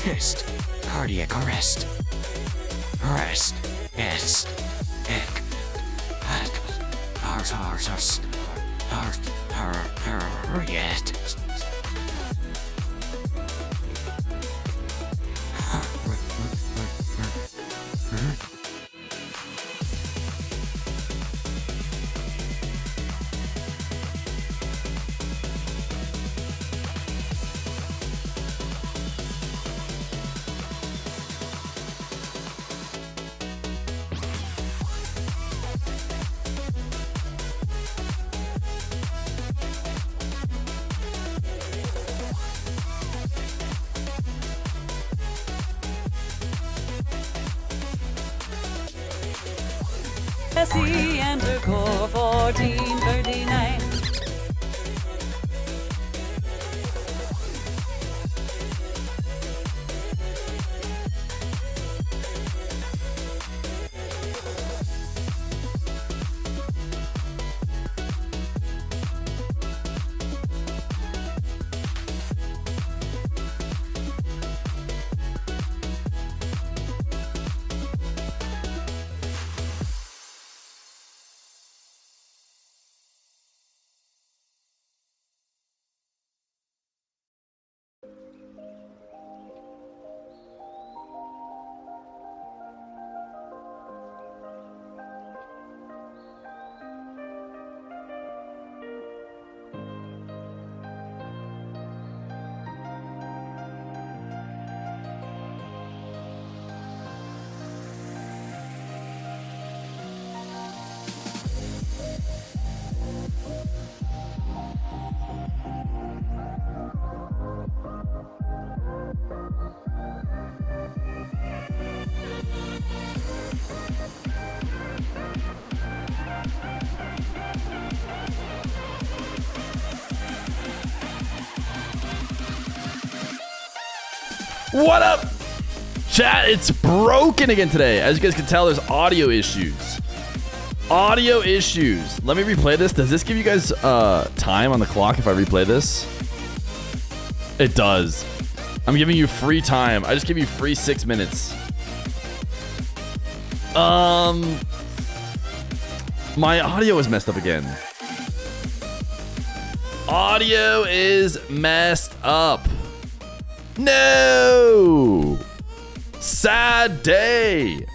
Fist. Cardiac arrest. Arrest. Est. Ek. Yet. SE enter core 1439. What up, chat? It's broken again today. As you guys can tell, there's audio issues. Audio issues. Let me replay this. Does this give you guys time on the clock if I replay this? It does. I'm giving you free time. I just give you free 6 minutes. My audio is messed up again. Audio is messed up. No! Sad day.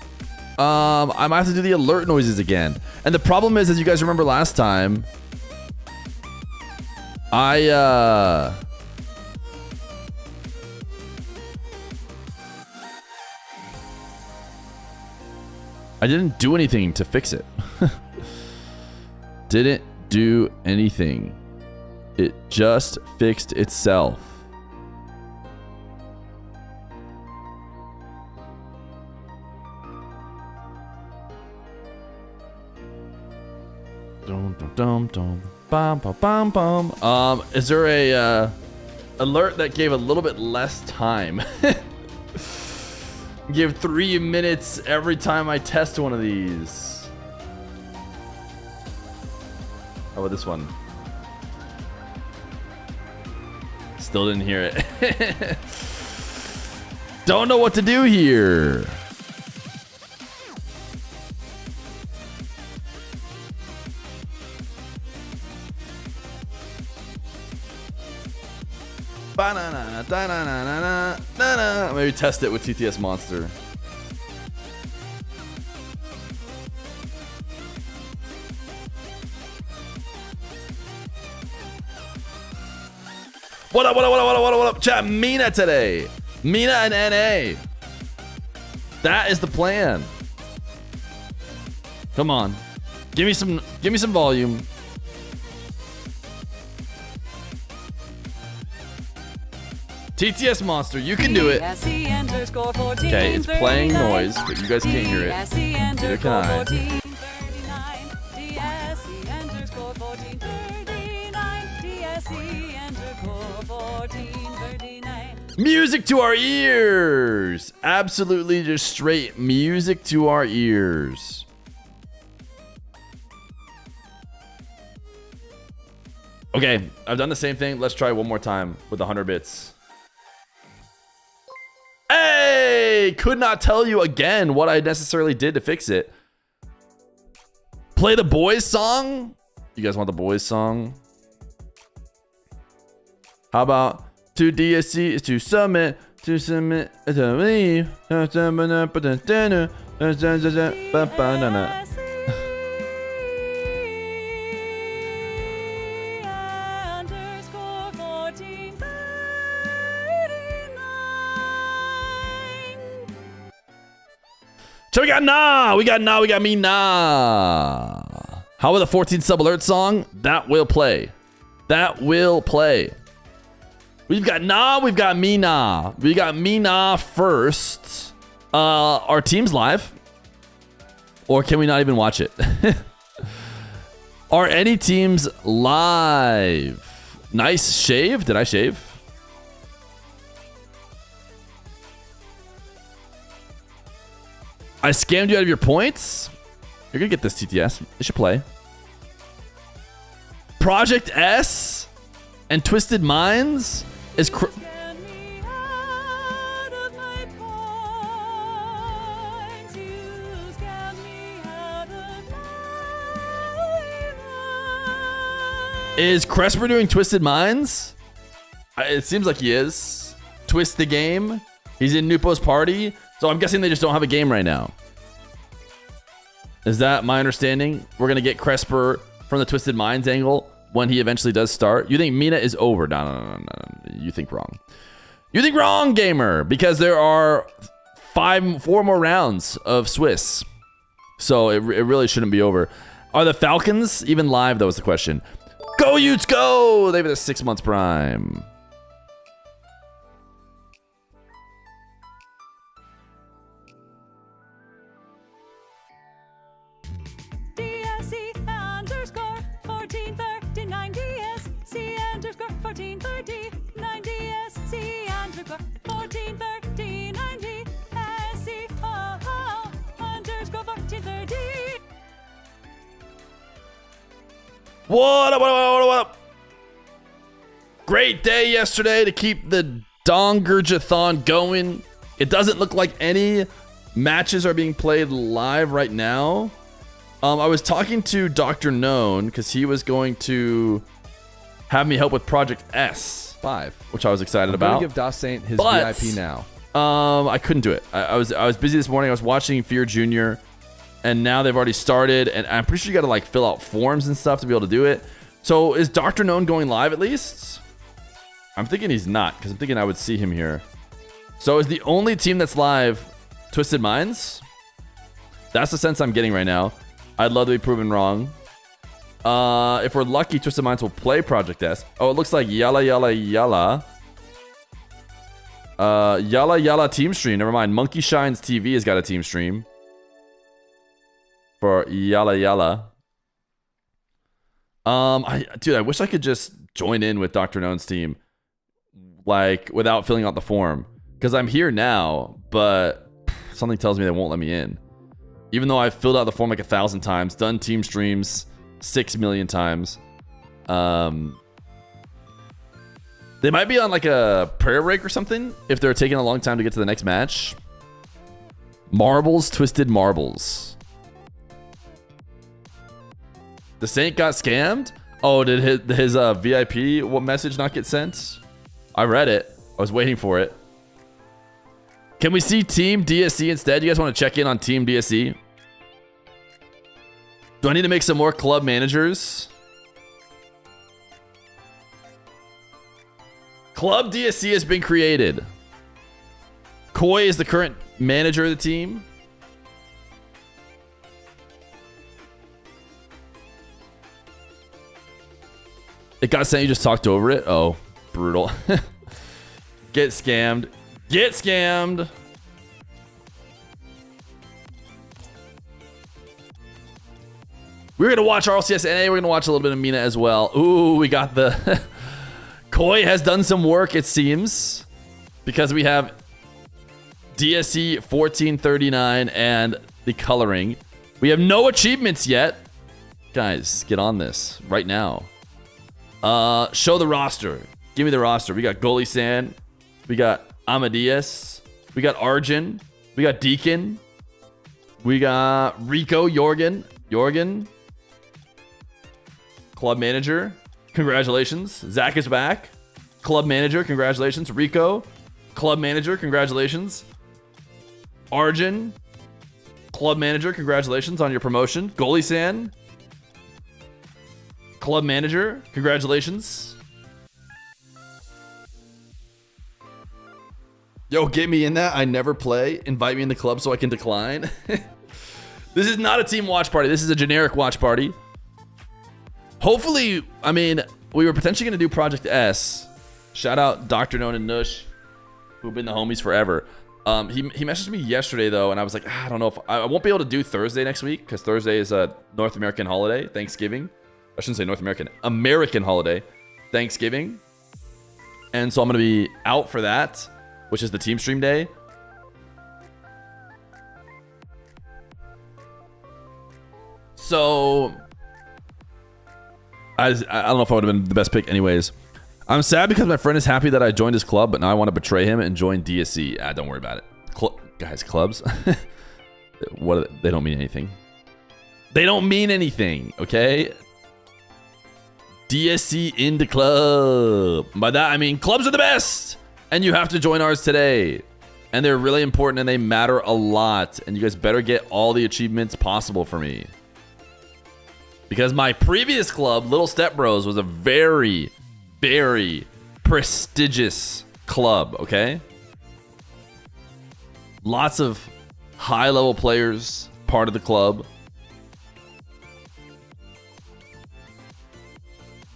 I might have to do the alert noises again. And the problem is, as you guys remember last time, I didn't do anything to fix it. Didn't do anything. It just fixed itself. Is there a alert that gave a little bit less time? Give 3 minutes every time I test one of these. How about this one? Still didn't hear it. Don't know what to do here. Maybe test it with TTS Monster. What up, chat? MENA today. MENA and NA. That is the plan. Come on. Give me some volume. TTS Monster, you can do it. Okay, it's playing noise, but you guys can't hear it. Neither can I. Music to our ears! Absolutely just straight music to our ears. Okay, I've done the same thing. Let's try one more time with 100 bits. I could not tell you again what I necessarily did to fix it. Play the boys song. You guys want the boys song? How about to DSC is to submit to leave. So we got nah, we got me nah. How about the 14 sub alert song? That will play. That will play. We've got nah, we've got me nah. We got me nah first. Our team's live. Or can we not even watch it? Are any teams live? Nice shave. Did I shave? I scammed you out of your points? You're gonna get this TTS. It should play. Project S and Twisted Minds is Is Cresper doing Twisted Minds? It seems like he is. Twist the game. He's in Nupo's party. So I'm guessing they just don't have a game right now. Is that my understanding? We're going to get Cresper from the Twisted Minds angle when he eventually does start. You think MENA is over? No. You think wrong. You think wrong, gamer. Because there are 4 more rounds of Swiss. So it really shouldn't be over. Are the Falcons even live? That was the question. Go Utes, go! They have a 6 months prime. What up? Great day yesterday to keep the Dongerjathon going. It doesn't look like any matches are being played live right now. I was talking to Dr. Known because he was going to have me help with Project S5, which I was excited about. Give Das Saint his VIP now. I couldn't do it. I was busy this morning. I was watching Feer Jr. And now they've already started, and I'm pretty sure you got to like fill out forms and stuff to be able to do it. So is Dr. Known going live at least? I'm thinking he's not, because I'm thinking I would see him here. So is the only team that's live Twisted Minds? That's the sense I'm getting right now. I'd love to be proven wrong. If we're lucky, Twisted Minds will play Project S. Oh, it looks like Yalla team stream. Never mind. Monkey Shines TV has got a team stream. For Yalla. Dude, I wish I could just join in with Dr. Known's team, like without filling out the form, because I'm here now, but something tells me they won't let me in, even though I've filled out the form like 1,000 times, done team streams 6 million times. They might be on like a prayer break or something if they're taking a long time to get to the next match. Marbles, Twisted Marbles. The Saint got scammed? Oh, did his VIP message not get sent? I read it. I was waiting for it. Can we see Team DSC instead? You guys want to check in on Team DSC? Do I need to make some more club managers? Club DSC has been created. Koi is the current manager of the team. It got sent, you just talked over it? Oh, brutal. Get scammed. Get scammed. We're going to watch Rlcs NA. We're going to watch a little bit of MENA as well. Ooh, we got the... Koi has done some work, it seems. Because we have DSC 1439 and the coloring. We have no achievements yet. Guys, get on this right now. Show the roster. Give me the roster. We got Goalie San. We got Amadeus. We got Arjun. We got Deacon. We got Rico, Jorgen. Club manager. Congratulations. Zach is back. Club manager. Congratulations. Rico. Club manager. Congratulations. Arjun. Club manager. Congratulations on your promotion. Goalie San. Club manager. Congratulations. Yo, get me in that. I never play. Invite me in the club so I can decline. This is not a team watch party. This is a generic watch party. Hopefully, I mean, we were potentially going to do Project S. Shout out Dr. D.O.N and Nush, who've been the homies forever. He messaged me yesterday, though, and I was like, I don't know if I won't be able to do Thursday next week because Thursday is a North American holiday, Thanksgiving. I shouldn't say North American, American holiday, Thanksgiving. And so I'm going to be out for that, which is the team stream day. So I don't know if I would have been the best pick anyways. I'm sad because my friend is happy that I joined his club, but now I want to betray him and join DSC. Don't worry about it. Guys, clubs. They don't mean anything. They don't mean anything, okay? DSC in the club. By that, I mean clubs are the best. And you have to join ours today. And they're really important and they matter a lot. And you guys better get all the achievements possible for me. Because my previous club, Little Step Bros, was a very, very prestigious club, okay? Lots of high-level players part of the club.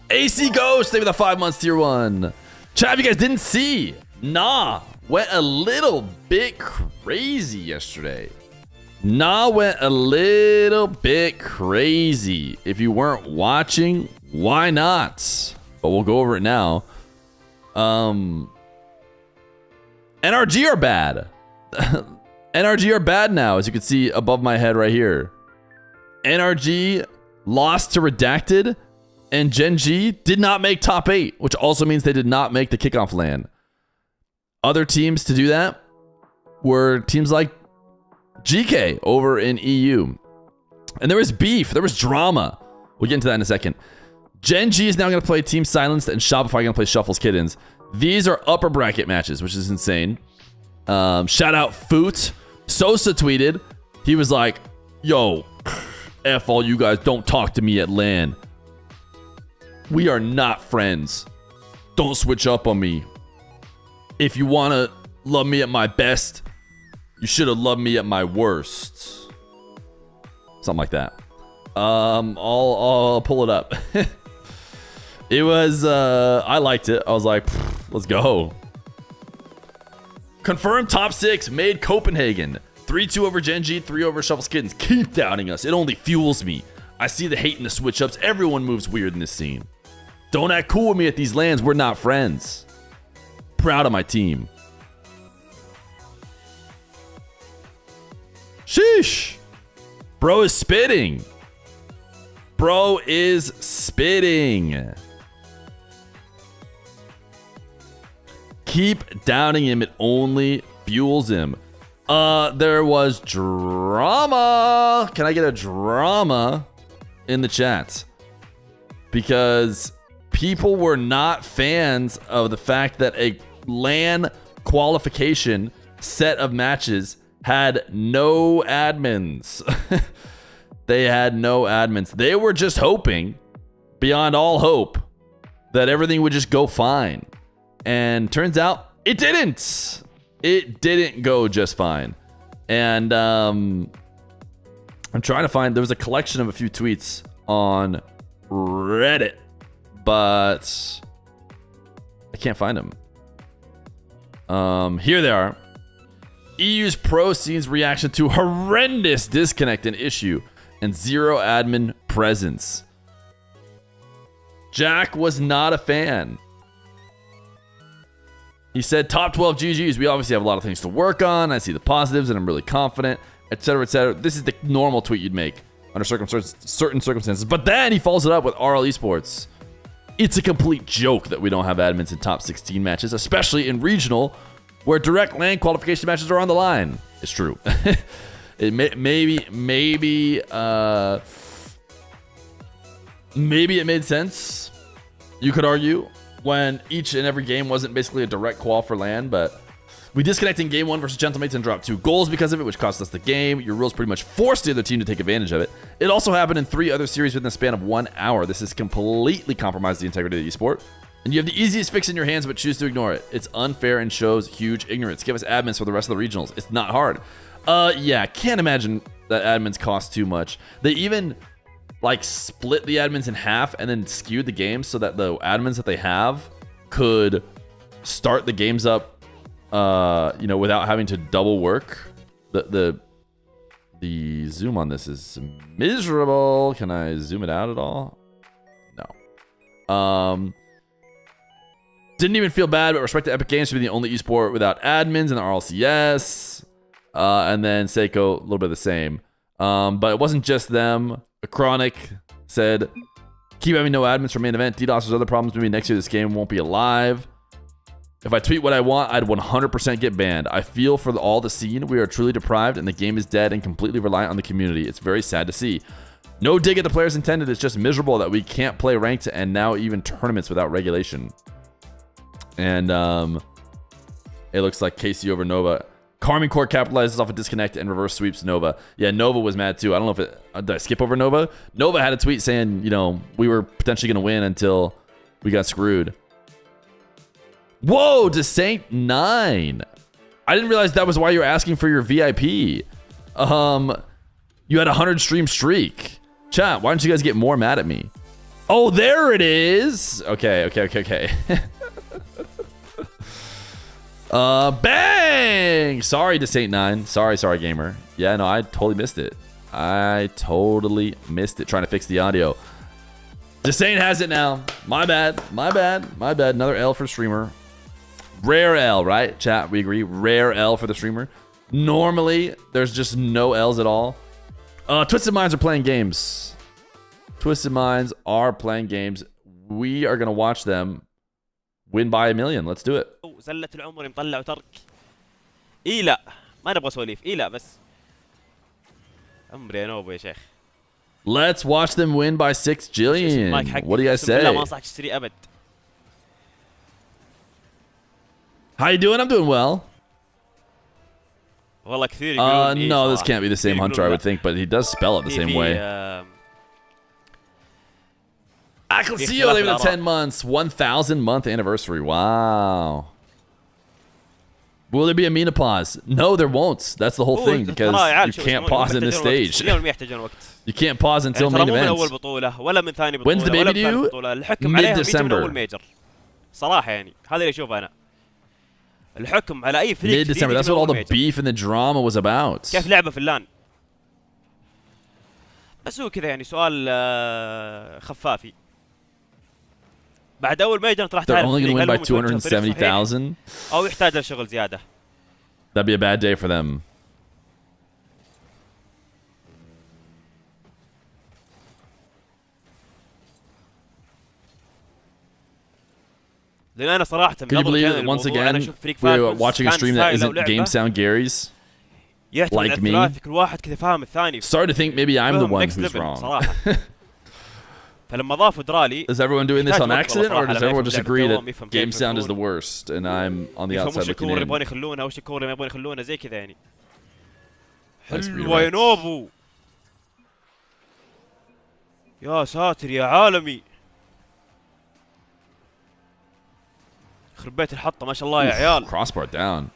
AC Ghost, thank you for the 5 months, tier 1. Chat, if you guys didn't see, went a little bit crazy yesterday. Went a little bit crazy. If you weren't watching, why not? But we'll go over it now. NRG are bad. NRG are bad now, as you can see above my head right here. NRG lost to Redacted, and Gen G did not make top 8, which also means they did not make the kickoff LAN. Other teams to do that were teams like GK over in EU. And there was beef. There was drama. We'll get into that in a second. Gen G is now going to play Team Silenced and Shopify going to play Shuffles Kittens. These are upper bracket matches, which is insane. Shout out Foot. Sosa tweeted. He was like, yo, F all you guys, don't talk to me at LAN. We are not friends. Don't switch up on me. If you want to love me at my best, you should have loved me at my worst. Something like that. I'll pull it up. It was, I liked it. I was like, let's go. Confirmed top 6 made Copenhagen. 3-2 over Gen G, 3 over Shuffles Kittens. Keep doubting us. It only fuels me. I see the hate in the switch ups. Everyone moves weird in this scene. Don't act cool with me at these lands. We're not friends. Proud of my team. Sheesh. Bro is spitting. Bro is spitting. Keep doubting him. It only fuels him. There was drama. Can I get a drama in the chat? Because people were not fans of the fact that a LAN qualification set of matches had no admins. They had no admins. They were just hoping, beyond all hope, that everything would just go fine. And turns out it didn't. It didn't go just fine. And I'm trying to find, there was a collection of a few tweets on Reddit, but I can't find them. Here they are. EU's pro scene's reaction to horrendous disconnect and issue and zero admin presence. Jack was not a fan. He said, top 12 GGs. We obviously have a lot of things to work on. I see the positives and I'm really confident, etc., etc. This is the normal tweet you'd make under certain circumstances. But then he follows it up with RL Esports. It's a complete joke that we don't have admins in top 16 matches, especially in regional, where direct LAN qualification matches are on the line. It's true. It maybe it made sense, you could argue, when each and every game wasn't basically a direct qual for LAN, but we disconnected in game 1 versus Gentlemates and dropped 2 goals because of it, which cost us the game. Your rules pretty much forced the other team to take advantage of it. It also happened in 3 other series within the span of 1 hour. This has completely compromised the integrity of the esport. And you have the easiest fix in your hands, but choose to ignore it. It's unfair and shows huge ignorance. Give us admins for the rest of the regionals. It's not hard. Yeah, can't imagine that admins cost too much. They even like split the admins in half and then skewed the games so that the admins that they have could start the games up, you know, without having to double work. The zoom on this is miserable. Can I zoom it out at all? No. Didn't even feel bad, but respect to Epic Games to be the only esport without admins in the RLCS. And then Seiko, a little bit of the same. But it wasn't just them. Chronic said, keep having no admins for main event. DDoS, there's other problems. Maybe next year this game won't be alive. If I tweet what I want, I'd 100% get banned. I feel for all the scene. We are truly deprived, and the game is dead and completely reliant on the community. It's very sad to see. No dig at the players intended. It's just miserable that we can't play ranked and now even tournaments without regulation. And it looks like KC over Nova. Carmine Core capitalizes off a disconnect and reverse sweeps Nova. Yeah, Nova was mad too. I don't know if it... did I skip over Nova? Nova had a tweet saying, you know, we were potentially going to win until we got screwed. Whoa, Saint 9. I didn't realize that was why you were asking for your VIP. You had a 100 stream streak. Chat, why don't you guys get more mad at me? Oh, there it is. Okay. Bang! Sorry to Saint 9. Sorry, gamer. Yeah, no, I totally missed it. Trying to fix the audio. Saint has it now. My bad. Another L for streamer. Rare L, right? Chat, we agree. Rare L for the streamer. Normally, there's just no L's at all. Twisted Minds are playing games. We are going to watch them win by 1 million. Let's do it. زلة العمر مطلع وترك. لا ما نبغى سواليف. لا بس عمري يا نوبو يا شيخ. Let's watch them win by 6 jillion. What do you guys say? ما انصحك تشتري ابد. How you doing? I'm doing well. والله كثير يقولون no, this can't be the same Hunter, I would think, but he does spell it the same way. Acalcio, they were 10 months, 1,000 month anniversary. Wow. Will there be a MENA pause? No, there won't. That's the whole thing, because you can't pause in this stage. You can't pause until main event. When's the baby due? Mid-December. صراحة يعني هذا اللي اشوفه انا. الحكم على اي فريق Mid-December. That's what all the beef and the drama was about. كيف لعبه في اللان. بس هو كذا يعني سؤال خفافي. بعد اول ميجر راح تعرف. They're only going to win by 270,000. او يحتاج لشغل زيادة. That'd be a bad day for them. لأن أنا صراحة Can you believe it once again we're watching a stream that isn't Game Sound Gary's? Like me. كل واحد كذا فاهم الثاني. Started to think maybe I'm the one who's wrong. فلما ضافوا درالي. Is everyone doing this on accident, or does everyone just agree that Game Sound is the worst and I'm on the outside looking in? يبغون يخلونها وش الكورة ما يبغون يخلونها زي كذا يعني. حلوة يا نوبو. يا ساتر يا عالمي. خرب بيت الحطة ما شاء الله يا عيال. Crossbar down.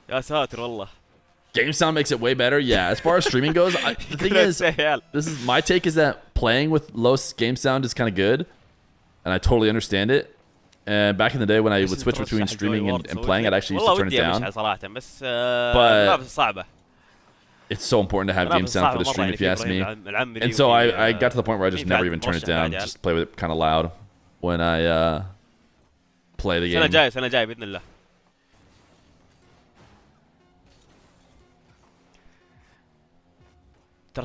يا ساتر والله. Game Sound makes it way better. Yeah, as far as streaming goes, the thing is, this is my take is that playing with low game sound is kind of good, and I totally understand it. And back in the day when I would switch between streaming and playing, I'd actually used to turn it down. But it's so important to have game sound for the stream, if you ask me. And so I got to the point where I just never even turn it down. Just play with it kind of loud when I play the game. سنة جاي بإذن الله.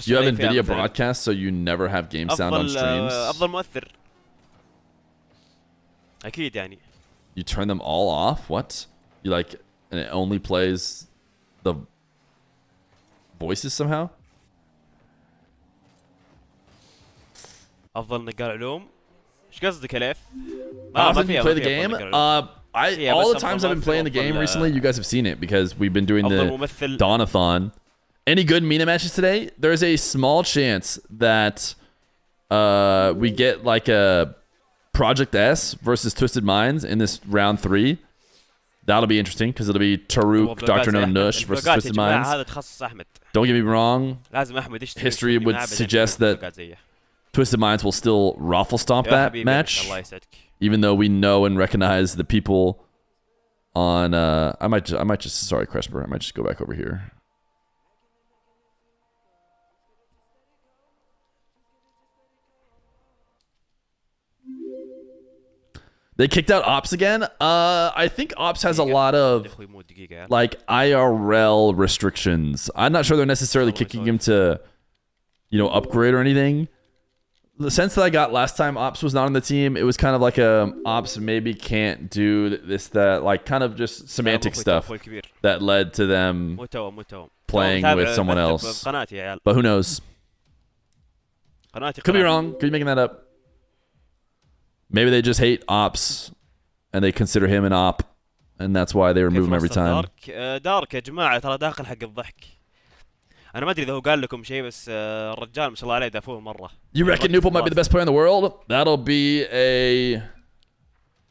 You have NVIDIA broadcast, so you never have game sound on streams? أفضل مؤثر. أكيد يعني. You turn them all off? What? You like and it only plays the voices somehow. افضل نقال علوم. ايش قصدك الف؟ Often you play the game. All the times I've been playing the game recently, you guys have seen it because we've been doing the D.O.N. Any good MENA matches today? There's a small chance that we get like a Project S versus Twisted Minds in this round 3. That'll be interesting because it'll be Taruk, Dr. No Nush versus Twisted Minds. Don't get me wrong. History would suggest that Twisted Minds will still raffle stomp that match, even though we know and recognize the people on. I might just sorry, Cresper. I might just go back over here. They kicked out Ops again. I think Ops has a lot of like IRL restrictions. I'm not sure they're necessarily kicking him to, upgrade or anything. The sense that I got last time Ops was not on the team, it was kind of like Ops maybe can't do this, that, like kind of just semantic stuff that led to them playing with someone else. But who knows? Could be wrong. Could be making that up. Maybe they just hate Ops and they consider him an op, and that's why they remove him every time. دارك يا جماعة ترى داخل حق الضحك. أنا ما أدري إذا هو قال لكم شيء بس الرجال ما شاء الله عليه دافوه مرة. You reckon Newport might be the best player in the world? That'll be a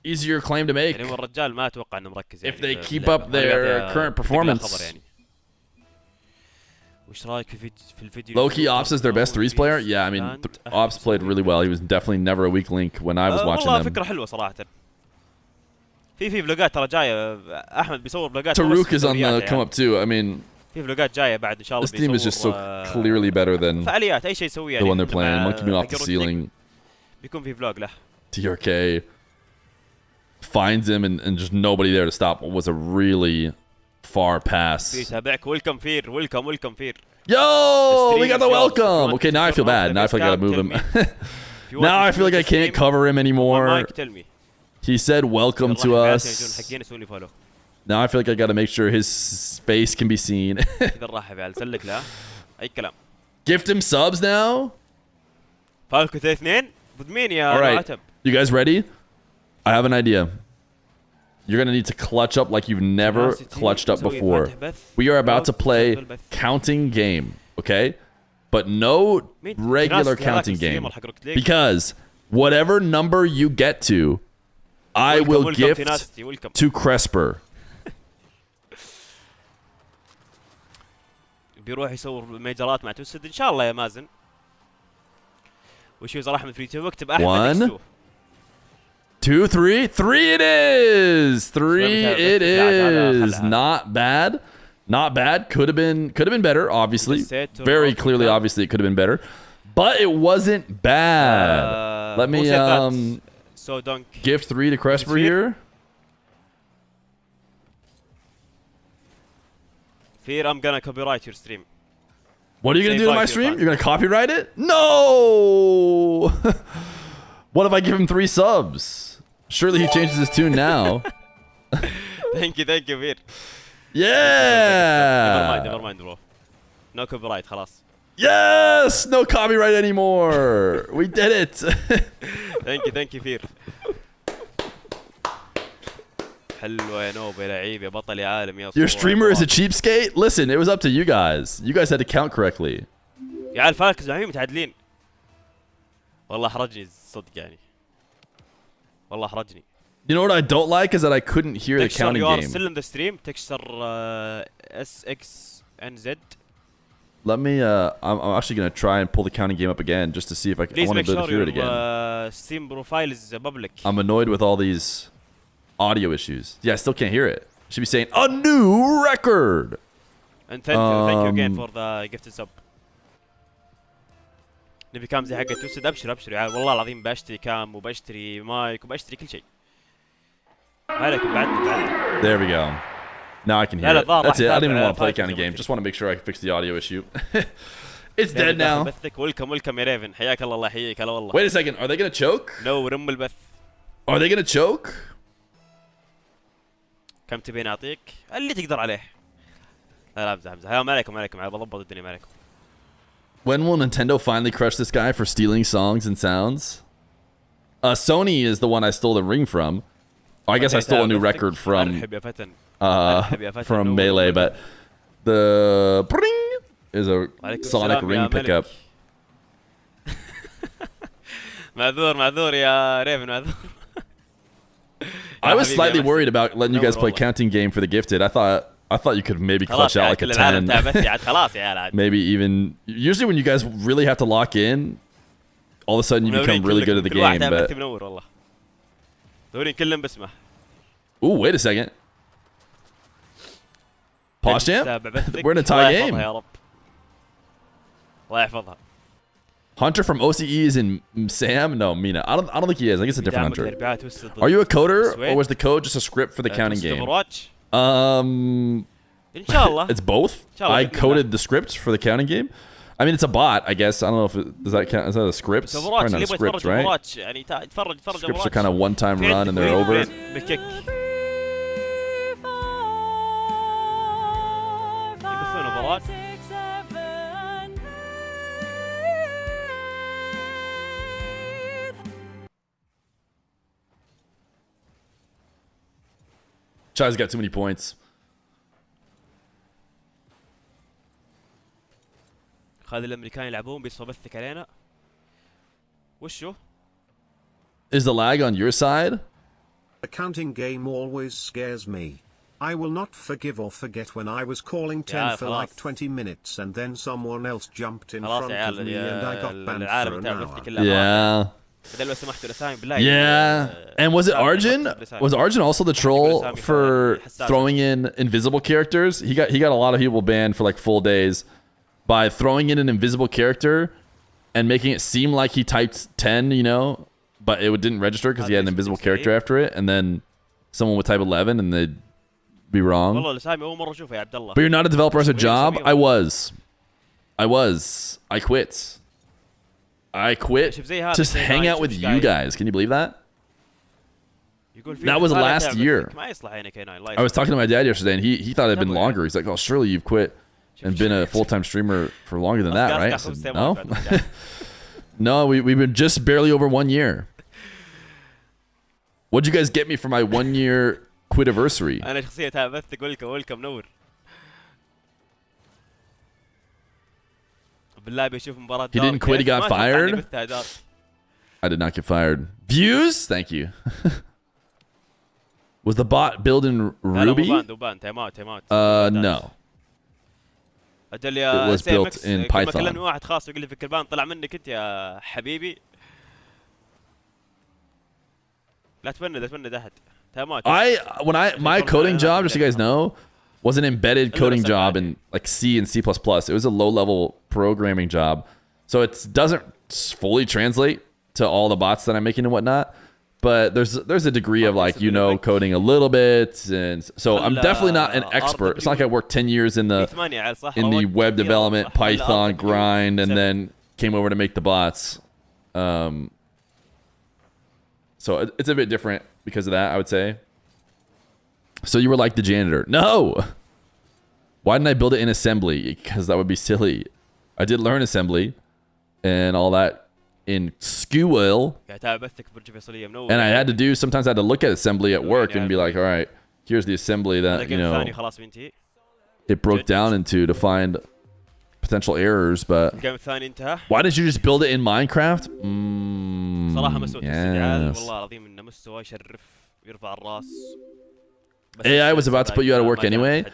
easier claim to make. يعني الرجال ما أتوقع إنه مركز. If they keep up their current performance. وش رأيك في الفيديو؟ Low-key Ops is their best threes player? Yeah, I mean, Ops played really well. He was definitely never a weak link when I was watching والله them. فكرة حلوة صراحة. في فلوجات ترى جاية. أحمد بيصور فلوجات. Taruk is on the come up too. I mean, في فلوجات جاية بعد إن شاء الله. This team is just so clearly better than فعاليات أي شيء يسويه the one they're playing. Monkey me off the ceiling. بيكون في فلوج له. TRK finds him and just nobody there to stop. What was a really far pass. يتابعك. Welcome Feer. Welcome Feer. Yo, we got the welcome. Okay, now I feel bad. Now I feel like I gotta move him. Now I feel like I can't cover him anymore. He said welcome to us. Now I feel like I gotta make sure his face can be seen. Gift him subs now. Falcons 2 ضد مين يا Alright, you guys ready? I have an idea. You're going to need to clutch up like you've never clutched up before. We are about to play counting game, okay? But no regular counting game. Because whatever number you get to, I will gift to Cresper. بيروح يصور ميجرات مع توسد ان شاء الله يا مازن. وش يوزر احمد في اليوتيوب اكتب احمد 1 2 3 3 it is 3 it is not bad, not bad. Could have been better, obviously. Very clearly, obviously it could have been better, but it wasn't bad. Let me gift 3 to Cresper here. Fear, I'm gonna copyright your stream. What are you gonna do to my stream? You're gonna copyright it? No. What if I give him 3 subs? Surely he changes his tune now. Thank you, Feer. Yeah. Never mind, bro. No copyright, خلاص. Yes, no copyright anymore. We did it. Thank you, Feer. حلوة يا نوب يا لعيب يا بطل يا عالم يا Your streamer is a cheapskate? Listen, it was up to you guys. You guys had to count correctly. يا عيال فالكنز الحين متعادلين. والله حرجني الصدق يعني. والله حرجني. You know what I don't like is that I couldn't hear the counting game. still in the stream. تكسر SXNZ. Let me I'm actually going to try and pull the counting game up again just to see if I can I want to be able to hear it again. Steam profile is public. I'm annoyed with all these audio issues. Yeah, I still can't hear it. Should be saying a new record. And thank you again for the gifted sub. نبي كام زي حقة توسد. ابشر يعني والله العظيم بشتري كام وبشتري مايك وبشتري كل شيء. عليكم بعد. There we go. Now I can hear it. That's it. I didn't even want to play counting game. Just want to make sure I can fix the audio issue. It's dead now. Welcome يا ريفن. حياك الله يحييك هلا والله. Wait a second. Are they going to choke? No, رم البث. Are they going to choke? كم تبين اعطيك اللي تقدر عليه. لا امزح ما عليكم بضبط الدنيا ما عليكم. When will Nintendo finally crush this guy for stealing songs and sounds? Sony is the one I stole the ring from. Oh, I guess I stole a new record from Melee, but the bring is a Sonic ring pickup. معذور يا ريفن معذور. I was slightly worried about letting you guys play counting game for the gifted. I thought you could maybe clutch out like a 10. Maybe even usually when you guys really have to lock in, all of a sudden you become really good at the game. But ooh, wait a second. Pause champ? We're in a tie game. Hunter from OCE is in Sam? No, MENA. I don't think he is. I think it's a different Hunter. Are you a coder or was the code just a script for the counting game? It's both. I coded the script for the counting game. I mean, it's a bot, I guess. I don't know if it, does that count? Is that a script? Probably not a script, right? Scripts are kind of one-time run and they're over. Chai's got too many points. خلي الامريكان يلعبون بيصوبثك علينا. وشو؟ Is the lag on your side? A counting game always scares me. I will not forgive or forget when I was calling 10 for like 20 minutes and then someone else jumped in front of me and I got banned for an hour. Yeah. Yeah. And was it Arjun? Was Arjun also the troll for throwing in invisible characters? He got a lot of people banned for like full days by throwing in an invisible character and making it seem like he typed 10, you know, but it didn't register because he had an invisible character after it, and then someone would type 11 and they'd be wrong. But you're not a developer as a job? I was. I quit. Just hang out with you guys. Can you believe that? That was last year. I was talking to my dad yesterday, and he thought it had been longer. He's like, "Oh, surely you've quit and been a full-time streamer for longer than that, right?" I said, "No, no, we've been just barely over 1 year." What'd you guys get me for my 1-year quit-iversary? He didn't quit, he got fired? I did not get fired. Views? Thank you. Was the bot built in Ruby? No. It was built in Python. My coding job, just so you guys know, was an embedded coding job in like C and C++. It was a low-level programming job. So it doesn't fully translate to all the bots that I'm making and whatnot. But there's a degree of like, you know, coding a little bit. And so I'm definitely not an expert. It's not like I worked 10 years in the web development Python grind and then came over to make the bots. So it's a bit different because of that, I would say. So you were like the janitor. No! Why didn't I build it in assembly? Because that would be silly. I did learn assembly and all that in school. And I had to do, sometimes I had to look at assembly at work and be like, all right, here's the assembly that, you know, it broke down into to find potential errors. But why did you just build it in Minecraft? Yes. AI was about to put you out of work anyway.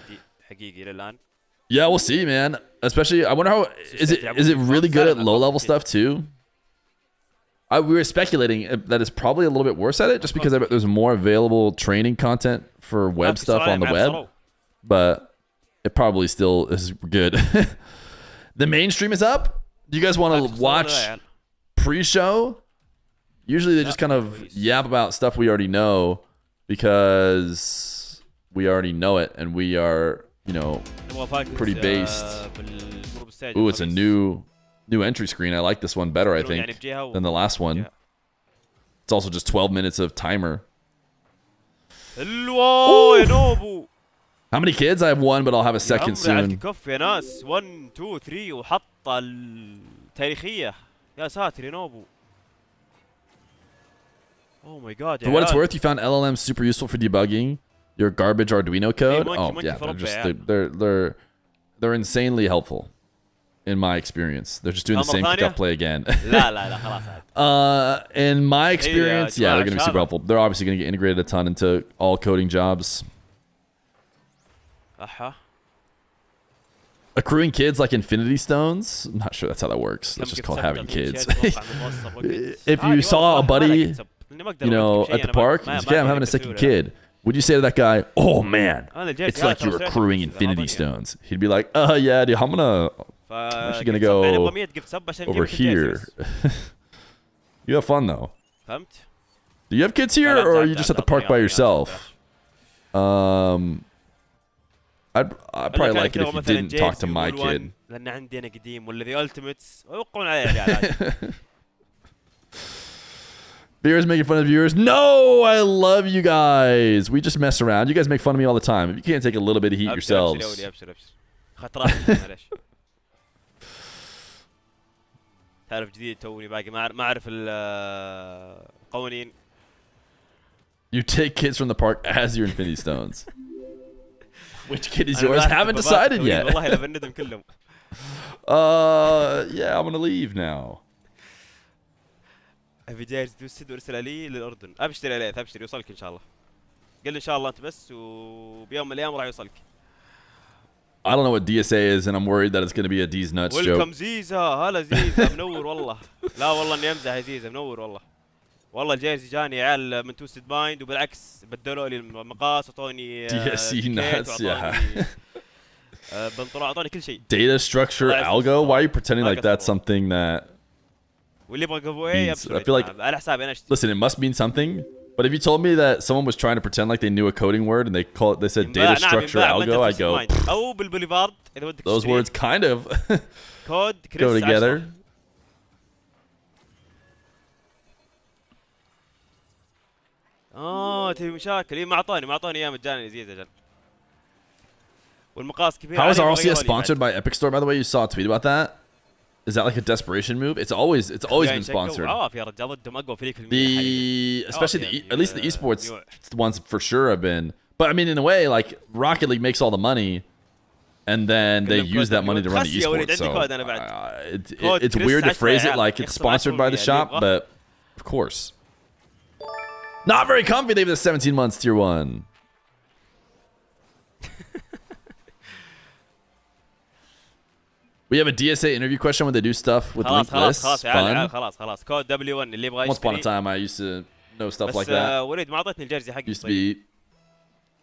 Yeah, we'll see, man. Especially, I wonder how is it really good at low-level stuff too? We were speculating that it's probably a little bit worse at it, just because I bet there's more available training content for web stuff on the web. But it probably still is good. The mainstream is up. Do you guys want to watch pre-show? Usually they just kind of yap about stuff we already know because we already know it, and we are, you know, pretty based. Ooh, it's a new entry screen. I like this one better, I think, than the last one. It's also just 12 minutes of timer. الواو يا نوبو. How many kids? I have one, but I'll have a second soon. كف يا ناس 1 2 3 وحط التاريخية. يا ساتر يا نوبو. Oh my god. For what it's worth, you found LLMs super useful for debugging your garbage Arduino code. monkey Yeah, for they're insanely helpful. In my experience, they're just doing the same pickup play again. لا خلاص. In my experience, yeah, they're going to be super helpful. They're obviously going to get integrated a ton into all coding jobs. Accruing kids like infinity stones? I'm not sure that's how that works. Let's just call it having kids. If you saw a buddy, you know, at the park, he's like, yeah, I'm having a second kid. Would you say to that guy, oh man, it's like you're accruing infinity stones? He'd be like, yeah, dude, I'm actually gonna go over here. You have fun though. Do you have kids here, or are you just at the park by yourself? I'd probably like it if you didn't talk to my kid. لأن عندي أنا قديم ولا the ultimates ويوقعون علي. Viewers making fun of viewers. No, I love you guys. We just mess around. You guys make fun of me all the time. If you can't take a little bit of heat yourselves. أبشر. خطرات معلش. تعرف جديد توني باقي ما أعرف القوانين. You take kids from the park as your infinity stones. Which kid is yours? Haven't decided yet. والله لبندهم كلهم. Yeah, I'm gonna leave now. أبي جاهز توسد وارسل لي للأردن. أبشر يا ليث أبشر يوصلك إن شاء الله. قل إن شاء الله أنت بس وبيوم من الأيام راح يوصلك. I don't know what DSA is, and I'm worried that it's gonna be a D's nuts joke. Welcome زيزا. هلا زيزا منور والله. لا والله إني أمزح يا زيزا منور والله. والله الجايزة جاني عيال من توستد مايند وبالعكس بدلوا لي المقاس وعطوني DSC nuts, yeah. اعطوني كل شيء. Data structure algo? Why are you pretending like that's something that واللي يبغى قبوي I feel like على حسابي انا اشتري. Listen, it must mean something. But if you told me that someone was trying to pretend like they knew a coding word and they said data structure algo, I go, او بالبوليفارد اذا ودك those words kind of كود go together. تبي مشاكل. ما اعطوني اياه مجانا زياده جن. والمقاس كبير. How is RLCS sponsored by Epic Store, by the way? You saw a tweet about that? Is that like a desperation move? It's always been sponsored. في رجال ضدهم اقوى فريق في المية. Especially at least the esports ones for sure have been. But I mean, in a way, like Rocket League makes all the money, and then they use that money to run the esports. So it's weird to phrase it like it's sponsored by the shop, but of course. Not very comfy. They've been 17 months tier 1. We have a DSA interview question when they do stuff with linked lists. Fun. خلاص كود W1 اللي يبغى يشتري. Once upon a time I used to know stuff like that. وليد ما اعطيتني الجيرزي حقي. Used to be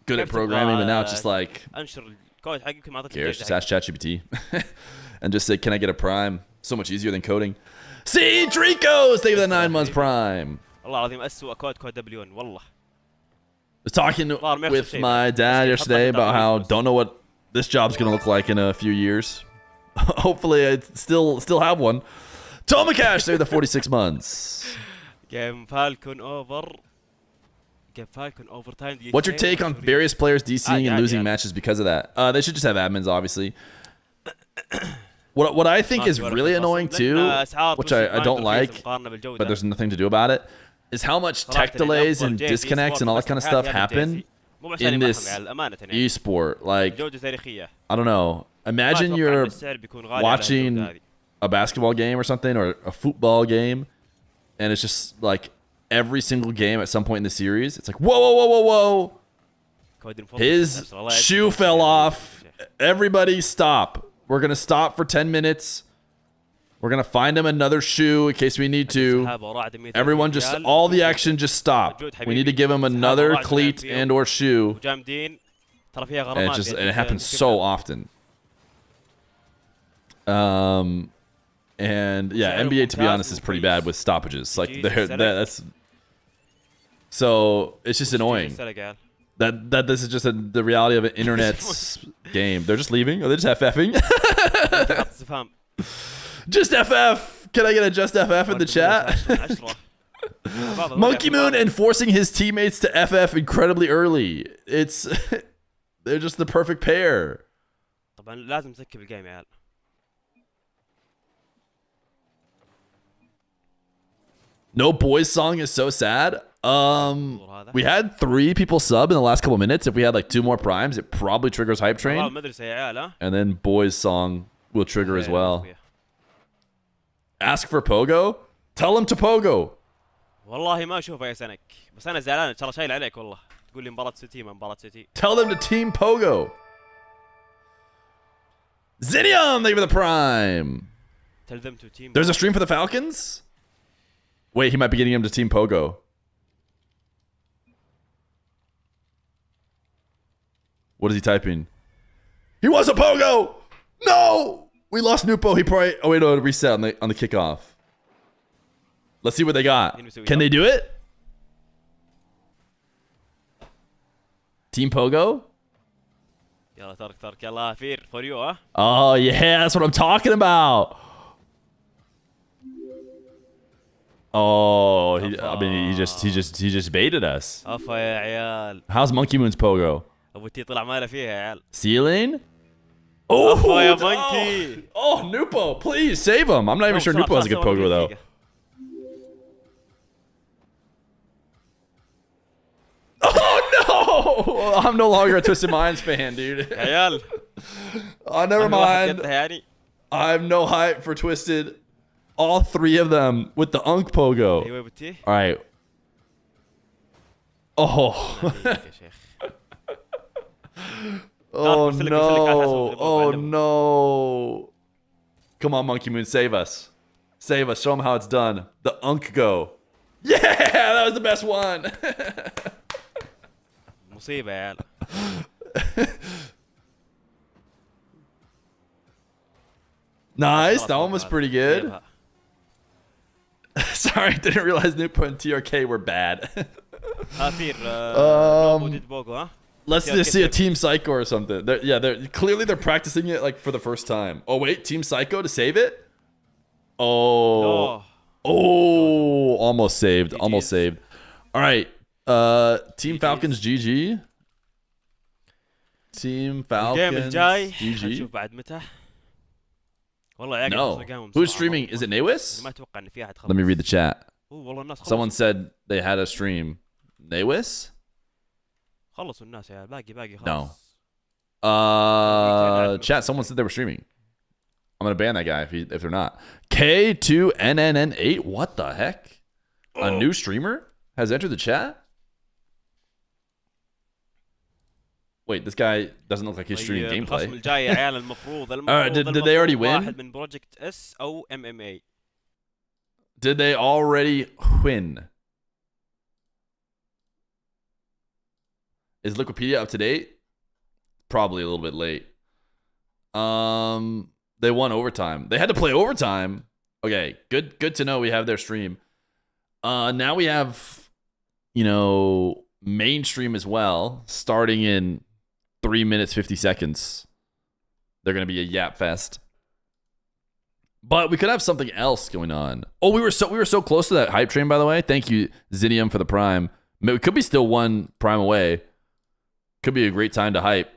good at programming, but now it's just like انشر الكود حقك ما اعطيتني الجيرزي. Just ask ChatGPT and just say, "Can I get a Prime?" So much easier than coding. See, Dricos, thank you for the 9 months Prime. والله العظيم أسوأ كود W1 والله. I was talking with my dad yesterday about how don't know what this job's gonna look like in a few years. Hopefully I still have one. Tomakash, they're the 46 months. Game Falcon overtime. What's your take on various players DCing and losing matches because of that? They should just have admins, obviously. What I think is really annoying too, which I don't like, but there's nothing to do about it, is how much tech delays and disconnects and all that kind of stuff happen in this esport. Like, I don't know. Imagine you're watching a basketball game or something, or a football game, and it's just like every single game at some point in the series, it's like, whoa. His shoe fell off. Everybody stop. We're going to stop for 10 minutes. We're going to find him another shoe in case we need to. Everyone just, all the action just stop. We need to give him another cleat and or shoe. And it happens so often. And yeah, NBA, to be honest, is pretty bad with stoppages. Like that's so it's just annoying that this is just the reality of an internet game. They're just leaving, or they're just FFing. Just FF. Can I get a just FF in the chat? Monkey Moon enforcing his teammates to FF incredibly early. It's they're just the perfect pair. طبعا لازم تسكب الجيم يا عيال. No boys song is so sad. We had 3 people sub in the last couple minutes. If we had like 2 more primes, it probably triggers Hype Train. And then boys song will trigger as well. Ask for Pogo. Tell him to Pogo. والله ما اشوفه يا سنك بس انا زعلان ترى شايل عليك والله تقول لي مباراة سيتي ما مباراة سيتي. Tell them to team Pogo. Zinium, thank you for the prime. Tell them to team. There's a stream for the Falcons? Wait, he might be getting him to team Pogo. What is he typing? He wants a Pogo! No! We lost Nupo. He probably... Oh, wait, no, reset on the kickoff. Let's see what they got. Can they do it? Team Pogo? يلا ترك يلا فير for you ها. Oh, yeah, that's what I'm talking about. Oh, he just baited us. افا يا عيال. How's Monkey Moon's Pogo? ابو تي طلع ماله فيها يا عيال. Ceiling? Oh, افا يا Monkey. Oh, Nupo, please save him. I'm not even sure Nupo has a good Pogo though. Oh no! I'm no longer a Twisted Minds fan, dude. يا عيال. Oh, never mind. I have no hype for Twisted. All 3 of them with the Unk Pogo. ايوه ابو تي. All right. Oh. Oh no. Oh no. Come on, Monkey Moon, save us. Save us. Show them how it's done. The Unk Go. Yeah, that was the best one. مصيبة يا عيال. Nice. That one was pretty good. Sorry, didn't realize Nupo and TRK were bad. Let's just see a Team Psycho or something. They're clearly practicing it like for the first time. Oh wait, Team Psycho to save it. Oh, almost saved. Almost saved. All right, Team Falcons GG. Team Falcons GG. No. Who's streaming? Is it Nawis? Let me read the chat. Someone said they had a stream. Nawis? No. Chat, someone said they were streaming. I'm going to ban that guy if they're not. K2NNN8? What the heck? A new streamer has entered the chat? Wait, this guy doesn't look like he's streaming gameplay. Did they already win? Did they already win? Is Liquipedia up to date? Probably a little bit late. They won overtime. They had to play overtime. Okay, good to know we have their stream. Now we have, mainstream as well, starting in 3 minutes 50 seconds. They're gonna be a yap fest. But we could have something else going on. Oh, we were so close to that hype train, by the way. Thank you, Zinium, for the prime. We could be still 1 prime away. Could be a great time to hype,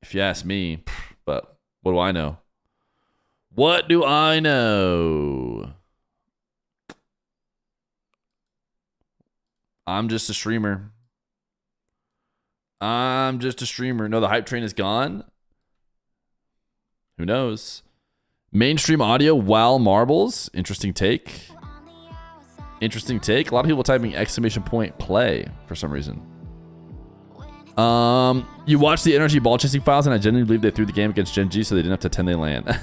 if you ask me. But what do I know? What do I know? I'm just a streamer. No, the hype train is gone. Who knows? Mainstream audio while marbles. Interesting take. A lot of people typing !play for some reason. You watched the energy ball chasing files, and I genuinely believe they threw the game against Gen G so they didn't have to 10-day land.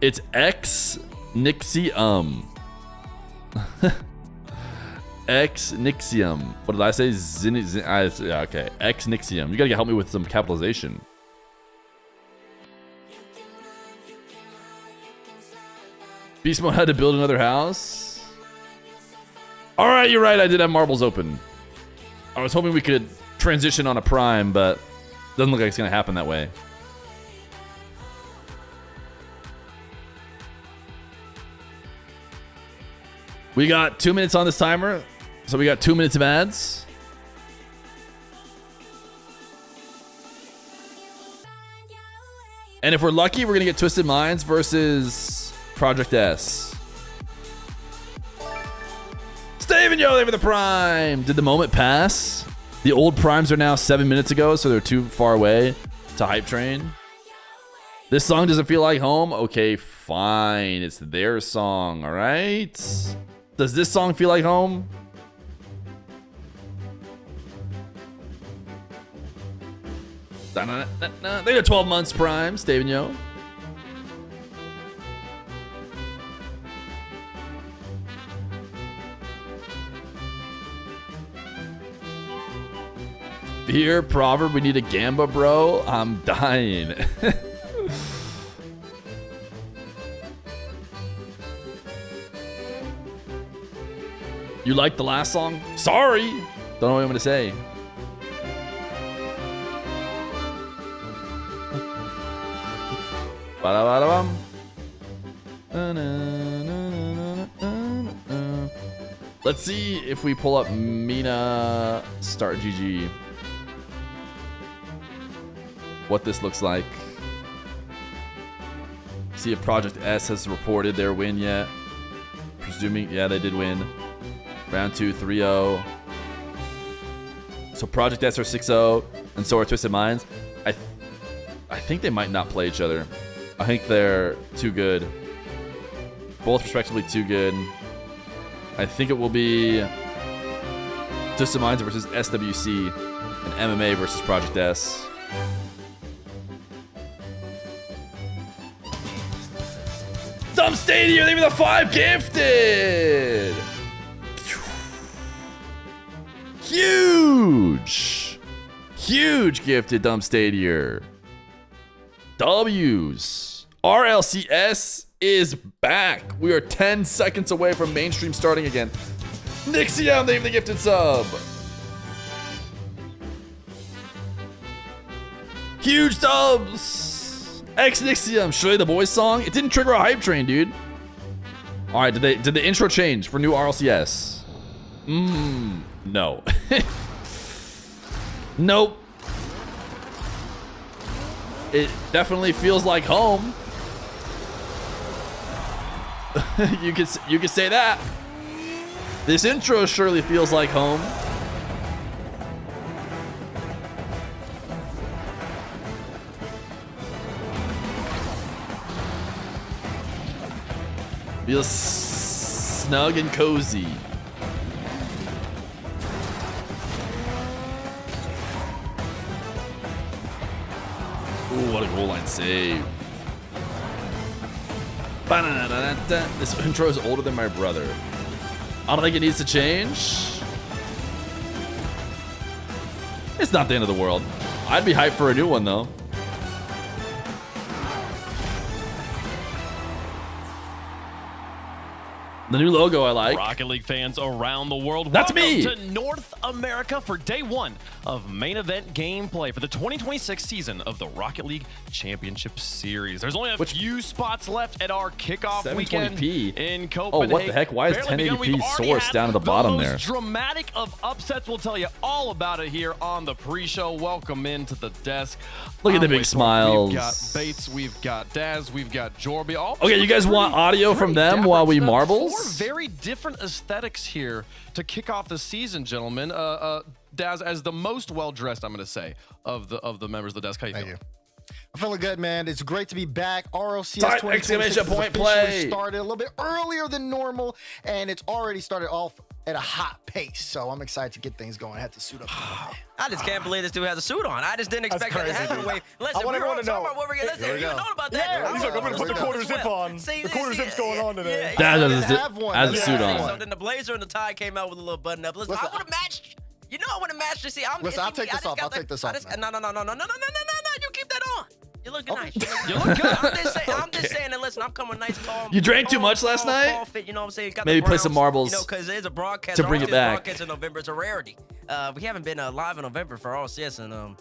It's X-Nixium. X-Nixium. What did I say? Okay. X-Nixium. You gotta help me with some capitalization. Beast Mode had to build another house. All right, you're right. I did have marbles open. I was hoping we could transition on a prime, but doesn't look like it's gonna happen that way. We got 2 minutes on this timer, so we got 2 minutes of ads. And if we're lucky, we're gonna get Twisted Minds versus Project S. Steven Yo, for the Prime. Did the moment pass? The old primes are now 7 minutes ago, so they're too far away to hype train. This song doesn't feel like home? Okay, fine. It's their song, all right? Does this song feel like home? They got 12 months prime, Steven Yo. Feer, Proverb, we need a Gamba, bro. I'm dying. You like the last song? Sorry. Don't know what I'm gonna say. Let's see if we pull up MENA Start GG. What this looks like. See if Project S has reported their win yet. Presuming, yeah, they did win. Round 2, 3-0. So Project S are 6-0, and so are Twisted Minds. I think they might not play each other. I think they're too good. Both respectively too good. I think it will be Twisted Minds versus SWC and MMA versus Project S. Dumb Stadium, they were the 5 gifted. Huge gifted Dumb Stadium. W's. RLCS is back. We are 10 seconds away from mainstream starting again. Nixium, they have the gifted sub. Huge dubs. X Nixium, surely the boys song. It didn't trigger a hype train, dude. All right, did the intro change for new RLCS? No. Nope. It definitely feels like home. You could say that. This intro surely feels like home. Feels snug and cozy. Ooh, what a goal line save. This intro is older than my brother. I don't think it needs to change. It's not the end of the world. I'd be hyped for a new one, though. The new logo I like. Rocket League fans around the world, that's welcome me to North America for day 1 of main event gameplay for the 2026 season of the Rocket League Championship Series. There's only a few spots left at our kickoff weekend in Copenhagen. Oh, what the heck? Why is 1080p source down at the bottom there? The most dramatic of upsets. We'll tell you all about it here on the pre-show. Welcome into the desk. Look at the big smiles. We've got Bates, we've got Daz, we've got Jorby. Okay, you guys want audio from them while we marbles? 4 very different aesthetics here to kick off the season, gentlemen. Daz, as the most well-dressed, I'm going to say, of the members of the desk. How you feeling? Thank you. I'm feeling good, man. It's great to be back. RLCS 2026 play started a little bit earlier than normal, and it's already started off at a hot pace. So I'm excited to get things going. I had to suit up. I just can't believe this dude has a suit on. I just didn't expect that to happen. Wait, listen, I want everyone to know. Listen, you know about that. Yeah, he's like, I'm going to put the quarter zip on. See, the quarter zip's going on today. Dad has a suit on. So then the blazer and the tie came out with a little button up. Listen, I would have matched. You know I would have matched. See, listen, I'll take this off. I'll take this off. No. You keep that on. You looking nice. You look good. I'm just saying that. Listen, I'm coming nice, tall. You drank too much last night? Fit, you know what I'm saying? Got maybe play Browns, some marbles. You know, because there's a broadcast to bring it back. Broadcast in November. It's a rarity. We haven't been live in November for RLCS in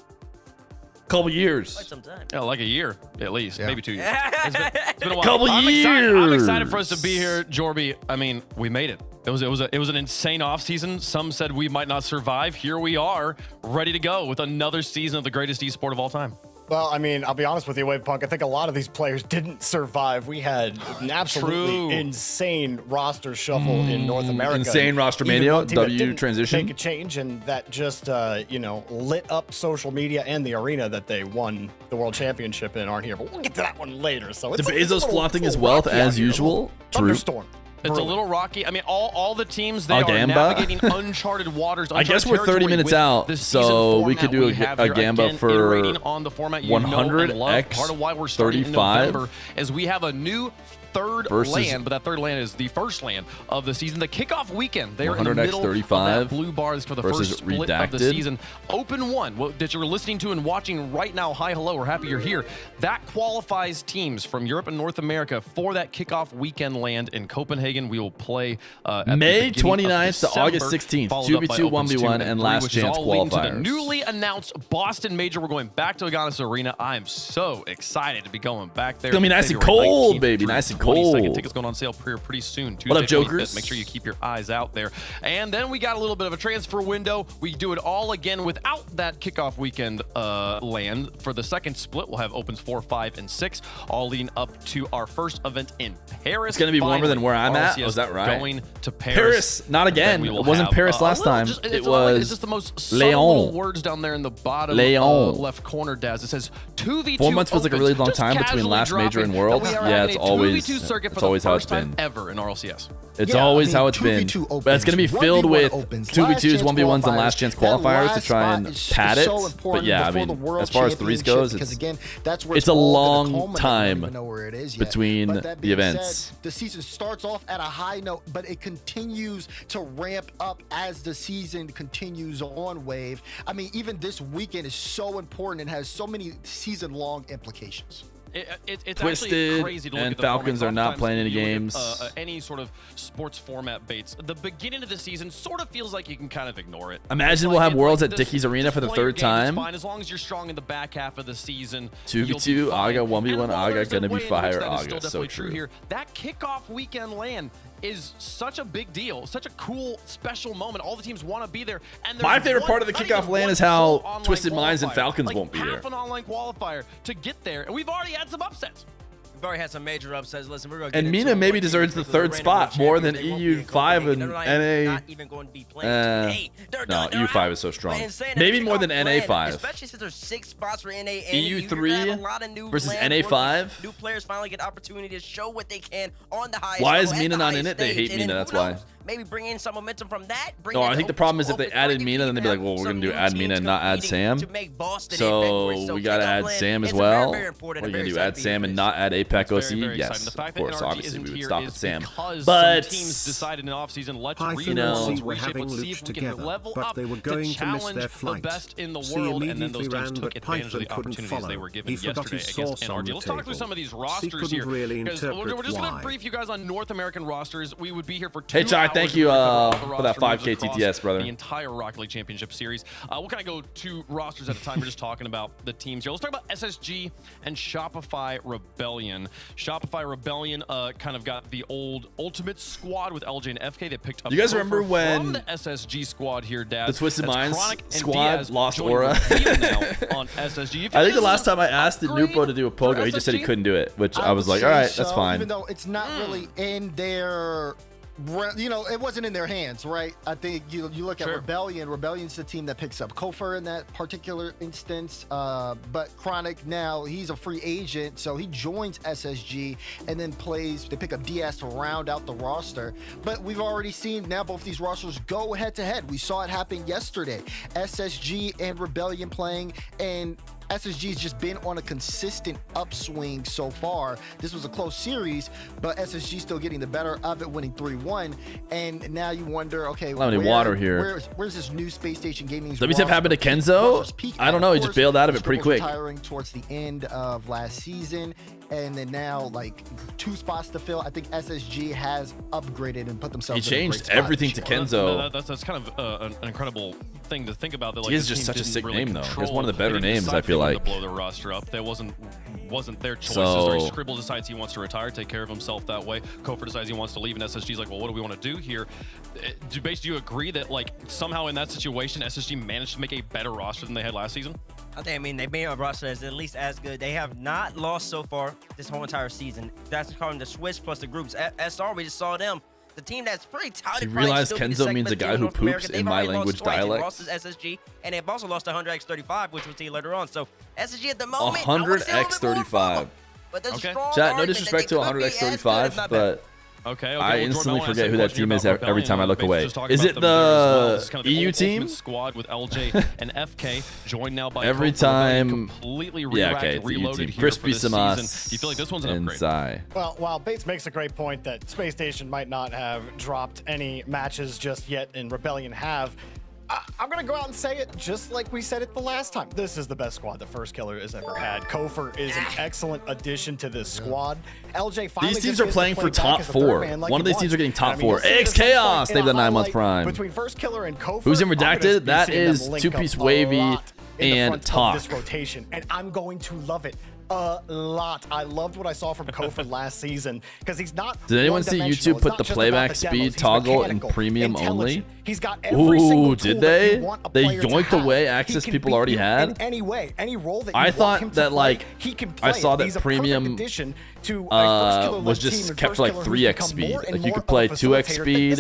couple years. quite some time. Yeah, like a year at least, maybe 2 years. it's It's been a while. Couple years. I'm excited for us to be here, Jorby. I mean, we made it. It was an insane offseason. Some said we might not survive. Here we are, ready to go with another season of the greatest esport of all time. Well, I mean, I'll be honest with you, Wave Punk. I think a lot of these players didn't survive. We had an absolutely insane roster shuffle in North America. Insane roster mania, W transition. Make a change, and that just, lit up social media and the arena that they won the World Championship in aren't here. But we'll get to that one later. So it's Bezos flaunting his wealth as usual. Thunderstorm. It's a little rocky. I mean, all the teams, they are navigating uncharted waters. I guess we're 30 minutes out, so we could do a Gamba for 100x part of why we're starting 35 in November is we have a new third land, but that third land is the first land of the season. The kickoff weekend, they're in the middle of that blue bars for the first split of the season. Open one that you're listening to and watching right now. Hi, hello, we're happy you're here. That qualifies teams from Europe and North America for that kickoff weekend land in Copenhagen. We will play at May 29th to August 16th, 2v2, 1v1, and last chance qualifiers. The newly announced Boston Major. We're going back to Agganis Arena. I am so excited to be going back there. It's gonna be nice and cold, baby. Nice and cold. Tickets going on sale pretty soon. What up, Jokers? Make sure you keep your eyes out there. And then we got a little bit of a transfer window. We do it all again without that kickoff weekend land. For the second split, we'll have opens 4, 5, and 6, all leading up to our first event in Paris. It's going to be warmer than where I'm at. Oh, is that right? Going to Paris. Not again. It wasn't Paris last time. It was it's just the most subtle words down there in the bottom left corner, Daz. It says 2v2. 4 months feels like a really long time between last major and Worlds. Yeah, it's always how it's been ever in RLCS. It's always how it's been. But it's going to be filled with 2v2s, 1v1s, and last chance qualifiers to try and pad it. But yeah, I mean, as far as threes goes, it's a long time between the events. The season starts off at a high note, but it continues to ramp up as the season continues on, Wave. I mean, even this weekend is so important and has so many season-long implications. It's Twisted actually crazy to look and at the Falcons are not playing any games. Any sort of sports format baits. The beginning of the season sort of feels like you can kind of ignore it. Imagine we'll have Worlds at Dickey's Arena for the third time. Fine, as long as you're strong in the back half of the season. 2v2, Aga, 1v1, Aga, gonna be fire, Aga. So true. Here. That kickoff weekend land is such a big deal, such a cool, special moment. All the teams want to be there. And my favorite part of the kickoff land is how Twisted Minds and Falcons won't be there. Half an online qualifier to get there, and we've already had some upsets. We've already had some major upsets. Listen, we're going to and MENA maybe deserves the third spot more than EU5 and NA. Not even going to be playing today. No, EU5 is so strong. Maybe more than NA5. Especially since there's 6 spots for NA and EU3 versus NA5. New players finally get opportunity to show what they can on the highest. Why is MENA not in it? They hate MENA, that's why. Maybe bring in some momentum from that. No, I think the problem is if they added MENA, then they'd be like, well, we're going to do add MENA and not add Sam. So we got to add Sam as well. What are you going to do, add Sam and not add APEC OC? Yes, of course, obviously we would stop at Sam. But, teams decided in offseason, let's were having looped together, but they were going to miss their flight. C immediately ran, but Python couldn't follow. He forgot his source on the Let's talk through some of these rosters here. We're just going to brief you guys on North American rosters. We would be here for 2 hours. Thank you for that 5K TTS, brother. The entire Rocket League Championship Series. We'll kind of go 2 rosters at a time. We're just talking about the teams here. Let's talk about SSG and Shopify Rebellion. Shopify Rebellion kind of got the old Ultimate Squad with LJ and FK. They picked up. You guys remember when from the SSG squad here, Dad? The Twisted Minds squad lost aura. On SSG. I think the last time I asked the Nupo to do a pogo, he just said he couldn't do it, which I was like, all right, that's fine. Even though it's not really in their it wasn't in their hands, right? I think you look at Rebellion. Rebellion's the team that picks up Kofer in that particular instance. But Chronic now, he's a free agent, so he joins SSG and then plays. They pick up DS to round out the roster. But we've already seen now both these rosters go head to head. We saw it happen yesterday. SSG and Rebellion playing, and SSG's just been on a consistent upswing so far. This was a close series, but SSG still getting the better of it, winning 3-1. And now you wonder, okay, where's this new Space Station Gaming? WTF happened to Kenzo? I don't know. He just bailed out of it pretty quick. Retiring towards the end of last season, and then now like 2 spots to fill. I think SSG has upgraded and put themselves. He changed everything to Kenzo. That's kind of an incredible thing to think about. That, like, he is just such a sick name, though. He's one of the better names, I feel like. To blow their roster up. That wasn't wasn't their choice. So Scribble decides he wants to retire, take care of himself that way. Kofer decides he wants to leave, and SSG's like, well, what do we want to do here? Do you agree that like somehow in that situation, SSG managed to make a better roster than they had last season? I mean, they made a roster that's at least as good. They have not lost so far this whole entire season. That's calling the Swiss plus the groups. SR, we just saw them. The team that's pretty tight. You realize Kenzo means a guy who poops in my language dialect. Lost to SSG, and they've also lost 100x35, which we'll see later on. So SSG at the moment, 100x35. But there's okay. Chat, no disrespect to 100x35, but I instantly forget who that team is every time I look away. Is it the EU team? Squad with LJ and FK joined now by every time. Completely it's the EU team. Crispy Samas. Do you feel like this one's an upgrade? Sai. Well, while Bates makes a great point that Space Station might not have dropped any matches just yet, and Rebellion have, I'm going to go out and say it just like we said it the last time. This is the best squad the First Killer has ever had. Kofer is an excellent addition to this squad. LJ finally these teams are playing for top 4. One of these teams are getting top 4. AX Chaos, they've done 9-month prime. Between First Killer and Kofer, who's in Redacted? That is Two-Piece Wavy and Talk. This rotation, and I'm going to love it a lot. I loved what I saw from Kofer last season because he's not. Did anyone see YouTube put the playback speed toggle in premium only? He's got every single did they? They yoinked away access people already had. In any way, any role that I thought that like I saw that premium was just kept for like 3x speed. Like you could play 2x speed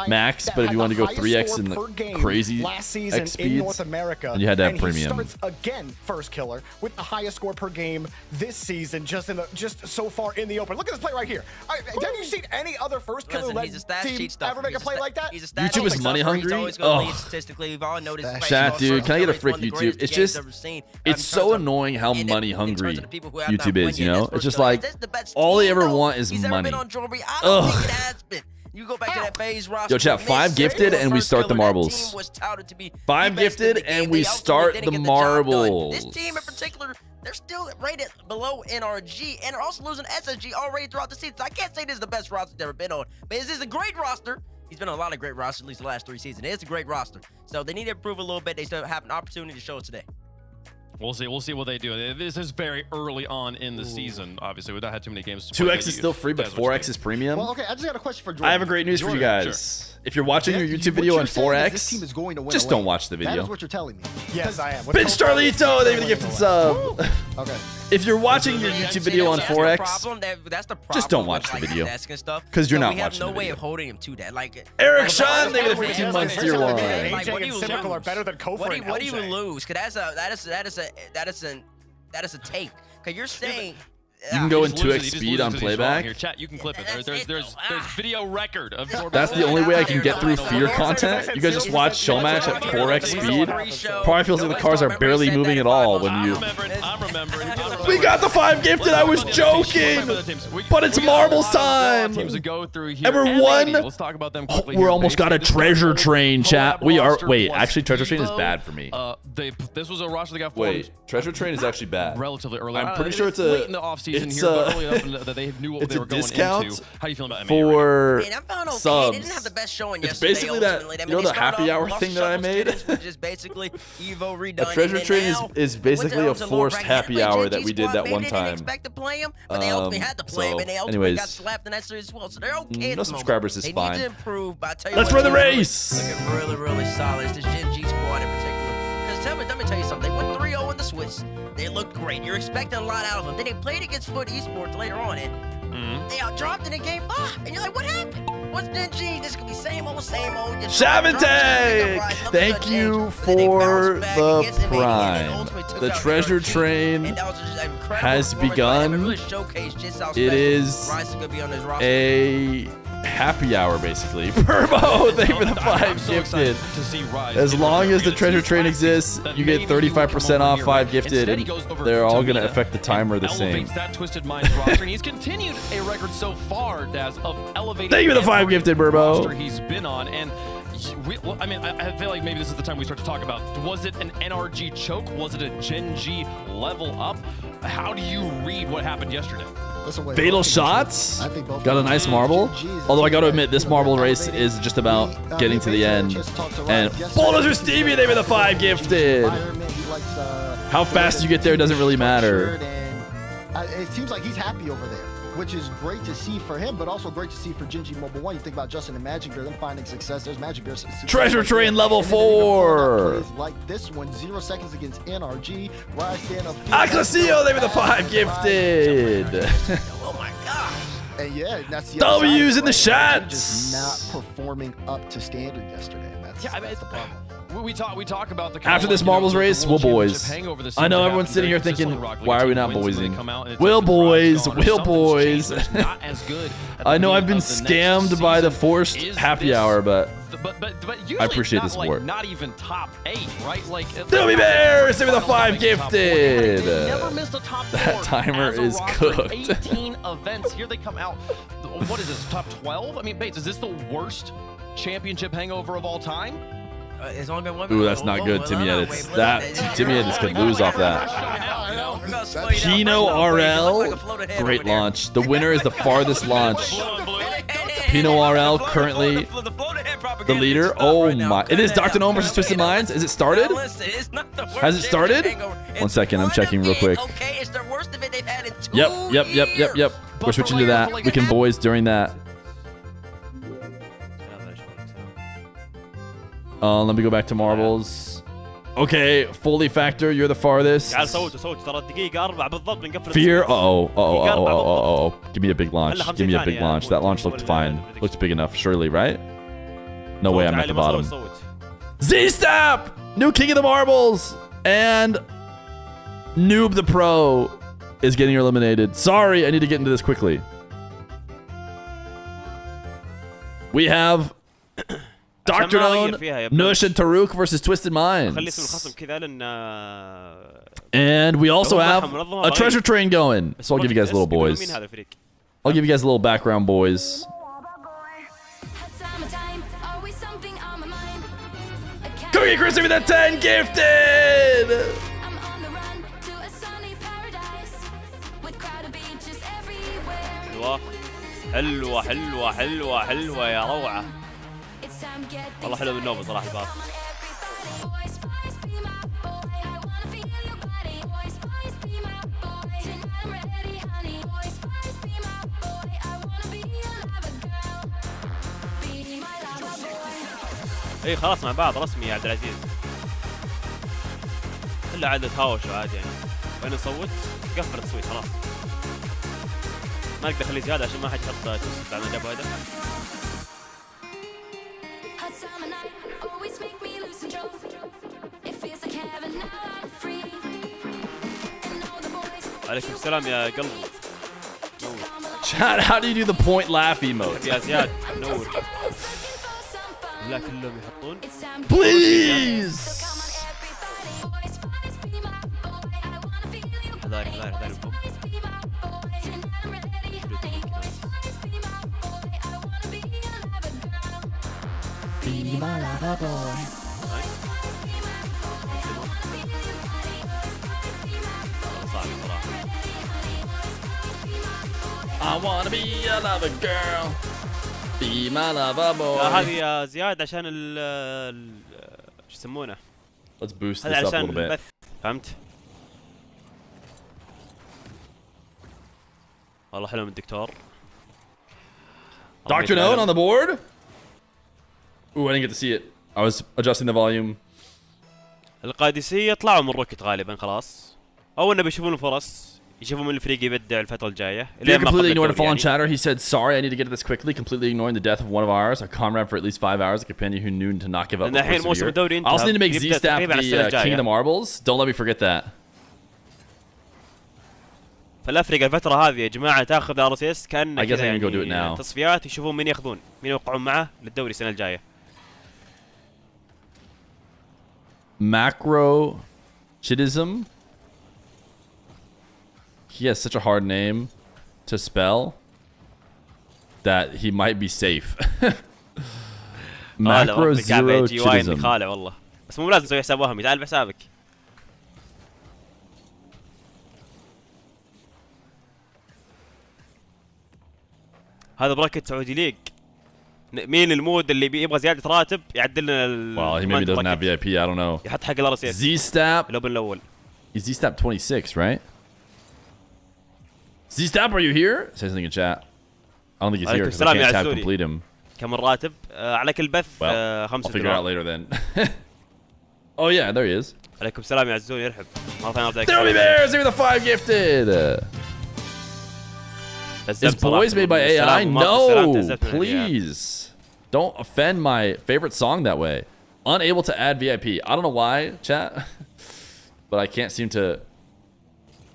max, but if you wanted to go 3x in the crazy X speeds, then you had to have premium. He starts again, First Killer, with the highest score per game this season, just so far in the open. Look at this play right here. Have you seen any other First Killer team ever make a play like that? YouTube is money hungry. Oh, statistically, we've all noticed. Chat, dude, can I get a frick YouTube? It's just, it's so annoying how money hungry YouTube is. You know, it's just like all they ever want is money. Ugh. You go back to that phase roster. Yo, chat, 5 gifted and we start the marbles. 5 gifted and we start the marbles. This team in particular, they're still rated below NRG and are also losing SSG already throughout the season. So I can't say this is the best roster they've ever been on, but this is a great roster. He's been on a lot of great rosters, at least the last 3 seasons. It's a great roster. So they need to improve a little bit. They still have an opportunity to show it today. We'll see what they do. This is very early on in the season, obviously. We've not had too many games. 2x is still free, but 4x is premium. Well, okay, I just got a question for Jordan. I have a great news for you guys. Sure. If you're watching your YouTube video on 4x, just don't watch the video. That is what you're telling me. Yes, I am. Bitch Charlito, they have a gifted sub. Okay. If you're watching your YouTube video on 4x, just don't watch the video. Because you're not watching the video. No way of holding him to that. Like Eric Sean, they have a 15 months tier 1. AJ and Cynical are better than Kofer and LJ. What do you lose? Because that is a take. Because you're saying. You can go in 2x speed on playback. Here, chat, you can clip it. There's video record of That's the only way I can get through Fear content. You guys just watch Showmatch at 4x speed. Probably feels like the cars are barely moving at all when you. I'm remembering. We got the 5 gifted. I was joking, but it's marbles time. Teams to go through here. And we're one. Let's talk about them quickly. We're almost got a treasure train, chat. We are. Wait, actually, treasure train is bad for me. This was a roster that got formed. Wait, treasure train is actually bad. Relatively early. I'm pretty sure it's a. Late in the offseason here, but early enough that they knew what they were going into. How do you feel about MENA? For subs. They didn't have the best showing yesterday. It's basically that. You know the happy hour thing that I made. Which is basically Evo redone. A treasure train is basically a forced happy hour that we did that one time. They didn't expect to play him, but they ultimately had to play him, and they ultimately got slapped in that series as well. So they're okay. No subscribers is fine. They need to improve. But I tell you let's run the race. Looking really, really solid. It's this Gen G squad in particular. Because let me tell you something. They went 3-0 in the Swiss. They looked great. You're expecting a lot out of them. Then they played against Foot Esports later on, and they outdropped in game 5. And you're like, what happened? What's Gen G? This could be same old. Shavantech! Thank you for the prime. The treasure train has begun. It is a happy hour, basically. Purbo, thank you for the 5 gifted. As long as the treasure train exists, you get 35% off 5 gifted, and they're all going to affect the timer the same. That Twisted Minds roster, and he's continued a record so far, Daz, of elevating. Thank you for the 5 gifted, Burbo. He's been on, and I mean, I feel like maybe this is the time we start to talk about, was it an NRG choke? Was it a Gen G level up? How do you read what happened yesterday? Fatal shots. Got a nice marble. Although I got to admit, this marble race is just about getting to the end. And Bulldozer Stevie, they were the 5 gifted. How fast you get there doesn't really matter. it seems like he's happy over there, which is great to see for him, but also great to see for Gingy Mobile 1. You think about Justin and Magic Bear, them finding success. There's Magic Bear. Treasure Train level 4. Like this one, 0 seconds against NRG. Rise stand up. Aclasio, they were the 5 gifted. Oh my gosh. And yeah, that's the W's in the shots. shots. Just not performing up to standard yesterday. And that's, that's the problem. We talk about the after this marbles race, we'll boys. I know everyone's sitting here thinking, why are we not boysing? Will boys, will boys. I know I've been scammed by the forced happy hour, but I appreciate the support. Not even top 8, right? Like Doobie Bears, they were the 5 gifted. gifted. That timer is cooked. 18 events. Here they come out. What is this? Top 12? I mean, Bates, is this the worst championship hangover of all time? It's only been one. Ooh, that's not good, Timmy Edits. Timmy Edits could lose off that. Pino RL, great launch. The winner is the farthest launch. Pino RL currently the leader. Oh my! It is Dr. No versus Twisted Minds. Is it started? Has it started? 1 second, I'm checking real quick. Yep. We're switching to that. We can boys during that. Let me go back to marbles. Okay, fully factor, you're the farthest. Fear, uh-oh. Give me a big launch. Give me a big launch. That launch looked fine. Looks big enough, surely, right? No way I'm at the bottom. Z-Stap! New king of the marbles! And Noob the Pro is getting eliminated. Sorry, I need to get into this quickly. We have Dr. No, Nush, and Taruk versus Twisted Minds. And we also have a treasure train going. So I'll give you guys a little boys. I'll give you guys a little background, boys. Cookie Chris with that 10 gifted! حلوة يا روعة. والله حلو بالنوم صراحة الباص. اي خلاص مع بعض رسمي يا عبد العزيز. الا عاد تهاوشوا عادي يعني. وين نصوت؟ قفل التصويت خلاص. ما نقدر نخليه زيادة عشان ما حد يحط توست على الجبهة هذا. عليكم السلام يا قلبي. Chat, how do you do the point laugh emote? يا زياد نور. لا كلهم يحطون. Please. حذاري فوق. I wanna be a lover girl. Be my lover boy. هذه يا زياد عشان شو يسمونه؟ Let's boost this هذا up a عشان little bit. البث فهمت؟ والله حلو من الدكتور. Dr. No on the board. Ooh, I didn't get to see it. I was adjusting the volume. القادسية طلعوا من روكت غالبا خلاص. أو إنه بيشوفون فرص. يشوفوا من الفريق يبدع الفترة الجاية. Feer completely ignored a fallen chatter. He said, "Sorry, I need to get to this quickly." Completely ignoring the death of one of ours, a comrade for at least 5 hours, a companion who knew to not give up. I also need to make Z-Stap the king of the marbles. Don't let me forget that. فالأفريقيا الفترة هذه يا جماعة تاخذ RLCS كأنه I guess I can go do it now. تصفيات يشوفون مين ياخذون، مين يوقعون معه للدوري السنة الجاية. Macro Chidism. He has such a hard name to spell that he might be safe. Macro Zero Chidism. خالع والله. بس مو لازم تسوي حساب وهمي، تعال بحسابك. هذا براكت سعودي ليج. مين المود اللي يبغى زيادة راتب يعدل لنا Well, he maybe doesn't have VIP. I don't know. يحط حق الRLCS. Z-Stap. الأوبن الأول. He's Z-Stap 26, right? Z-Stap, are you here? Say something in chat. I don't think he's here because I can't tab complete him. كم الراتب؟ على كل بث $5. $5. I'll figure it out later then. Oh yeah, there he is. عليكم السلام يا عزوني يرحب. There we bears, give me the 5 gifted. Is Boys made by AI? No, please. Don't offend my favorite song that way. Unable to add VIP. I don't know why, chat, but I can't seem to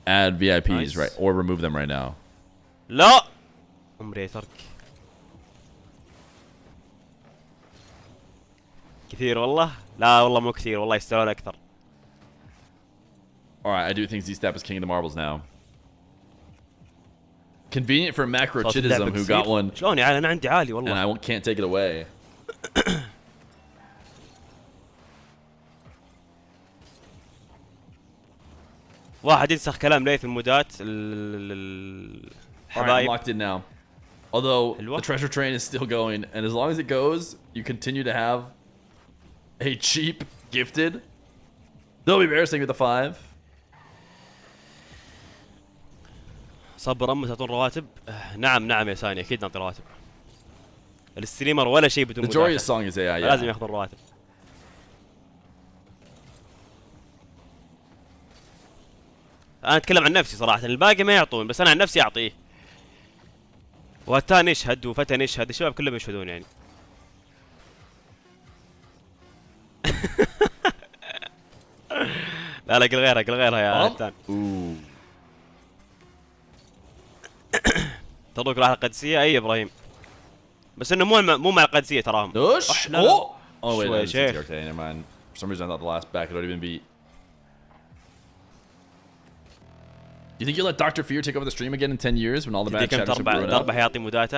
add VIPs right or remove them right now. لا عمري ترك كثير والله. لا والله مو كثير والله يستاهلون اكثر. Alright, I do think Z-Stap is king of the marbles now. Convenient for macrochitism who got one. شلون يعني انا عندي عالي والله. And I can't take it away. واحد ينسخ كلام ليث المودات Alright, I'm locked in now. Although the treasure train is still going, and as long as it goes, you continue to have a cheap gifted. They'll be embarrassing with the 5. صبر امه تعطون رواتب. نعم يا ساني اكيد نعطي رواتب. الستريمر ولا شيء بدون مداخله. The joyous song is AI. لازم ياخذون رواتب. انا اتكلم عن نفسي صراحه، الباقي ما يعطون بس انا عن نفسي اعطيه. وهتان يشهد وفتن يشهد، الشباب كلهم يشهدون يعني. لا قل غيرها يا هتان. تروك راح القدسيه. اي ابراهيم بس انه مو مع القدسيه تراهم. دوش. Oh wait, that's never mind. For some reason I thought the last back had already been beat. You think you'll let Dr. Feer take over the stream again in 10 years when all the bad chatters are brewing up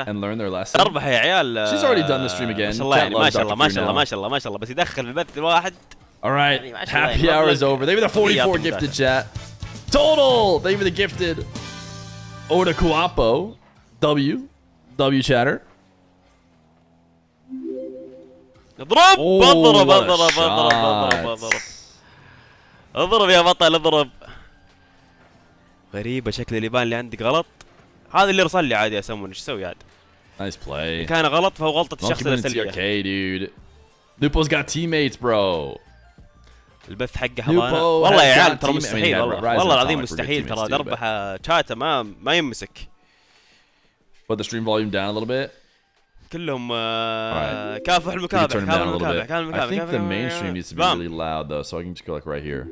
and learn their lesson? اربح يا عيال. She's already done the stream again. ما شاء الله بس يدخل البث الواحد. Alright, happy hour is over. They were the 44 gifted chat. Total! They were the gifted. Oda Kuapo. W chatter. اضرب اضرب يا بطل اضرب. غريبة شكل اليابان اللي عندك غلط. هذا اللي رسل لي عادي اسمون ايش اسوي عاد. Nice play. كان غلط فهو غلطة الشخص اللي رسل لي. Okay, dude. Lupo's got teammates, bro. البث حقه حضانة. والله يا عيال ترى مستحيل والله العظيم مستحيل ترى دربح شاته ما يمسك. Put the stream volume down a little bit. كلهم كافح المكافح. I think the main stream needs to be really loud though, so I can just go like right here.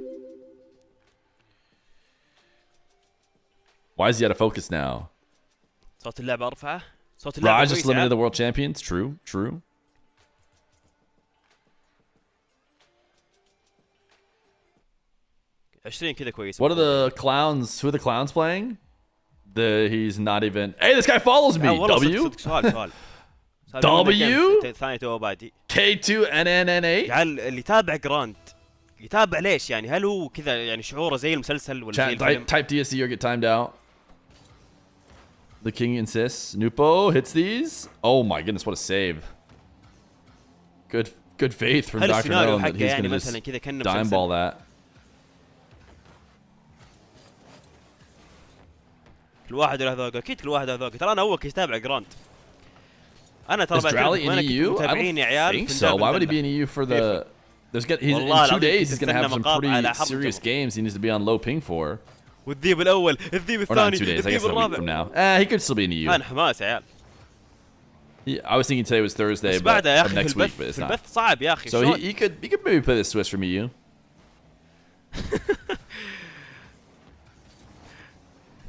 Why is he out of focus now? صوت اللعبة ارفعه. صوت اللعبة Raj just limited the world champions. True. كذا كويس. What are the clowns? Who are the clowns playing? He's not even. Hey, this guy follows me. W. سؤال. W. ثاني تو بادي. K2 NNNA. يعني اللي يتابع جراند يتابع ليش يعني؟ هل هو كذا يعني شعوره زي المسلسل ولا زي الفيلم؟ Type DSC or get timed out. The king insists. Nupo hits these. Oh my goodness, what a save. Good faith from Dr. Nolan that he's going to just dime ball that. كل واحد له ذوقه. اكيد كل واحد له ذوقه. ترى انا اول يتابع جراند. انا ترى متابعين يا عيال. I don't think so. Why would he be in EU for the... in 2 days he's going to have some pretty serious games he needs to be on low ping for. والذيب الاول، الذيب الثاني، الذيب الرابع. From now. He could still be in EU. انا حماس يا عيال. I was thinking today was Thursday, but next week, but it's not. البث صعب يا اخي. So he could maybe play the Swiss from EU.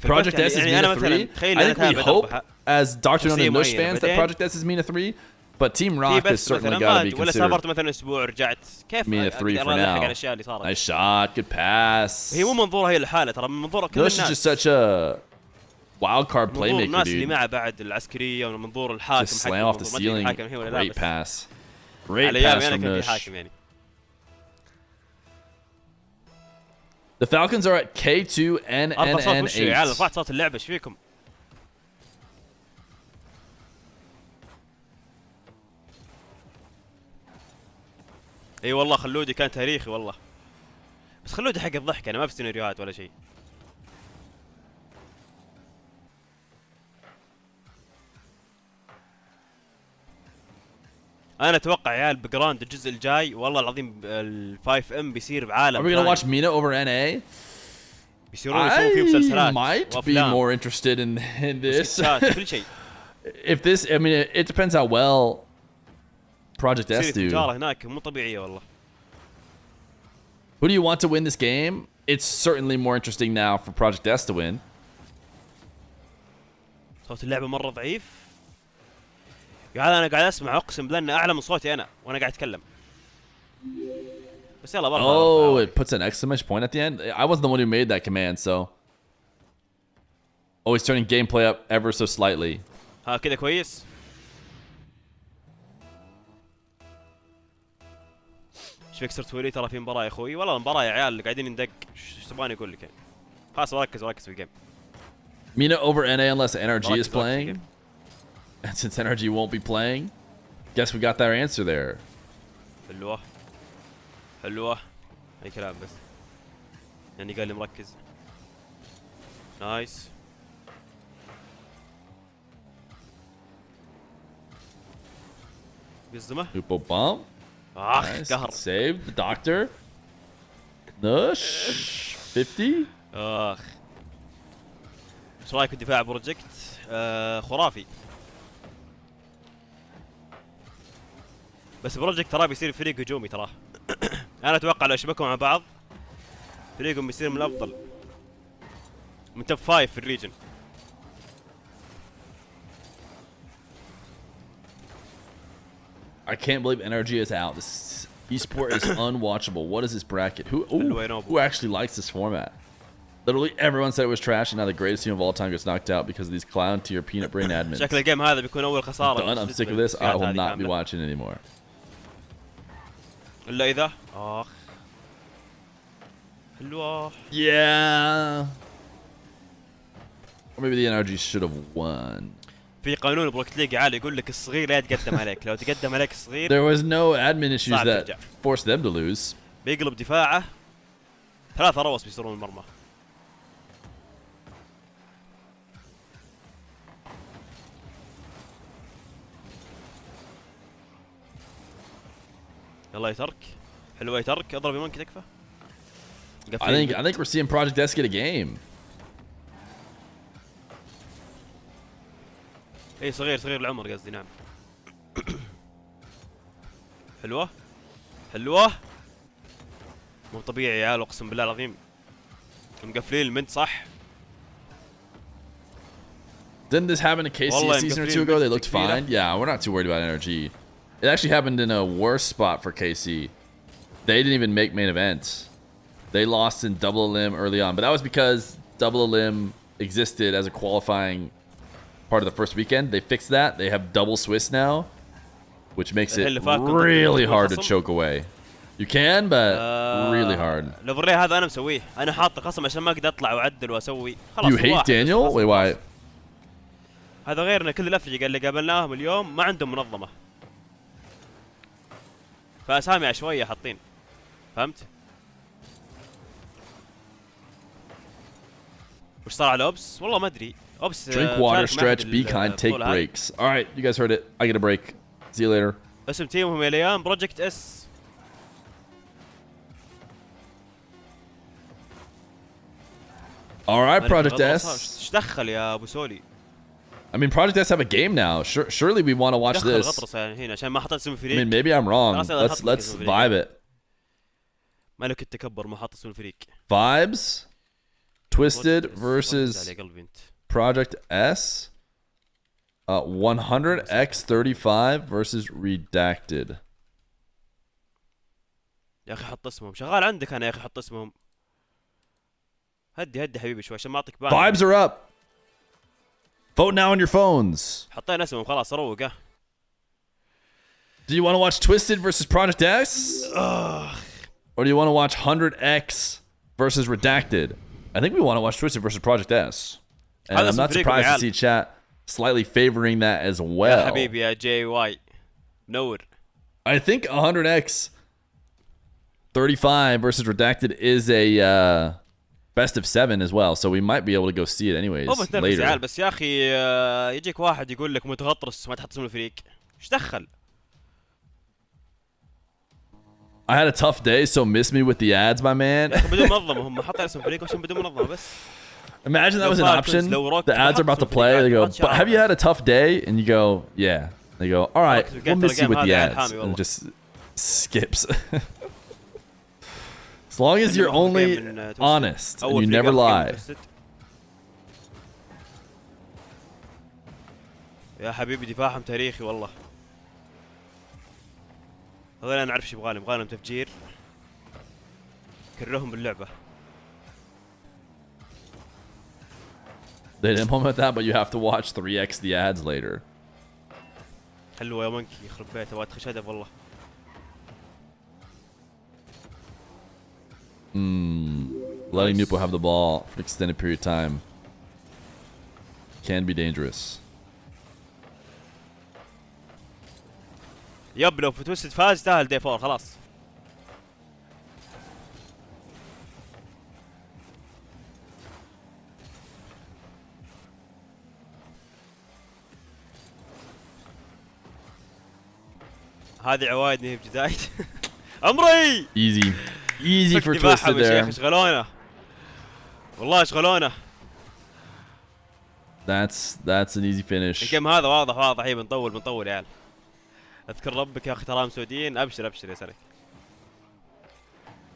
Project S is MENA 3. I think we hope as Dr. Nolan and Nush fans that Project S is MENA 3, but Team Rock has certainly got to be ولا considered سافرت مثلا اسبوع رجعت كيف MENA 3 for now. Nice shot, good pass. هي مو منظورها هي الحالة ترى، من منظورها كل الناس. Nush is just such a wild card playmaker, الناس dude. اللي معه بعد العسكرية ومن منظور الحاكم. Just slam off the ceiling. Great pass. Great pass from Nush. The Falcons are at K2 NNN8. يا عيال رفعت صوت اللعبة ايش فيكم؟ اي والله خلودي كان تاريخي والله. بس خلودي حق الضحك انا ما في سيناريوهات ولا شيء. انا اتوقع يا عيال بجراند الجزء الجاي والله العظيم ال5 ام بيصير بعالم. Are we gonna watch MENA over NA? بيصيرون يسوون فيه مسلسلات might be وافلام. more interested in this. كل شيء. If this, I mean, it depends how well Project S do. التجارة هناك مو طبيعية والله. Who do you want to win this game? It's certainly more interesting now for Project S to win. صوت اللعبة مرة ضعيف. يا عيال انا قاعد اسمع اقسم بالله انه اعلى من صوتي انا وانا قاعد اتكلم. بس يلا برا. Oh, it puts an exclamation point at the end. I wasn't the one who made that command, so. Oh, he's turning gameplay up ever so slightly. ها كذا كويس. ايش فيك صرت تقولي ترى في مباراة يا اخوي؟ والله المباراة يا عيال قاعدين ندق. ايش تبغاني اقول لك يعني؟ خلاص ركز في الجيم. MENA over NA unless NRG is playing. And since NRG won't be playing, guess we got their answer there. حلوة. حلوة. اي كلام بس. يعني قال لي مركز. نايس. بيصدمه. Hoopo bomb. Nice. قهر. Saved the doctor. Nush. 50. ايش رايك بدفاع بروجكت؟ خرافي. بس بروجكت ترى بيصير فريق هجومي تراه. انا اتوقع لو شبكوا مع بعض فريقهم بيصير من الافضل. من توب 5 في الريجن. I can't believe NRG is out. This esport is unwatchable. What is this bracket? Who actually likes this format? Literally everyone said it was trash, and now the greatest team of all time gets knocked out because of these clown tier peanut brain admins. شكل الجيم هذا بيكون اول خسارة. Done. I'm sick of this. I will not be watching anymore. إلا إذا حلوة. Yeah. Or maybe the NRG should have won. في قانون بروكت ليج عالي يقول لك الصغير لا يتقدم عليك. لو تقدم عليك الصغير. There was no admin issues that forced them to lose. بيقلب دفاعه 3 روس بيصيرون المرمى. يلا يترك. حلوة يترك. اضرب يمنك تكفى. I think we're seeing Project S get a game. اي صغير العمر قصدي. نعم. حلوة. حلوة. مو طبيعي يا عيال اقسم بالله العظيم. مقفلين المنت صح. Didn't this happen to KC a season or two ago? They looked fine. Yeah, we're not too worried about NRG. It actually happened in a worse spot for KC. They didn't even make main events. They lost in double elim early on, but that was because double elim existed as a qualifying part of the first weekend. They fixed that. They have double Swiss now, which makes it really hard to choke away. You can, but really hard. الأوفرلي هذا أنا مسويه. أنا حاط قسم عشان ما أقدر أطلع وأعدل وأسوي. You hate Daniel? Wait, why? هذا غير إن كل الأفريقيا اللي قابلناهم اليوم ما عندهم منظمة. فأسامي عشوائية حاطين. فهمت؟ وش صار على أوبس؟ والله ما أدري. أوبس. Drink water, stretch, be kind, take breaks. All right, you guys heard it. I get a break. See you later. اسم تيمهم يا ليام بروجكت اس. All right, Project S. ايش دخل يا أبو سولي؟ I mean, Project S have a game now. Surely we want to watch this. I mean, maybe I'm wrong. Let's vibe it. ملك التكبر ما حاط اسم الفريق. Vibes, Twisted versus Project S. 100x35 versus Redacted. يا اخي حط اسمهم. شغال عندك انا يا اخي حط اسمهم. هدي حبيبي شوي عشان ما اعطيك بان. Vibes are up. Vote now on your phones. حطينا اسمهم خلاص روق. Do you want to watch Twisted versus Project S? Or do you want to watch 100x versus Redacted? I think we want to watch Twisted versus Project S. And I'm not surprised to see chat slightly favoring that as well. يا حبيبي يا جي واي منور. I think 100x 35 versus Redacted is a best of 7 as well, so we might be able to go see it anyways later. بس يا اخي يجيك واحد يقول لك متغطرس ما تحط اسم الفريق. ايش دخل؟ I had a tough day, so miss me with the ads, my man. بدون منظمة هم حط اسم فريق عشان بدون منظمة بس. Imagine that was an option. The ads are about to play. They go, but have you had a tough day? And you go, yeah. They go, all right, we'll miss you with the ads. And it just skips. As long as you're only honest and you never lie. يا حبيبي دفاعهم تاريخي والله. هذول انا اعرف ايش يبغالهم تفجير. كرههم باللعبة. They didn't implement that, but you have to watch 3x the ads later. حلوة يا مونكي يخرب بيته واتخش هدف والله. Letting Nupo have the ball for an extended period of time can be dangerous. يب لو فتوست فاز تاهل دي 4 خلاص. هذه عوايد نهي بجداية. عمري Easy for Twisted there. اشغلونا والله اشغلونا. That's an easy finish. الجيم هذا واضح هي بنطول يا عيال. اذكر ربك يا اخي ترام سعوديين. ابشر يا سلك.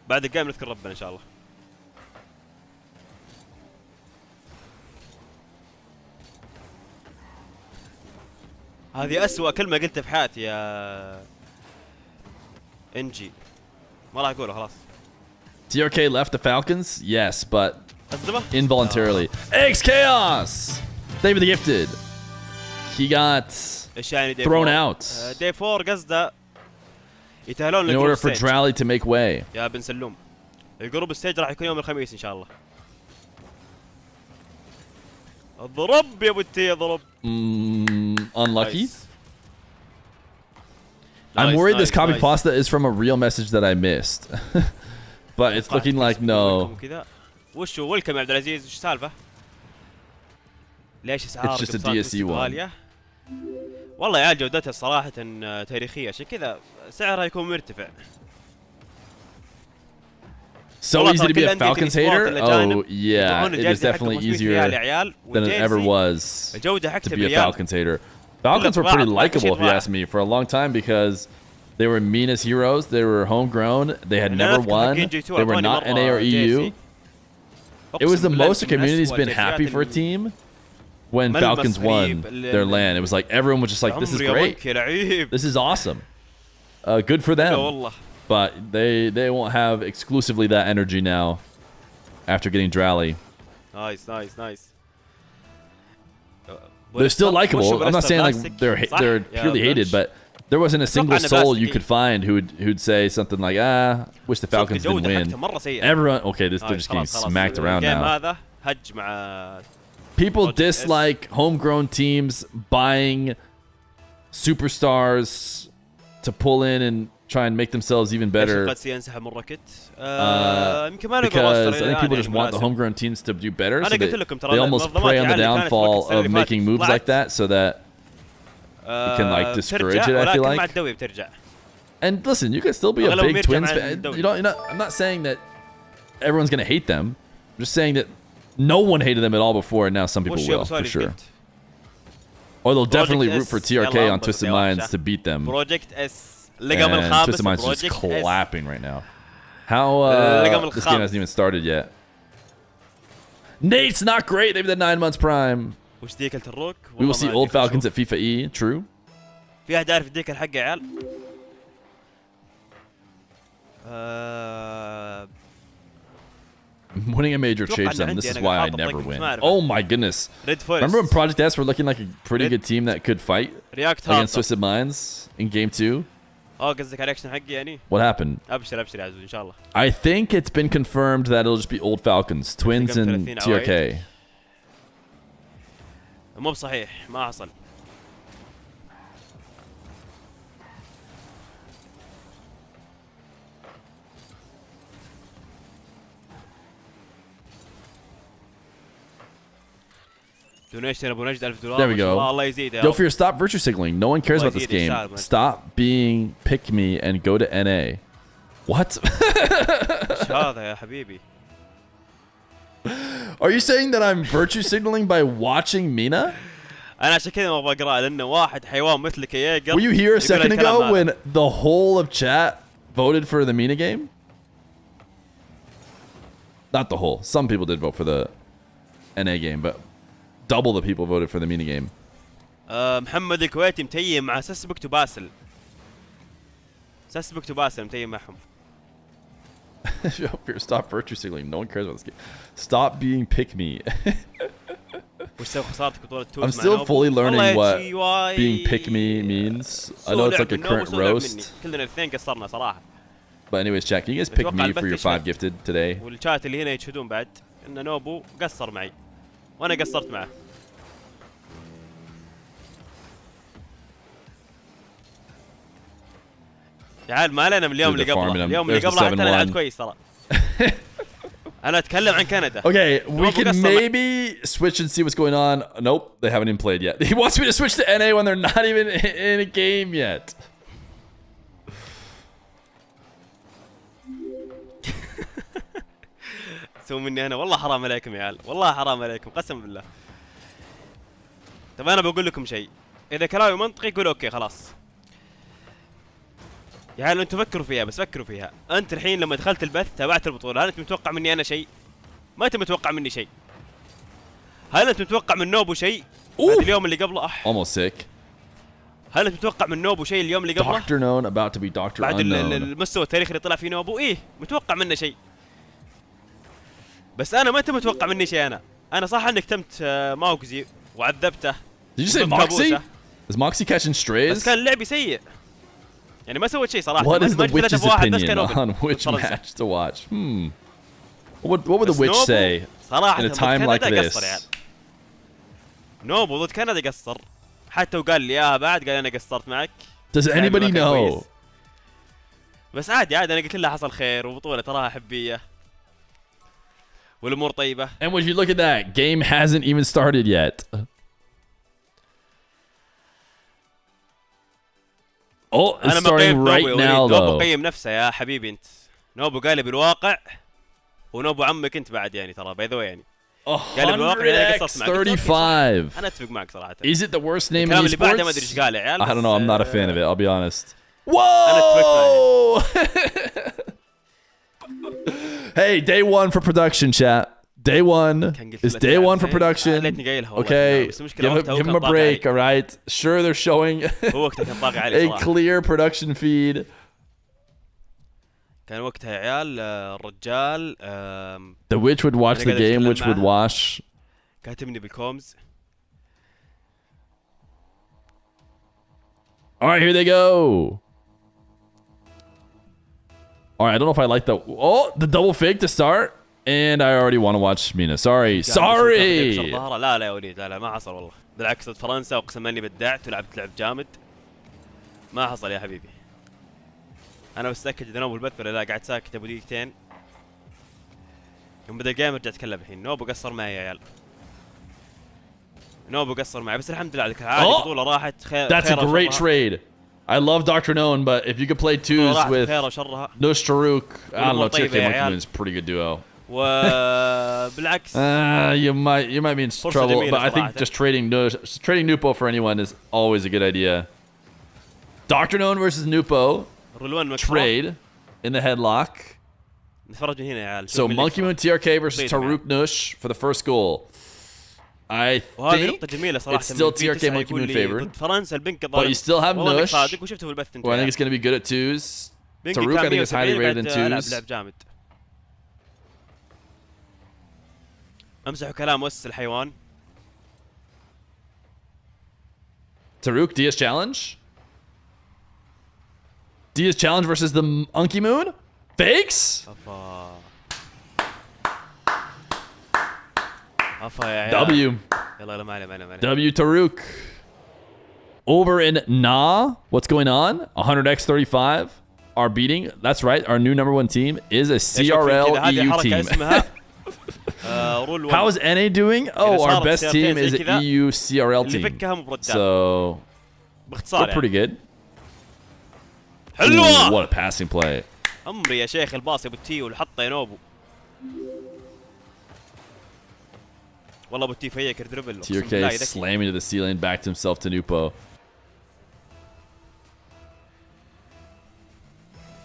بعد الجيم نذكر ربنا ان شاء الله. هذه أسوأ كلمة قلتها في حياتي يا انجي. ما راح اقولها خلاص. TRK left the Falcons? Yes, but involuntarily. X Chaos! David the Gifted. He got thrown out Day 4 قصده يتأهلون in order for Drally to make way. يا بن سلوم الجروب ستيج راح يكون يوم الخميس ان شاء الله. اضرب يا بنتي اضرب. Unlucky. I'm worried this copy pasta is from a real message that I missed. But it's looking like no. وشو ويلكم يا عبد العزيز وش السالفة؟ ليش اسعار It's just a DSC one. غالية؟ والله يا جودتها صراحة تاريخية عشان كذا سعرها يكون مرتفع. So easy to be a Falcons hater? Oh yeah, it is definitely easier than it ever was to be a Falcons hater. Falcons were pretty likable if you ask me for a long time because they were MENA's heroes. They were homegrown. They had never won. They were not NA or EU. It was the most the community's been happy for a team when Falcons won their LAN. It was like everyone was just like, this is great. This is awesome. Good for them. But they won't have exclusively that energy now after getting Drally. Nice. They're still likable. I'm not saying like they're purely hated, but there wasn't a single soul you could find who'd say something like, wish the Falcons didn't win. Everyone, okay, they're just getting smacked around now. People dislike homegrown teams buying superstars to pull in and try and make themselves even better. Because I think people just want the homegrown teams to do better, so they almost prey on the downfall of making moves like that, so that it can like discourage it. I feel like. And listen, you can still be a big Twins fan. I'm not saying that everyone's gonna hate them. I'm just saying that no one hated them at all before, and now some people will for sure. Or they'll definitely root for TRK on Twisted Minds to beat them. And Twisted Minds is just clapping right now. How this game hasn't even started yet. Nate's not great. They've been 9 months prime. We will see old Falcons at FIFA E. True. في احد عارف الديكل حقه يا عيال؟ Winning a major changed them. This is why I never win. Oh my goodness. Remember when Project S were looking like a pretty good team that could fight against Twisted Minds in game 2? قصدك على الاكشن حقي يعني؟ What happened? ابشر يا عزوز ان شاء الله. I think it's been confirmed that it'll just be old Falcons, Twins and TRK. مو بصحيح ما حصل. Donation ابو نجد $1000. There we go. الله يزيده. Go Feer, stop virtue signaling. No one cares about this game. Stop being pick me and go to NA. What? ايش هذا يا حبيبي؟ Are you saying that I'm virtue signaling by watching MENA? انا عشان كذا ما بقرا لانه واحد حيوان مثلك يا يقر. Were you here a second ago when the whole of chat voted for the MENA game? Not the whole. Some people did vote for the NA game, but double the people voted for the MENA game. محمد الكويتي متيم مع سسبكت وباسل. سسبكت وباسل متيم معهم. Stop virtue signaling. No one cares about this game. Stop being pick me. I'm still fully learning what being pick me means. I know it's like a current roast. But anyways, Jack, can you guys pick me for your 5 gifted today? والشات اللي هنا يشهدون بعد ان نوبو قصر معي وانا قصرت معه. يا عيال ما علينا من اليوم اللي قبله. اليوم اللي قبله حتى انا لعبت كويس ترى. انا اتكلم عن كندا. Okay, we can maybe switch and see what's going on. Nope, they haven't even played yet. He wants me to switch to NA when they're not even in a game yet. سووا مني انا والله حرام عليكم يا عيال، والله حرام عليكم قسم بالله. طب انا بقول لكم شيء، اذا كلامي منطقي قولوا اوكي خلاص. يا عيال انتم فكروا فيها بس فكروا فيها، انت الحين لما دخلت البث تابعت البطولة، هل انت متوقع مني انا شيء؟ ما انت متوقع مني شيء. هل انت متوقع من نوبو شيء؟ بعد اليوم اللي قبله almost sick. هل انت متوقع من نوبو شيء اليوم اللي قبله؟ Dr. Known about to be Dr. بعد Unknown. المستوى التاريخي اللي طلع فيه نوبو، ايه متوقع منه شيء. بس انا ما انت متوقع مني شيء. انا صح انك تمت ماوكزي وعذبته. Did you say Moxie? Is Moxie catching strays? بس كان لعبي سيء. يعني ما سويت شيء صراحة. What is the witch's opinion on which match to watch? What would the witch say in a time like this? نوبو ضد كندا قصر. حتى وقال لي اياها بعد، قال انا قصرت معك. Does anybody know? بس عادي انا قلت له حصل خير وبطولة تراها حبية. والامور طيبة. And would you look at that? Game hasn't even started yet. Oh, it's starting right now though. نوبو قيم نفسه يا حبيبي انت. نوبو قال بالواقع ونوبو عمك انت بعد يعني ترى باي ذا يعني. 100x35. انا اتفق معك صراحة. Is it the worst name in esports? ما ادري ايش قال يا عيال. I don't know. I'm not a fan of it. I'll be honest. Whoa! Hey, day 1 for production, chat. Day 1 is day 1 for production. Okay, give him a break, all right? Sure, they're showing a clear production feed. كان وقتها يا عيال الرجال The witch would watch the game, which would wash. كاتبني بالكومز. All right, here they go. All right, I don't know if I like the... Oh, the double fake to start. And I already want to watch MENA. Sorry. Sorry. لا يا وليد، لا ما حصل والله. بالعكس ضد فرنسا اقسم اني بدعت ولعبت لعب جامد. ما حصل يا حبيبي. انا بس اتاكد اذا نوبو البث ولا لا. قاعد ساكت ابو دقيقتين. يوم بدا الجيم رجعت اتكلم الحين. نوبو قصر معي يا عيال. نوبو قصر معي بس الحمد لله على العادي البطولة راحت خير. That's a great trade. I love Dr. Known, but if you could play twos with Nush Taruk, I don't know, TRK Monkey is a pretty good duo. وبالعكس you might be in trouble, but I think just trading Nupo for anyone is always a good idea. Dr. Known versus Nupo. Trade in the headlock. So Monkey Moon TRK versus Taruk Nush for the first goal. I think it's still TRK Monkey Moon favored, but you still have Nush, who I think is going to be good at twos. Taruk I think is highly rated in twos. امسحوا كلام وس الحيوان. Taruk DS challenge. DS challenge versus the Monkey Moon. Fakes. W. W Taruk. Over in NA, what's going on? 100x35 are beating. That's right. Our new #1 team is a CRL EU team. How is NA doing? Oh, our best team is an EU CRL team. So we're pretty good. Ooh, what a passing play. امري يا شيخ الباص يا ابو التي والحطه يا نوبو. والله ابو التي فيك دربل. TRK slamming to the ceiling, backed himself to Nupo.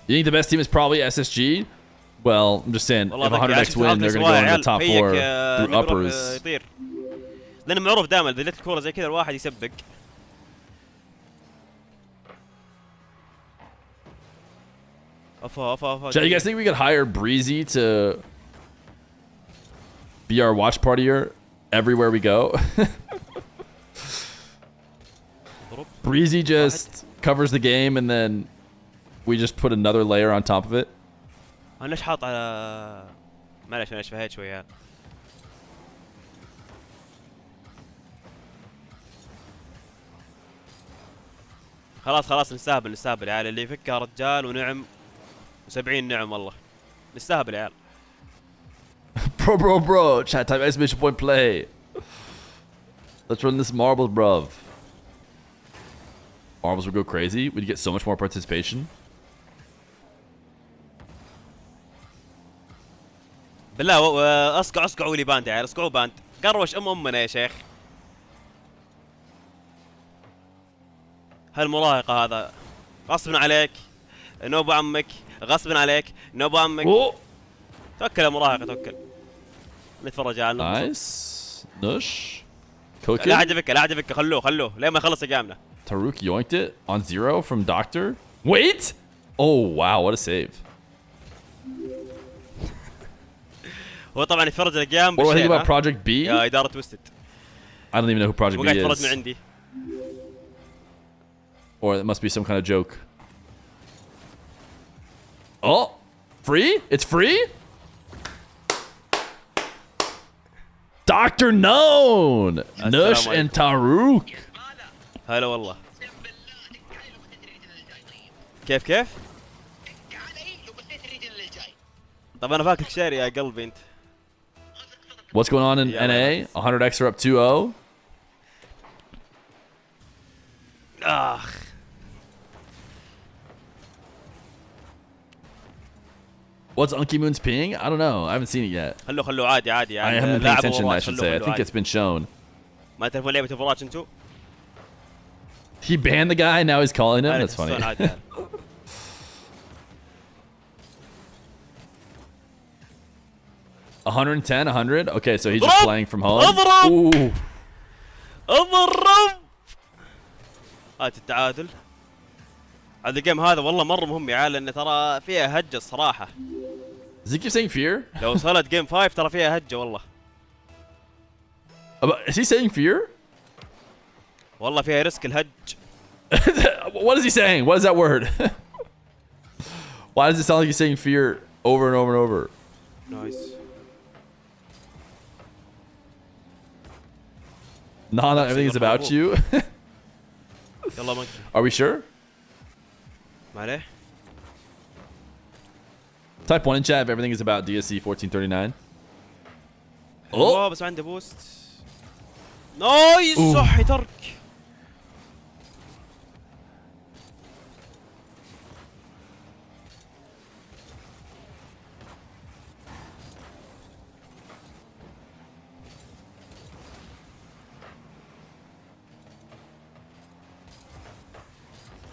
You think the best team is probably SSG? Well, I'm just saying, if 100x win, they're going to go in the top 4 through uppers. يطير. لأنه معروف دائما إذا جت الكورة زي كذا الواحد يسبق. Chad, you guys think we could hire Breezy to be our watch partier everywhere we go? Breezy just covers the game and then we just put another layer on top of it. أنا ليش حاط على معلش أنا شفهيت شوية. خلاص نستهبل يا عيال اللي يفكها رجال ونعم و70 نعم والله نستهبل يا عيال. Bro, chat type exclamation point play. Let's run this marbles, bruv. Marbles would go crazy. We'd get so much more participation. بالله اسقعوا لي باند يا عيال اسقعوا باند قروش امنا يا شيخ. هالمراهقة هذا غصبا عليك نوب عمك غصبا عليك نوب عمك. توكل يا مراهقة توكل نتفرج على نايس نوش كوكي. لا عجبك خلوه لين ما يخلص جامنا. Taruk yoinked it on 0 from Doctor. Wait! Oh wow, what a save. هو طبعا يتفرج الجيم. What do I think about Project B? يا إدارة تويستد. I don't even know who Project B is. يتفرج من عندي. Or it must be some kind of joke. Oh, free? It's free? Dr. Known! Nush and Taruk. هلا والله. كيف؟ طب أنا فاكر شاري يا قلبي أنت. What's going on in NA? 100x are up 2-0. What's Unky Moon's ping? I don't know. I haven't seen it yet. خلوه عادي. I haven't been paying attention, I should say. I think it's been shown. ما تعرفون لعبة اوفرwatch انتو؟ He banned the guy and now he's calling him? That's funny. 110, 100? Okay, so he's just playing from home. اضرب هات التعادل. هذا الجيم هذا والله مرة مهم يا عيال لأن ترى فيها هجة الصراحة. Does he keep saying Feer? لو وصلت جيم 5 ترى فيها هجة والله. Is he saying Feer? والله فيها ريسك الهج. What is he saying? What is that word? Why does it sound like he's saying Fear over and over and over? Nice. Not everything is about you. Are we sure? ما عليه. Type 1 in chat if everything is about DSC 1439. اوه بس عنده بوست. نايس صح ترك.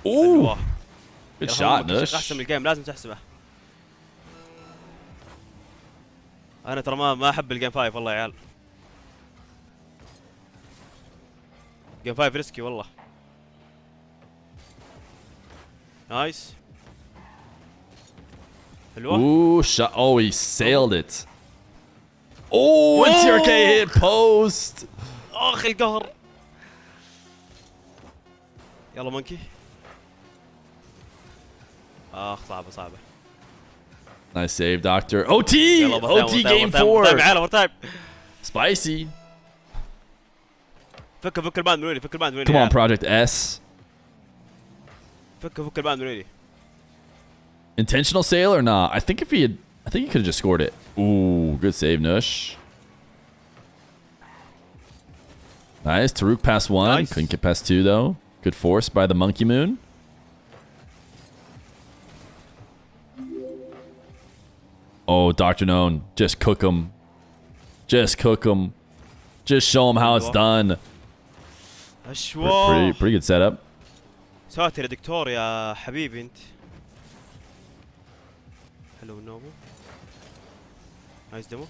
اوه good shot Nush. احسن الجيم لازم تحسبه. انا ترى ما احب الجيم 5 والله يا عيال. جيم 5 ريسكي والله. نايس. حلوه. Ooh shot. Oh he sailed it. Oh and TRK hit post. اخ القهر. يلا مونكي. صعبة. Nice save, Doctor. OT! OT game 4. Spicy. فك الباند من ويني. Come on, Project S. فك الباند من ويني. Intentional sail or not? I think he could have just scored it. Ooh, good save, Nush. Nice. Taruk past 1. Nice. Couldn't get past 2 though. Good force by the Monkey Moon. Oh, Dr. Known. Just cook them. Just cook them. Just show them how it's done. Pretty good setup. ساتر يا دكتور يا حبيبي انت. حلو نوبو. نايس ديمو.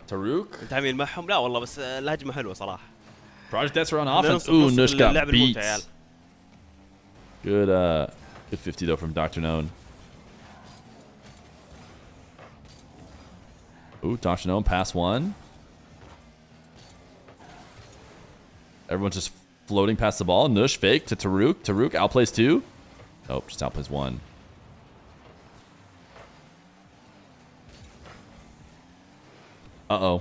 Taruk. انت عميل معهم؟ لا والله بس الهجمة حلوة صراحة. Project Desper on offense. Ooh, Nush got beat. Good, good 50 though from Dr. Known. Ooh, Dr. Known pass one. Everyone's just floating past the ball. Nush fake to Taruk. Taruk outplays two. Oh, just outplays one. Uh-oh.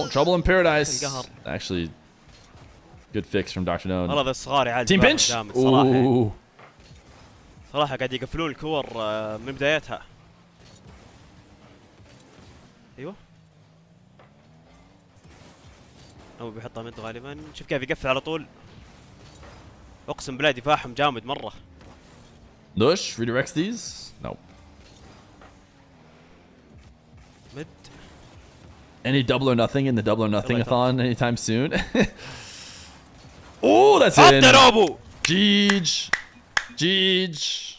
Trouble in paradise. Actually, good fix from Dr. Known. Team pinch. Ooh. صراحة قاعد يقفلون الكور من بدايتها. ايوه. هو بيحطها منه غالبا. شوف كيف يقفل على طول. اقسم بالله دفاعهم جامد مرة. Nush redirects these. No. Mid. Any double or nothing in the double or nothing Athon anytime soon? Oh, that's in. Jeej.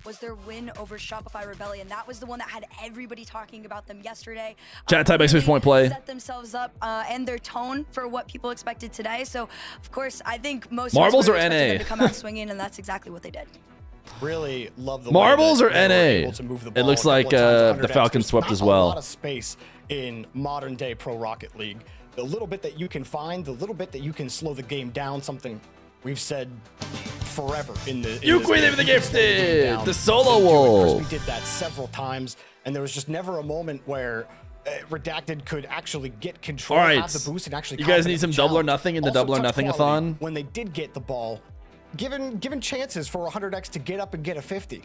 Was their win over Shopify Rebellion. That was the one that had everybody talking about them yesterday. Chat type exclamation point play. Set themselves up and their tone for what people expected today. So, of course, I think most Marbles or expected NA? them to come out swinging, and that's exactly what they did. Really love the Marbles way or that they were NA? able to move the It ball looks a like couple of times the 100x. Falcons swept There's as not well. A lot of space in modern day Pro Rocket League. The little bit that you can find, the little bit that you can slow the game down, something we've said forever in the Ukulele the Gifted, the solo wolf. We did that several times, and there was just never a moment where Redacted could actually get control, All right, have the boost, and actually. You guys need some double or nothing in the double or nothing Athon. When they did get the ball, given chances for 100x to get up and get a 50.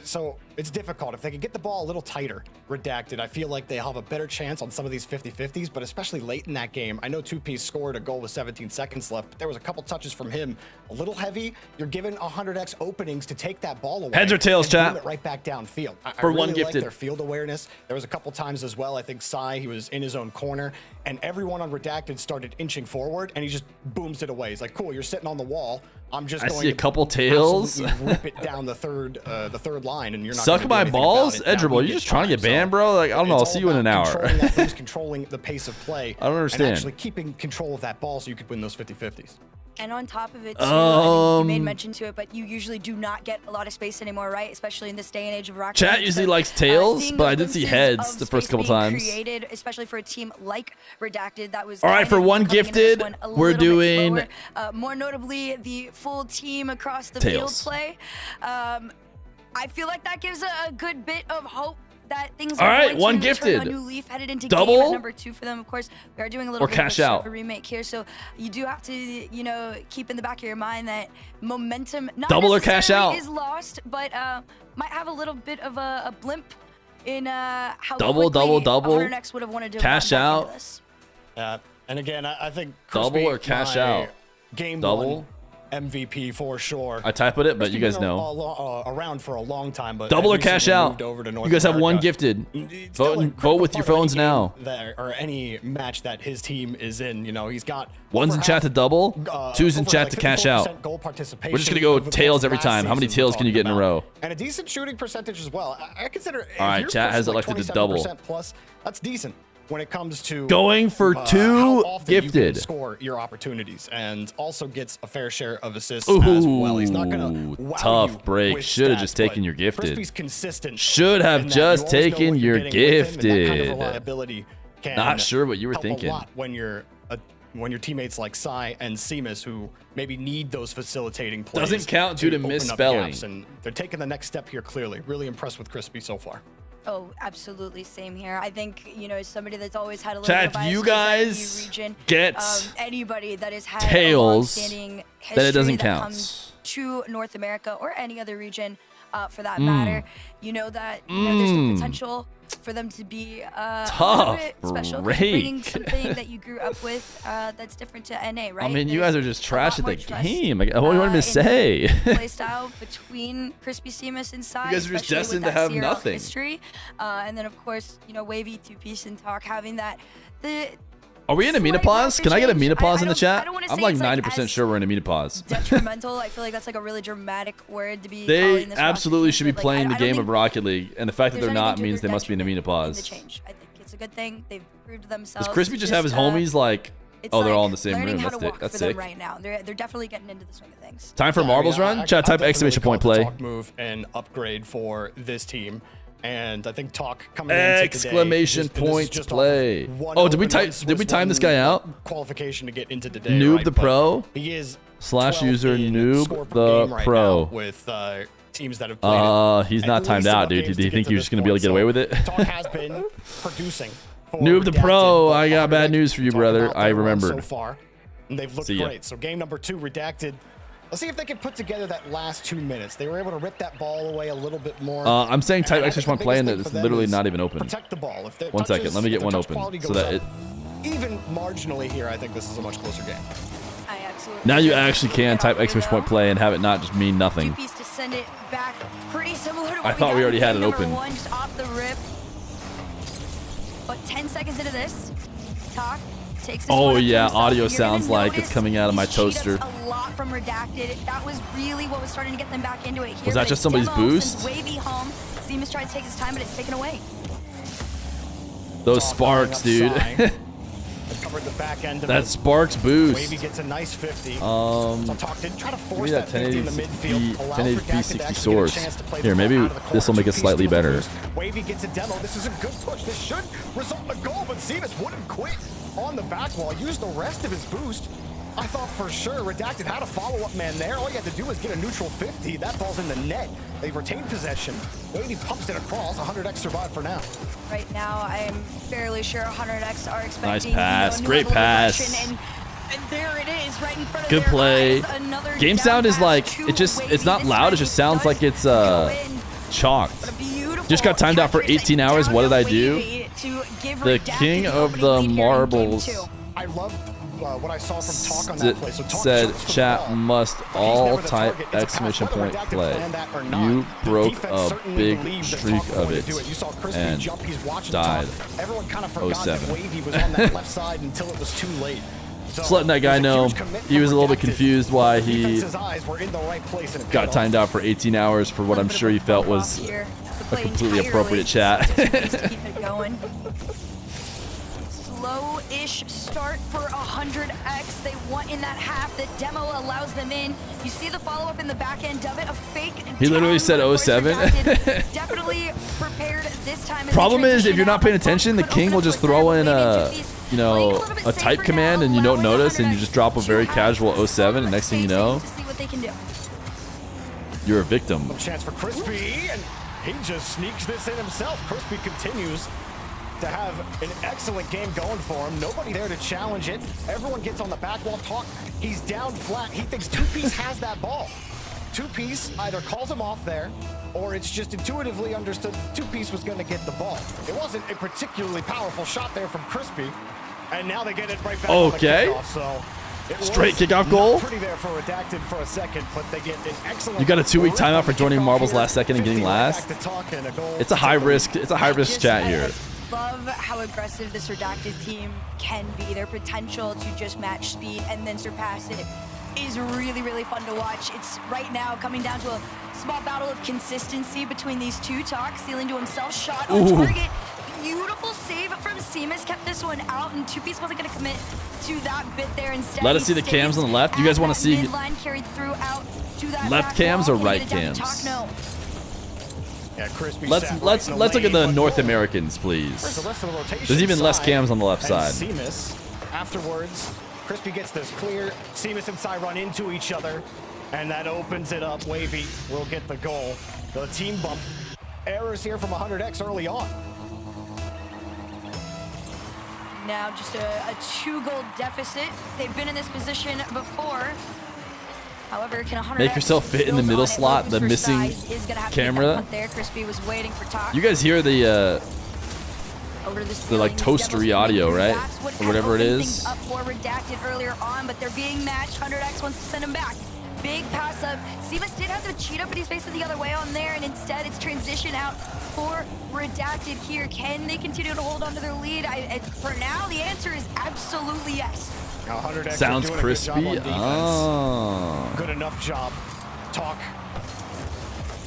So it's difficult. If they could get the ball a little tighter, Redacted, I feel like they have a better chance on some of these 50-50s, but especially late in that game. I know 2P scored a goal with 17 seconds left, but there was a couple touches from him. A little heavy. You're given 100x openings to take that ball away. Heads or tails, chat? It right back downfield. I For really one like gifted. their field awareness. There was a couple times as well. I think Sai, he was in his own corner, and everyone on Redacted started inching forward, and he just booms it away. He's like, cool, you're sitting on the wall. I'm just going see a couple tails. rip it down the third line, and you're not Suck my balls, Edgerble. You just trying to get banned, bro? Like I don't know. I'll see you in an hour. Controlling that boost, controlling the pace of play. I don't understand. And actually keeping control of that ball so you could win those 50-50s. And on top of it, too, I mean, you made mention to it, but you usually do not get a lot of space anymore, right? Especially in this day and age of Rocket Chat League. usually So, likes tails, but I did see glimpses heads of the first space couple being times. Created, especially for a team like Redacted, that was All right, for one gifted, we're doing more notably the full team across the tails. field play. I feel like that gives a good bit of hope that things All are right, going one to gifted. turn a new leaf headed into Double game at number 2 for them. Of course, we are doing a little or bit cash of a out. remake here, so you do have to, you know, keep in the back of your mind that momentum not Double or cash necessarily out. is lost, but might have a little bit of a blimp in how Double, quickly double. 100x would have wanted to Cash run back out. into this. And again, I think Double Crispy, or cash my out? Game Double. one MVP for sure. I type it, but you guys know. Around for a long time, but Double or recently cash out. moved over to You North guys have one America. gifted. Still a Vote with your critical phones part of now. any game or any match that his team is in. You know, he's got One's in chat to double, two's in over, chat like, to cash 54% out. goal participation We're just gonna go over the tails course of every last time. How many season tails we're can you get in a talking row? about. And a decent shooting percentage as well. I consider. All right, if chat you're has pushing, like, elected to double. 27% plus. That's decent when it comes to Going for how two often you can gifted. score your opportunities, and also gets a fair share of assists Ooh, as well. He's not gonna wow tough you break. with Should have stats, just taken but your gifted. Crispy's consistent. Should have in that just you always know taken what you're your getting with him, and that kind of gifted. reliability can Not sure what you were help thinking. a lot when you're when your teammates like Sai and Seamus, who maybe need those facilitating plays, Doesn't count due to open up misspelling. gaps, and they're taking the next step here clearly. Really impressed with Crispy so far. Oh, absolutely, same here. I think, you know, as somebody that's always had a little Chat, bit of if bias you towards that guys EU region, get anybody that has had tails, a long-standing then it doesn't history that count. comes to North America or any other region, for that matter. You know that there's the potential for them to be a tough bit special, break. bringing something that you grew up with that's different to NA, right? I mean, you guys are just trash at the trust, game. Like, what do you want me to say? Playstyle between Crispy Seamus inside. You guys are just especially destined with to have that CRL nothing. History. And then, of course, Wavy, 2-piece, and Talk having that. Are we in a MENA pause? Can I get a MENA pause in the chat? I'm like 90% like sure we're in a MENA pause. Detrimental. I feel like that's like a really dramatic word to be. They calling this absolutely Rocket should be League, but, playing the I don't game think of Rocket League, and the fact that there's they're not anything to means they their must be in a MENA detriment in pause. the change. I think it's a good thing. They've proved themselves. Does Crispy just have his uh, homies like? it's Oh, they're like all in the same learning room. how to walk That's for sick. them right now. They're definitely getting into the swing of things. Time for Marbles run. Chat, type exclamation point play. Talk move and upgrade for this team. And I think Talk coming into Exclamation today, point just play. Oh, did we time this guy out? Qualification to get into today. Noob right? the But Pro he is slash 12th user in Noob score per the game right Pro. now with teams that have played He's at not least timed out, enough dude. games Do you to think get you're to just this gonna be able to get away point. with it? Talk has been producing. for Noob the Redacted, Pro. but I got bad news for you, talk brother. about I their run remembered. so far, and they've looked See ya. great. So game number 2, Redacted. Let's see if they can put together that last 2 minutes. They were able to rip that ball away a little bit more. I'm saying type And I exclamation think point play, the and biggest it's thing for them literally is not even open. Protect the ball. If their One second, touches- let me get if one their touch open quality so goes that up, it. even marginally here, I think this is a much closer game. I absolutely. Now you agree. actually can type exclamation point play and have it not just mean nothing. 2-piece to send it back, pretty similar to what I thought we got already in had game it number open. 1, just off the rip. But 10 seconds into this, Talk takes this Oh one up to yeah, himself. audio You're gonna sounds like it's notice coming out of my these cheat-ups toaster. A lot from Redacted. That was really what was starting to get them back into it here. Was that but just somebody's Demo boost? sends Wavy home. Seamus tried to take his time, but it's taken away. Those sparks, dude. Covered the back end of That it. sparks boost. Wavy gets a nice 50. So Talk didn't try to give me force that that 50 in the midfield. 1080p, Allows 1080p Redacted to 60 actually source. get a chance to play the Here, ball maybe out of the this will corner. make it 2-piece slightly steals the better. boost. Wavy gets a demo. This is a good push. This should result in a goal, but Seamus wouldn't quit on the back wall. Used the rest of his boost. I thought for sure Redacted had a follow-up man there. All you had to do was get a neutral 50. That ball's in the net. They retained possession. Wavy pumps it across. 100x survive for now. Right now, I am fairly sure 100x are expecting. Nice pass. A new Great level of pass. aggression, and there it is, right in front of Good their play. eyes. Another Game down sound is pass like to it's Wavy. not This loud. time It just he sounds does like it's go in. chalked. But a beautiful Just got timed out for capture 18 hours. down What did to I do? Wavy to give The Redacted king the of opening the lead here in game marbles 2. I love what I saw from Talk on that play. So Talk said jumps for the chat ball. must He's all never the type target. It's a pass, exclamation whether point Redacted play. planned that or not. You The broke defense a certainly big believes that streak Talk of wanted it to do it. You saw Crispy and jump. He's watching died. Talk. Everyone kind of forgot 07. that Wavy was on that left side until it was too late. So Just letting that guy it was a know huge commitment he was a from little bit Redacted. confused why he Defense's eyes were in the right place and it got paid timed off. out for 18 hours for what I'm sure he felt was Here to a play completely entirely, appropriate chat. so just to keep it going. Slow-ish start for 100x. They want in that half. The demo allows them in. You see the follow-up in the back end of it. A fake. He literally down, said but of course 07. Redacted definitely prepared this time. as Problem they is, if you're not paying transition attention, the out, king could will open just up throw with in Fred, a, maybe you know, playing a bit type safer command now, and you don't allowing notice and you 100x just drop a to very have casual some 07 and next thing you spacing know, to see what they can do. you're a victim. Chance for Crispy, and he just sneaks this in himself. Crispy continues to have an excellent game going for him. Nobody there to challenge it. Everyone gets on the back wall. Talk. He's down flat. He thinks 2-piece has that ball. 2-piece either calls him off there, or it's just intuitively understood 2-piece was going to get the ball. It wasn't a particularly powerful shot there from Crispy, and now they get it right back on the Okay. kickoff. So it Straight was kickoff goal. not pretty there for Redacted for a second, but they get an excellent. You got a 2-week rip timeout on for the joining kickoff marbles here. last second and getting 50 right last. back to Talk and a goal It's a high risk chat here. Love how aggressive this Redacted team can be. Their potential to just match speed and then surpass it is really, really fun to watch. It's right now coming down to a small battle of consistency between these two. Talk stealing to himself, shot on target. Beautiful save from Seamus, kept this one out, and 2-piece wasn't going to commit to that bit there instead. Let us see the cams on the left. You guys want to see left cams or right cams? Talk, no. Yeah, Crispy Let's sat let's right in the let's look at lane, the but North where's Americans, the please. rest of the rotation There's even less side? cams on the left And side. Seamus, afterwards, Crispy gets this clear. Seamus and Sai run into each other, and that opens it up. Wavy will get the goal. The team bump. Errors here from 100x early on. Now just a 2-goal deficit. They've been in this position before. However, can 100X Make yourself fit in the middle slot, the missing camera. There, Crispy was waiting for Talk. You guys hear the like toastery audio, right? Or whatever it is. Up for Redacted earlier on, but they're being matched. 100X wants to send him back. Big pass up. Seamus did have the cheat up, but he's facing the other way on there, and instead it's transition out for Redacted here. Can they continue to hold on to their lead? For now, the answer is absolutely yes. 100X sounds crispy. Oh. Good enough job. Talk.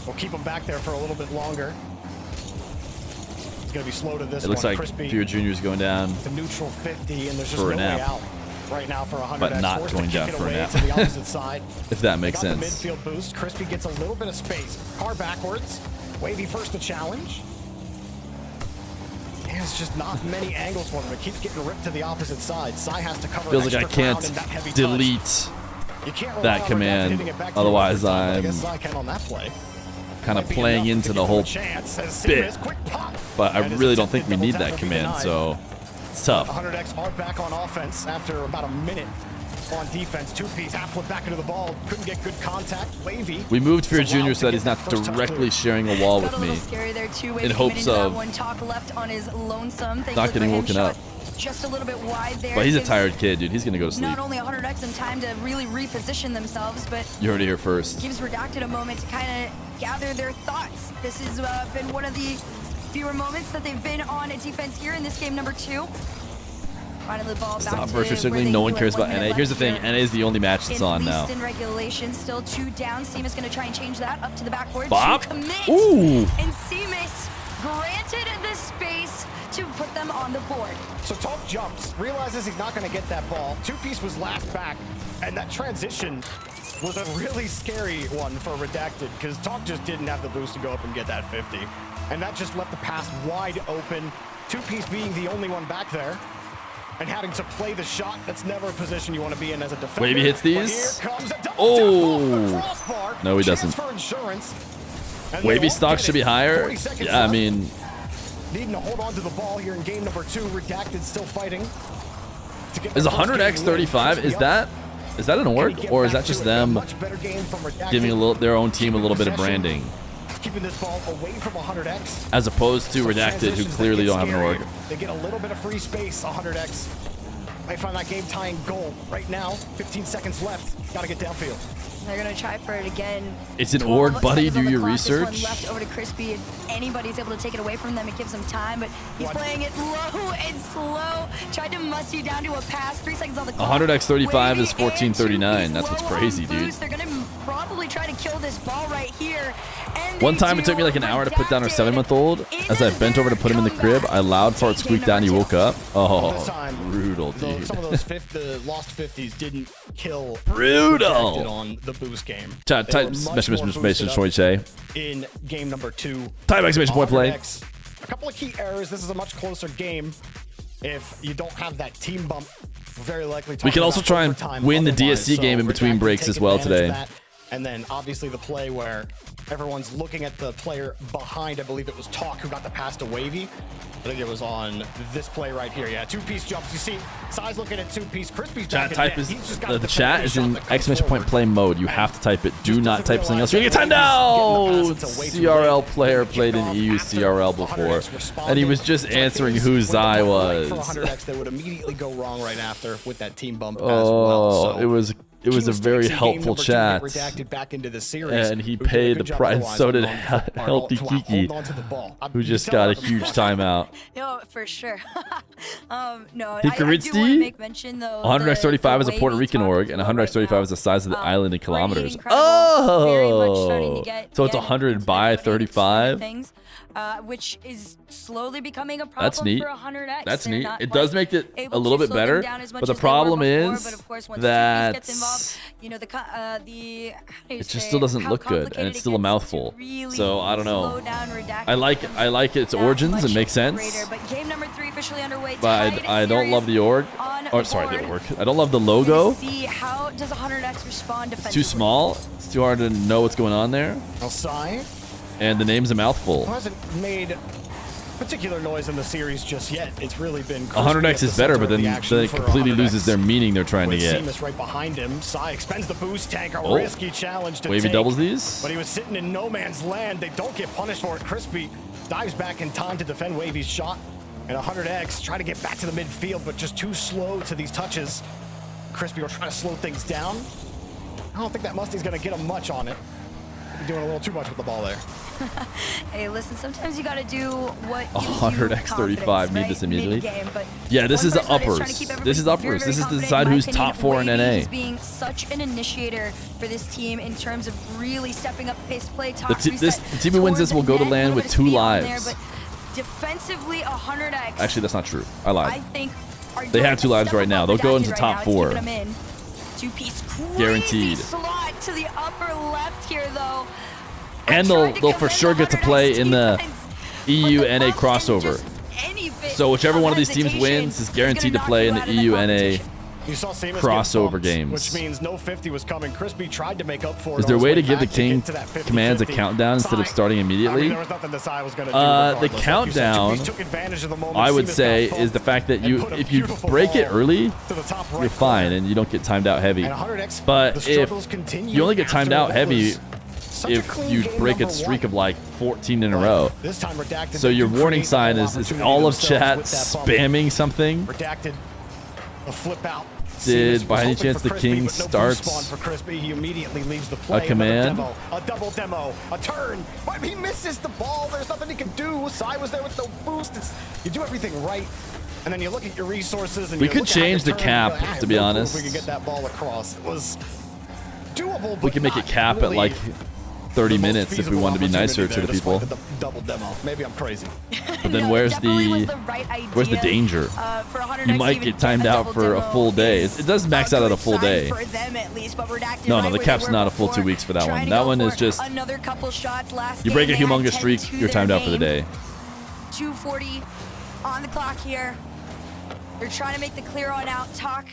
We'll keep him back there for a little bit longer. He's going to be slow to this one. It looks like Crispy. Feer Jr. is going down The neutral 50, and there's just for no a way nap. out right now for 100X. But not Forced going to down kick it for a away nap. to the opposite side. if that makes Got sense. the midfield boost. Crispy gets a little bit of space. Car backwards. Wavy first to challenge. There's just not many angles for him. It keeps getting ripped to the opposite side. Sai has to cover Feels like I extra ground can't in that heavy delete touch. You can't rely that on command, hitting it back to otherwise the overtime, but I I'm guess Sai can on that play. kind of Might be playing enough into to the give him a whole chance as bit. Seamus, quick pop. But I And his really don't think attempted we need double that tap will be command, denied. so it's tough. 100X are back on offense after about a minute on defense. Two-piece, half flip back into the ball. Couldn't get good contact. Wavy. We moved Feer is allowed Jr. to so that get he's not that first touch directly clear. sharing a wall Got with a little me. scary there too. in hopes of one Talk left on his lonesome. not Thankfully getting for him, woken shot up. Just a little bit wide there. But he's a Gives tired kid, dude. He's going to go to sleep. Not only 100X in time to really reposition themselves, but You heard it here first. gives Redacted a moment to kind of gather their thoughts. This has been one of the fewer moments that they've been on defense here in this game number 2. Finally, the ball back Stop to versus where signaling. they No one knew cares at 1 about NA. minute Here's the left thing. here. NA is the only match that's on now. At least in regulation, still 2 down. Seamus going to try and change that up to the backboard. Bop. To commit. Ooh. And Seamus granted the space to put them on the board. So Talk jumps, realizes he's not going to get that ball. Two-piece was last back, and that transition was a really scary one for Redacted because Talk just didn't have the boost to go up and get that 50. And that just left the pass wide open. Two-piece being the only one back there and having to play the shot. That's never a position you want to be in as a defender. Wavy hits But these. here comes a double Oh. tap off the crossbar. No, he Chance doesn't. for insurance. And they Wavy won't stock get should it. be higher. 40 seconds Yeah, I left. mean, Needing to hold on to the ball here in game number 2. Redacted still fighting. To get is their first 100X game 35? win. Is that an org, or is that just them Much better game from Redacted. giving their own team a little bit of branding, Keeping this ball away from 100X. as opposed to So Redacted, who transitions, clearly they get don't have an org? scary. They get a little bit of free space. 100X might find that game-tying goal right now. 15 seconds left. Got to get downfield. They're going to try for it again. It's an 12 org, buddy. seconds on Do the your clock. This one research. left over to Crispy. If anybody's able to take it away from them, it gives them time, but he's playing it low and slow. Tried to must you down to a pass. 3 seconds on the clock. 100X 35 is Wavy and 1439. Two-piece That's what's low on crazy, dude. boost. They're going to probably try to kill this ball right here. And One they time it do. took me like an hour to put down our Redacted 7-month-old. As I bent over to put him in the crib, I loud fart squeaked out and he woke up. This Oh, time, brutal, though, dude. some of those the lost 50s didn't kill Brutal. Redacted on the boost game. Type They were much more boosted up Choiche. in game number 2. Type exclamation point play. 100X. A couple of key errors. This is a much closer game. If you don't have that team bump, very likely. We can talking also about try and overtime win the otherwise. DSC game in So between Redacted breaks take as well advantage of today. that. And then obviously the play where everyone's looking at the player behind. I believe it was Talk who got the pass to Wavy. I think it was on this play right here. Yeah, two-piece jumps. You see, Sai's looking at two-piece. Crispy's Chat back type at is net. He's just got the the chat is in shot that comes exclamation point forward. play mode. You have to type it. Do Just not doesn't type something else. realize You're gonna get timed that out. Wavy's getting the pass. It's a way too CRL late. player Kicked played in off EU after CRL before, 100X and he was responded. just So if answering things who went Zai right was. For 100X, they would immediately go wrong right after with that team bump as Oh, well. So it was a very helpful chat, Redacted back into the series, and he who did a paid good the job price. otherwise So did on the- Healthy to Kiki, hold on to the ball. who You just tell got a them- huge timeout. No, for sure. No, I do Hikaritsti? want to make mention though. 100x35 is a the Puerto way Rican we org, talk and about 100x35 right is the size of the now, island in pretty kilometers. incredible. Very much starting to Oh, get, so it's again, 100 by into the footing of 35. things, which is slowly becoming a problem That's neat. for 100X. That's They're neat. not It does quite make it able a little to bit slow them better, down as much but the as they were problem before, is but of course, once that Two-Piece gets involved, you know, how do you it just say, still doesn't how look good, and complicated it's it still a gets to mouthful. really So I don't know. slow down Redacted I like its that origins. It much makes sense. greater. But game number 3 officially underway. But Tied I don't love the org. on Or the sorry, the board. org. I don't love the logo. See how does 100X respond defensively? It's too small. It's too hard to know what's going on there. Sai, And the name's a mouthful. who hasn't made particular noise in the series just yet. It's really been 100x is better, but then it completely loses their meaning they're trying to get. Seamus right behind him. Sai expends the boost tank, a risky challenge to Wavy take, doubles these. but he was sitting in no man's land. They don't get punished for it. Crispy dives back in time to defend Wavy's shot, and 100x try to get back to the midfield, but just too slow to these touches. Crispy will try to slow things down. I don't think that Musty's gonna get him much on it. You're doing a little too much with the ball there. Hey, listen, sometimes you gotta do what 100x35 need this immediately. But yeah, this is uppers. This is uppers. This is to decide who's top 4 in NA. He's being such an initiator for this team in terms of really stepping up the pace of play. The team who wins this will go to land with 2 lives. But defensively, 100x. Actually, that's not true. I lied. I think they have 2 lives right now. They'll go into top 4. Two-piece Guaranteed. Slot to the upper left here, though. And they'll for sure get to play in the EU NA crossover. So whichever one of these teams wins is guaranteed to play in the EU NA crossover games. Which means no 50 was coming. Crispy tried to make up for it. Is there a way to give the king commands a countdown instead of starting immediately? The countdown, I would say, is the fact that if you break it early, you're fine and you don't get timed out heavy. But if you only get timed out heavy if you break a streak of like 14 in a row. So your warning sign is all of chat spamming something. Did by any chance the king starts a command? A double demo, a turn, but he misses the ball. There's nothing he can do. Sai was there with the boost. You do everything right, and then you look at your resources. And we could change the cap, to be honest. We could get that ball across. It was doable. We can make it cap at like 30 minutes if we want to be nicer to the people. Double demo. Maybe I'm crazy. But then where's the danger? You might get timed out for a full day. It does max out at a full day. No, the cap's not a full 2 weeks for that one. That one is just you break a humongous streak, you're timed out for the day. 2:40 on the clock here. They're trying to make the clear on out. Talk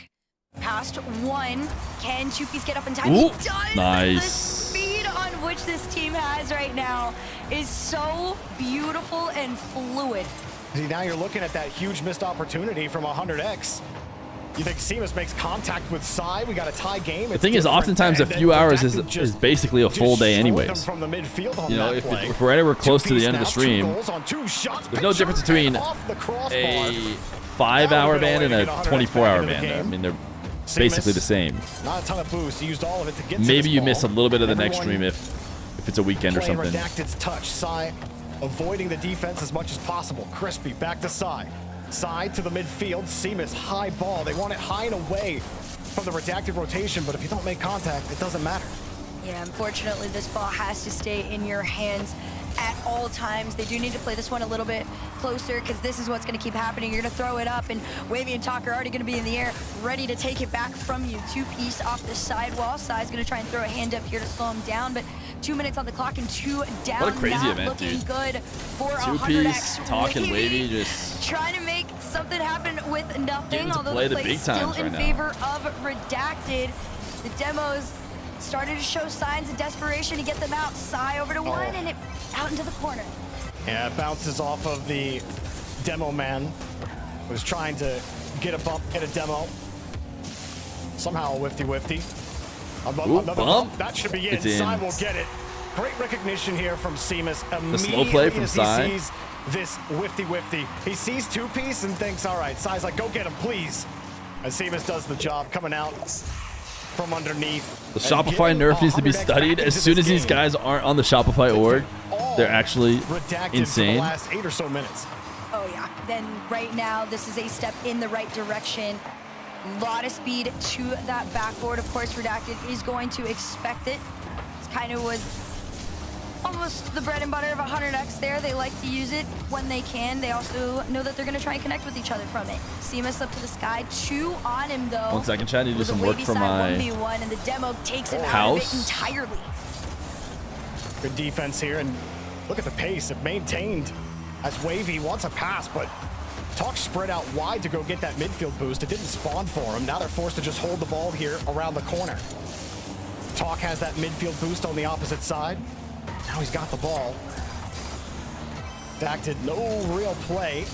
past 1. Can Two-Piece get up in time? Ooh, He does. nice. The speed on which this team has right now is so beautiful and fluid. See, now you're looking at that huge missed opportunity from 100x. You think Seamus makes contact with Sai? We got a tie game. The thing is, oftentimes a few hours is basically a full day anyways. You know, if we're anywhere close to the end of the stream, there's no difference between a 5-hour ban and a 24-hour ban. I mean, they're basically the same. Not a ton of boost. He used all of it to get Maybe you miss a little bit of the next stream if it's a weekend or something. Redacted's touch. Sai avoiding the defense as much as possible. Crispy back to Sai. Sai to the midfield. Seamus high ball. They want it high and away from the Redacted rotation, but if you don't make contact, it doesn't matter. Yeah, unfortunately, this ball has to stay in your hands at all times. They do need to play this one a little bit closer because this is what's going to keep happening. You're going to throw it up, and Wavy and Talk are already going to be in the air, ready to take it back from you. Two-Piece off the sidewall. Sai's going to try and throw a hand up here to slow him down, but 2 minutes on the clock and 2 down. What a crazy Not event, looking dude. good for Two-Piece, 100x. Talk, and Wavy just trying to make something happen with nothing, getting to although play the the play's big still times in right now. favor of Redacted. The demos started to show signs of desperation to get them out. Sai over to 1 and it out into the corner. Yeah, it bounces off of the demo man. Was trying to get a bump, get a demo. Somehow a whifty. Another bump. That should be in. Sai will get it. Great recognition here from Seamus. The slow play from Sai. He sees this whifty. He sees Two-Piece and thinks, all right, Sai's like, go get him, please. And Seamus does the job coming out from underneath. The Shopify nerf needs to be studied. As soon as these guys aren't on the Shopify org, they're actually insane. For the last 8 or so minutes. Oh yeah, then right now this is a step in the right direction. A lot of speed to that backboard. Of course, Redacted is going to expect it. It kind of was almost the bread and butter of 100x there. They like to use it when they can. They also know that they're going to try and connect with each other from it. Seamus up to the sky. 2 on him, though. 1 second, Chad. I need to do some work for my 1v1, and the demo takes him house. out of it entirely. Good defense here, and look at the pace. It maintained as Wavy wants a pass, but Talk spread out wide to go get that midfield boost. It didn't spawn for him. Now they're forced to just hold the ball here around the corner. Talk has that midfield boost on the opposite side. Now he's got the ball. Redacted, no real play.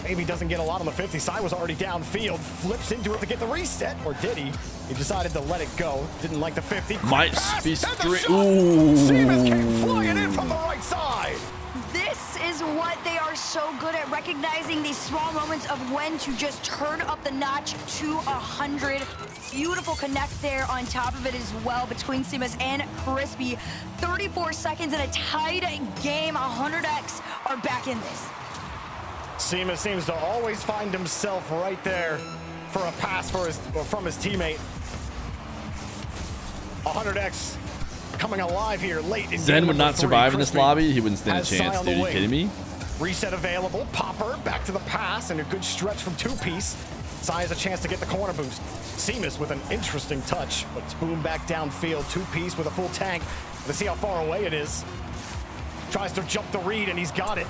Maybe doesn't get a lot on the 50. Sai was already downfield, flips into it to get the reset, or did he? He decided to let it go. Didn't like the 50. Might be straight. Ooh. Seamus came flying in from the right side. This is what they are so good at, recognizing these small moments of when to just turn up the notch to 100. Beautiful connect there on top of it as well between Seamus and Crispy. 34 seconds in a tied game. 100X are back in this. Seamus seems to always find himself right there for a pass from his teammate. 100X coming alive here late in Zen game would number not 3. survive in this Crispy lobby. He wouldn't stand a has Sai chance, on the dude. Are you wing. kidding me? Reset available. Popper back to the pass and a good stretch from 2-piece. Sai has a chance to get the corner boost. Seamus with an interesting touch, but it's boom back downfield. 2-piece with a full tank. Let's see how far away it is. Tries to jump the read and he's got it.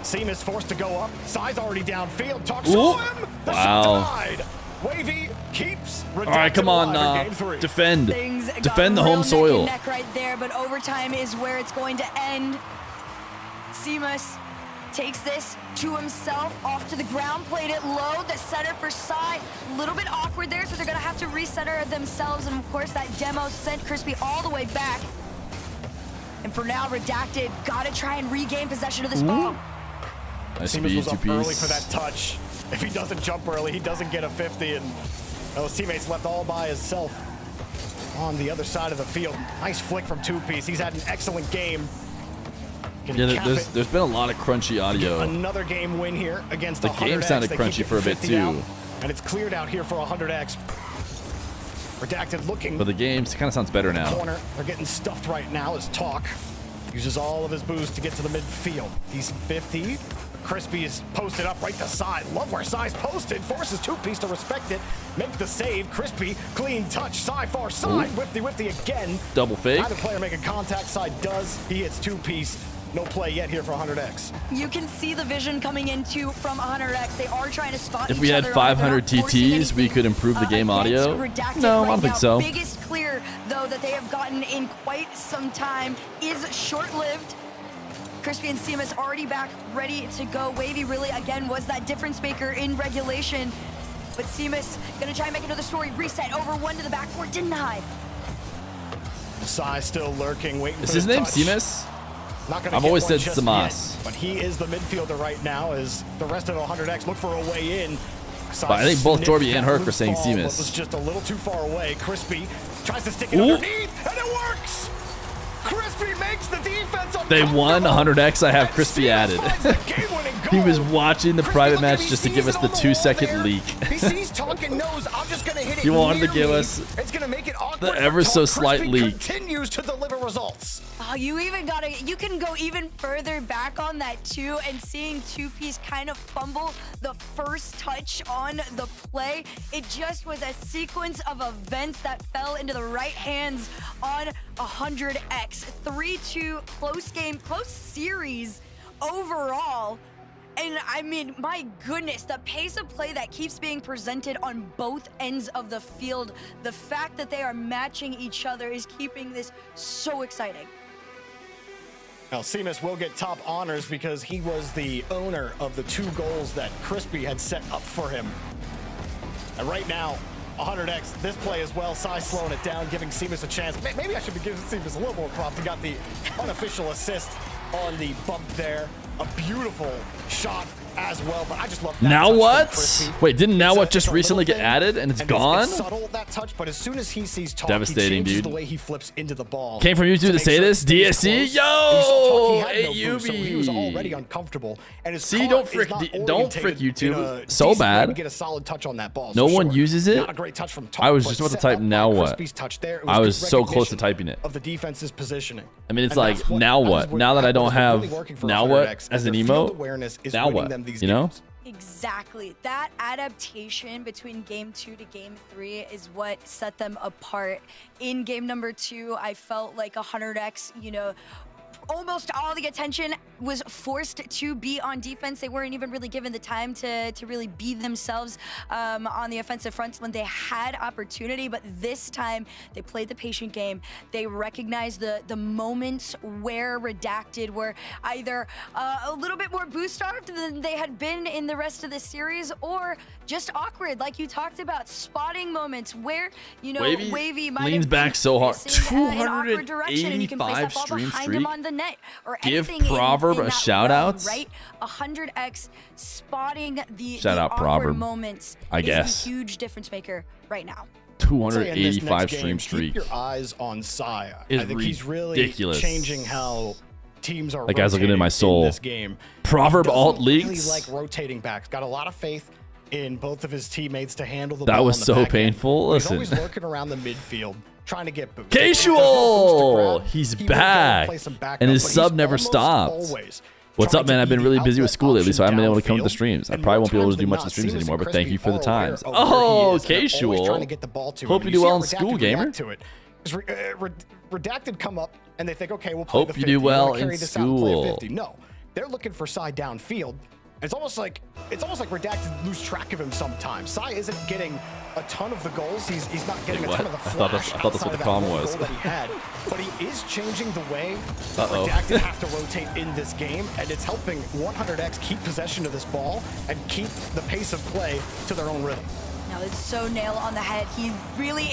Seamus forced to go up. Sai's already downfield. Talks to him. The shot denied. Wavy keeps. All right, come on, defend. Defend the home soil. Neck right there, but overtime is where it's going to end. Seamus takes this to himself, off to the ground, played it low. The setup for Sai, a little bit awkward there, so they're gonna have to recenter themselves. And of course, that demo sent Crispy all the way back. And for now, Redacted gotta try and regain possession of this ball. Nice Seamus was up 2-piece. early for that touch. If he doesn't jump early, he doesn't get a 50, and those teammates left all by himself on the other side of the field. Nice flick from 2-piece. He's had an excellent game. Yeah, there's been a lot of crunchy audio. Another game win here against the game sounded crunchy for a bit too. Out, and it's cleared out here for 100X. Redacted looking. But the game kind of sounds better now. Corner. They're getting stuffed right now as Talk uses all of his boost to get to the midfield. Decent 50. Crispy is posted up right to side. Love where Sai's posted. Forces 2-piece to respect it. Make the save. Crispy, clean touch. Sai far side. Whifty again. Double fake. Either player making contact. Sai does. He hits 2-piece. No play yet here for 100X. You can see the vision coming into from 100X. They are trying to spot If we had 500 TTs, we could improve the game audio. No, I don't think so. Biggest clear, though, that they have gotten in quite some time is short-lived. Crispy and Seamus already back, ready to go. Wavy really, again, was that difference maker in regulation. But Seamus gonna try and make another story. Reset over one to the backboard, denied. Sai still lurking, waiting for Is his name touch. Seamus? Not gonna I've get always one said just Samas. yet, but he is the midfielder right now as the rest of the 100X look for a way in. But I think both Dorby and Herc are saying Ball, Seamus. was just a little too far away. Crispy tries to stick it underneath, and it works! Crispy makes the defense They won 100X. I have Crispy added. He was watching the private match just to give us the 2-second leak. He sees Talk and knows I'm just gonna hit it. He wanted to give us it's gonna make it awkward the ever so slight leak. Continues to deliver results. Oh, you can go even further back on that too, and seeing 2-piece kind of fumble the first touch on the play. It just was a sequence of events that fell into the right hands on 100X. 3-2, close game, close series overall. And I mean, my goodness, the pace of play that keeps being presented on both ends of the field, the fact that they are matching each other is keeping this so exciting. Now, Seamus will get top honors because he was the owner of the 2 goals that Crispy had set up for him. And right now, 100X, this play as well, Sai slowing it down, giving Seamus a chance. Maybe I should be giving Seamus a little more props. He got the unofficial assist on the bump there. A beautiful shot as well, but I just love that. Now what? Wait, didn't Now What just recently get added and it's gone? It's subtle, that touch, but as soon as he sees Talk, devastating, he changes dude. the way he flips into the ball. Came from you two to say this? DSC? Yo! AUB! So he was already uncomfortable. And his See, don't frick YouTube so bad. Get a solid touch on that ball. No one uses it. Not a great touch from Talk, I was just about to type Now What. I was so close to typing it. Of the defense's positioning. I mean, it's like, now what? Now that I don't have Now What as an emote, now what? You know? Exactly. That adaptation between game 2 to game 3 is what set them apart. In game number 2, I felt like 100X, you know, almost all the attention was forced to be on defense. They weren't even really given the time to really be themselves on the offensive front when they had opportunity. But this time, they played the patient game. They recognized the moments where Redacted were either a little bit more boost-starved than they had been in the rest of the series, or just awkward, like you talked about, spotting moments where, you know, Wavy might leans back so hard. an awkward direction, and you can place that 285 ball stream behind him streak. on the net, or Give anything Proverb in a that shout realm, out. right? 100x spotting the Shout out awkward Proverb, moments I is guess. the huge difference maker right now. 285 stream streak. Keep your eyes on Sai. Is I think he's really ridiculous. changing how teams are. That guy's looking in my soul. In this game. Proverb alt Really leaks. like rotating backs. Got a lot of faith in both of his teammates to handle the That ball was on the so back end. painful. He's Listen. always lurking around the midfield, trying to get boost. Casual! He's back. And his sub never stopped. What's up, man? I've been really busy with school lately, so I haven't been able to come to the streams. I probably won't be able to do much of the streams anymore, but thank you for the times. Oh, Casual. Hope you do well in school, gamer. Redacted come up, and they think, okay, we'll play the Hope you 50. do well We'll carry in this out and play a school. 50. No, they're looking for Sai downfield. It's almost like Redacted lose track of him sometimes. Sai isn't getting a ton of the goals. He's not getting a ton of the flash. I thought that's what the problem was. That he had, but he is changing the way that Redacted have to rotate in this game, and it's helping 100x keep possession of this ball and keep the pace of play to their own rhythm. No, it's so nail on the head. He really,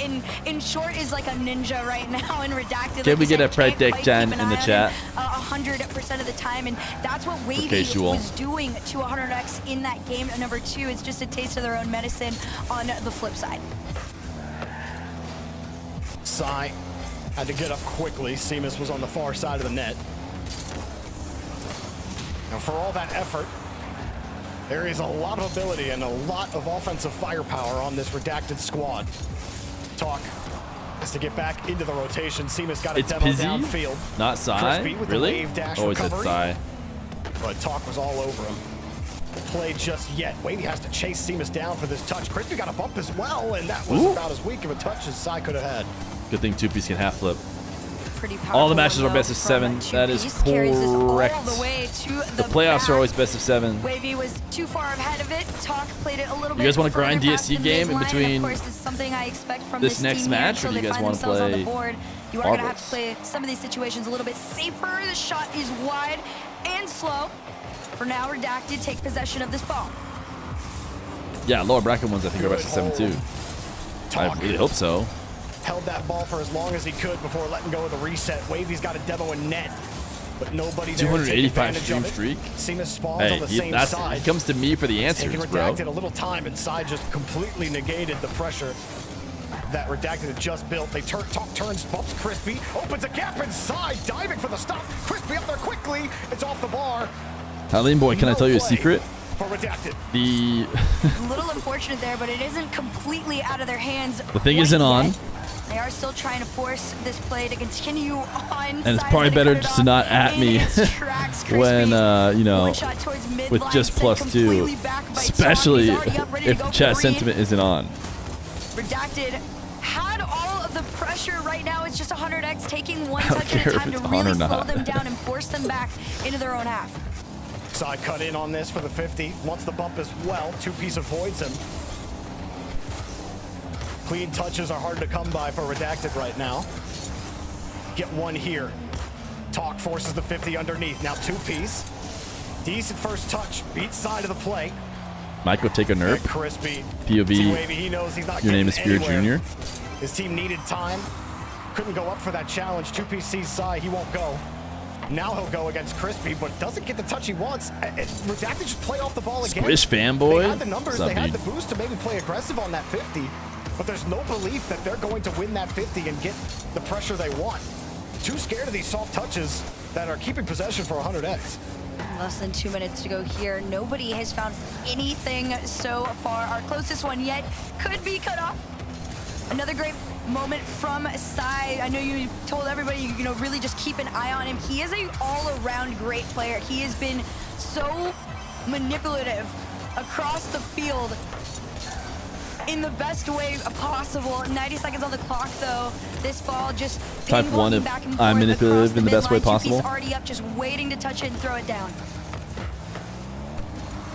in short, is like a ninja right now in Redacted. Can like we you get a said, prediction in the chat? 100% of the time, and that's what Wavy Casual. was doing to 100x in that game. Number 2, it's just a taste of their own medicine on the flip side. Sai had to get up quickly. Seamus was on the far side of the net. And for all that effort, there is a lot of ability and a lot of offensive firepower on this Redacted squad. Talk has to get back into the rotation. Seamus got a demo downfield. Not Sai? Crispy with the Really? wave dash Or is it recovery. Sai? But Talk was all over him. Play just yet. Wavy has to chase Seamus down for this touch. Crispy got a bump as well, and that was about as weak of a touch as Sai could have had. Good thing 2-piece can half flip. Pretty All the powerful matches are window best of from 7. That is 2-piece. Carries this all correct. the way to The playoffs back. are always best of 7. Wavy was too far ahead of it. Talk played it a little bit. You guys want to further grind past DSC the game in midline, between and of course, this is something I expect from this this next team match, here or do you until guys they want find to themselves on play the board. You are going to have to Marbles? play some of these situations a little bit safer. The shot is wide and slow. For now, Redacted take possession of this ball. Yeah, lower bracket ones I think are best of 7 too. I really hope so. Held that ball for as long as he could before letting go of the reset. Wavy's got a demo in net, but nobody there to take 285 advantage stream of it. streak. Seamus spawns on the same side. He comes to me for the answers, Taking bro. Redacted a little time, and Sai just completely negated the pressure that Redacted had just built. They Talk turns, bumps Crispy, opens a gap inside, diving for the stop. Crispy up there quickly. It's off the bar. Eileen boy, can I tell you a secret? For Redacted. The A little unfortunate there, but it isn't completely out of their hands. The thing isn't on. They are still trying to force this play to continue on. And it's probably better just to not at me when, you know, with just +2. Especially if chat sentiment isn't on. Redacted had all of the pressure right now. It's just 100x taking one I don't touch at care a if time to it's on really or slow not. them down and force them back into their own half. Sai cut in on this for the 50. Wants the bump as well. 2-piece avoids him. Clean touches are hard to come by for Redacted right now. Get one here. Talk forces the 50 underneath. Now 2-piece. Decent first touch. Beats side of the play. Might go take a nerf. Crispy. POV. Wavy, he knows he's not Your name getting is Feer anywhere. Jr. His team needed time. Couldn't go up for that challenge. 2-piece sees Sai. He won't go. Now he'll go against Crispy, but doesn't get the touch he wants. Redacted just play off the ball again. Squish fanboy. They had the numbers, What's up, they had dude? the boost to maybe play aggressive on that 50, but there's no belief that they're going to win that 50 and get the pressure they want. Too scared of these soft touches that are keeping possession for 100x. Less than 2 minutes to go here. Nobody has found anything so far. Our closest one yet could be cut off. Another great moment from Sai. I know you told everybody, you know, really just keep an eye on him. He is a all-around great player. He has been so manipulative across the field. in the best way possible. 90 seconds on the clock, though. This ball just Type 1 if I'm manipulative in the best way possible. He's already up, just waiting to touch it and throw it down.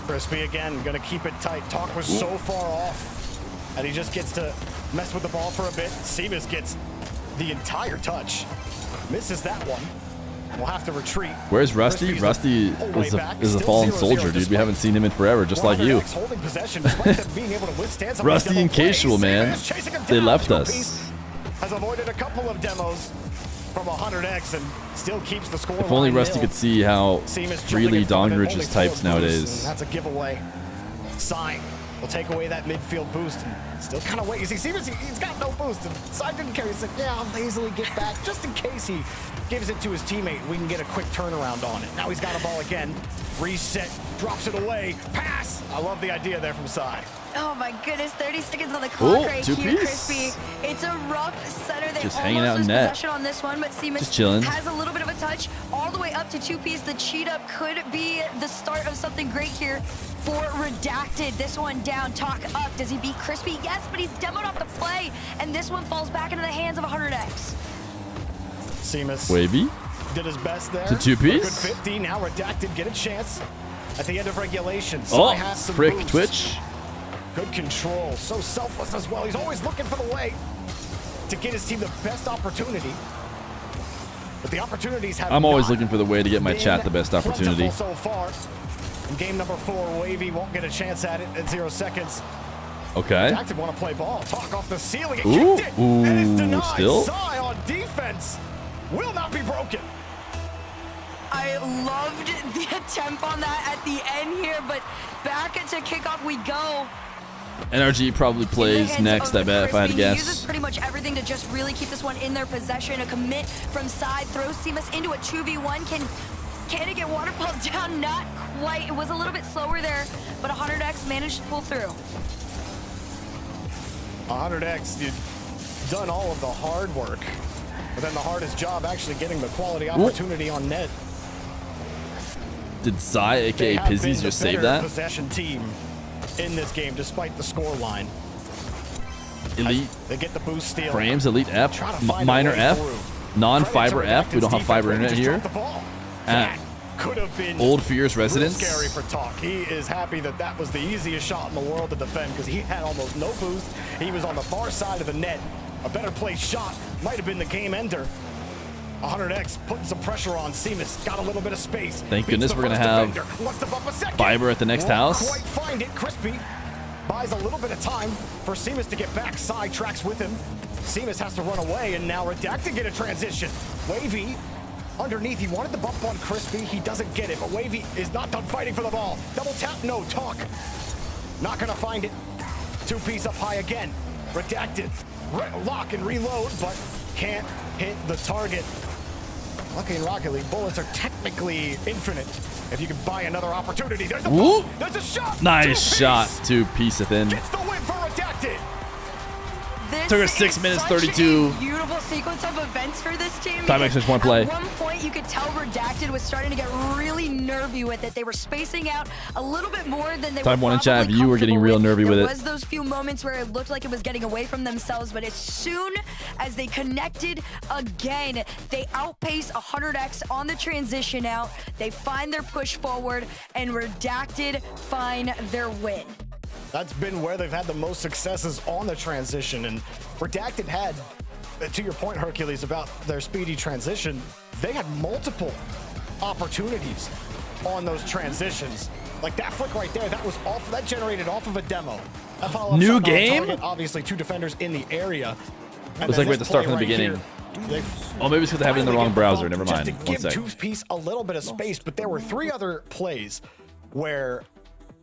Crispy again, gonna keep it tight. Talk was so far off, and he just gets to mess with the ball for a bit. Seamus gets the entire touch. Misses that one. We'll have to retreat. Where's Rusty? Rusty is a fallen soldier, dude. We haven't seen him in forever, just like you. Rusty and Casual, man. They left us. Has avoided a couple of demos from 100x and still keeps the score. If only Rusty could see how freely Dongridge is typed nowadays. That's a giveaway. Sign will take away that midfield boost and still kind of wait. You see, Seamus, he's got no boost. And Sign didn't care. He said, yeah, I'll lazily get back just in case he gives it to his teammate. We can get a quick turnaround on it. Now he's got a ball again. Reset, drops it away. Pass. I love the idea there from Sai. Oh my goodness, 30 seconds on the clock right here, two-piece. Crispy. It's a rough center. They Just hanging out in lose net. possession on this one, but Seamus has a little bit of a touch all the way up to 2-piece. The cheat up could be the start of something great here for Redacted. This one down, Talk up. Does he beat Crispy? Yes, but he's demoed off the play, and this one falls back into the hands of 100x. Seamus Wavy did his best there. to 2-piece. Good 50. Now Redacted get a chance at the end of regulation. Oh, has some frick boost. Twitch. Good control. So selfless as well. He's always looking for the way to get his team the best opportunity. But the opportunities have I'm always looking for the way to get my chat the best plentiful opportunity. so far. In game number 4, Wavy won't get a chance at it at 0 seconds. Okay. Redacted want to play ball. Talk off the ceiling. It Ooh, kicked it. And it's denied. still? Sai on defense will not be broken. I loved the attempt on that at the end here, but back to kickoff we go. NRG probably plays next, I bet, if I had to He uses guess. pretty much everything to just really keep this one in their possession. A commit from side, throws Seamus into a 2v1. Can it get waterfalled down? Not quite. It was a little bit slower there, but 100x managed to pull through. 100x, you've done all of the hard work, but then the hardest job actually getting the quality opportunity on net. Did Zai, aka Pizzies, just save that? Possession team in this game, despite the score line. Elite They get the boost steal. frames, elite F, minor F, non-fiber F. We don't have fiber internet here. At Could have been Old Fear's residence. Scary for Talk. He is happy that that was the easiest shot in the world to defend because he had almost no boost. He was on the far side of the net. A better placed shot might have been the game ender. 100x putting some pressure on Seamus. Got a little bit of space. Thank goodness we're gonna have fiber at the next house. Quite find it. Crispy buys a little bit of time for Seamus to get back. Side tracks with him. Seamus has to run away, and now Redacted get a transition. Wavy underneath. He wanted the bump on Crispy. He doesn't get it, but Wavy is not done fighting for the ball. Double tap, no. Talk. Not gonna find it. 2-piece up high again. Redacted. Lock and reload, but can't hit the target. Lucky in Rocket League, bullets are technically infinite. If you can buy another opportunity, there's a ball. There's a shot. Nice shot. 2-piece at the end. Gets the win for Redacted. Took us 6 minutes 32. Beautiful sequence of events for this team. Time extension, one play. At one point, you could tell Redacted was starting to get really nervy with it. They were spacing out a little bit more than they Time were one in chat. You were getting real nervy with it. There was those few moments where it looked like it was getting away from themselves, but as soon as they connected again, they outpace 100x on the transition out. They find their push forward, and Redacted find their win. That's been where they've had the most successes on the transition, and Redacted had, to your point, Hercules, about their speedy transition, they had multiple opportunities on those transitions. Like that flick right there, that was off, that generated off of a demo. New game? Target, obviously, 2 defenders in the area. Looks like we have to start from the beginning. Oh, maybe it's because I have it in the wrong browser. Never mind. Just to give 2-piece a little bit of space, but there were 3 other plays where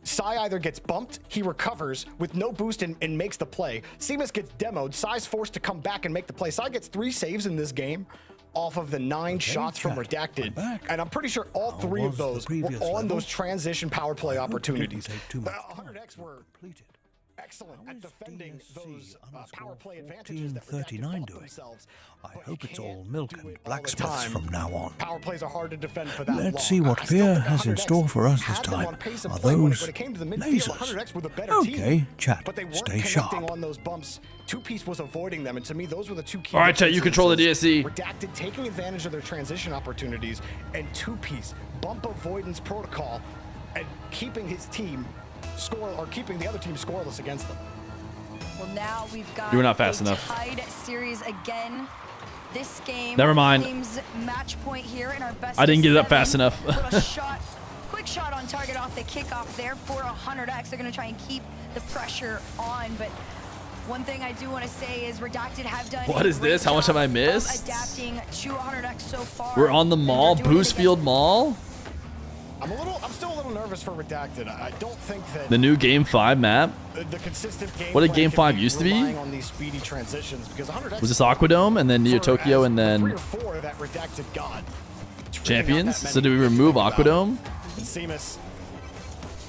Sai either gets bumped, he recovers with no boost and makes the play. Seamus gets demoed, Sai's forced to come back and make the play. Sai gets 3 saves in this game off of the 9 shots from Redacted. And I'm pretty sure all 3 of those were on those transition power play opportunities. 100x were excellent at defending those power play advantages that Redacted bought themselves. I hope it's all milk and blacksmiths from now on. Power plays are hard to defend for that long. Let's see what Feer has in store for us this time. Are those lasers? Okay, chat, stay sharp. On those bumps, Two-Piece was avoiding them, and to me, those were the two key. All right, chat, you control the DSC. Redacted taking advantage of their transition opportunities, and Two-Piece bump avoidance protocol, and keeping his team keeping the other team scoreless against them. Well, now we've got You were not fast enough. tied series again. This game. Never mind. Match point here in our best. I didn't get it up fast enough. Quick shot on target off the kickoff there for 100x. They're going to try and keep the pressure on, but one thing I do want to say is Redacted have done. What is this? How much have I missed? Adapting to 100x so far. We're on the mall, Boost Field Mall. I'm still a little nervous for Redacted. I don't think that The new Game 5 map. the consistent game. What did Game 5 used to be? On these speedy transitions because 100x Was this Aquadome and then Neo Tokyo and then 3 or 4 that Redacted got. Champions? So did we remove Aquadome? Seamus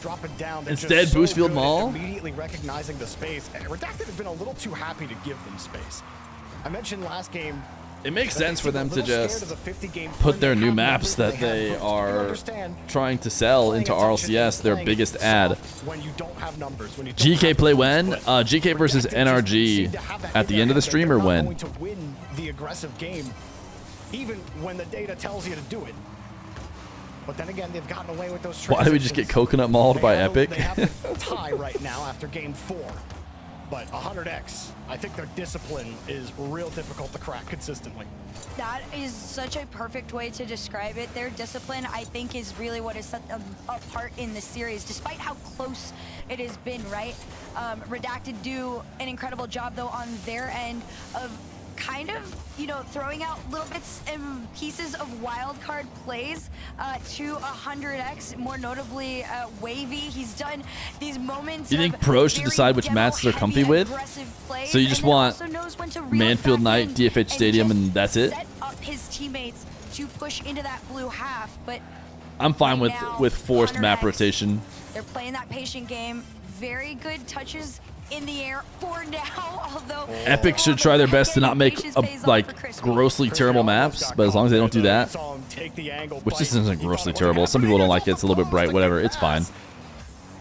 dropping down. Instead, just Boost Field good at Mall? Immediately recognizing the space. Redacted has been a little too happy to give them space. I mentioned last game. It makes sense for them to just put their new maps that they are trying to sell into RLCS, their biggest ad. GK play when? GK versus NRG at the end of the stream or when? To win the aggressive game, even when the data tells you to do it. But then again, they've gotten away with those. Why did we just get coconut mauled by Epic? They have a tie right now after game 4. But 100x, I think their discipline is real difficult to crack consistently. That is such a perfect way to describe it. Their discipline, I think, is really what has set them apart in the series, despite how close it has been, right? Redacted do an incredible job, though, on their end of kind of, throwing out little bits and pieces of wild card plays to 100x, more notably Wavy. He's done these moments. You think pros should decide which mats they're comfy with? So you just want Manfield Night, DFH Stadium, and that's it? Set up his teammates to push into that blue half, but I'm fine with forced map rotation. They're playing that patient game. Very good touches in the air for now, although Epic should try their best to not make grossly terrible maps, but as long as they don't do that, which this isn't grossly terrible. Some people don't like it. It's a little bit bright, whatever. It's fine.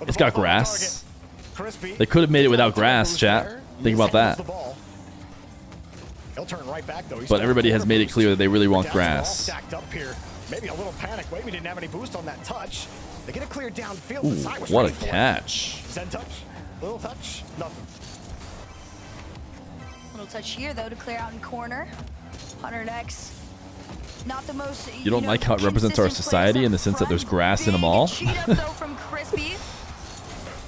It's got grass. They could have made it without grass, chat. Think about that. But everybody has made it clear that they really want grass. Maybe a little panic. Wavy didn't have any boost on that touch. They get it clear downfield. Ooh, what a catch. Zen touch. Little touch. Nothing. Little touch here, though, to clear out in corner. 100x. Not the most. You don't like how it represents our society in the sense that there's grass in a mall? Cheat up, though, from Crispy.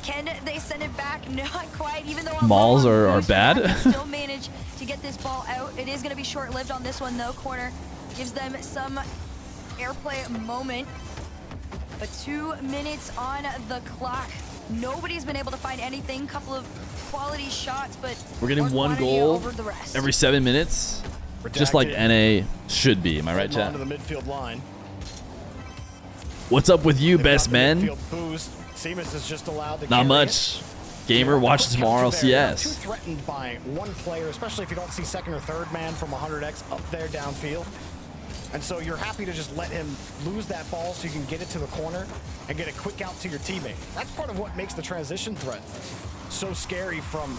Can they send it back? Not quite. Even though malls are bad. Still manage to get this ball out. It is going to be short-lived on this one, though. Corner gives them some airplay moment. But 2 minutes on the clock. Nobody's been able to find anything. Couple of quality shots, but we're getting one goal every 7 minutes, just like NA should be. Am I right, chat? The midfield line. What's up with you, best men? Seamus is just allowed to not much. Gamer watches some RLCS. Too threatened by one player, especially if you don't see second or third man from 100x up there downfield. And so you're happy to just let him lose that ball so you can get it to the corner and get a quick out to your teammate. That's part of what makes the transition threat so scary from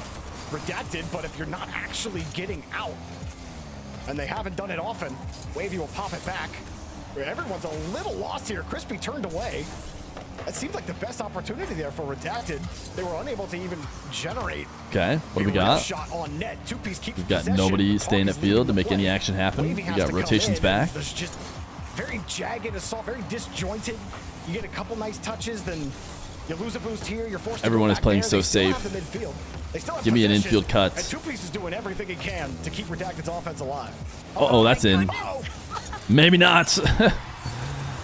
Redacted, but if you're not actually getting out, and they haven't done it often, Wavy will pop it back. Everyone's a little lost here. Crispy turned away. It seems like the best opportunity there for Redacted. They were unable to even generate. Okay, what do we got? Shot on net. Two-Piece keeps We've got nobody staying at field to make any action happen. We got rotations back. There's just very jagged assault, very disjointed. You get a couple nice touches, then you lose a boost here. You're forced. Everyone is playing so safe. Give me an infield cut. And Two-Piece is doing everything he can to keep Redacted's offense alive. Uh-oh, that's in. Maybe not.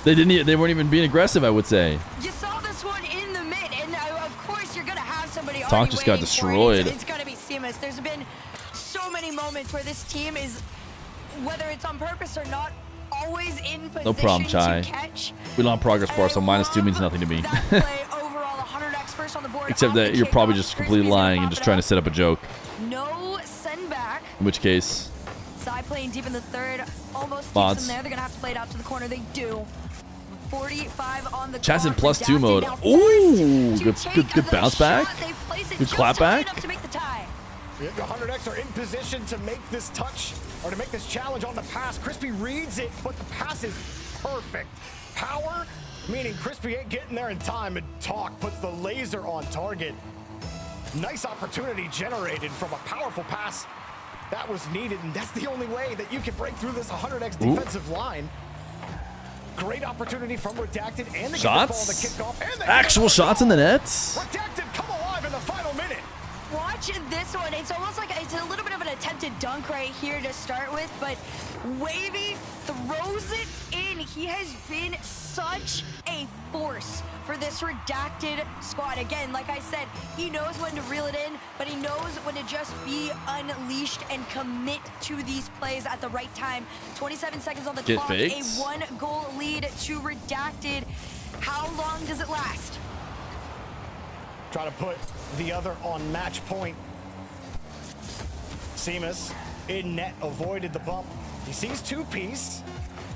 They weren't even being aggressive, I would say. You saw this one in the mid, and of course you're gonna have somebody. Tonk just got destroyed. It's gonna be Seamus. There's been so many moments where this team is, whether it's on purpose or not, always in position no problem, Chai. to catch. We don't have progress bar, so -2 means nothing to me. That play overall, 100x first on the the board. Except that you're probably just completely lying and just trying to set up a joke. No send back. In which case, Side playing deep in the third, almost Bots. keeps them there. They're gonna have to play it out to the corner. They do. 45 on the Chat's in clock. +2 mode. Redacted now Ooh, forced to good take bounce the back. shot. They place it Good just clap high back. enough to make the tie. The 100X are in position to make this touch or to make this challenge on the pass. Crispy reads it, but the pass is perfect. Power, meaning Crispy ain't getting there in time, and Talk puts the laser on target. Nice opportunity generated from a powerful pass that was needed, and that's the only way that you can break through this 100X defensive line. Great opportunity from Redacted, and they shots. get the ball to kick off. And they Actual shots in the nets. Redacted come alive in the final minute. Watch this one. It's almost like it's a little bit of an attempted dunk right here to start with, but Wavy throws it in. He has been such a force for this Redacted squad. Again, like I said, he knows when to reel it in, but he knows when to just be unleashed and commit to these plays at the right time. 27 seconds on the clock, faked. a 1-goal lead to Redacted. How long does it last? Try to put the other on match point. Seamus in net, avoided the bump. He sees two-piece.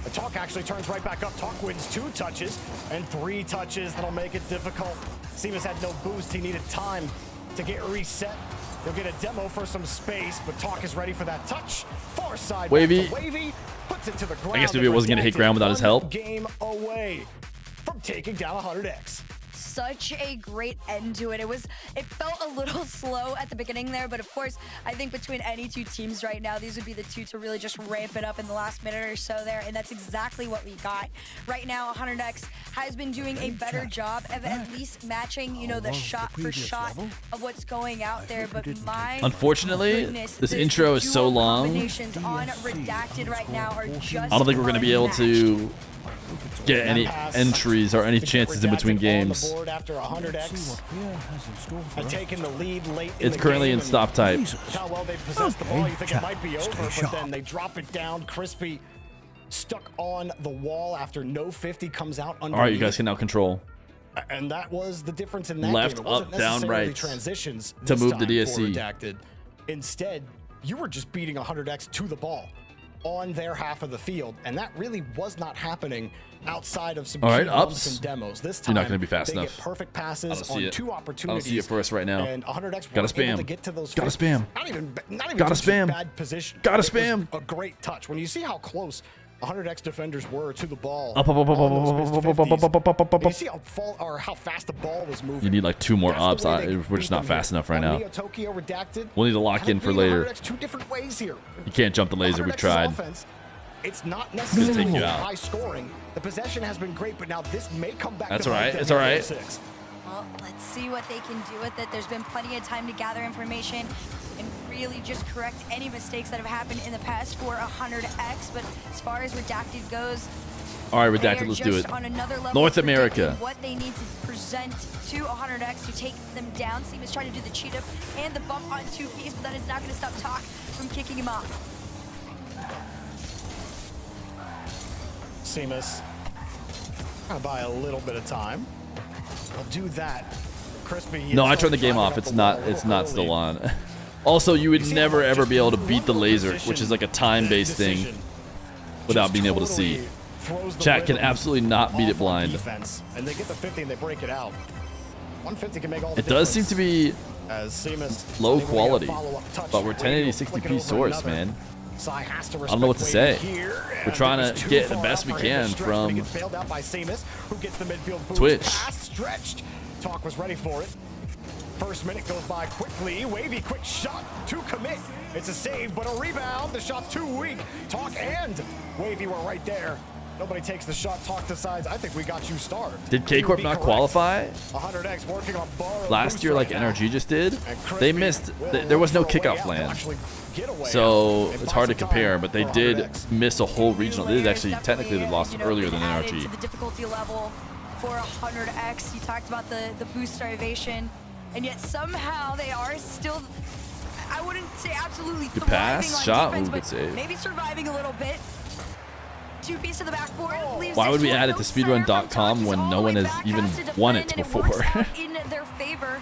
The Talk actually turns right back up. Talk wins 2 touches and 3 touches. That'll make it difficult. Seamus had no boost. He needed time to get reset. He'll get a demo for some space, but Talk is ready for that touch. Far side Wavy. Wavy puts it to the ground. I guess maybe it wasn't going to hit ground without his help. Game away from taking down 100X. Such a great end to it. It felt a little slow at the beginning there, but of course, I think between any two teams right now, these would be the two to really just ramp it up in the last minute or so there, and that's exactly what we got. Right now, 100X has been doing a better job of at least matching, you know, the shot for shot of what's going out there, but my unfortunately, goodness, this the intro is so long. combinations on Redacted right now are just I don't think we're going to be able to get any pass. entries or any chances in between games. On the board after 100X had taken the lead late It's the currently game, in stop type. and how well they possess the ball, you think it might be over, but then they drop it down. Crispy stuck on the wall after no 50 comes out underneath. All right, you guys can now control. And that was the difference in that Left, game. It wasn't up, down, necessarily right transitions to this move the time for DSC. Redacted. Instead, you were just beating 100X to the ball on their half of the field, and that really was not happening outside of some key bumps and demos. This time, You're not going to be fast they enough. get perfect I passes don't see on it. 2 I don't opportunities. see it for us right now. And 100X Gotta weren't able spam. to get to those. Gotta 50s. spam. Not even Gotta touching spam. bad position. Gotta It was spam. a great touch. When you see how close 100X defenders were to the ball, Up, up, up, up, on up, those up, missed up, up, up, 50s, up, up, up, up, and you up. see how fast the ball was moving. You need like 2 more That's ups. the way they We're just beat not them fast here. enough right On now. Neo Tokyo Redacted, We'll need to lock in for later. 100X 2 different ways here. You can't jump the laser. We've 100X's tried. offense, it's not take necessarily you out. high scoring. The possession has been great, but now this may come back. That's to all right. bite them It's all in Game right. 6. Well, let's see what they can do with it. There's been plenty of time to gather information and really just correct any mistakes that have happened in the past for 100X. But as far as Redacted goes, All right, they Redacted, are let's do just it. on another level North of America. predicting what they need to present to 100X to take them down. Seamus trying to do the cheat up and the bump on 2-piece, but that is not going to stop Talk from kicking him off. Seamus, gonna buy a little bit of time. I'll do that. Crispy. No, I turned the game off. It's not still on. Also, you would never ever be able to beat the laser, which is like a time-based thing, without being able to see. Chat can absolutely not beat it blind. Defense, and they get the 50 and they break it out. 150 can make all the It does seem to be as Seamus low able to get a quality, follow-up touch. but we're Wavy 1080 flicking 60p over source, another. man. Sai has to I don't know what to say. respect Wavy here, We're and trying it to was too get the far best out we for him to can stretch, but from he gets bailed out by Seamus, who gets the midfield boost. Twitch. Pass stretched. Talk was ready for it. First minute goes by quickly. Wavy, quick shot to commit. It's a save, but a rebound. The shot's too weak. Talk and Wavy were right there. Nobody takes the shot. Talk decides, I think we got you starved. Did K-Corp not qualify? 100X working on borrowed Last boost year, right like now. NRG just did. And Crispy They missed. will There was no look for a way kickoff out. They'll land. actually get a way So out and it's buy hard to some compare, time but they for did 100X. miss a whole regional. They did actually, technically, they lost earlier than added NRG. to the difficulty level for 100X. You talked about the boost starvation, and yet somehow they are still, I wouldn't say absolutely Good thriving pass, on shot, defense, ooh, good but save. maybe surviving a little bit. Two-piece to the backboard. Why would we add it to speedrun.com when no one has even won it before? In their favor.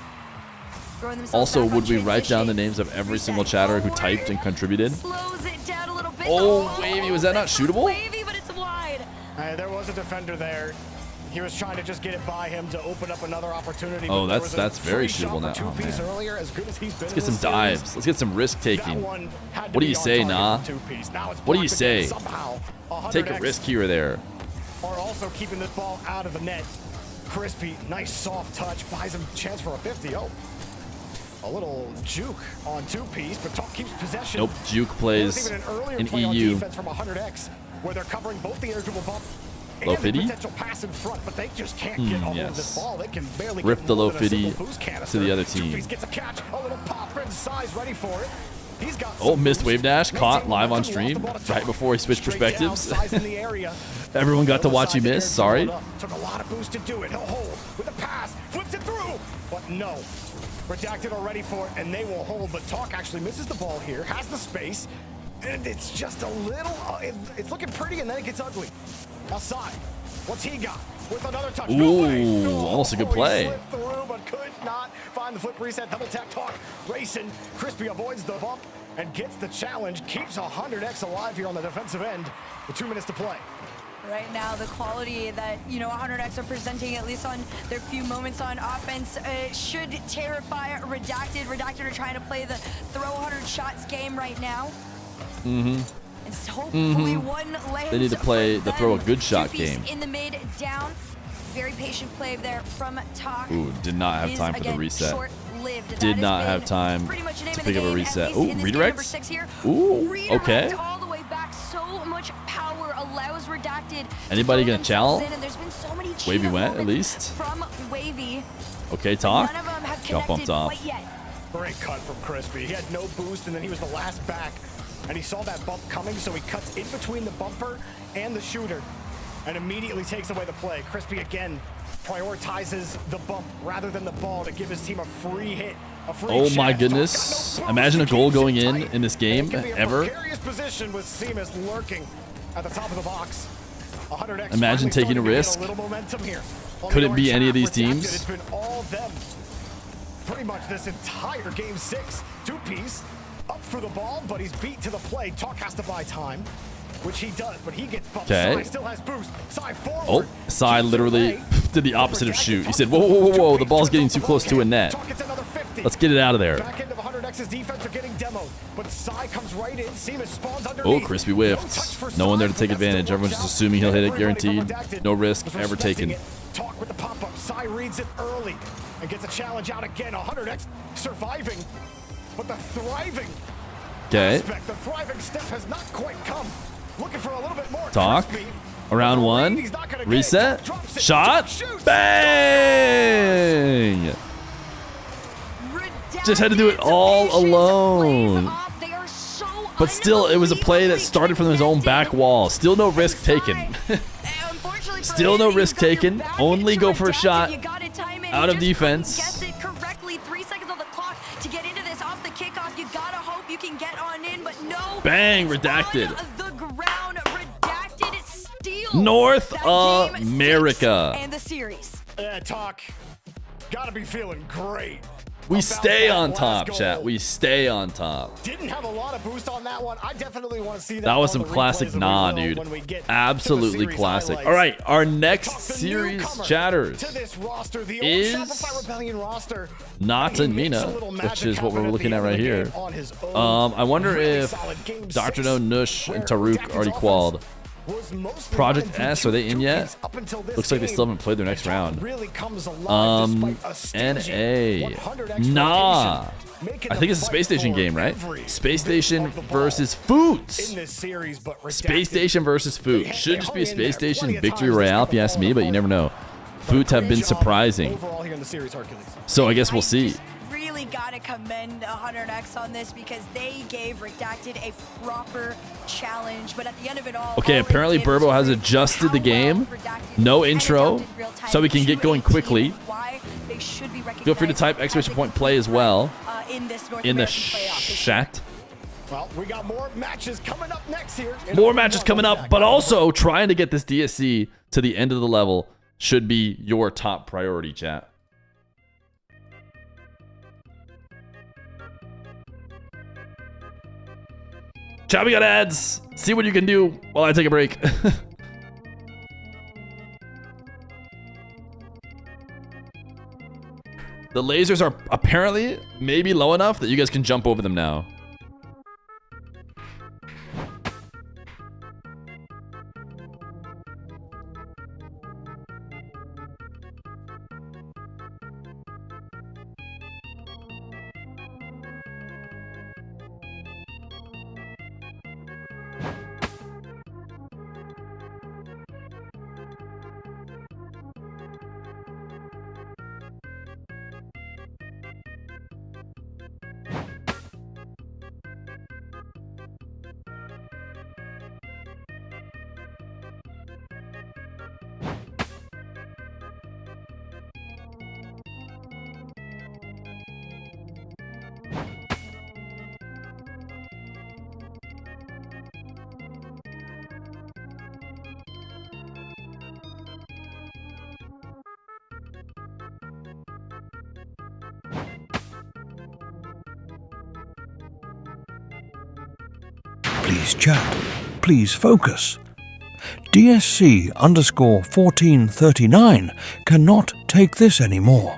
Also, would we write down the names of every single chatter who typed and contributed? Slows it down a little bit. Oh, Wavy, was that not shootable? Wavy, but it's wide. There was a defender there. He was trying to just get it by him to open up another opportunity. Oh, that's very shootable now. Oh, man. Earlier, as good as he's been. Let's get some dives. Let's get some risk taking. What do you say, Nah? What do you say? Take a risk here or there. Are also keeping this ball out of the net. Crispy, nice soft touch, buys him a chance for a 50. Oh, a little juke on two-piece, but Talk keeps possession. Nope, juke plays in EU. From 100X, where they're covering both the air dribble bump low and fitty. the potential pass in front, but they just can't get all of this ball. They can barely rip get the more low than a fitty single boost canister. to the other team. Two-piece gets a catch, a little pop, and size ready for it. He's got Oh, missed wave dash, caught live on stream right before he switched perspectives. Everyone got to watch you miss. Sorry. Took a lot of boost to do it. He'll hold with a pass, flips it through, but no. Redacted are ready for it, and they will hold. But Talk actually misses the ball here, has the space, and it's just a little. It's looking pretty, and then it gets ugly. Outside, what's he got? With another touch. Ooh, almost a good play. He slipped through, but could not find the flip reset. Double tap Talk, racing. Crispy avoids the bump and gets the challenge. Keeps 100X alive here on the defensive end with 2 minutes to play. Right now, the quality that, 100X are presenting, at least on their few moments on offense, should terrify Redacted. Redacted are trying to play the throw 100 shots game right now. Mm-hmm. And so hopefully one lands. They need to play the throw a good shot Two-piece game. in the mid, down. Very patient play there from Talk. Ooh, did not have time for the reset. Short-lived. Did not have time to pick up a reset. Ooh, redirects. Ooh, okay. All the way back. So much power allows Redacted. Anybody gonna challenge? So Wavy went at least. From Wavy. Okay, Talk. None of them have Got bumped off. Great cut from Crispy. He had no boost, and then he was the last back. And he saw that bump coming, so he cuts in between the bumper and the shooter and immediately takes away the play. Crispy again prioritizes the bump rather than the ball to give his team a free hit. Oh my goodness. Imagine a goal going in this game ever. Position with Seamus lurking at the top of the box. Imagine taking a risk. Could it be any of these teams? It's been all them. Pretty much this entire game 6. Two-piece up for the ball, but he's beat to the play. Talk has to buy time, which he does, but he gets bumped. Okay. Still has boost. Sai forward. Oh, Sai literally did the opposite of shoot. He said, whoa, whoa, whoa, whoa, the ball's getting too close to a net. Let's get it out of there. Back end of 100X's defense are getting demoed, but Sai comes right in. Seamus spawns underneath. Oh, Crispy whiffed. No one there to take advantage. Everyone's just assuming he'll hit it, guaranteed. No risk ever taken. Talk with the pop-up. Sai reads it early and gets a challenge out again. 100X surviving, but the thriving aspect, the thriving step has not quite come. Looking for a little bit more. Talk. Crispy. Around one. Reset. Shot. Bang! Just had to do it all alone. But still, it was a play that started from his own back wall. Still no risk taken. Still no risk taken. Only go for a shot out of defense. Guess it correctly. 3 seconds on the clock to get into this off the kickoff. You gotta hope you can get on in, but no. Bang! Redacted. The ground. Redacted steals North America. and the series. Talk. Gotta be feeling great. We stay on top, chat. We stay on top. Didn't have a lot of boost on that one. I definitely want to see that. That was some classic nah, dude. Absolutely classic. All right, our next series chatters is not in MENA, which is what we're looking at right here. I wonder if Dr. No, Nush, and Taruk already qualified. Project S, are they in yet? Looks like they still haven't played their next round. NA. Nah. I think it's a Space Station game, right? Space Station versus Foots. Space Station versus Foots. Should just be a Space Station victory royale if you ask me, but you never know. Foots have been surprising. So I guess we'll see. Really gotta commend 100X on this because they gave Redacted a proper challenge, but at the end of it all, okay, apparently Burbo has adjusted the game. No intro, so we can get going quickly. Feel free to type exclamation point play as well in the chat. Well, we got more matches coming up next here. More matches coming up, but also trying to get this DSC to the end of the level should be your top priority, chat. Chat, we got ads. See what you can do while I take a break. The lasers are apparently maybe low enough that you guys can jump over them now. Please chat. Please focus. DSC_1439 cannot take this anymore.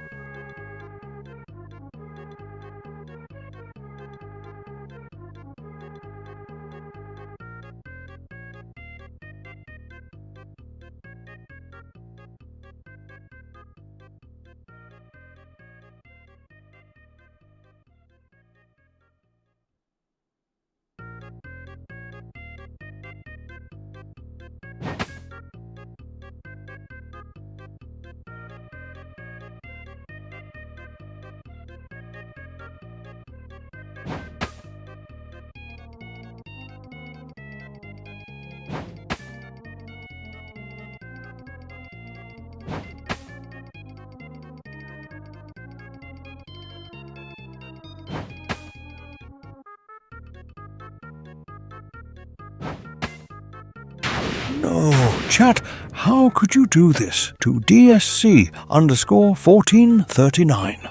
No, chat, how could you do this to DSC_1439?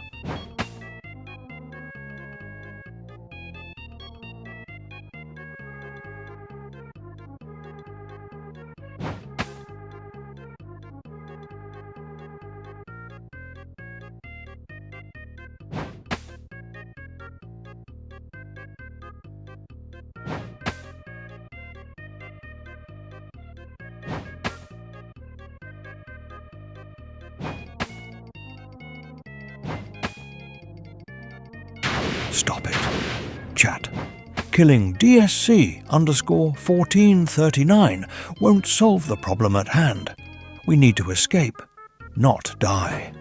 Stop it. Chat. Killing DSC_1439 won't solve the problem at hand. We need to escape, not die.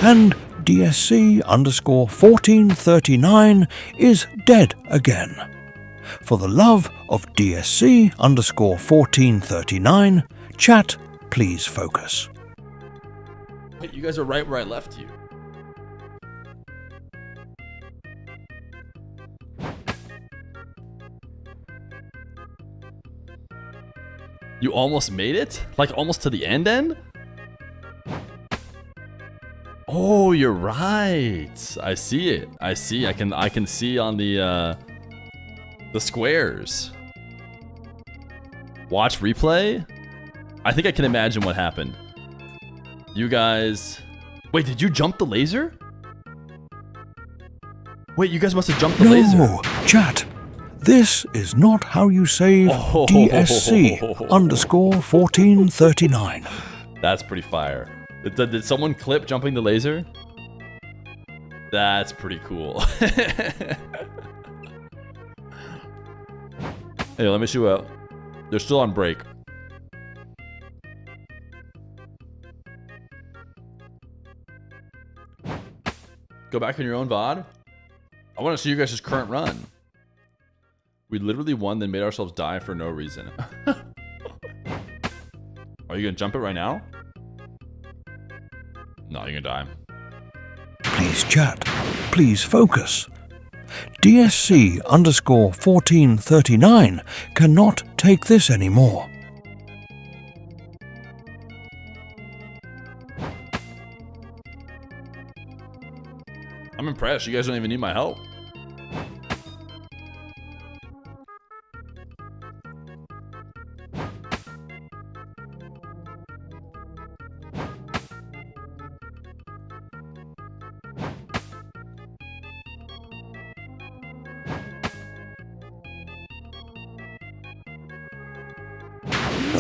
And DSC_1439 is dead again. For the love of DSC_1439, chat, please focus. Wait, you guys are right where I left you. You almost made it? Like almost to the end? Oh, you're right. I see it. I see. I can see on the squares. Watch replay? I think I can imagine what happened. You guys... Wait, did you jump the laser? Wait, you guys must have jumped the laser. No, chat. This is not how you save DSC_1439. That's pretty fire. Did someone clip jumping the laser? That's pretty cool. Hey, let me show you out. They're still on break. Go back on your own VOD. I want to see you guys' current run. We literally won, then made ourselves die for no reason. Are you gonna jump it right now? No, you're gonna die. Please chat. Please focus. DSC_1439 cannot take this anymore. I'm impressed. You guys don't even need my help.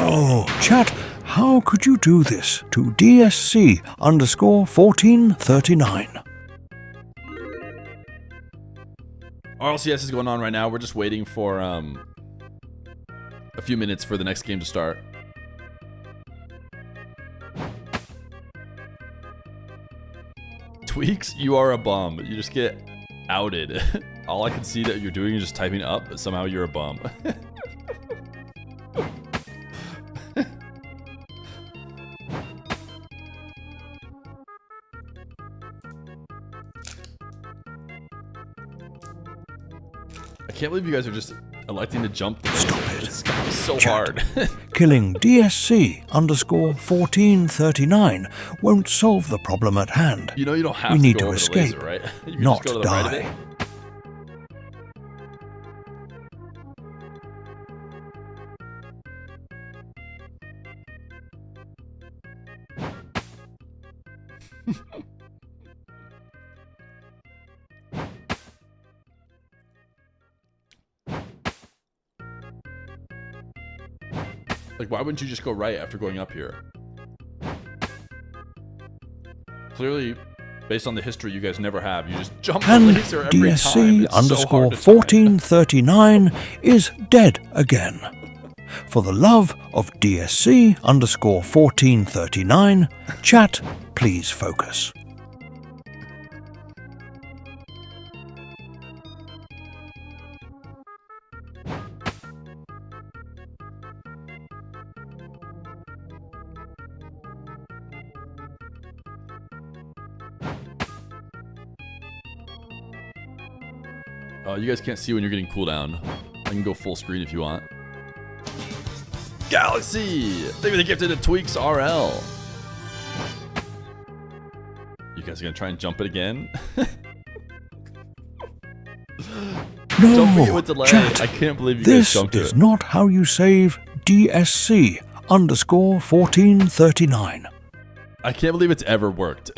Oh, chat, how could you do this to DSC_1439? RLCS is going on right now. We're just waiting for a few minutes for the next game to start. Tweaks, you are a bum. You just get outed. All I can see that you're doing is just typing up, but somehow you're a bum. I can't believe you guys are just electing to jump. Stop it. It's so Chat. hard. Killing DSC_1439 won't solve the problem at hand. You know you don't have we to need go to over escape, the laser, right? You can not just go to the right of die. it. Like, why wouldn't you just go right after going up here? Clearly, based on the history, you guys never have. You just jump the And laser every time. It's so hard to time. DSC_1439 is dead again. For the love of DSC_1439, chat, please focus. You guys can't see when you're getting cooldown. I can go full screen if you want. Galaxy! Thank you for the gifted to Tweaks RL. You guys are gonna try and jump it again? Jumping it with delay. Chat, I can't believe you guys jumped it. This is not how you save DSC_1439. I can't believe it's ever worked.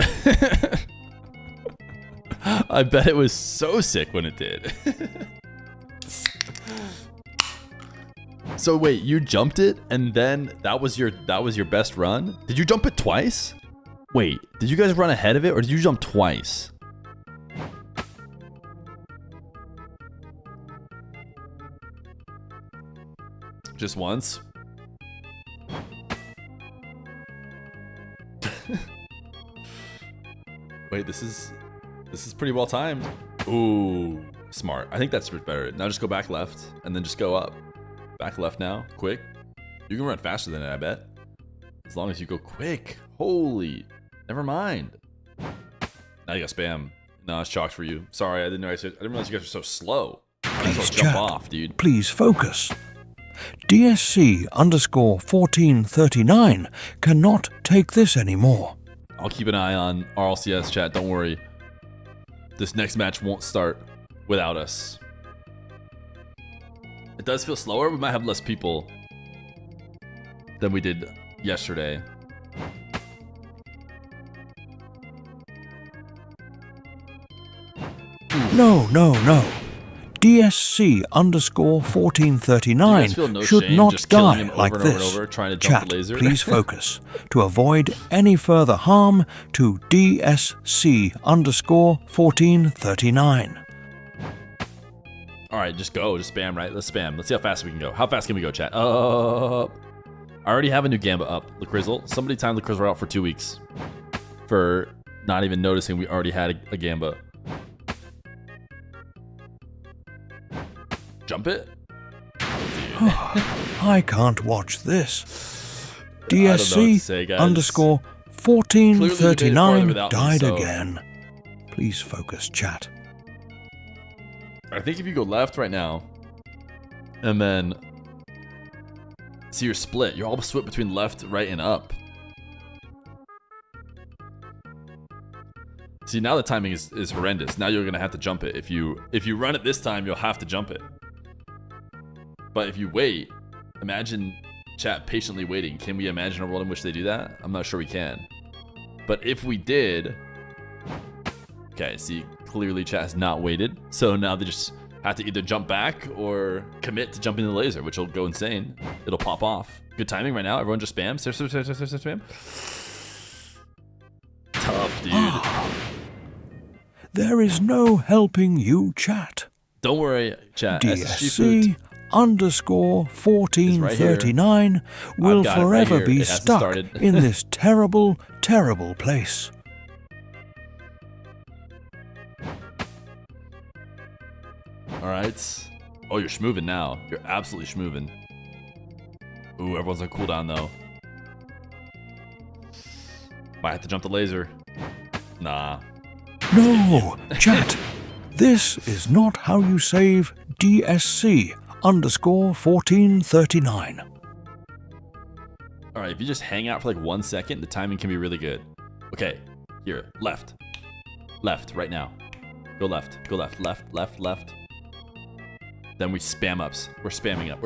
I bet it was so sick when it did. So wait, you jumped it and then that was your best run? Did you jump it twice? Wait, did you guys run ahead of it or did you jump twice? Just once? Wait, this is pretty well timed. Ooh, smart. I think that's better. Now just go back left and then just go up. Back left now, quick. You can run faster than it, I bet. As long as you go quick. Holy, never mind. Now you got spam. No, it's chalked for you. Sorry, I didn't realize you guys were so slow. Might as well jump off, dude. Please focus. DSC_1439 cannot take this anymore. I'll keep an eye on Rlcs chat. Don't worry. This next match won't start without us. It does feel slower. We might have less people than we did yesterday. No. DSC_1439 should not die like this. Chat, please focus to avoid any further harm to DSC_1439. Alright, just go. Just spam, right? Let's spam. Let's see how fast we can go. How fast can we go, chat? I already have a new Gamba up. LaCrizzle. Somebody timed LaCrizzle out for 2 weeks. For not even noticing we already had a Gamba. Jump it? I can't watch this. DSC_1439 died again. Please focus, chat. I think if you go left right now, and then see your split, you're all split between left, right, and up. See, now the timing is horrendous. Now you're gonna have to jump it. If you run it this time, you'll have to jump it. But if you wait, imagine chat patiently waiting. Can we imagine a world in which they do that? I'm not sure we can. But if we did, okay, see, clearly chat has not waited. So now they just have to either jump back or commit to jumping the laser, which will go insane. It'll pop off. Good timing right now. Everyone just spam. Spam. Tough, dude. There is no helping you, chat. Don't worry, chat. DSC_1439 will forever be stuck in this terrible, terrible place. Alright. Oh, you're schmoovin' now. You're absolutely schmoovin'. Ooh, everyone's on cooldown though. Might have to jump the laser. Nah. No, chat. This is not how you save DSC_1439. Alright, if you just hang out for like 1 second, the timing can be really good. Okay, here, left. Left, right now. Go left, left. Then we spam ups. We're spamming up.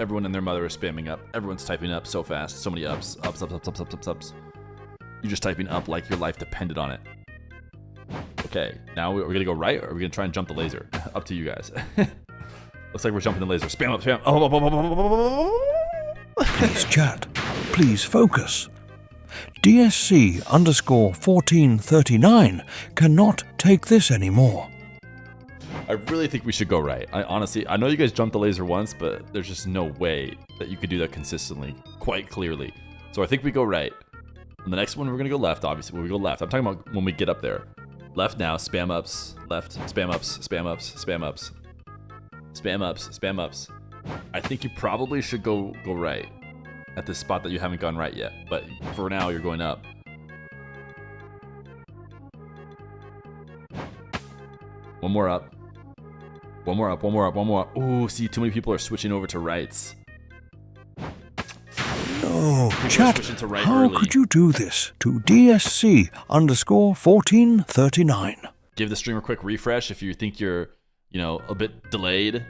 Everyone and their mother is spamming up. Everyone's typing up so fast. So many ups. Ups. You're just typing up like your life depended on it. Okay, now we're gonna go right, or are we gonna try and jump the laser? Up to you guys. Looks like we're jumping the laser. Spam up. Please chat. Please focus. DSC_1439 cannot take this anymore. I really think we should go right. I know you guys jumped the laser once, but there's just no way that you could do that consistently, quite clearly. So I think we go right. On the next one, we're gonna go left, obviously. When we go left, I'm talking about when we get up there. Left now, spam ups, left, spam ups. I think you probably should go right at this spot that you haven't gone right yet. But for now, you're going up. One more up. Ooh, see, too many people are switching over to rights. No, chat, how could you do this to DSC_1439? Give the stream a quick refresh if you think you're, a bit delayed.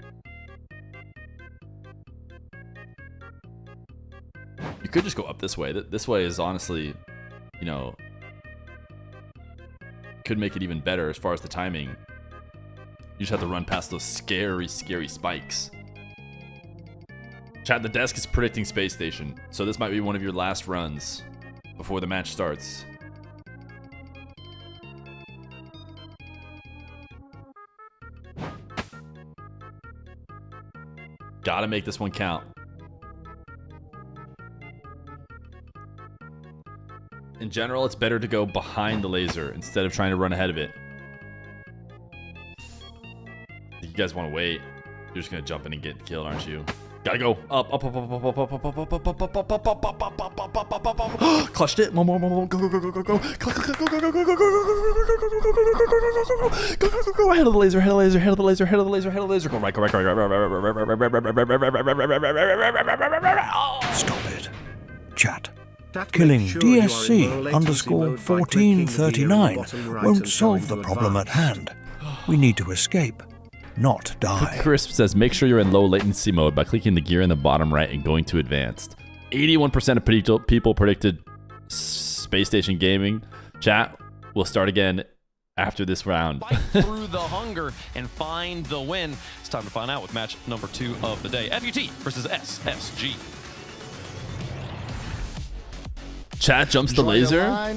You could just go up this way. This way is honestly, could make it even better as far as the timing. You just have to run past those scary, scary spikes. Chat, the desk is predicting Space Station, so this might be one of your last runs before the match starts. Gotta make this one count. In general, it's better to go behind the laser instead of trying to run ahead of it. You guys want to wait. You're just going to jump in and get killed, aren't you? Gotta go. Up. Clutched it. One more. Go. Go. Ahead of the laser. Go right. Stop it. Chat. Killing DSC_1439 won't solve the problem at hand. We need to escape, not die. Crisp says, make sure you're in low latency mode by clicking the gear in the bottom right and going to advanced. 81% of people predicted Space Station Gaming. Chat, we'll start again after this round. Fight through the hunger and find the win. It's time to find out with match number 2 of the day. FUT versus SSG. Chat jumps the laser. All right,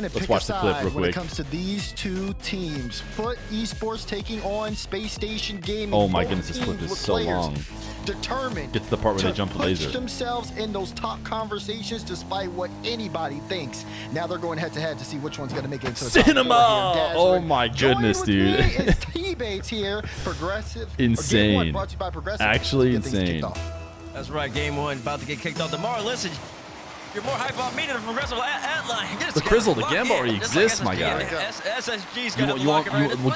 let's watch the clip real quick. When it comes to these two teams, Foot Esports taking on Space Station Gaming. Oh my goodness, this clip is so long. Determined. Get to the part where they jump the laser. Push themselves in those top conversations despite what anybody thinks. Now they're going head to head to see which one's going to make it into the Cinema! Oh my goodness, dude. It's T-Bates here. Progressive. Insane. Brought to you by Progressive. Actually insane. That's right, game 1 about to get kicked off tomorrow. Listen, you're more hype about me than the Progressive line. The Crizzle, the Gamba already exists, my guy. SSG's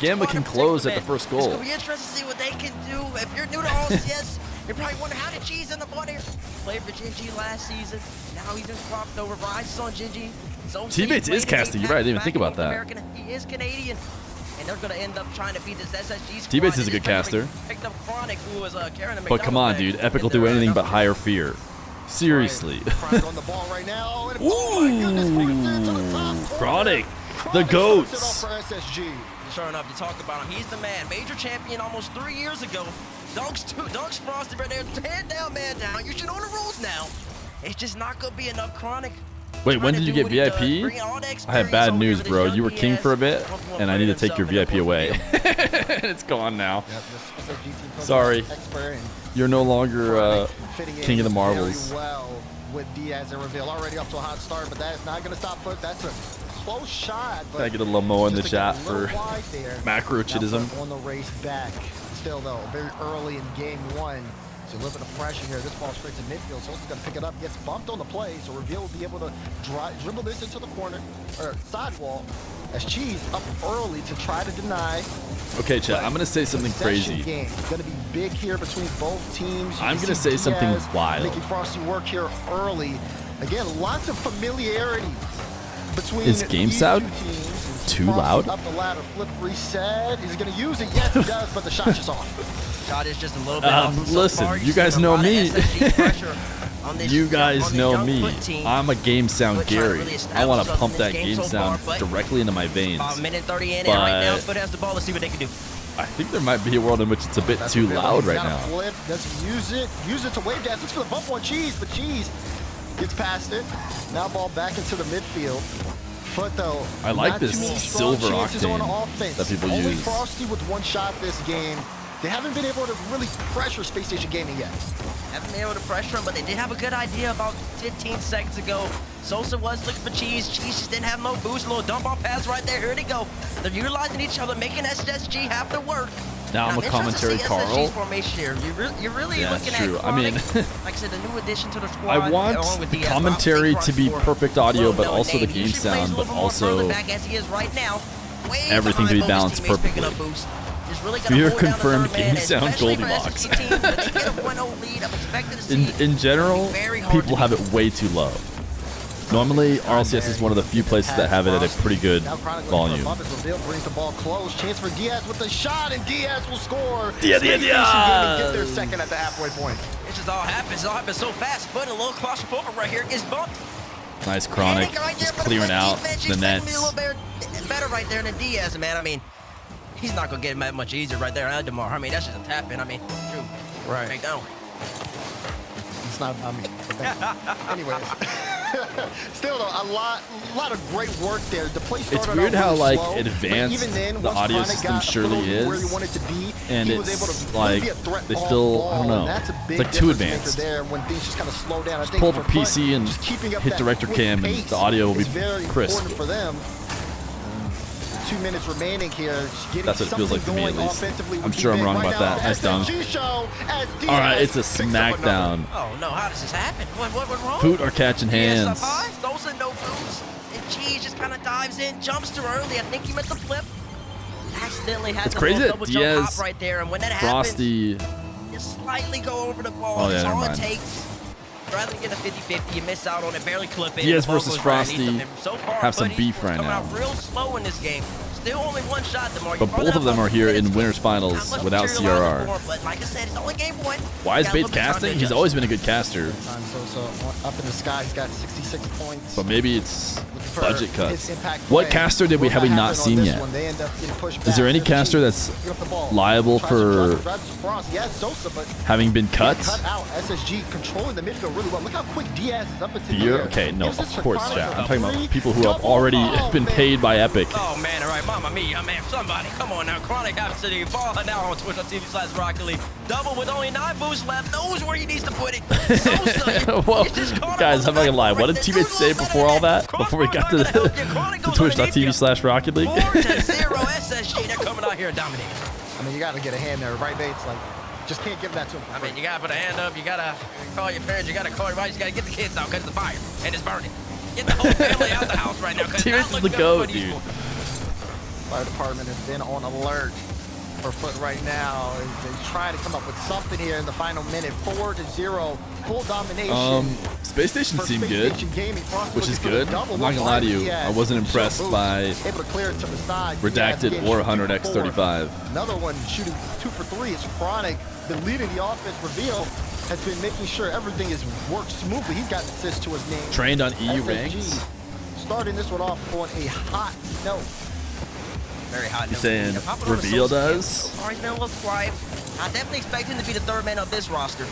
Gamba can close at the first goal. It's going to be interesting to see what they can do. If you're new to RLCS, you're probably wondering how did Cheese end up on here? Played for Gingy last season. Now he's been swapped over. Rises on Gingy. T-Bates is casting. You're right. I didn't even think about that. He is Canadian. And they're going to end up trying to beat this SSG squad. T-Bates is a good caster. Picked up Chronic, who was carrying a But come on, dude. Epic will do anything but hire Feer. Seriously. Chronic, the goats. Sure enough, to talk about him, he's the man. Major champion almost 3 years ago. Dogs Frosted right there. Hand down, man down. You should know the rules now. It's just not going to be enough Chronic. Wait, when did you get VIP? I have bad news, bro. You were king for a bit, and I need to take your VIP away. It's gone now. Sorry. You're no longer king of the marbles. Well with Diaz and Reveal already off to a hot start, but that is not going to stop Foot. That's a close shot. Can I get a little mo in the chat for macro chittism? On the race back. Still, though, very early in game 1. So a little bit of pressure here. This ball straight to midfield. So he's going to pick it up. Gets bumped on the play. So Reveal will be able to dribble this into the corner or sidewall. As Cheese up early to try to deny. Okay, chat. I'm going to say something crazy. It's going to be big here between both teams. I'm going to say something wild. Making Frosty work here early. Again, lots of familiarity between Is game sound too loud? Up the ladder, flip reset. Is he going to use it? Yes, he does, but the shot's just off. Shot is just a little bit off. Listen, you guys know me. You guys know me. I'm a game sound Gary. I want to pump that game sound directly into my veins. Minute 30 in, and right now Foot has the ball. Let's see what they can do. I think there might be a world in which it's a bit too loud right now. Flip. Let's use it to wave dance. It's for the bump on Cheese, but Cheese gets past it. Now ball back into the midfield. Foot though. I like this silver octane that people Only use. Frosty with one shot this game. They haven't been able to really pressure Space Station Gaming yet. Haven't been able to pressure him, but they did have a good idea about 15 seconds ago. Sosa was looking for Cheese. Cheese just didn't have no boost. A little dump off pass right there. Here they go. They're utilizing each other, making SSG have to work. Now I'm a commentary Carl. Formation here. You're really looking true. at I mean, like I said, the new addition to the squad. I want the commentary to be perfect audio, but also the game sound, but also everything to be balanced perfectly. Fear confirmed game sound Goldilocks. in general, people have it way too low. Normally, RLCS is one of the few places that have it at a pretty good volume. Brings the ball close. Chance for Diaz with the shot, and Diaz will score. Diaz! Get their second at the halfway point. It just all happens. It all happens so fast. But a little claustrophobic right here gets bumped. Nice Chronic, just clearing out the nets. A little better right there than Diaz, man. I mean, he's not gonna get it that much easier right there, DeMar. I mean, that's just a tap in. I mean, true. Right. Take down. It's not. I mean, anyways. Still though, a lot of great work there. The play started It's weird how really like slow, advanced then, the audio system surely where he is, wanted to be, and he was it's able to like be a threat they off still ball, I don't know. That's a big It's like too difference advanced. maker there when things just kind of slow down. Just pull up a PC and hit director cam, and the audio will be crisp. For them. 2 minutes remaining here. That's what it feels like to me, at least. I'm sure I'm wrong about that. Nice dunk. All right, it's a smackdown. Oh no, how does this happen? What went wrong? Foot are catching hands. Sosa no boost. And Cheese just kind of dives in, jumps too early. I think he meant the flip. Accidentally has a little double jump hop right there, and when that Frosty happens, just slightly go over the ball. That's all it takes. Rather than get a 50-50, you miss out on it, barely clip it. Diaz versus Frosty so far, have some beef right now. Coming out real slow in this game. Still only one shot, DeMar. But both of them are here in winners finals without CRR. But like I said, it's only game 1. Why is Bates casting? He's always been a good caster. So up in the sky, he's got 66 points. But maybe it's budget cuts. What caster have we not seen yet? Is there any caster that's liable for having been cut? SSG controlling the midfield really well. Look how quick Diaz is up into Feer? Okay, no, of course, chat. I'm talking about people who have already been paid by Epic. Oh man, all right, mama mia, man, somebody, come on now. Chronic happens to the ball now on Twitch.tv/Rocket League. Double with only 9 boosts left, knows where he needs to put it. Well, guys, I'm not gonna lie. What did teammates say before all that? Before we got to Twitch.tv/Rocket League? 4-0 SSG, they're coming out here and dominating. I mean, you gotta get a hand there, right, Bates? Like, just can't give that to him. I mean, you gotta put a hand up, you gotta call your parents, you gotta call your wife, you gotta get the kids out because of the fire and it's burning. Get the whole family out the house right now. Teammates is the GOAT, dude. Fire department has been on alert for Foot right now. They try to come up with something here in the final minute. 4-0, full domination. Space Station seemed good, which is good. I'm not gonna lie to you, I wasn't impressed by Redacted or 100x35. Another one shooting 2 for 3. It's Chronic, been leading the offense. Reveal has been making sure everything is worked smoothly. He's got an assist to his name. Trained on EU SSG ranks. Starting this one off on a hot note. Very hot. You're saying Reveal does? So far, he's been a little quiet. I definitely expect him to be the 3rd man of this roster.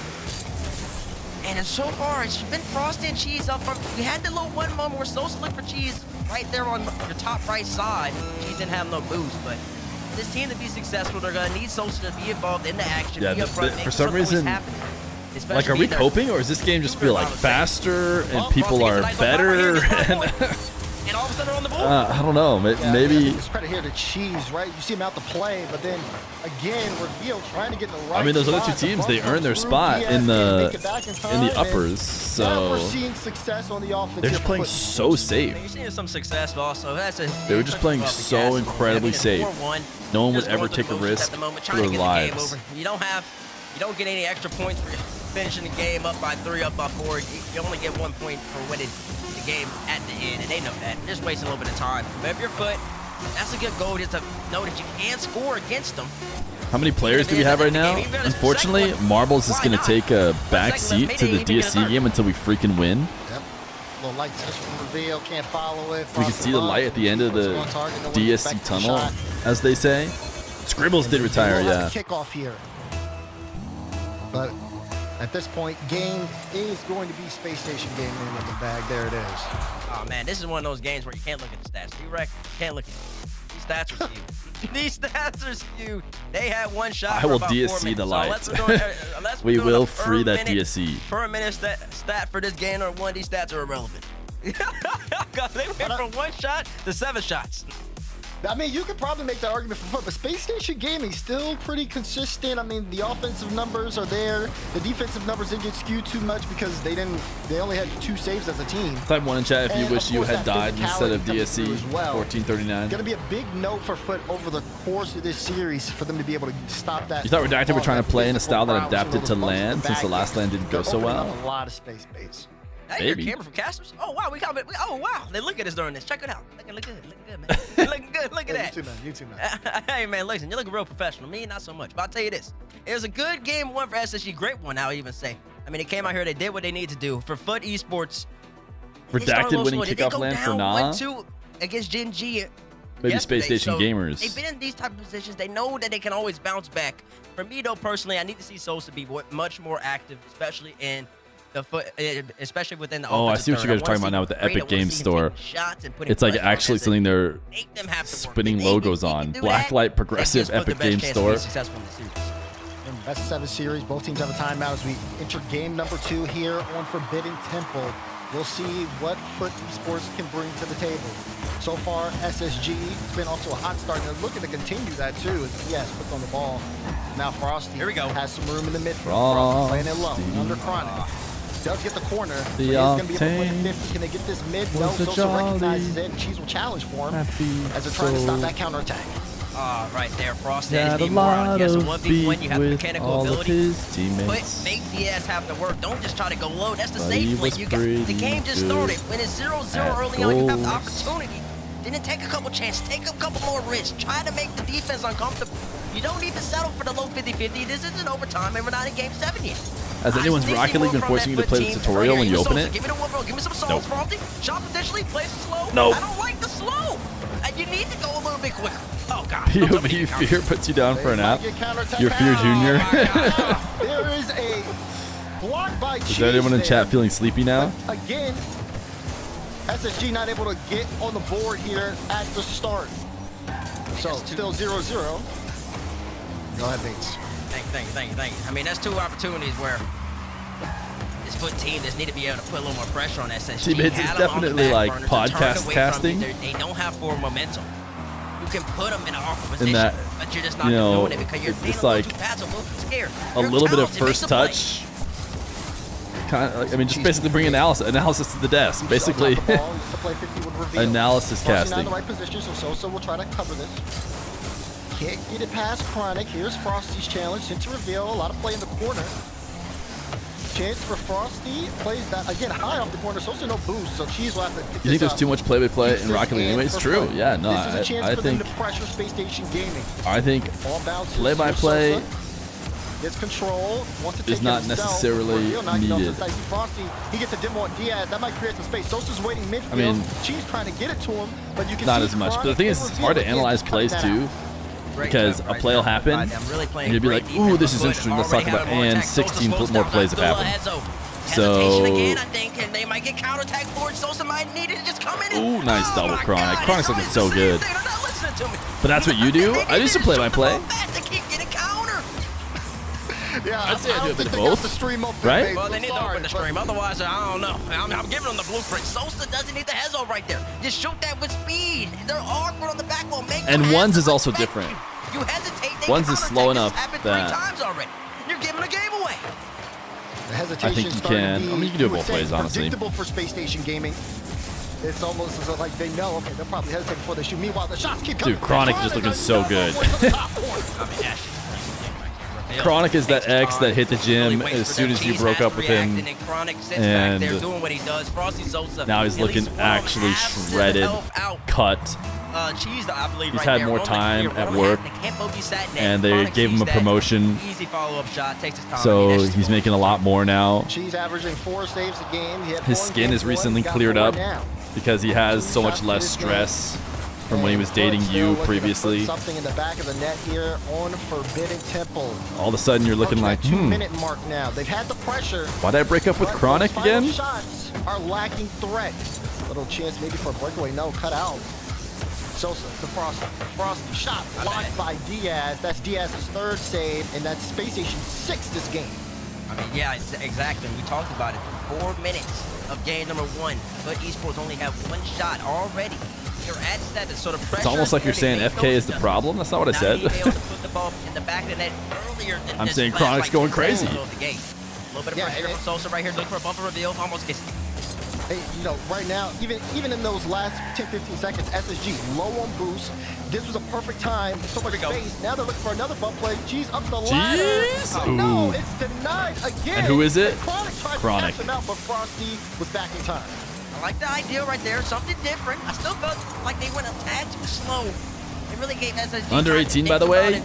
And so far, it's been Frosty and Cheese up front. We had the little one moment where Sosa looked for Cheese right there on your top right side. Cheese didn't have no boost, but this team to be successful, they're going to need Sosa to be involved in the action. Yeah, be up front, for some reason, like, are we coping, or does this game just feel like faster and people are better? And all of a sudden on the board. I don't know. Maybe. It's credit here to Cheese, right? You see him out to play, but then again, Reveal trying to get in the right. I mean, those other 2 teams, they earned their spot in the uppers, so we're seeing success on the offense. they're just playing so safe. You're seeing some success, but also they were just playing so incredibly safe. No one would ever take a risk for their lives. You don't get any extra points for finishing the game up by 3, up by 4. You only get 1 point for winning the game at the end, and they know that. They're just wasting a little bit of time. But if your Foot, that's a good goal just to know that you can score against them. How many players do we have right now? Unfortunately, Marbles is going to take a back seat to the DSC game until we freaking win. Yep. Little light touch from Reveal, can't follow it. We can see the light at the end of the DSC tunnel, as they say. Scribbles did retire, yeah. Kickoff here. But at this point, game is going to be Space Station game in the bag. There it is. Oh man, this is one of those games where you can't look at the stats. You can't look at it. These stats are skewed. These stats are skewed. They had 1 shot. I will DSC the light. We will free that DSC. Per minute stat for this game or 1 of these stats are irrelevant. They went from 1 shot to 7 shots. I mean, you could probably make that argument for Foot, but Space Station Gaming still pretty consistent. I mean, the offensive numbers are there. The defensive numbers didn't get skewed too much because they only had 2 saves as a team. Type 1 in chat if you wish you had died instead of DSC 1439. Going to be a big note for Foot over the course of this series for them to be able to stop that. You thought Redacted were trying to play in a style that adapted to LAN since the last LAN didn't go so well? A lot of space base. Hey, your camera from casters? Oh wow, we got it. Oh wow, they look at us during this. Check it out. Looking good, man. Looking good. Look at that. You too, man. Hey man, listen, you're looking real professional. Me, not so much. But I'll tell you this: it was a good game 1 for SSG. Great one, I would even say. I mean, they came out here, they did what they need to do for Foot Esports. Redacted winning kickoff LAN for NA. 1-2 against Gen G. Maybe Space Station Gamers. They've been in these type of positions. They know that they can always bounce back. For me though, personally, I need to see Sosa be much more active, especially in the Foot, especially within the. Oh, I see what you guys are talking about now with the Epic Games Store. It's like actually something they're spinning logos on. Blacklight Progressive Epic Games Store. Best of 7 series. Both teams have a timeout as we enter game number 2 here on Forbidden Temple. We'll see what Foot Esports can bring to the table. So far, SSG has been off to a hot start, and they're looking to continue that too. Yes, puts on the ball. Now Frosty Here we go. has some room in the midfield. Frosty playing it low, under Chronic. Does get the corner. So he is going to be able to win 50. Can they get this mid? No, Sosa recognizes it, and Cheese will challenge for him as they're trying to stop that counterattack. Right there, Frost says need more out. He has a 1v1, you have mechanical ability. Make Diaz have the work. Don't just try to go low. That's the safe play. You got the game just started. When it's 0-0 early on, you have the opportunity. Didn't take a couple chances. Take a couple more risks. Try to make the defense uncomfortable. You don't need to settle for the low 50-50. This isn't overtime, and we're not in game 7 yet. Has anyone's Rocket League been forcing you to play the tutorial when you open it? Give it a whoop, give me some souls, Frosty. Shot potentially, plays it slow. No. I don't like the slow. And you need to go a little bit quicker. Oh, God. POV Fear puts you down for a nap. You're Fear Junior. There is a block by Cheese. Is there anyone in chat feeling sleepy now? But again, SSG not able to get on the board here at the start. So still 0-0. Go ahead, Bates. Thank you. I mean, that's 2 opportunities where this foot team just need to be able to put a little more pressure on SSG. Teammates, it's definitely like podcast casting. They don't have forward momentum. You can put them in an awkward position, but you're just not doing it because you're being a little too passive, a little scared. A little bit of first touch. Kind of, I mean, just basically bring analysis to the desk. Basically, analysis casting. In the right position, so Sosa will try to cover this. Can't get it past Chronic. Here's Frosty's challenge into reveal. A lot of play in the corner. Chance for Frosty. Plays that again high off the corner. Sosa no boost, so Cheese will have to pick You think there's too much play-by-play in Rocket League anyway? It's true. Yeah, no, this is a chance for them to pressure Space Station Gaming. I think play-by-play gets control. Wants to take is not necessarily needed. Frosty, he gets a demo on Diaz. That might create some space. Sosa's waiting midfield. I mean, Cheese trying to get it to him, but you can not see as much. But the thing is, it's hard to analyze plays too. Because a play will happen, and you'll be like, ooh, this is interesting, let's talk about, and 16 more plays have happened. So, again, I think, and they might get counterattack for it. Sosa might need it to just come in. Ooh, nice double Chronic. Chronic's looking so good. But that's what you do? I do some play-by-play. Yeah, I'd say I do a bit of both, right? Well, they need to open the stream. Otherwise, I don't know. I'm giving them the blueprint. Sosa doesn't need the Hezo right there. Just shoot that with speed. They're awkward on the back wall. And ones is also different. You hesitate. Ones is slow enough that 3 times already. You're giving the game away. The hesitation I think you can. I mean, you can do it both ways, honestly. Predictable for Space Station Gaming. It's almost as like they know. Okay, they'll probably hesitate before they shoot. Meanwhile, the shots keep coming. Dude, Chronic just looking so good. Chronic is that X that hit the gym as soon as you broke up with him, and now he's looking actually shredded, cut. He's had more time at work, and they gave him a promotion, so he's making a lot more now. His skin is recently cleared up because he has so much less stress from when he was dating you previously. Something in the back of the net here on Forbidden Temple. All of a sudden, you're looking like, 2-minute mark now. They've had the pressure. Why'd I break up with Chronic again? Shots are lacking threat. Little chance maybe for a breakaway. No, cut out. Sosa, the Frosty shot blocked by Diaz. That's Diaz's 3rd save, and that's Space Station 6 this game. I mean, yeah, exactly. We talked about it. 4 minutes of game number 1, but esports only have 1 shot already. You're at 7, so the pressure. It's almost like you're saying FK is the problem. That's not what I said. I'm saying Chronic's going crazy. A little bit of pressure from Sosa right here. Look for a bumper reveal. Almost gets. Hey, you know, right now, even in those last 10-15 seconds, SSG low on boost. This was a perfect time. So much space. Now they're looking for another bump play. Cheese up the ladder. Oh, no, it's denied again. And who is it? Chronic tried to catch him out, but Frosty was back in time. I like the idea right there. Something different. I still felt like they went a tad too slow. They really gave SSG under 18, by the way.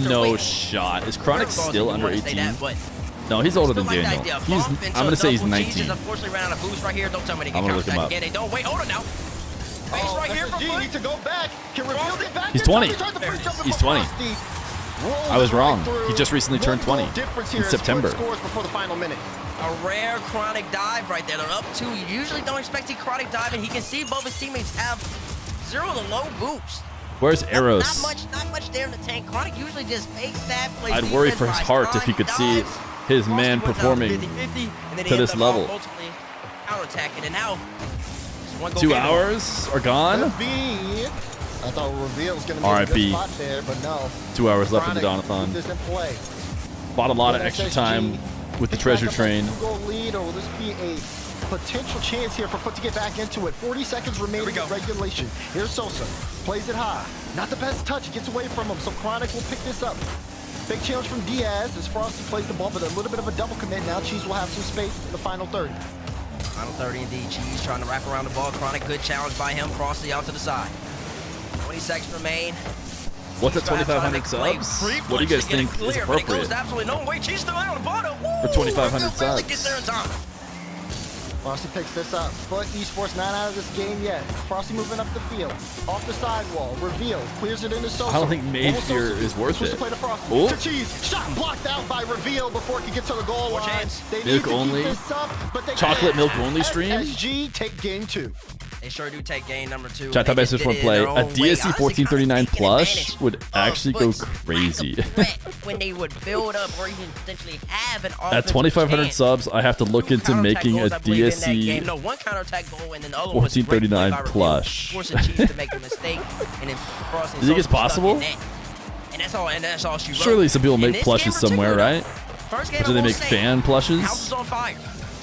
No shot. Is Chronic still under 18? No, he's older than Daniel. I'm gonna say he's 19. Unfortunately ran out of boost right here. Don't tell me to get I'm gonna look him up. Again. Don't wait. Hold on now. Right here SSG needs to go back. Can reveal it back. He's 20. He's 20. I was wrong. He just recently turned 20 in September. Before the final minute. A rare Chronic dive right there. They're up 2. You usually don't expect to see Chronic dive, and he can see both his teammates have 0 to low boost. Where's Eros? Not much there in the tank. Chronic usually just fakes that. I'd worry for his heart if he could see his man performing to this level. Counterattacking, and now One goal 2 game. hours are gone. I thought Reveal was going to be a good RIP. spot there, but no. 2 hours left in the Chronic Donathon. keep this in play. Bought a lot of Will extra SSG time with the pick treasure back up train. that 2-goal lead, or will this be a potential chance here for Foot to get back into it? 40 seconds remaining in regulation. Here's Sosa. Plays it high. Not the best touch. Gets away from him, so Chronic will pick this up. Big challenge from Diaz as Frosty plays the ball, but a little bit of a double commit. Now Cheese will have some space in the final 30. Final 30 indeed. Cheese trying to wrap around the ball. Chronic, good challenge by him. Frosty out to the side. 20 seconds remain. What's at 2,500 subs? What do you guys think is It appropriate goes absolutely no way. Cheese still out on the ball. for 2,500 Really gets there in subs? time. Frosty picks this up. Foot Esports not out of this game yet. Frosty moving up the field. Off the sidewall. Reveal. Clears it into Sosa. I don't think Mage Fear is worth it. Oh. Cheese. Shot blocked out by Reveal before it could get to the goal line. They need Milk to only. keep this up, but they Chocolate can't. milk only stream. SSG take game 2. They sure do take game number 2. Chat, I just want to play. A DSC Honestly, 1439 plush would actually go crazy. when they would build up or even potentially have an At 2,500 chance. subs, I have to look into making a DSC No, one counterattack goal and then the other one was 1439 great play by plush. Reveal, forcing Chiefs to make a mistake, and then Frosty You think it's Sosa stuck possible? in net. And that's all she wrote. Surely some people In make this plushes game somewhere, particular, right? First game Or do I they will make say, fan plushes? House is on fire.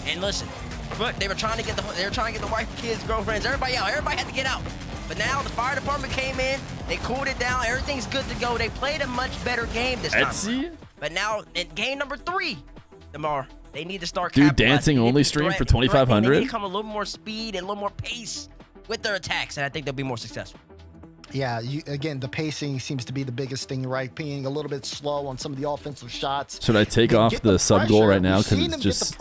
And listen, but they were trying to get the wife, kids, girlfriends, everybody out. Everybody had to get out. But now the fire department came in. They cooled it down. Everything's good to go. They played a much better game this time. Etsy? But now in game number 3, Demar, they need to start Dude, capitalizing. dancing They need only to stream for threaten. They 2,500? need to come a little more speed and a little more pace with their attacks, and I think they'll be more successful. Yeah, again, the pacing seems to be the biggest thing, right? Being a little bit slow on some of the offensive shots. Should I take off the sub goal right now because it's just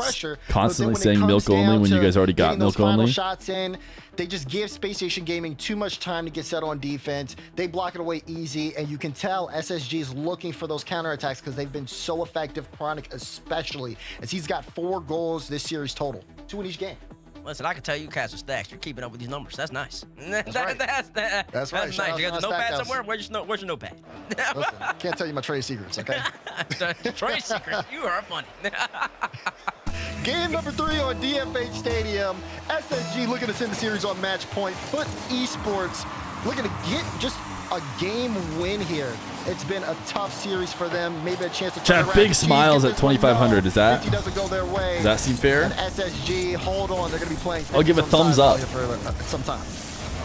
constantly saying milk only when you guys already got milk only? Shots in, they just give Space Station Gaming too much time to get set on defense. They block it away easy, and you can tell SSG is looking for those counterattacks because they've been so effective, Chronic especially, as he's got 4 goals this series total, 2 in each game. Listen, I can tell you guys are stacks. You're keeping up with these numbers. That's nice. That's right. That's right. nice. You got the notepad somewhere? Where's your notepad? Listen, can't tell you my trade secrets, okay? Trade secrets. You are funny. Game number 3 on DFH Stadium. SSG looking to send the series on match point. Foot Esports looking to get just a game win here. It's been a tough series for them. Maybe a chance to turn Chat, around. big smiles at 2,500. Is that? 50 doesn't go their way. Does that seem fair? And SSG, hold on. They're going to be playing. I'll give a thumbs up. For some time.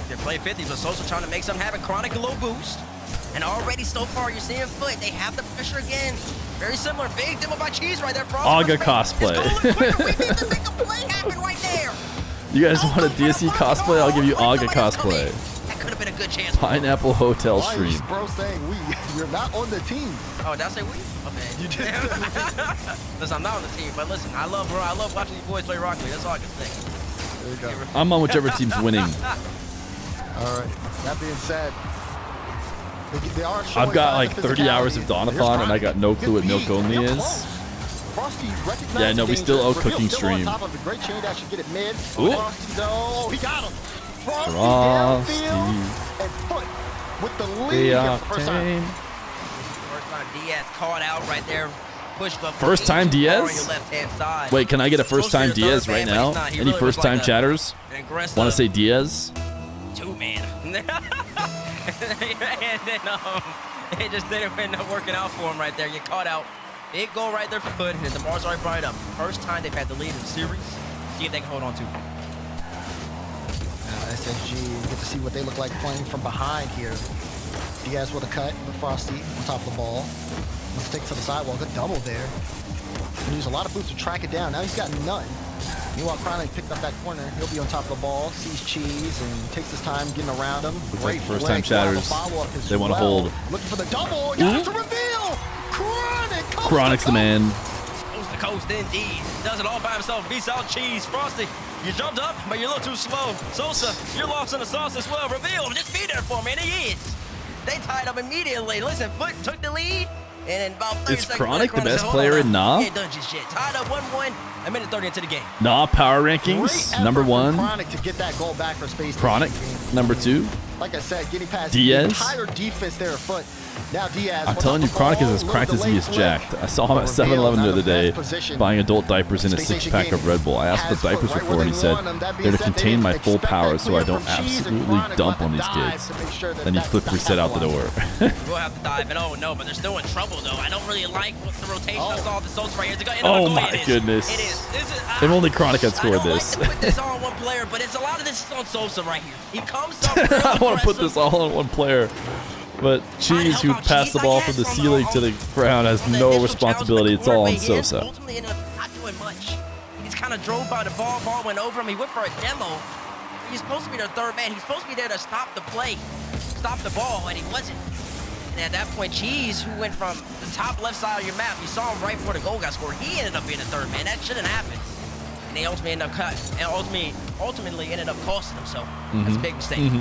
They're playing 50, but Sosa trying to make something happen. Chronic a low boost. And already so far, you're seeing Foot. They have the pressure again. Very similar. Big demo by Cheese right there. Aga cosplay. We need to make a play happen right there. You guys want a DSC cosplay? I'll give you Aga cosplay. That could have been a good chance. Pineapple Hotel Why stream. is bro saying we? You're not on the team. Oh, did I say we? Okay. You did. Listen, I'm not on the team, but listen, I love watching these boys play Rocket League. That's all I can say. There you go. I'm on whichever team's winning. All right. That being said, they are showing I've got signs like of 30 hours of physicality. Donathon and I got no clue what Good milk beat. only Real is. close. Frosty recognized Yeah, no, we the still owe danger. cooking Reveal still on stream. top of the great chain dash to get it mid. Ooh. Frosty, no, he got him. Frosty Frosty. downfield and Foot with the lead here for the first time. First time Diaz caught out right there. Pushed up. First time On your Diaz? left-hand side. Wait, can I get a first time Supposed to be your Diaz third right man, now? but he's not. He Any really first looks time like chatters? an aggressive Want to say Diaz? 2-man. And then it just didn't end up working out for him right there. You caught out. Big goal right there for Foot, and DeMar's already brought it up. First time they've had the lead in the series. See if they can hold on to it. SSG, get to see what they look like playing from behind here. Diaz with a cut with Frosty on top of the ball. Let's take to the sidewall. Good double there. He used a lot of boots to track it down. Now he's got none. Meanwhile, Chronic picked up that corner. He'll be on top of the ball, sees Cheese, and takes his time getting around him. Great first time flex. chatters. Follow-up as They want to well. hold. Looking for the double. Got it to Reveal. Chronic. Chronic's the man. Coast to coast indeed. Does it all by himself. Beats out Cheese. Frosty, you jumped up, but you're a little too slow. Sosa, you're lost in the sauce as well. Reveal, just be there for me, and he is. They tied up immediately. Listen, Foot took the lead, and in about 30 Is seconds, Chronic the Chronic best said, player "Hold in on, NA? he ain't done just yet." Tied up 1-1, a minute 30 into the game. Nah, power Great rankings. effort Number from 1. Chronic to get that goal back for Space. Chronic. Station. Number 2. like I said, getting past Diaz? the entire defense there Foot. Now Diaz. I'm telling you, Chronic is as cracked as he is jacked. I saw him at 7-Eleven the other day buying adult diapers in a 6-pack of Red Bull. I asked what the diapers were for, and he said, they're to contain my full power so I don't absolutely dump on these kids. Then he flipped reset out the door. We'll have to dive in. Oh, no, but they're still in trouble, though. I don't really like what the rotation I saw the Souls right here. Oh, my goodness. It is. If only Chronic had scored this. I don't like to put this all on one player, but it's a lot of this is on Sosa right here. He comes up I don't want to put this all on one player. But Cheese, who passed the ball from the ceiling to the ground, has no responsibility. It's all on Sosa. Ultimately ended up not doing much. He just kind of drove by the ball. Ball went over him. He went for a demo. He's supposed to be their third man. He's supposed to be there to stop the play, stop the ball, and he wasn't. And at that point, Cheese, who went from the top left side of your map, you saw him right before the goal got scored. He ended up being the third man. That shouldn't happen. And they ultimately ended up ultimately ended up costing him. So that's a big mistake.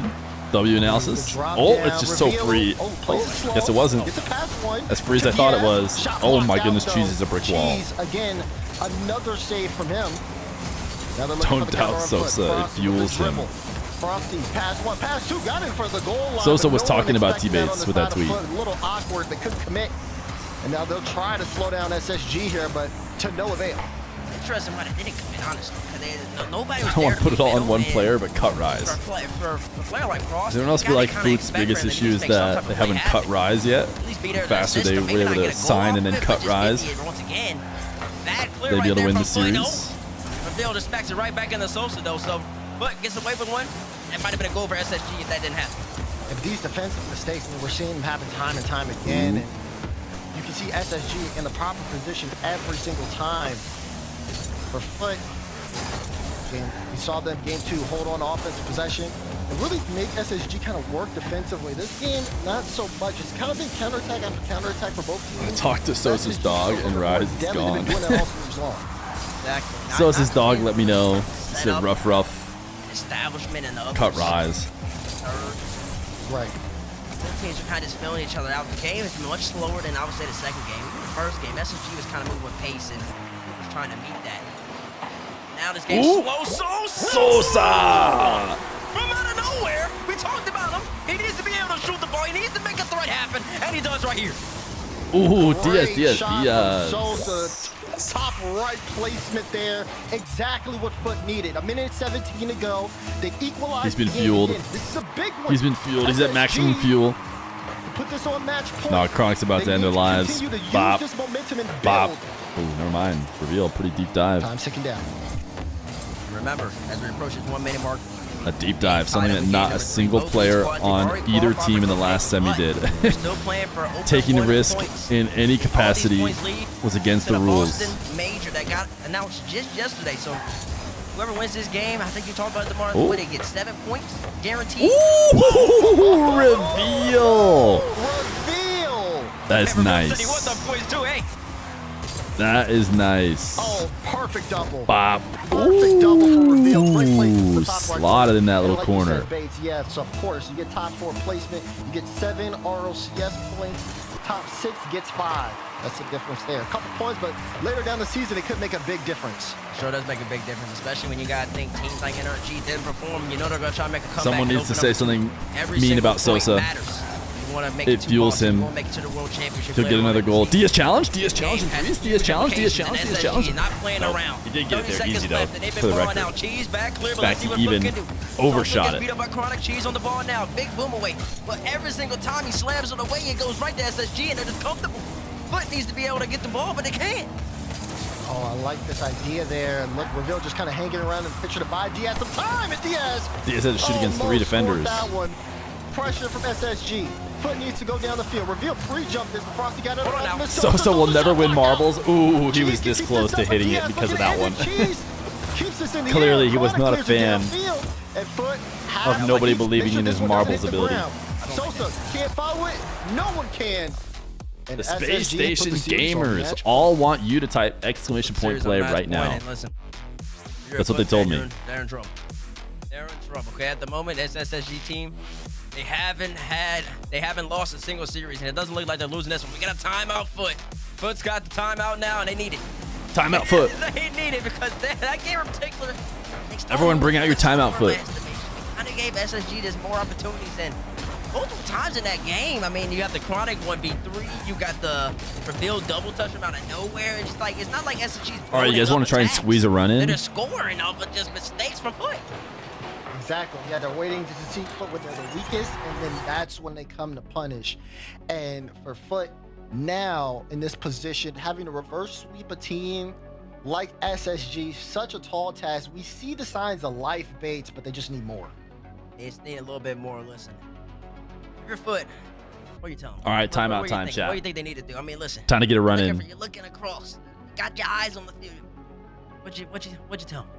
W analysis. Oh, it's just so free. Oh, guess it wasn't. As free as I thought it was. Oh my goodness, Cheese is a brick wall. Again, another save from him. Don't doubt Sosa. It fuels him. Frosty, pass one, pass two, got in for the goal line. Sosa was talking about teammates with that tweet. A little awkward, they couldn't commit. And now they'll try to slow down SSG here, but to no avail. Interesting why they didn't commit, honestly. Nobody was I don't want to put it all on one and player, but cut Rise. For a player like Frost, Does anyone else feel like Food's biggest issue is that they haven't cut Rise yet? The faster they were able to sign and then cut Rise, they'd be able to win the series. Reveal just smacks it right back in the Sosa, though, so but gets away with one. That might have been a goal for SSG if that didn't happen. If these defensive mistakes, and we're seeing them happen time and time again, and you can see SSG in the proper position every single time. For Foot, we saw them game 2 hold on to offensive possession and really make SSG kind of work defensively. This game, not so much. It's kind of been counterattack after counterattack for both teams. I talked to Sosa's dog and Rise is gone. Exactly. Sosa's dog let me know. He said rough. Establishment in the Cut Rise. Right. Both teams are kind of just filling each other out. The game is much slower than I would say the second game. Even the first game, SSG was kind of moving with pace and was trying to meet that. Now this game's slow. Sosa! From out of nowhere, we talked about him. He needs to be able to shoot the ball. He needs to make a threat happen, and he does right here. Ooh, Diaz. Sosa, top right placement there. Exactly what Foot needed. A minute 17 to go. They equalized. He's been fueled. This is a big one. He's been fueled. He's at maximum fuel. Put this on match point. No, Chronic's about to end their lives. Bop. Bop. Oh, never mind. Reveal. Pretty deep dive. Time's ticking down. Remember, as we approach this 1 minute mark, A deep dive, something that not a single player on either team in the last semi did. Taking a risk in any capacity was against the rules. Major that got announced just yesterday. So whoever wins this game, I think you talked about it tomorrow, they get 7 points guaranteed. Ooh, reveal! That's nice. That is nice. Oh, perfect double. Bop. Perfect double for reveal. Ooh, slotted in that little corner. Yes, of course. You get top 4 placement. You get 7 RLCS points. Top 6 gets 5. That's the difference there. A couple points, but later down the season, it could make a big difference. Sure does make a big difference, especially when you got to think teams like NRG didn't perform. You know they're going to try to make a comeback. Someone needs to say something mean about Sosa. It fuels him. He'll get another goal. Diaz challenge? Diaz challenge in threes? Diaz challenge? Diaz challenge? Diaz challenge? Not playing around. He did get it there easy though, for the record. Cheese back clear, but Back to even. Overshot it. Beat up by Chronic. Cheese on the ball now. Big boom away. But every single time he slams it away, it goes right to SSG, and they're just comfortable. Foot needs to be able to get the ball, but they can't. Oh, I like this idea there. And look, Reveal just kind of hanging around and pitching to buy Diaz some time. And Diaz had to shoot against 3 defenders. That one. Pressure from SSG. Foot needs to go down the field. Reveal pre-jumped this, but Frosty got it. Sosa will never win marbles. Ooh, he was this close to hitting it because of that one. Clearly, he was not a fan of nobody believing in his marbles ability. Sosa can't follow it. No one can. The Space Station Gamers all want you to type exclamation point play right now. That's what they told me. They're in trouble. They're in trouble. Okay, at the moment, this SSG team, they haven't lost a single series, and it doesn't look like they're losing this one. We got a timeout, Foot. Foot's got the timeout now, and they need it. Timeout, Foot. They need it because that game in particular. Everyone bring out your timeout, Foot. kind of gave SSG just more opportunities than multiple times in that game. I mean, you got the Chronic 1v3, you got the revealed double touch from out of nowhere. It's just like, it's not like SSG's. All right, you guys want to try and squeeze a run in? They're scoring off of just mistakes from Foot. Exactly. Yeah, they're waiting to see Foot when they're the weakest, and then that's when they come to punish. And for Foot now in this position, having to reverse sweep a team like SSG, such a tall task. We see the signs of life baits, but they just need more. They just need a little bit more. Listen, your Foot. What are you telling me? All right, timeout time, chat. What do you think they need to do? I mean, listen. Time to get a run in. You're looking across. Got your eyes on the field. What'd you tell me?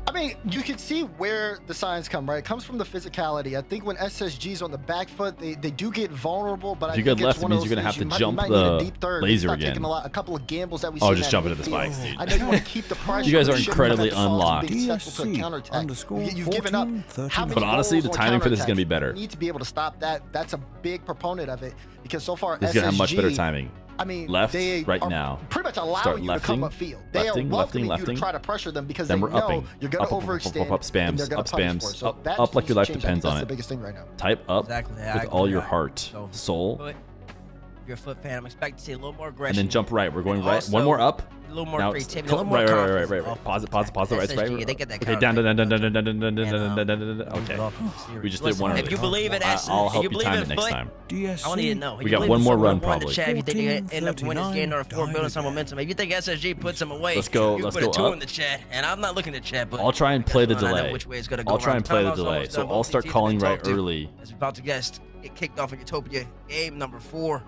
I mean, you can see where the signs come, right? It comes from the physicality. I think when SSG's on the back foot, they do get vulnerable, but if you go left, it means you're going to have to jump the laser again. A couple of gambles that we just jump into the spikes, dude. I know you want to keep the pressure. You guys are incredibly unlocked. You've given up. But honestly, the timing for this is going to be better. You need to be able to stop that. That's a big proponent of it because so far, it's going to have much better timing. I mean, left they right are now. Pretty much allowing you to come upfield. They are welcoming you to try to pressure them because they know you're going to overextend. Up spams, up like your life depends on it. That's the biggest thing right now. Type up with all your heart, soul. Your Foot fan, I'm expecting to see a little more aggression. And then jump right. We're going right. One more up. A little more creativity, a little more right. Pause the right space. Okay, down. Okay. We just did one. If you believe in I'll help you time it next time. I want you to know. We got one more run probably. If you think they end up winning this game number 4, building some momentum. If you think SSG puts them away, let's go put a 2 up. in the chat. And I'm not looking at chat, but I'll try and play the delay. I'll try and play the delay. So I'll start calling right early. As we're about to get kicked off in Utopia game number 4.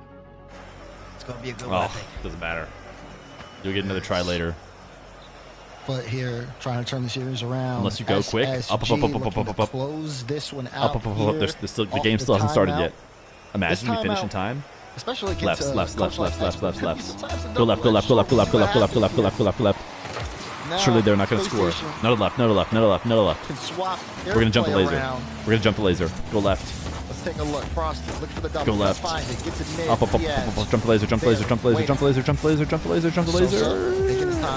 It's gonna be a good one, I think. Doesn't matter. You'll get another try later. But here, trying to turn the series around. Unless you go quick. Up. Close this one out. Up. The game still hasn't started yet. Imagine we finish in time. Especially left. Go left. Surely they're not gonna score. No to left. We're gonna jump the laser. Go left. Let's take a look. Frosty, look for the double. Go left. Find it. Gets it mid. Up. Jump the laser.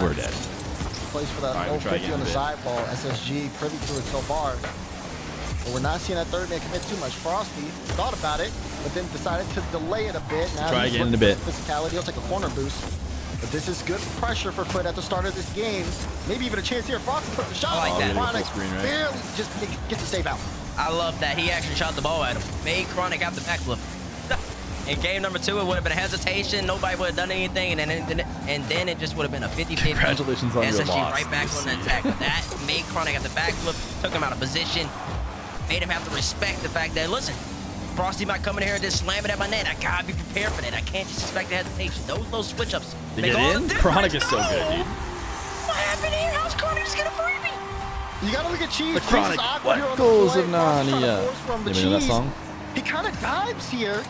We're dead. Plays for that old 50 on the side ball. SSG privy to it so far. But we're not seeing that third man commit too much. Frosty thought about it, but then decided to delay it a bit. Now try again in a bit. Physicality. He'll take a corner boost. But this is good pressure for Foot at the start of this game. Maybe even a chance here. Frosty puts a shot on that. Chronic barely just gets a save out. I love that he actually shot the ball at him. Made Chronic out the backflip. In game number 2, it would have been a hesitation. Nobody would have done anything, and then it just would have been a 50-50. Congratulations on your loss. SSG right back on the attack. That made Chronic at the backflip, took him out of position, made him have to respect the fact that, listen, Frosty might come in here and just slam it at my net. I gotta be prepared for that. I can't just expect the hesitation. Those switch-ups. To get in? Chronic is so good, dude. What happened here? How's Chronic just gonna free me? You gotta look at Cheese. The Chronic, what goes of Narnia? You know that song? He kind of dives here.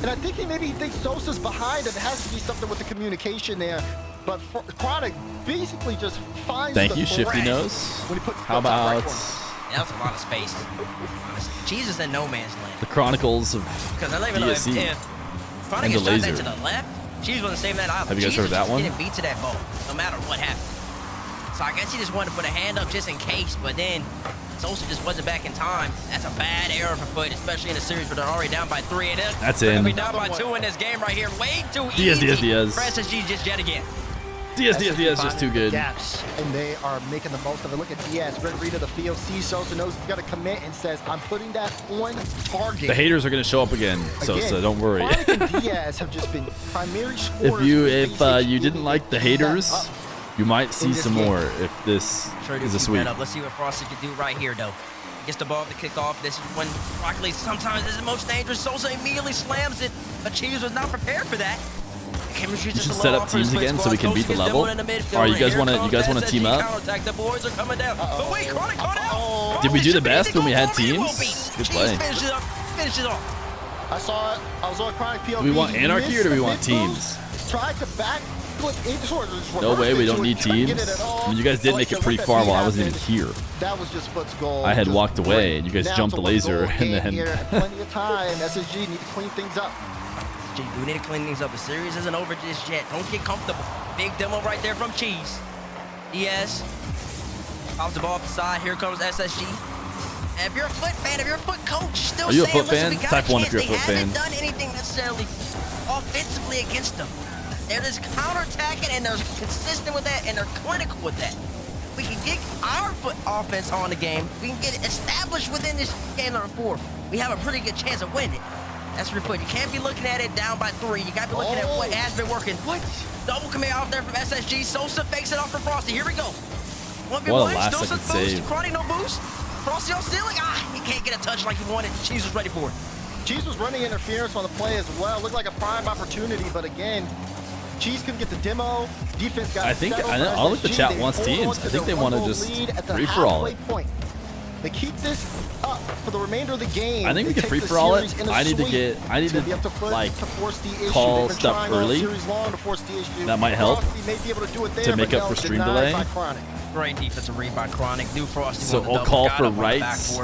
And I think he thinks Sosa's behind and it has to be something with the communication there. But Chronic basically just finds Thank you, Shifty Nose. When he puts How about... Yeah, that's a lot of space. Cheese is in no man's land. The Chronicles of Because I don't even know if Chronic gets shot that to the left, Cheese wasn't saving that either. Have you guys heard that one? Getting beat to that ball, no matter what happened. So I guess he just wanted to put a hand up just in case, but then Sosa just wasn't back in time. That's a bad error for Foot, especially in a series where they're already down by 3. And that's in. They're going to be down by 2 in this game right here. Way too easy. Diaz. For SSG just yet again. Diaz just too good. Gaps, and they are making the most of it. Look at Diaz. Great read of the field. Sees Sosa, knows he's got to commit and says, I'm putting that on target. The haters are going to show up again, Sosa. Don't worry. Chronic and Diaz have just been primary scorers. If you didn't like the haters, you might see some more if this is a sweep. Let's see what Frosty can do right here, though. Gets the ball to kick off. This is when Rocket League sometimes is the most dangerous. Sosa immediately slams it, but Cheese was not prepared for that. You should set up teams again so we can beat the level. All right, you guys want to team up? The boys are coming down. But wait, Chronic caught out. Did we do the best when we had teams? Good play. Finish it off. I saw it. I was on Chronic POV. Do we want anarchy or do we want teams? Tried to back. No way, we don't need teams. I mean, you guys did make it pretty far while I wasn't even here. That was just Foot's goal. I had walked away, and you guys jumped the laser, and then... Plenty of time. SSG need to clean things up. We need to clean things up. The series isn't over just yet. Don't get comfortable. Big demo right there from Cheese. Diaz. Pops the ball off the side. Here comes SSG. if you're a Foot fan, if you're a Foot coach, still Are you a saying, Foot fan? listen, we got Type a 1 chance. if you're a Foot They haven't fan. done anything necessarily offensively against them. They're just counterattacking, and they're consistent with that, and they're clinical with that. We can get our Foot offense on the game. We can get it established within this game number 4. We have a pretty good chance of winning it. That's for your Foot. You can't be looking at it down by 3. You got to be looking at what has been working. What? Double commit out there from SSG. Sosa fakes it off for Frosty. Here we go. 1v1. What a last Sosa second boost. save. Crotty no boost. Frosty on ceiling. He can't get a touch like he wanted. Cheese was ready for it. Cheese was running interference on the play as well. Looked like a prime opportunity, but again, Cheese couldn't get the demo. Defense got I think I don't think the chat wants teams. I think they want to just free for all it. They keep this up for the remainder of the game. I think we can free for all it. I need to like call stuff early. That might help to make up for stream delay. Great defensive read by Chronic. New Frosty. So I'll call for rights,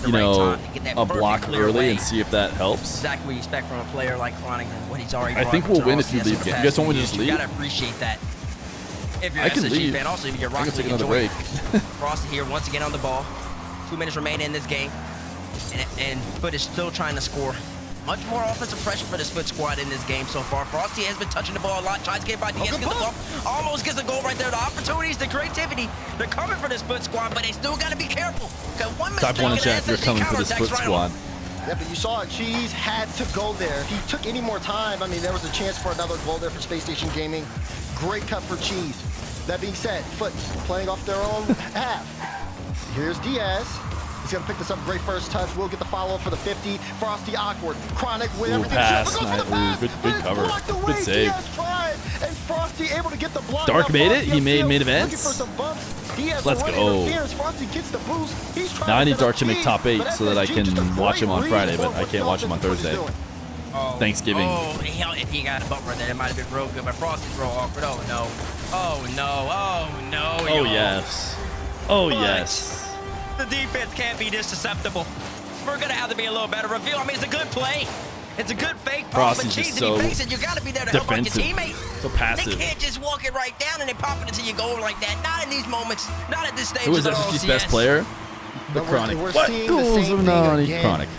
you know, a block early and see if that helps. Exactly what you expect from a player like Chronic and what he's already. I think we'll win if you leave. You guys want me to just leave? You gotta appreciate that. If you're I an can SSG leave. fan, also if you're I can Rocket take League another enjoyer. break. Frosty here once again on the ball. 2 minutes remaining in this game, and Foot is still trying to score. Much more offensive pressure for this Foot squad in this game so far. Frosty has been touching the ball a lot, tries to get by DS, gets the ball, almost gets a goal right there. The opportunities, the creativity, they're coming for this Foot squad, but they still got to be careful. Because one mistake Type 1 in and chat, you're SSG coming for this counterattacks Foot right squad. on. Yeah, but you saw it. Cheese had to go there. If he took any more time, I mean, there was a chance for another goal there for Space Station Gaming. Great cut for Cheese. That being said, Foot playing off their own half. Here's Diaz. He's going to pick this up. Great first touch. We'll get the follow-up for the 50. Frosty awkward. Chronic with everything. Pass. Good cover. Good save. And Frosty able to get the block. Dark made it. He made main events. Let's go. Now I need Dark to make top 8 so that I can watch him on Friday, but I can't watch him on Thursday. Thanksgiving. Oh, if he got a bumper there, it might have been real good, but Frosty's real awkward. Oh, no. Oh, no. Oh, no. Oh, yes. Oh, yes. The defense can't be this susceptible. We're going to have to be a little better. Reveal, I mean, it's a good play. It's a good fake. Frosty's but just if you so face it, you got to be there to help out your teammate. So passive. They can't just walk it right down and then pop it until you go like that. Not in these moments. Not at this stage. Who is SSG's best player? The Chronic. What goals of Chronic?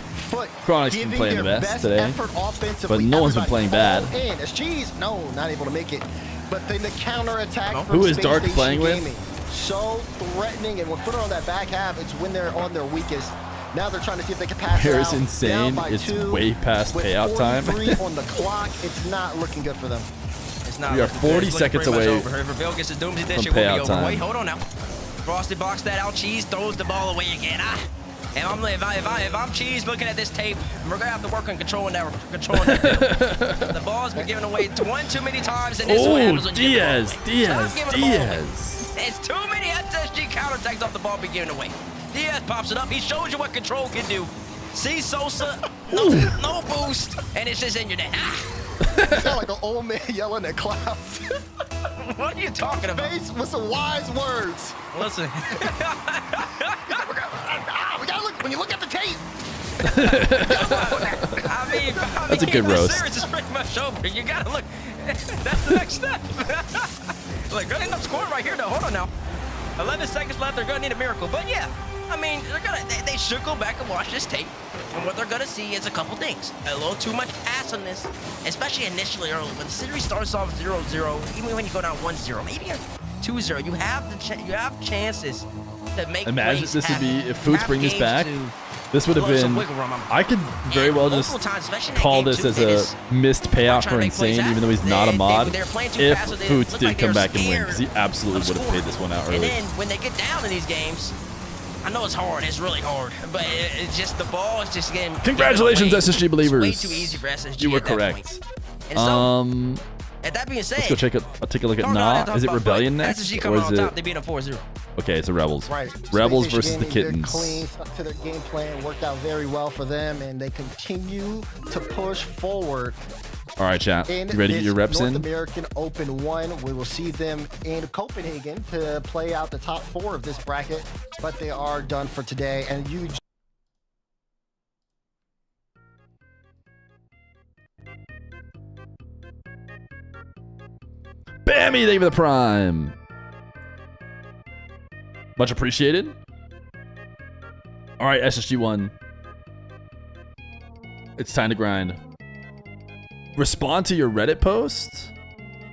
Chronic's been playing the best today, but no one's been playing bad. As Cheese, no, not able to make it. But then the counterattack. Who is Dark playing with? So threatening, and when put it on that back half, it's when they're on their weakest. Now they're trying to see if they can pass it out. Here's insane. It's way past payout time. On the clock, it's not looking good for them. It's not. We are 40 seconds away from payout time. Wait, hold on now. Frosty blocks that out. Cheese throws the ball away again. If I'm Cheese looking at this tape, we're gonna have to work on controlling that. The ball's been given away one too many times, and this is what happens when you Diaz. It's too many SSG counterattacks off the ball being given away. Diaz pops it up. He shows you what control can do. See Sosa, no boost, and it's just in your net. You sound like an old man yelling at clouds. What are you talking about? Face with some wise words. Listen. We gotta look when you look at the tape. I mean, That's a good roast. The series is pretty much over. You gotta look. That's the next step. Like, gonna end up scoring right here, though. Hold on now. 11 seconds left. They're gonna need a miracle. But yeah, I mean, they should go back and watch this tape. And what they're gonna see is a couple things. A little too much pass on this, especially initially early. When the series starts off 0-0, even when you go down 1-0, maybe 2-0, you have chances to make. Imagine plays this would be if Foods have bring this games back. to This would have been. I could very well just call this as a missed payout for Insane, even though he's not a mod. If Foods did come back and win, because he absolutely would have paid this one out early. And then when they get down in these games, I know it's hard. It's really hard, but it's just the ball is just getting. Congratulations, SSG believers. It's way too easy for SSG. You were correct. At that being said, let's go take a look at NA. Is it Rebellion next, SSG or coming is on top. it? They beat them 4-0. Okay, it's the Rebels. Right. Rebels Space versus Station the Gaming, Kittens. They're clean, stuck to their game plan, worked out very well for them, and they continue to push forward. All right, chat. You ready to get your reps North in? American Open 1. We will see them in Copenhagen to play out the top 4 of this bracket, but they are done for today. And you. Bammy, thank you for the prime. Much appreciated. All right, SSG1. It's time to grind. Respond to your Reddit post?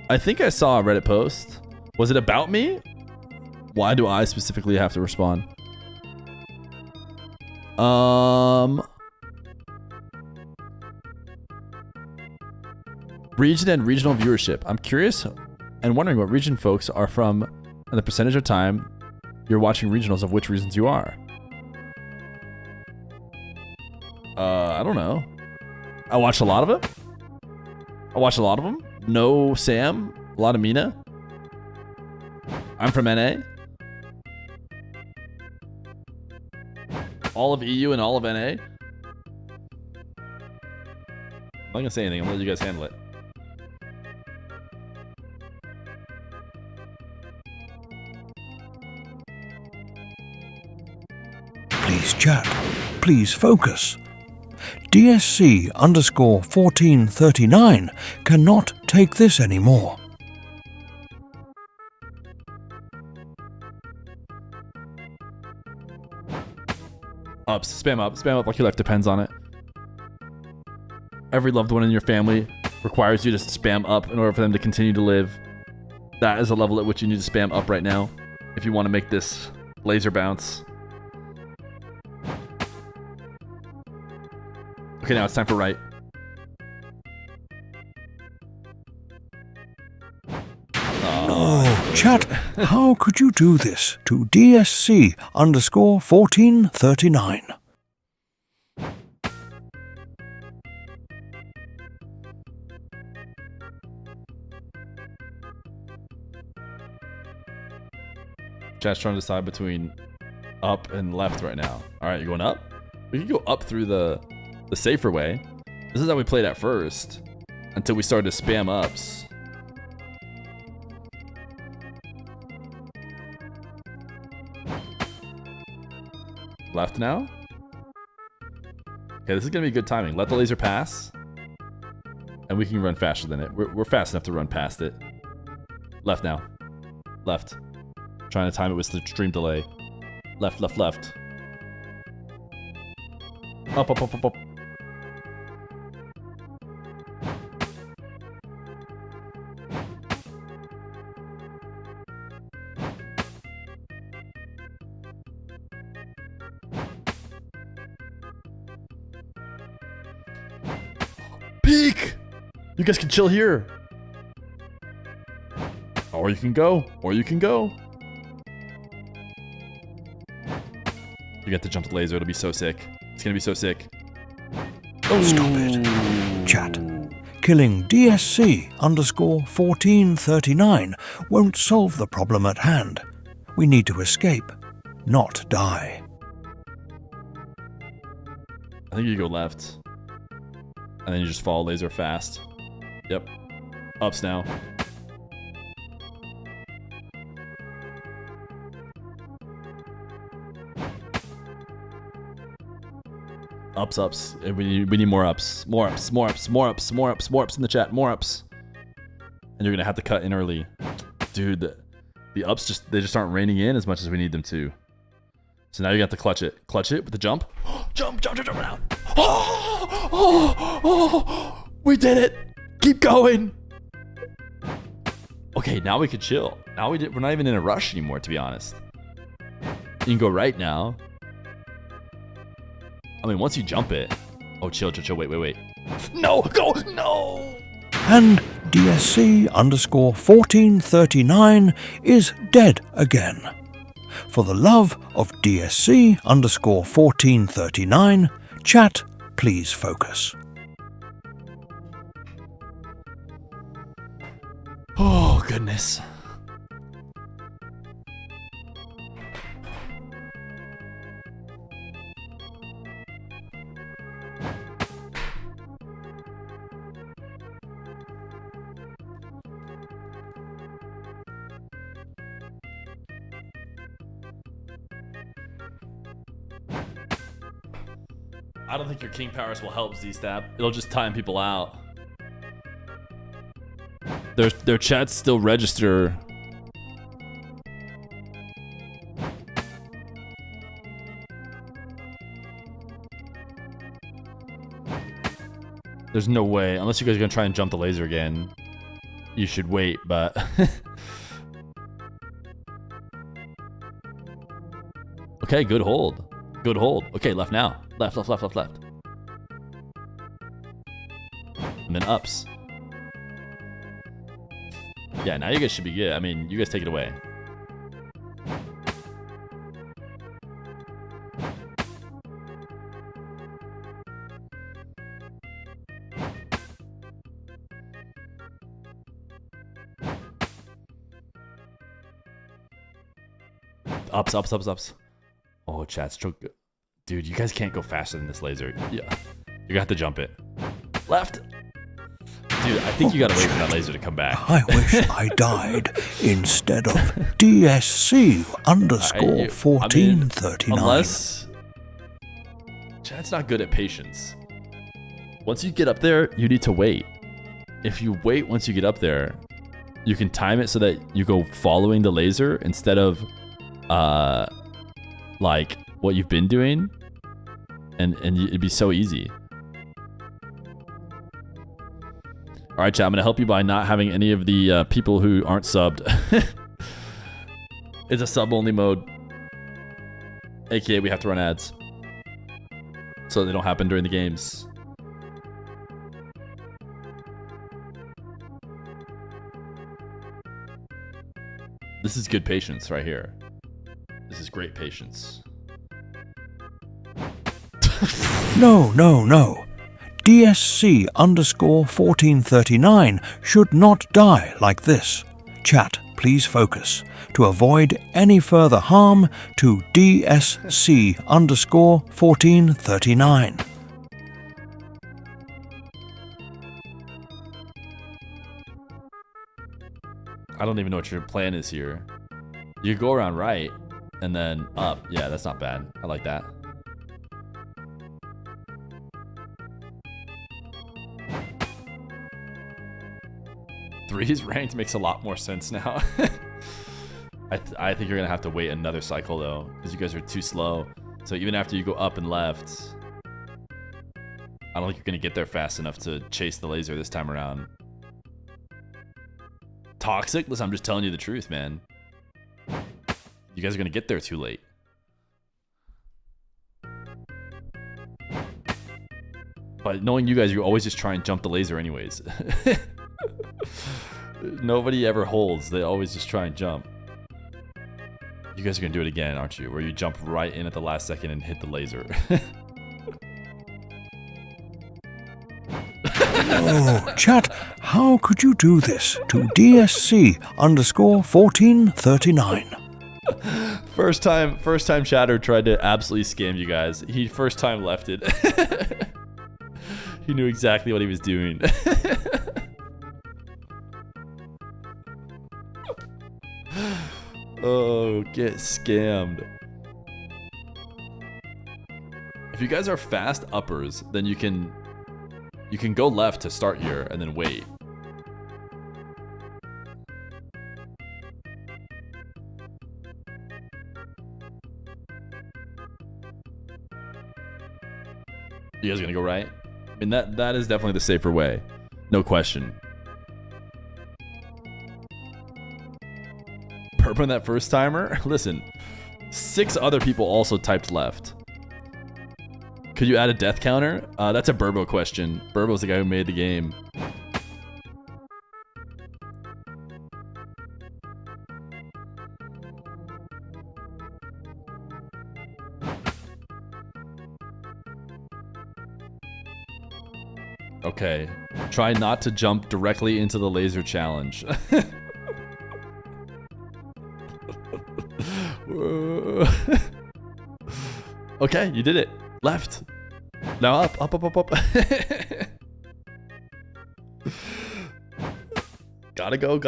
I think I saw a Reddit post. Was it about me? Why do I specifically have to respond? Region and regional viewership. I'm curious and wondering what region folks are from and the percentage of time you're watching regionals of which regions you are. I don't know. I watch a lot of it. I watch a lot of them. No Sam, a lot of MENA. I'm from NA. All of EU and all of NA. I'm not gonna say anything. I'm gonna let you guys handle it. Please chat. Please focus. DSC underscore 1439 cannot take this anymore. Ups. Spam up like your life depends on it. Every loved one in your family requires you to spam up in order for them to continue to live. That is a level at which you need to spam up right now if you want to make this laser bounce. Okay, now it's time for right. No, chat, how could you do this to DSC underscore 1439? Chat's trying to decide between up and left right now. All right, you're going up? We can go up through the safer way. This is how we played at first until we started to spam ups. Left now? Okay, this is gonna be good timing. Let the laser pass and we can run faster than it. We're fast enough to run past it. Left now. Left. Trying to time it with the stream delay. Left, left, left. Up, up, up, up, up. Peek! You guys can chill here. Or you can go. Or you can go. You get to jump the laser. It'll be so sick. It's gonna be so sick. Oh. Stop it. Chat. Killing DSC underscore 1439 won't solve the problem at hand. We need to escape, not die. I think you go left. And then you just follow laser fast. Yep. Ups now. Ups, ups. We need more ups. More ups, more ups, more ups, more ups, more ups in the chat. More ups. And you're going to have to cut in early. Dude, the ups they just aren't raining in as much as we need them to. So now you got to clutch it. Clutch it with the jump. Jump, jump, jump, jump now. Oh, oh, oh, we did it. Keep going. Okay, now we can chill. Now we're not even in a rush anymore, to be honest. You can go right now. I mean, once you jump it. Oh, chill, chill, chill. Wait, wait, wait. No, go, no. And DSC underscore 1439 is dead again. For the love of DSC underscore 1439, chat, please focus. Oh, goodness. I don't think your king powers will help, Z-Stab. It'll just time people out. Their chats still register. There's no way, unless you guys are gonna try and jump the laser again. You should wait, but okay, good hold. Good hold. Okay, left now. Left. And then ups. Yeah, now you guys should be good. I mean, you guys take it away. Ups. Oh, chat's choke. Dude, you guys can't go faster than this laser. Yeah. You're gonna have to jump it. Left. Dude, I think you gotta wait for that laser to come back. I wish I died instead of DSC underscore 1439. Unless chat's not good at patience. Once you get up there, you need to wait. If you wait once you get up there, you can time it so that you go following the laser instead of like what you've been doing, and it'd be so easy. All right, chat, I'm gonna help you by not having any of the people who aren't subbed. It's a sub-only mode, aka we have to run ads so they don't happen during the games. This is good patience right here. This is great patience. No. DSC underscore 1439 should not die like this. Chat, please focus. To avoid any further harm to DSC underscore 1439. I don't even know what your plan is here. You go around right and then up. Yeah, that's not bad. I like that. Three's ranked makes a lot more sense now. I think you're gonna have to wait another cycle though, because you guys are too slow. So even after you go up and left, I don't think you're gonna get there fast enough to chase the laser this time around. Toxic? Listen, I'm just telling you the truth, man. You guys are gonna get there too late. But knowing you guys, you always just try and jump the laser anyways. Nobody ever holds. They always just try and jump. You guys are gonna do it again, aren't you? Where you jump right in at the last second and hit the laser. Oh, chat, how could you do this to DSC underscore 1439? First time Shatter tried to absolutely scam you guys. He first time left it. He knew exactly what he was doing. Oh, get scammed. If you guys are fast uppers, then you can go left to start here and then wait. You guys gonna go right? I mean, that is definitely the safer way. No question. Purping that first timer? Listen, 6 other people also typed left. Could you add a death counter? That's a Burbo question. Burbo's the guy who made the game. Okay. Try not to jump directly into the laser challenge. Okay, you did it. Left. Now up. Gotta go.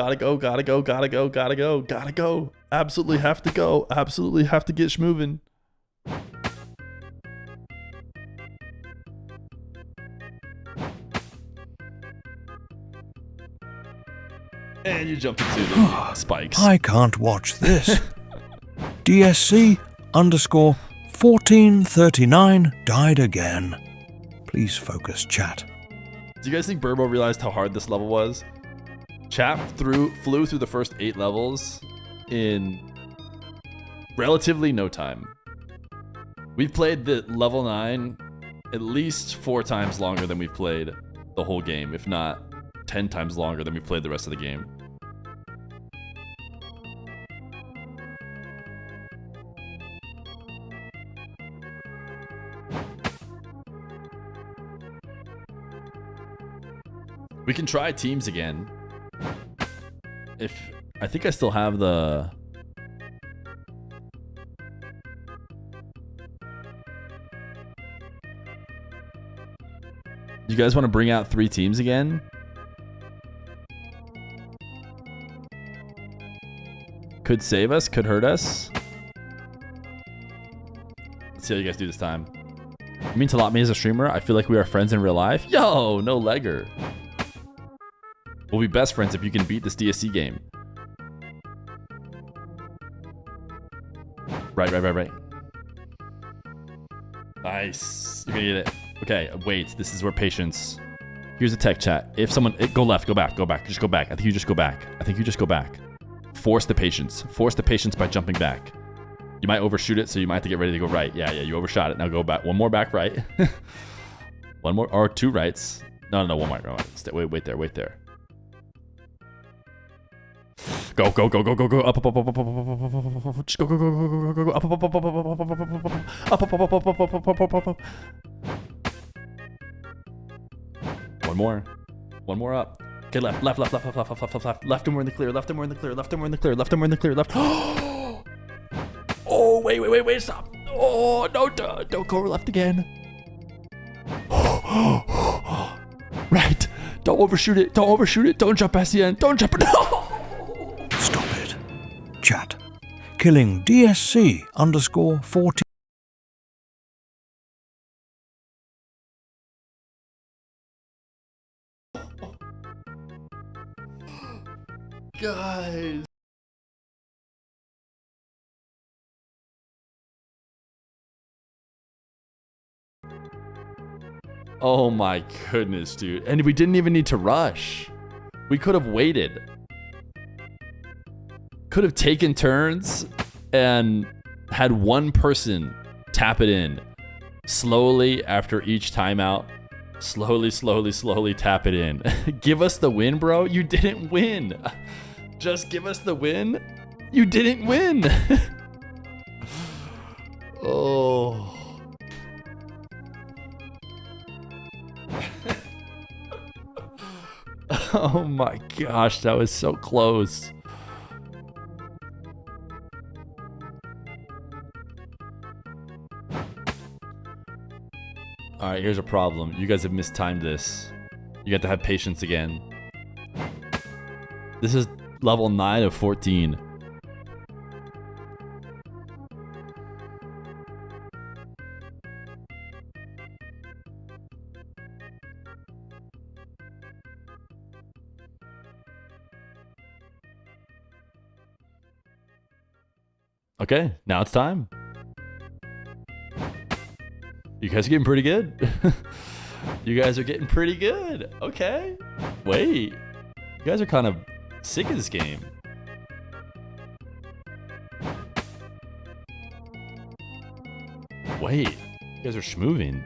Absolutely have to go. Absolutely have to get schmoving. And you jumped into the spikes. I can't watch this. DSC underscore 1439 died again. Please focus, chat. Do you guys think Burbo realized how hard this level was? Chat flew through the first 8 levels in relatively no time. We've played the level 9 at least 4 times longer than we've played the whole game, if not 10 times longer than we've played the rest of the game. We can try teams again. I think I still have the... You guys want to bring out 3 teams again? Could save us, could hurt us. Let's see how you guys do this time. You mean to lot me as a streamer? I feel like we are friends in real life? Yo, no legger. We'll be best friends if you can beat this DSC game. Right. Nice. You're gonna get it. Okay, wait. This is where patience. Here's a tech chat. If someone... Go left, go back. Just go back. I think you just go back. Force the patience. Force the patience by jumping back. You might overshoot it, so you might have to get ready to go right. Yeah, you overshot it. Now go back. One more back right. One more, or 2 rights. No, one more right. Wait there. Go. Up. Just go. Up. One more up. Okay, left. Left and we're in the clear. Oh, wait, stop. Oh, no, don't go left again. Right. Don't overshoot it. Don't jump SCN. Don't jump. No. Stop it. Chat. Killing DSC_14. Guys. Oh my goodness, dude. And we didn't even need to rush. We could have waited. Could have taken turns and had one person tap it in. Slowly after each timeout. Slowly tap it in. Give us the win, bro. You didn't win. Just give us the win. You didn't win. Oh. Oh my gosh, that was so close. All right, here's a problem. You guys have mistimed this. You got to have patience again. This is level 9 of 14. Okay, now it's time. You guys are getting pretty good. You guys are getting pretty good. Okay. Wait. You guys are kind of sick of this game. Wait. You guys are schmoving.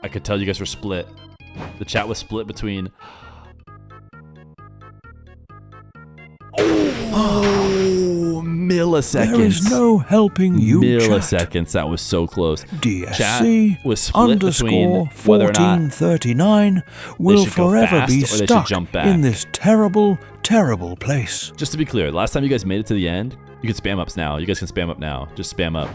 I could tell you guys were split. The chat was split between... Oh, milliseconds. There is no helping you, milliseconds. That was so close. DSC was split between whether or not 1439 will forever be stuck in this terrible place. Just to be clear, last time you guys made it to the end, you can spam ups now. You guys can spam up now. Just spam up.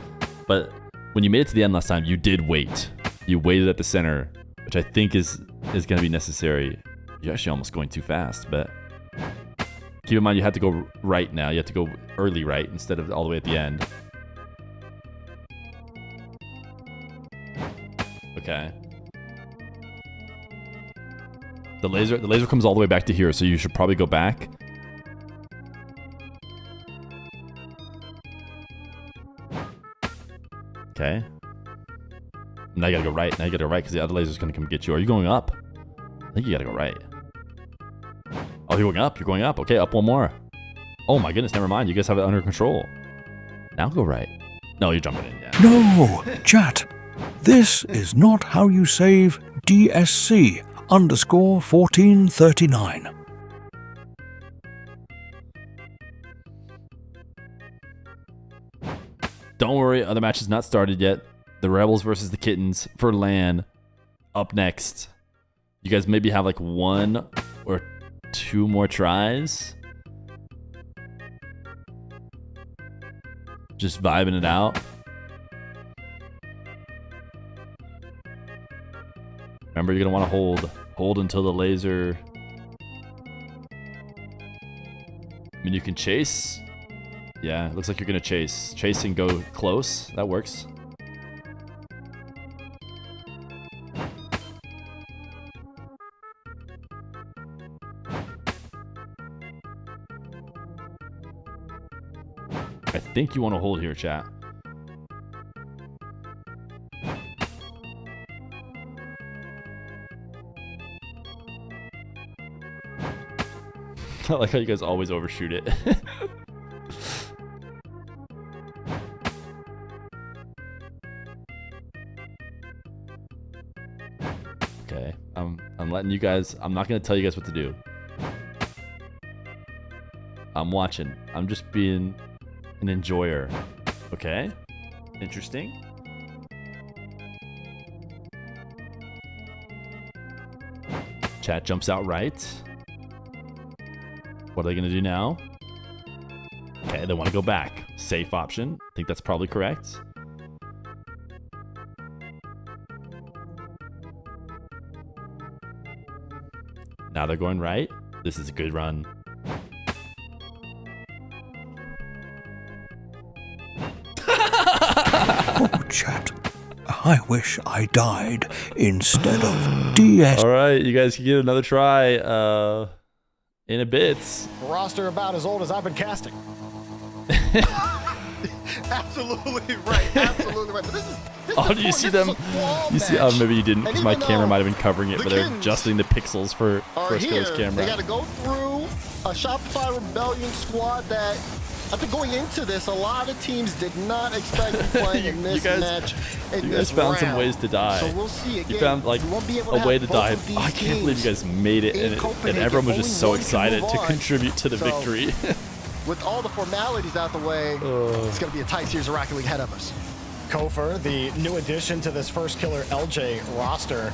But when you made it to the end last time, you did wait. You waited at the center, which I think is going to be necessary. You're actually almost going too fast, but keep in mind you have to go right now. You have to go early right instead of all the way at the end. Okay. The laser comes all the way back to here, so you should probably go back. Okay. Now you gotta go right. Now you gotta go right because the other laser's gonna come get you. Are you going up? I think you gotta go right. Oh, you're going up. You're going up. Okay, up one more. Oh my goodness, never mind. You guys have it under control. Now go right. No, you're jumping in. Yeah. No, chat. This is not how you save DSC _1439. Don't worry, other match is not started yet. The Rebels versus the Kittens for LAN up next. You guys maybe have like 1 or 2 more tries. Just vibing it out. Remember, you're gonna want to hold until the laser. I mean, you can chase. Yeah, it looks like you're gonna chase. Chase and go close. That works. I think you want to hold here, chat. I like how you guys always overshoot it. Okay, I'm letting you guys. I'm not gonna tell you guys what to do. I'm watching. I'm just being an enjoyer. Okay? Interesting. Chat jumps out right. What are they gonna do now? Okay, they want to go back. Safe option. I think that's probably correct. Now they're going right. This is a good run. Oh, chat. I wish I died instead of DS. All right, you guys can get another try in a bit. Roster about as old as I've been casting. Absolutely right. Absolutely right. But this is Oh, do you see them? You see? Oh, maybe you didn't, because my camera might have been covering it, but they're adjusting the pixels for Frisco's camera. They got to go through a Shopify Rebellion squad that, I think going into this, a lot of teams did not expect to be playing in this match. You guys found some ways to die. So we'll see. Again, you found like a way to die. Oh, I can't believe you guys made it, and everyone was just so excited to contribute to the victory. With all the formalities out the way, it's going to be a tight series of Rocket League ahead of us. Kofor, the new addition to this First Killer LJ roster.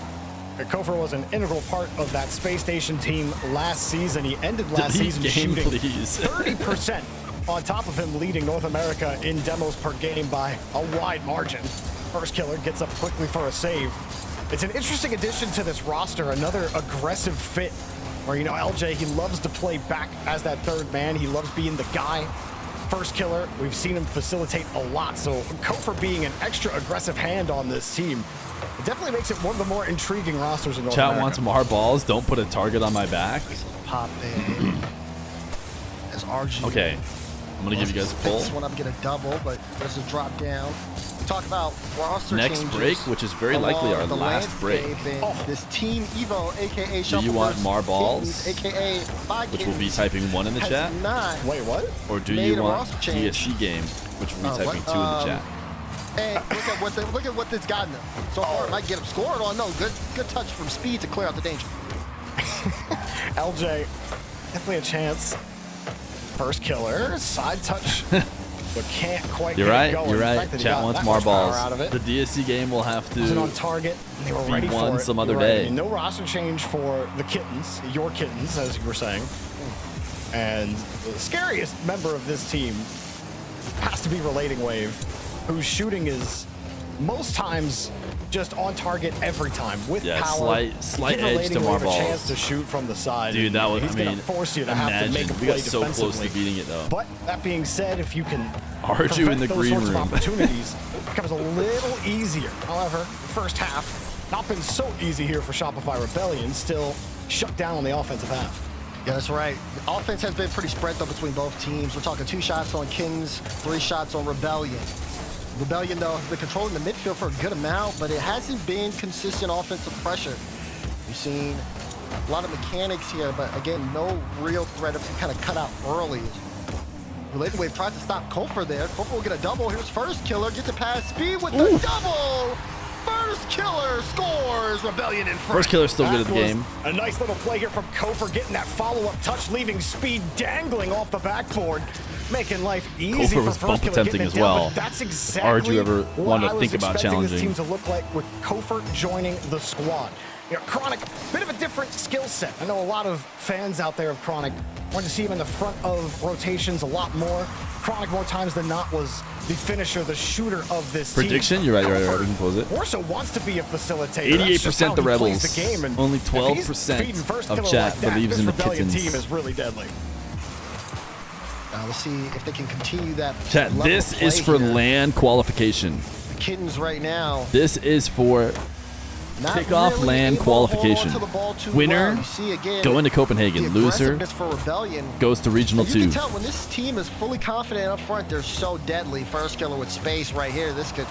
Kofor was an integral part of that Space Station team last season. He ended last season shooting 30%, on top of him leading North America in demos per game by a wide margin. First Killer gets up quickly for a save. It's an interesting addition to this roster, another aggressive fit where, you know, LJ, he loves to play back as that third man. He loves being the guy. First Killer, we've seen him facilitate a lot, so Kofor being an extra aggressive hand on this team, it definitely makes it one of the more intriguing rosters in North America. Chat wants more balls. Don't put a target on my back. Pop in. As RG. Okay, I'm gonna give you guys a pull. This one up, get a double, but there's a drop down. We talk about roster next changes break, which is very likely our last break. This Team Evo, aka Do you want more balls? AKA which will be typing 1 in the chat. Wait, what? Or do you want DSC game, which will be typing 2 in the chat? Hey, look at what this gotten them. So far, it might get him scored on. No, good touch from Speed to clear out the danger. LJ, definitely a chance. First Killer, side touch, but can't quite You're get right, it going. you're The right. fact that he Chat got wants that more much power balls. out of it. The DSC game will have to Wasn't on target. They were ready be for won it. some other You're right. day. I mean, no roster change for the Kittens, your Kittens, as you were saying. And the scariest member of this team has to be Relating Wave, whose shooting is most times just on target every time with power. Slight Give edge to Relating more Wave a balls. chance to shoot from the side. Dude, that was, He's gonna force you to have to make a we play got so close to defensively. beating it though. But that being said, if you can Arju in the prevent those green sorts of room. opportunities, it becomes a little easier. However, the first half not been so easy here for Shopify Rebellion. Still shut down on the offensive half. Yeah, that's right. The offense has been pretty spread though between both teams. We're talking 2 shots on Kings, 3 shots on Rebellion. Rebellion, though, has been controlling the midfield for a good amount, but it hasn't been consistent offensive pressure. We've seen a lot of mechanics here, but again, no real threat of kind of cut out early. Related Wave tried to stop Kofor there. Kofor will get a double. Here's First Killer, gets it past Speed with the double. First Killer scores. Rebellion in front. First Killer's still good at the game. A nice little play here from Kofor, getting that follow-up touch, leaving Speed dangling off the backboard, making life easy Kofor for was First bump Killer attempting getting as it down, well. but that's exactly Arju ever wanted to think about this challenging. team to look like with Kofor joining the squad. You know, Chronic, bit of a different skill set. I know a lot of fans out there of Chronic want to see him in the front of rotations a lot more. Chronic, more times than not, was the finisher, the shooter of this Prediction? team. You're right. We can pose it. Warsaw wants to be a facilitator. 88% the Rebels. Only 12% of chat believes in the Rebellion Kittens. team is really deadly. Now let's see if they can continue that. Chat, this is for LAN qualification. The Kittens right now. This is for kickoff really LAN qualification. Winner, go into Copenhagen. Loser goes to Regional 2. You can tell when this team is fully confident up front, they're so deadly. First Killer with space right here. This could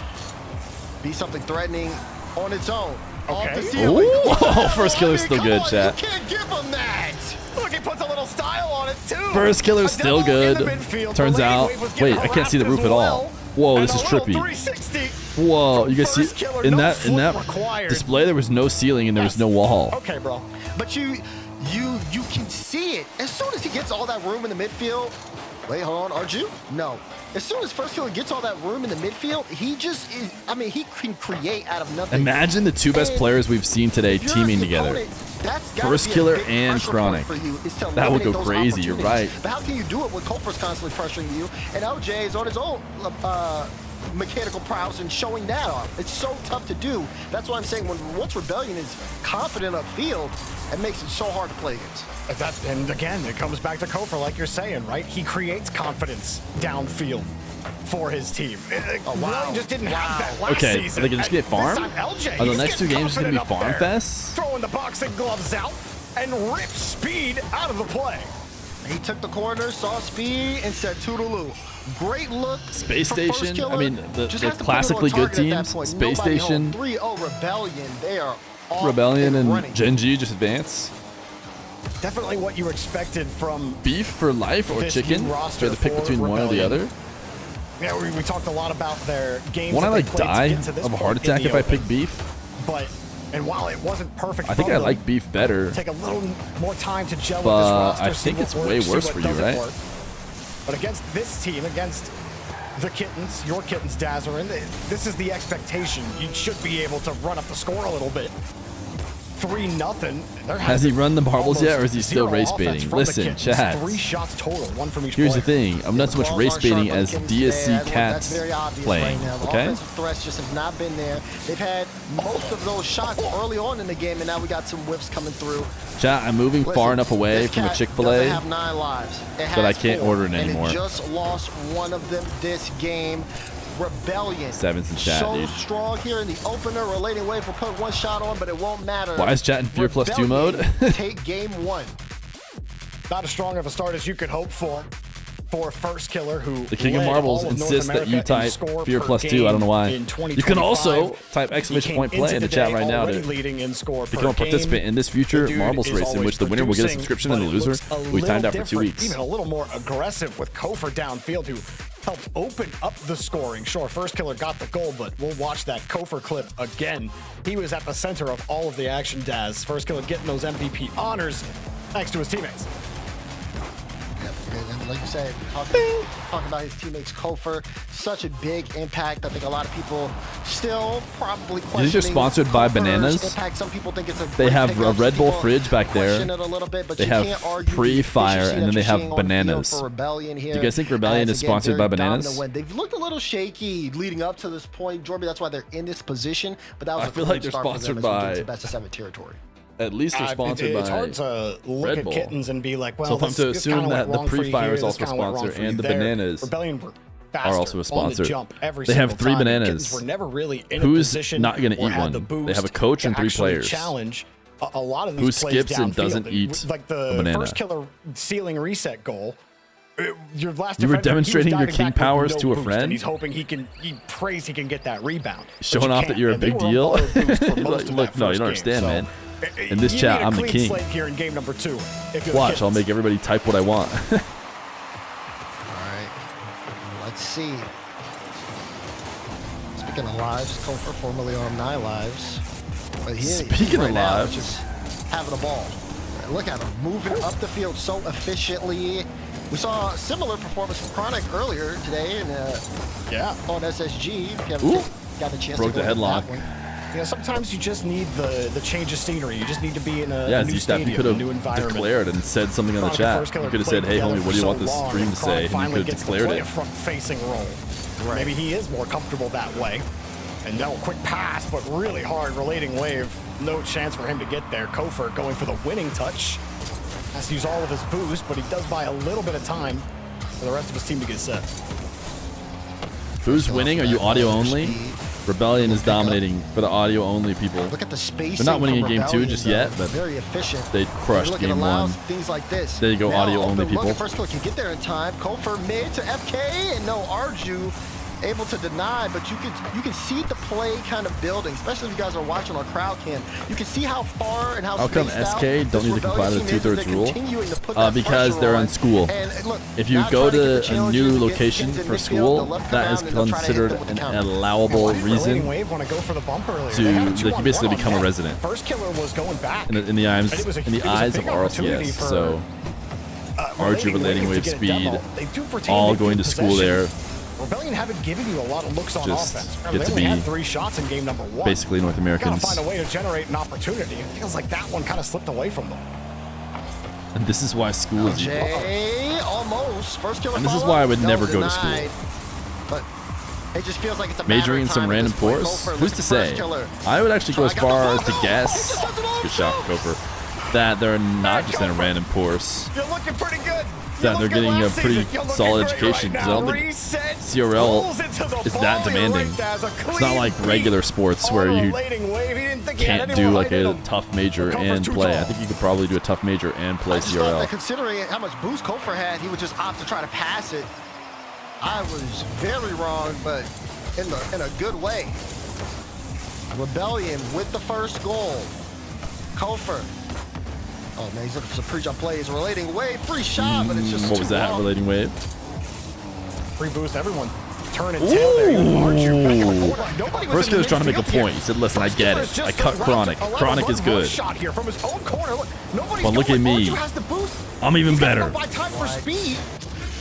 be something threatening on its own. Okay. Ooh, First Killer's still good, chat. You can't give him that. Look, he puts a little style on it, too. First Killer's still good. Turns out, wait, I can't see the roof at all. Whoa, this is trippy. Whoa, you guys see in that display there was no ceiling and there was no wall. Okay, bro. But you can see it as soon as he gets all that room in the midfield. Wait, hold on, Arju? No. As soon as First Killer gets all that room in the midfield, he just is. I mean, he can create out of nothing. Imagine the two best players we've seen today teaming together. First Killer and Chronic. That would go crazy. You're right. But how can you do it when Kofor's constantly pressuring you and LJ is on his own mechanical prowess and showing that off? It's so tough to do. That's why I'm saying once Rebellion is confident upfield, it makes it so hard to play against. And again, it comes back to Kofor, like you're saying, right? He creates confidence downfield for his team. Rebellion just didn't have that last season. Are they going to just get farm? Are the next two games going to be farm fest? Throwing the boxing gloves out and rips Speed out of the play. He took the corner, saw Speed, and said toodaloo. Great look. Space Station, I mean, the classically good teams. Space Station. 3-0 Rebellion. They are off Rebellion and running. Gen G just advance. Definitely what you expected from beef for life or chicken. So to pick between one or the other. Yeah, we talked a lot about their games. Won't I like die of a heart attack if I pick beef? But and while it wasn't perfect, I think I like beef better. Take a little more time to gel with this But roster. I think it's way worse for you, right? But against this team, against the Kittens, your Kittens, Dazarin, this is the expectation. You should be able to run up the score a little bit. 3-0. Has he run the marbles yet, or is he still race baiting? Listen, chat. 3 shots total, 1 from each Here's player. the thing. I'm not so much race baiting as DSC Cats playing. Right now. The Okay? offensive threats just have not been there. They've had most of those shots early on in the game, and now we got some whiffs coming through. Chat, I'm moving far enough away from a Chick-fil-A have 9 lives. that I can't order it anymore. And it just lost one of them this game. Rebellion. Sevens in chat, so dude. strong here in the opener. Relating Wave will put 1 shot on, but it won't matter. Why is chat in Fear plus 2 mode? Take game 1. Not as strong of a start as you could hope for First Killer, who The King of Marbles insists that you type Fear plus 2. I don't know why. You can also type exclamation point play in the chat right now to become a participant in this future Marbles race in which the winner will get a subscription and the loser will be timed out for 2 weeks. Even a little more aggressive with Kofor downfield, who helped open up the scoring. Sure, First Killer got the goal, but we'll watch that Kofor clip again. He was at the center of all of the action, Daz. First Killer getting those MVP honors thanks to his teammates. And like you said, talking about his teammates, Kofor, such a big impact. I think a lot of people still probably questioning. You think they're sponsored by Kofor's Bananas? impact. Some people think it's a They have a Red Bull People fridge back there. question it a little bit, but They you have can't argue the pre-fire, efficiency and then that they you're have seeing on the field Bananas. for Rebellion here. Do you guys think Rebellion As, is again, sponsored by very dominant Bananas? win. They've looked a little shaky leading up to this point, Jorby. That's why they're in this position. But that was I feel like they're sponsored by best of 7 territory. At least they're sponsored by It's hard to look Red at Bull. Kittens and be like, well, So if I'm to this assume kinda that went the wrong for you pre-fire here, is this also kinda went wrong sponsored for you and the there. Bananas Rebellion were are also a faster on the sponsor. jump every They have single 3 time. The bananas. Kittens were never really in a Who's position not going to or eat had the one? boost They have a coach and to 3 actually players. challenge a lot of these Who plays skips and downfield. doesn't eat like a the banana? First Killer ceiling reset goal Your last You were defender, demonstrating he was your diving king back with powers no to a boost, friend? And he's hoping he prays he can get that rebound. Showing off that you're a big deal? Look, no, you don't understand, man. In this chat, I'm the king. Here in game number 2. Watch, I'll make everybody type what I want. All right. Let's see. Speaking of lives, Kofor, formerly on 9 lives. But Speaking of lives, just having a ball. Look at him moving up the field so efficiently. We saw a similar performance from Chronic earlier today on SSG. If you haven't got a chance broke to the go headlock. You know, sometimes you just need the change of scenery. You just need to be in a new you stadium, could a new have environment. declared and said something on the chat. You could have said, "Hey, homie, what do you want this stream to say?" And you could have declared it. A front-facing role. Right. Maybe he is more comfortable that way. And no quick pass, but really hard relating wave. No chance for him to get there. Kofor going for the winning touch. Has to use all of his boost, but he does buy a little bit of time for the rest of his team to get set. Who's winning? Are you audio only? Rebellion is dominating for the audio only people. Look at the spacing. They're not winning in game Rebellion, 2 just yet, but very efficient. they crushed game 1. Things like this. There you go, now, audio only people. First kill can get there in time. Kofor mid to FK, and no Arju able to deny, but you can see the play kind of building, especially if you guys are watching on crowd cam. You can see how far and how come SK don't need to comply to the 2/3 rule? Because they're in school. Look, if you go to a new location for school, that is considered an allowable reason to basically become a resident First killer was going back in the eyes of Rlcs. So Arju relating wave speed, all going to school there. Rebellion haven't given you a lot of looks on Just offense. get They to only be had 3 shots in game number 1. basically North Americans. Gotta find a way to generate an opportunity. It feels like that one kind of slipped away from them. And this is why school is evil. Almost first killer. And this is why I would never go to school. But it just feels like it's a majoring in some random course. Who's to say? I would actually go as far as to guess. Good shot, Kofor. That they're not just in a random course. You're looking pretty good. That they're getting a pretty solid education. Because I don't think CRL is that demanding. It's not like regular sports where you can't do like a tough major and play. I think you could probably do a tough major and play CRL. Considering how much boost Kofor had, he would just opt to try to pass it. I was very wrong, but in a good way. Rebellion with the first goal. Kofor. Oh man, he's looking for some pre-jump plays. Relating wave, free shot, but it's just what was that? long. Relating wave. Free boost, everyone. Turn and tail there. First killer's trying to make a point. He said, "Listen, I get it. I cut Chronic. Chronic is good. But look at me. I'm even better."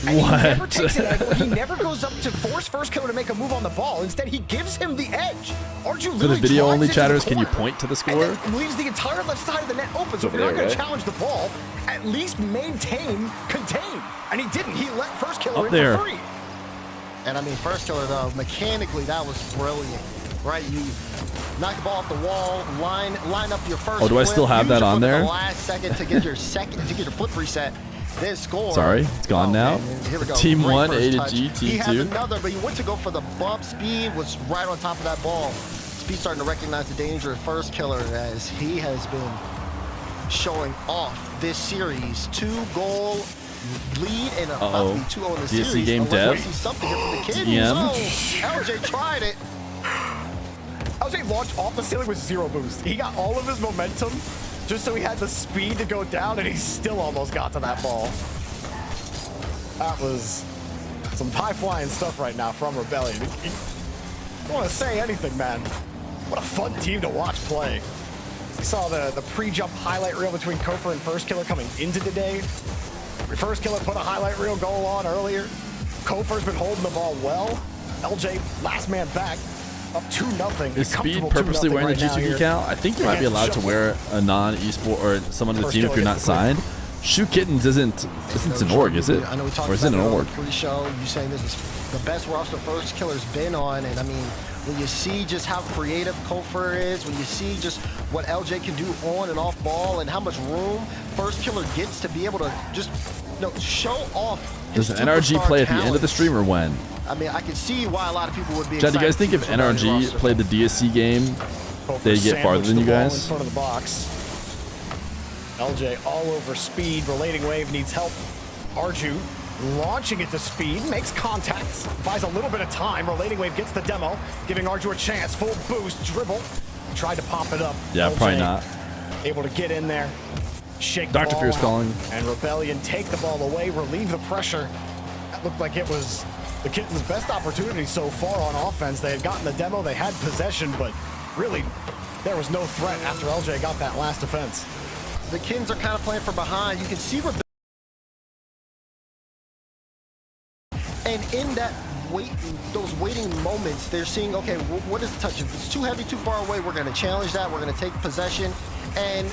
And what? He never takes an angle. He never goes up to force first killer to make a move on the ball. Instead, he gives him the edge. Arju For the video only chatters, can you point to the score? And leaves the entire left side of the net open. So if you're not going to challenge the ball, at least contain. And he didn't. He let first killer in for free. And I mean, first killer though, mechanically that was brilliant, right? You knock the ball off the wall, line up your first. Oh, do I still have that on there? The last second to get your flip reset. Then score. Sorry, it's gone now. Here we go. Team Great 1, first A to touch. G, Team He 2. has another, but he went to go for the bump. Speed was right on top of that ball. Speed starting to recognize the danger of first killer as he has been showing off this series. 2-goal lead and a 2-0 in the series. DSC game dev. Something here from the kid. LJ tried it. LJ launched off the ceiling with 0 boost. He got all of his momentum just so he had the speed to go down, and he still almost got to that ball. That was some high-flying stuff right now from Rebellion. I don't want to say anything, man. What a fun team to watch play. We saw the pre-jump highlight reel between Kofor and First Killer coming into the day. First Killer put a highlight reel goal on earlier. Kofor's been holding the ball well. LJ, last man back. Up 2-0. Is Speed purposely wearing the G2 decal? I think you might be allowed to wear a non-esport or someone on the team if you're not signed. Shoe Kittens isn't an org, is it? Or is it an org? Pre-show, you saying this is the best roster First Killer's been on, and I mean, when you see just how creative Kofor is, when you see just what LJ can do on and off ball, and how much room First Killer gets to be able to just show off. Does NRG play at the end of the stream or when? I mean, I can see why a lot of people would be Chad, do you guys think if NRG played the DSC game, they'd get farther than you guys? In front of the box. LJ all over Speed. Relating wave needs help. Arju launching it to speed, makes contact, buys a little bit of time. Relating Wave gets the demo, giving Arju a chance. Full boost, dribble. Tried to pop it up. Yeah, LJ probably not. Able to get in there, shake the Dr. ball Feer's out, calling. and Rebellion take the ball away, relieve the pressure. That looked like it was the Kittens' best opportunity so far on offense. They had gotten the demo, they had possession, but really, there was no threat after LJ got that last defense. The Kittens are kind of playing from behind. You can see Rebellion. And in that those waiting moments, they're seeing, okay, what is the touch? If it's too heavy, too far away, we're going to challenge that. We're going to take possession. And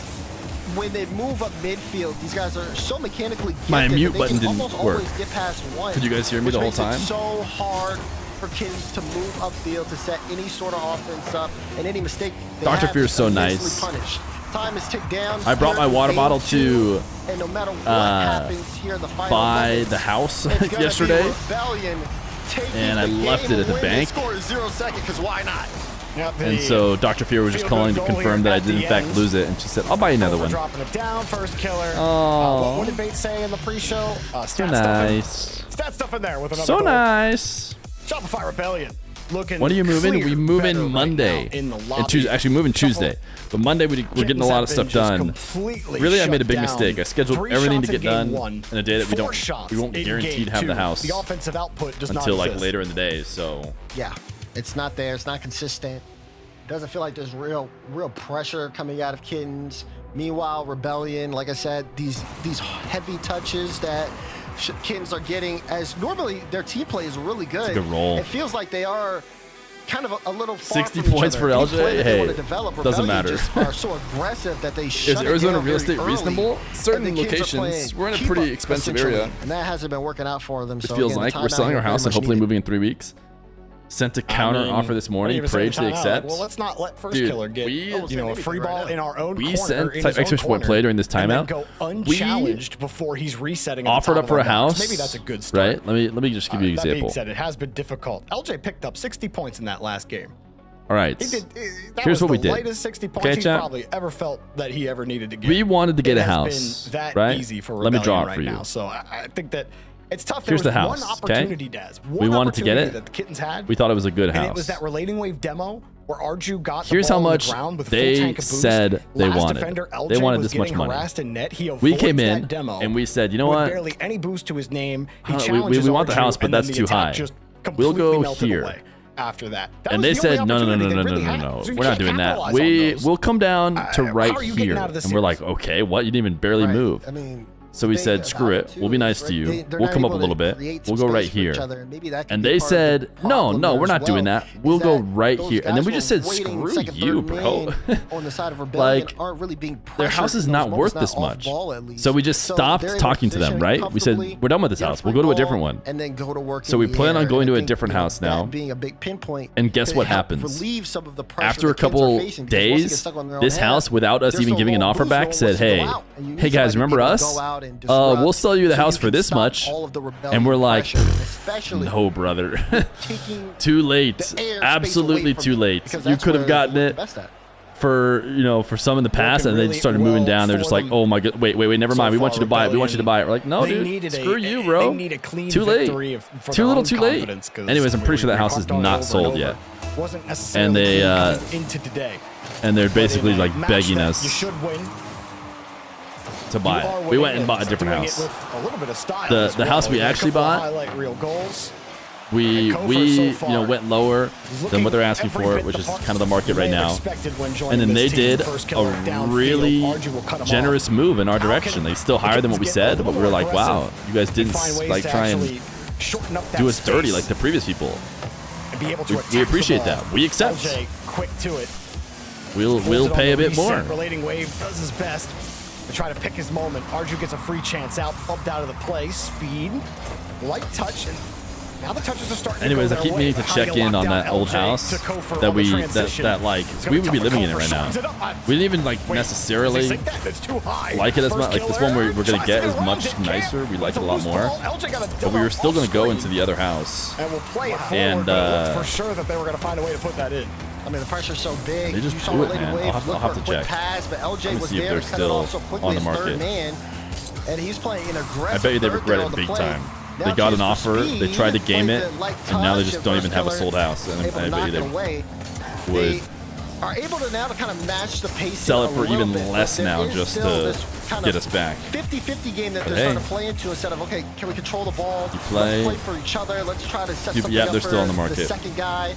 when they move up midfield, these guys are so mechanically gifted. My mute that button they can didn't almost work. always get past one. Could you guys hear me the whole time? It's so hard for Kittens to move upfield to set any sort of offense up, and any mistake they Dr. have Feer is so is nice. punished. Time is ticked down. I brought my water bottle to and no matter what happens here in the final buy moments, the house it's gonna yesterday, be Rebellion taking and I the left game it at the away. bank. They scored 0 seconds, because why not? Yep, And so Dr. Feer was just calling to confirm that I did in fact lose it, and she said, I'll buy you another one. Dropping it down, first killer. Oh. What did Bates say in the pre-show? So nice. Stat stuff in there with another So goal. nice. Shopify Rebellion. Looking When are you moving? clear We move better in right Monday. now in the And lobby. actually, moving Tuesday. But Monday, we're getting a lot of stuff done. Really, I made a big mistake. I scheduled everything to get done in a day that we won't guaranteed have the house The offensive output does not until like exist. later in the day. So Yeah, it's not there. It's not consistent. Doesn't feel like there's real pressure coming out of Kittens. Meanwhile, Rebellion, like I said, these heavy touches that Kittens are getting, as normally their team play is really good. It's a good roll. It feels like they are kind of a little far 60 from each points other. for Any LJ? play that they Hey, want to develop, doesn't Rebellion matter. Just are so aggressive that they shut is it Arizona down real very estate early, reasonable? and Certain the kids are locations. playing We're in a keep pretty up, expensive essentially, area. and that hasn't been working out for them. It So feels again, like the we're selling timeout our here house very and hopefully much moving in 3 weeks. Sent a counter offer this morning. Prayed to accept. Well, let's not let first Dude, killer get a free ball in our own we corner. sent in his extra own point corner, play during this and then timeout. go unchallenged before he's resetting. At Offered the up top for of a our box. house. Maybe that's a good start. Right? Let me just give you an That being example. said, it has been difficult. LJ picked up 60 points in that last game. All right. That Here's was what we the did. lightest 60 points Okay, he's chat? probably ever felt that he ever needed to get. We wanted to get It a has house, been that right? easy for Let me draw Rebellion it for right you. now. So I think that it's tough. Here's There the was house, one okay? opportunity, Daz. We wanted to get it. That the Kittens had. We thought it was a good And house. it was that Relating Wave demo where Arju got Here's the how ball on much the ground with a full they tank of boost. said they Last wanted. defender, LJ They wanted was this much getting money. harassed in net. He We came avoids in that demo and we said, you know with what? barely any boost to his name. He We challenges want the Arju, house, but and then that's the too attack high. just We'll completely go melted here. away after that. That And was they the only said, no, opportunity they really had. no. So you We're not can't doing that. capitalize on those. We'll come down to right how are you getting here. out of this And we're series? like, okay, what? You didn't even barely move. I mean, So we said, screw it. We'll be nice to you. We'll come up a little bit. We'll go right here. And they said, no, we're not doing that. We'll go right here. And then we just said, screw you, bro. Like, their house is not worth this much. So we just stopped talking to them, right? We said, we're done with this house. We'll go to a different one. And then go to work. So we plan on going to a different house now. Being a big pinpoint. And guess what happens? After a couple days, this house, without us even giving an offer back, said, hey guys, remember us? We'll sell you the house for this much. And we're like, no, brother. Too late. Absolutely too late. You could have gotten it for some in the past, and they just started moving down. They're just like, oh my god, wait, never mind. We want you to buy it. We want you to buy it. We're like, no, dude, screw you, bro. Too late. Too little, too late. Anyways, I'm pretty sure that house is not sold yet. And they and they're basically like begging us to buy it. We went and bought a different house. The house we actually bought, we went lower than what they're asking for, which is kind of the market right now. And then they did a really generous move in our direction. They still higher than what we said, but we were like, wow, you guys didn't like try and do us dirty like the previous people. We appreciate that. We accept. We'll pay a bit more. Relating Wave does his best to try to pick his moment. Arju gets a free chance out, bumped out of the play. Speed, light touch, and now the touches are starting. Anyways, to go I keep their meaning way. to check in on that old house that we would be living in it right now. We didn't even like necessarily like it as much. Like this one we're gonna get is much nicer. We like it a lot more. But we were still gonna go into the other house. And for sure that they were gonna find a way to put that in. I mean, the pressure's so big. They just do it, man. I'll have to check. But LJ Let me was see if there they're to cut it still off so quickly on the as market. third man, and he's playing an aggressive. I bet you they third regret there it on the big play. time. They got an offer. They tried to game it, and now they just don't even have a sold house. And anybody they would are able to now kind of match the pace. Sell it for even less now just to get us back. 50-50 game that they're starting to play into instead of, okay, can we control the ball? Let's play for each other. Let's try to set something up they're for still on the market. The second guy.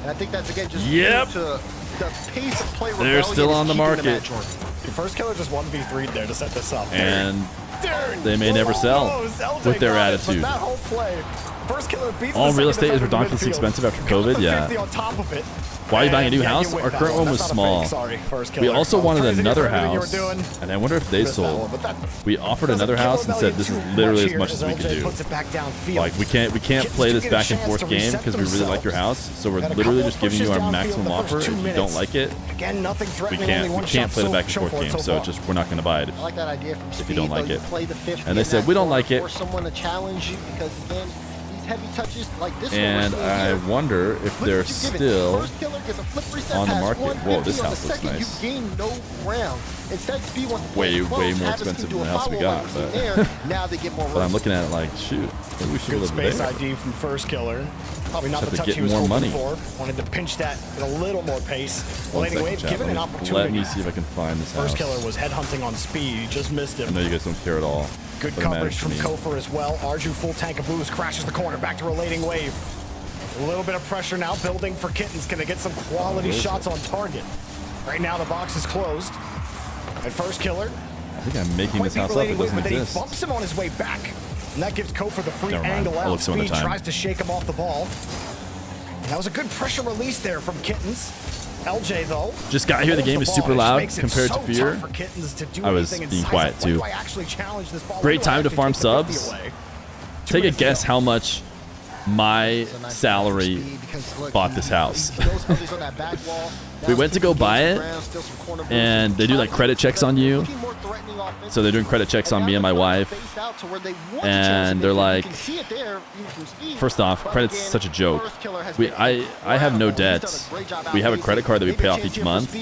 And I think that's, again, just to the pace of play. They're still on the market. First Killer just 1v3'd there to set this up. And they may never sell with their attitude. That whole play, First Killer beats all real estate is ridiculously expensive after COVID. Yeah. Why are you buying a new house? Our current one was small. We also wanted another house, and I wonder if they sold. We offered another house and said this is literally as much as we can do. Like we can't play this back and forth game because we really like your house, so we're literally just giving you our maximum offer. If you don't like it, we can't play the back and forth game. So just we're not going to buy it if you don't like it. And they said we don't like it. Heavy touches like this and I wonder if they're still on the market. Whoa, this house looks nice. You gain no ground. Instead, Speed wants way more expensive than the house we got. But, now they get more but I'm looking at it like, shoot, maybe we should live there. Space ID from First Killer. Probably not the touch get he was more hoping money. for. Wanted to pinch that with a little more pace. Anyway, given an opportunity. Let me see if I can find this house. First Killer was headhunting on Speed. Just missed him. I know you guys don't care at all. Good coverage from Kofor as well. Arju full tank of boost, crashes the corner, back to relating wave. A little bit of pressure now building for Kittens. Gonna get some quality shots on target. Right now the box is closed. And First Killer. I think I'm making this house up. It doesn't exist. He bumps him on his way back. And that gives Kofor the free angle out. Speed tries to shake him off the ball. And that was a good pressure release there from Kittens. LJ though just got here. The game is super loud compared to Feer. I was being quiet too. Great time to farm subs. Take a guess how much my salary bought this house. We went to go buy it, and they do like credit checks on you. So they're doing credit checks on me and my wife, and they're like, first off, credit's such a joke. I have no debts. We have a credit card that we pay off each month,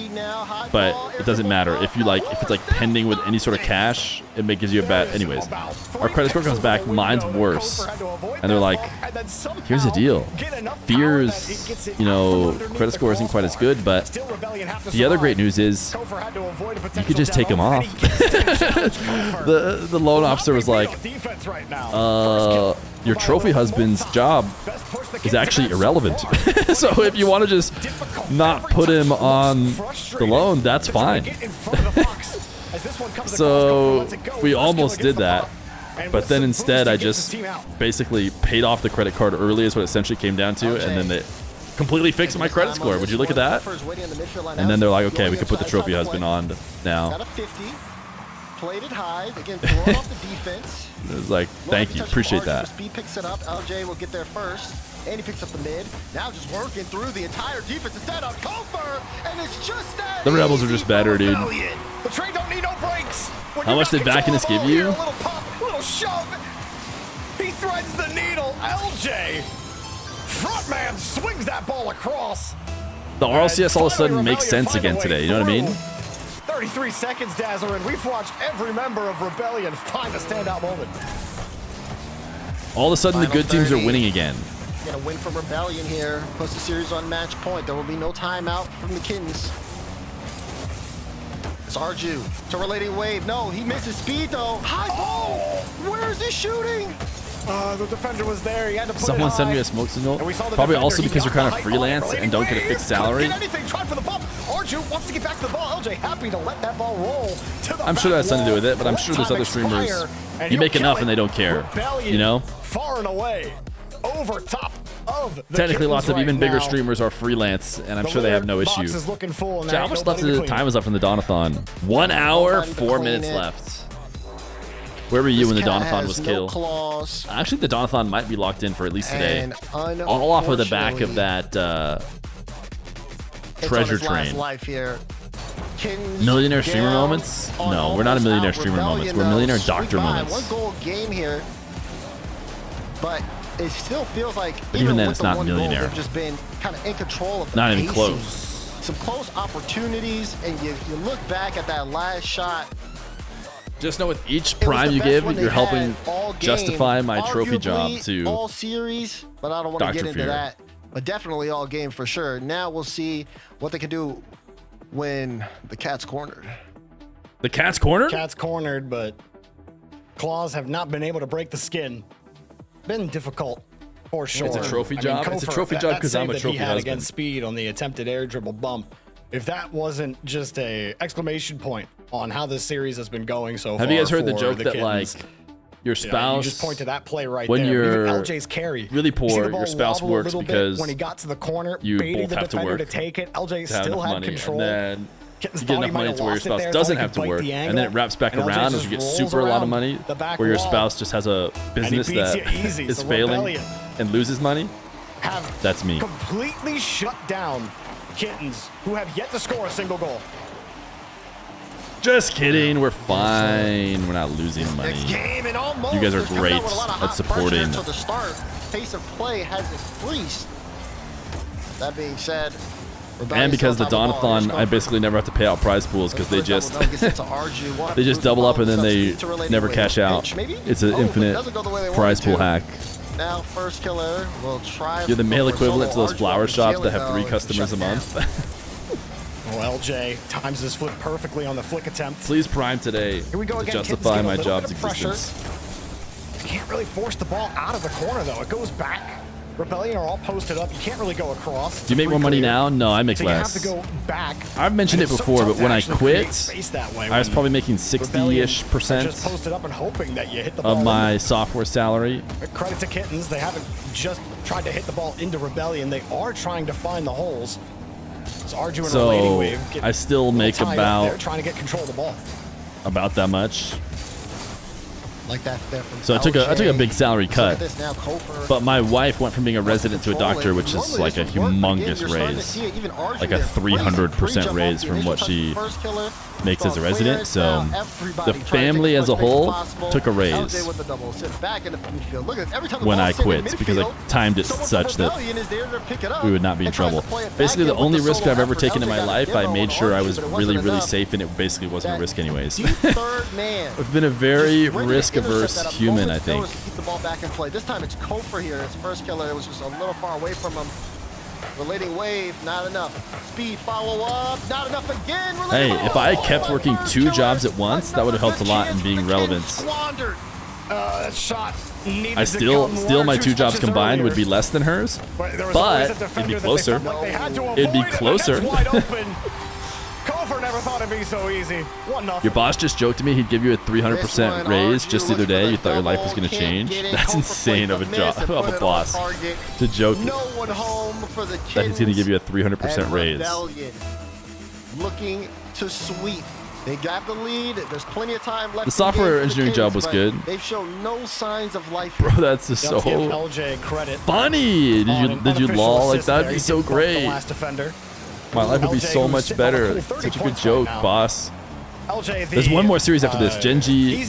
but it doesn't matter if it's like pending with any sort of cash. It gives you a bad. Anyways, our credit score comes back. Mine's worse, and they're like, here's the deal. Fear's, credit score isn't quite as good, but the other great news is you could just take them off. The loan officer was like, your trophy husband's job is actually irrelevant. So if you want to just not put him on the loan, that's fine. So we almost did that. But then instead, I just basically paid off the credit card early is what it essentially came down to. And then they completely fixed my credit score. Would you look at that? And then they're like, okay, we can put the trophy husband on now. Played it high. Again, throwing off the defense. It was like, thank you. Appreciate that. Speed picks it up. LJ will get there first. And he picks up the mid. Now just working through the entire defense to set up Kofor. And it's just that. The Rebels are just better, dude. The train don't need no brakes. How much did Vackinus give you? A little pop, little shove. He threads the needle. LJ. Frontman swings that ball across. The RLCS all of a sudden makes sense again today. You know what I mean? 33 seconds, Dazzler, and we've watched every member of Rebellion find a standout moment. All of a sudden, the good teams are winning again. Gonna win from Rebellion here. Puts the series on match point. There will be no timeout from the Kittens. It's Arju to relating wave. No, he misses Speed though. High ball. Where is he shooting? The defender was there. He had to put Someone it high. sent me a smoke signal. Probably also because you're kind of freelance and don't get a fixed salary. Try for the bump. Arju wants to get back to the ball. LJ happy to let that ball roll to the I'm sure that's something to do with it, but I'm sure there's other streamers. You make enough and they don't care. You know? Far and away. Over top of the technically lots of even bigger streamers are freelance, and I'm sure they have no issue. How much left of the time is left in the Dawn-a-thon? 1 hour, 4 minutes left. Where were you when the Dawn-a-thon was killed? Actually, the Dawn-a-thon might be locked in for at least today. All off of the back of that treasure train. Millionaire streamer moments? No, we're not a millionaire streamer moments. We're millionaire doctor moments. One goal game here, but it still feels like even then it's not millionaire. They've just been kind of in control of the not even pacing. close. Some close opportunities, and you look back at that last shot. Just know with each prime you give, you're helping justify my trophy job to all series, but I don't want to get into that. But definitely all game for sure. Now we'll see what they can do when the cat's cornered. The cat's cornered? Cat's cornered, but claws have not been able to break the skin. Been difficult for sure. It's a trophy job. It's a trophy job because I'm a trophy husband. Against speed on the attempted air dribble bump. If that wasn't just a exclamation point on how this series has been going so far. Have you guys heard the joke that Kittens, like your spouse, you just point to that play right when there. you're Even LJ's carry, really poor, your spouse works because when he got to the corner, you baiting both the have to defender work to take it. LJ to have still enough had money, control. and then Kittens you get enough money to where your spouse doesn't have to work, and then it wraps back around as you get super a lot of money, where your spouse just has a business that is failing and loses money. That's me. Completely shut down Kittens, who have yet to score a single goal. Just kidding. We're fine. We're not losing money. You guys are great at supporting. Until the start, pace of play hasn't increased. That being said, and because the Athon, I basically never have to pay out prize pools because they just double up and then they never cash out. It's an infinite prize pool hack. Now first killer will try. You're the male equivalent to those flower shops that have 3 customers a month. Well, LJ times his foot perfectly on the flick attempt. Please prime today Here we go to again. justify my job's existence. Can't really force the ball out of the corner though. It goes back. Rebellion are all posted up. You can't really go across. Do you make more money now? No, I make less. You have to go back. I've mentioned it before, but when I quit, I was probably making 60-ish% just posted up and hoping that you hit the of ball my software salary. Credit to Kittens. They haven't just tried to hit the ball into Rebellion. They are trying to find the holes. So I still make about trying to get control of the ball. About that much. Like that so I took a big salary cut, but my wife went from being a resident to a doctor, which is like a humongous raise, like a 300% raise from what she makes as a resident. So the family as a whole took a raise when I quit because I timed it such that we would not be in trouble. Basically, the only risk I've ever taken in my life, I made sure I was really, really safe, and it basically wasn't a risk anyways. I've been a very risk-averse human, I think. Keep the ball back in play. This time it's Kofer here. His first killer. It was just a little far away from him. Relating wave, not enough. Speed follow up, not enough again. Hey, if I had kept working 2 jobs at once, that would have helped a lot in being relevant. I still my 2 jobs combined would be less than hers, but it'd be closer. It'd be closer. Kofer never thought it'd be so easy. 1-0. Your boss just joked to me he'd give you a 300% raise just the other day. You thought your life was going to change? That's insane of a boss to joke that he's going to give you a 300% raise. Looking to sweep. They got the lead. There's plenty of time left. The software engineering job was good. They've shown no signs of life. Bro, that's just so funny. Did you lol like that? That'd be so great. My life would be so much better. Such a good joke, boss. There's one more series after this. Genji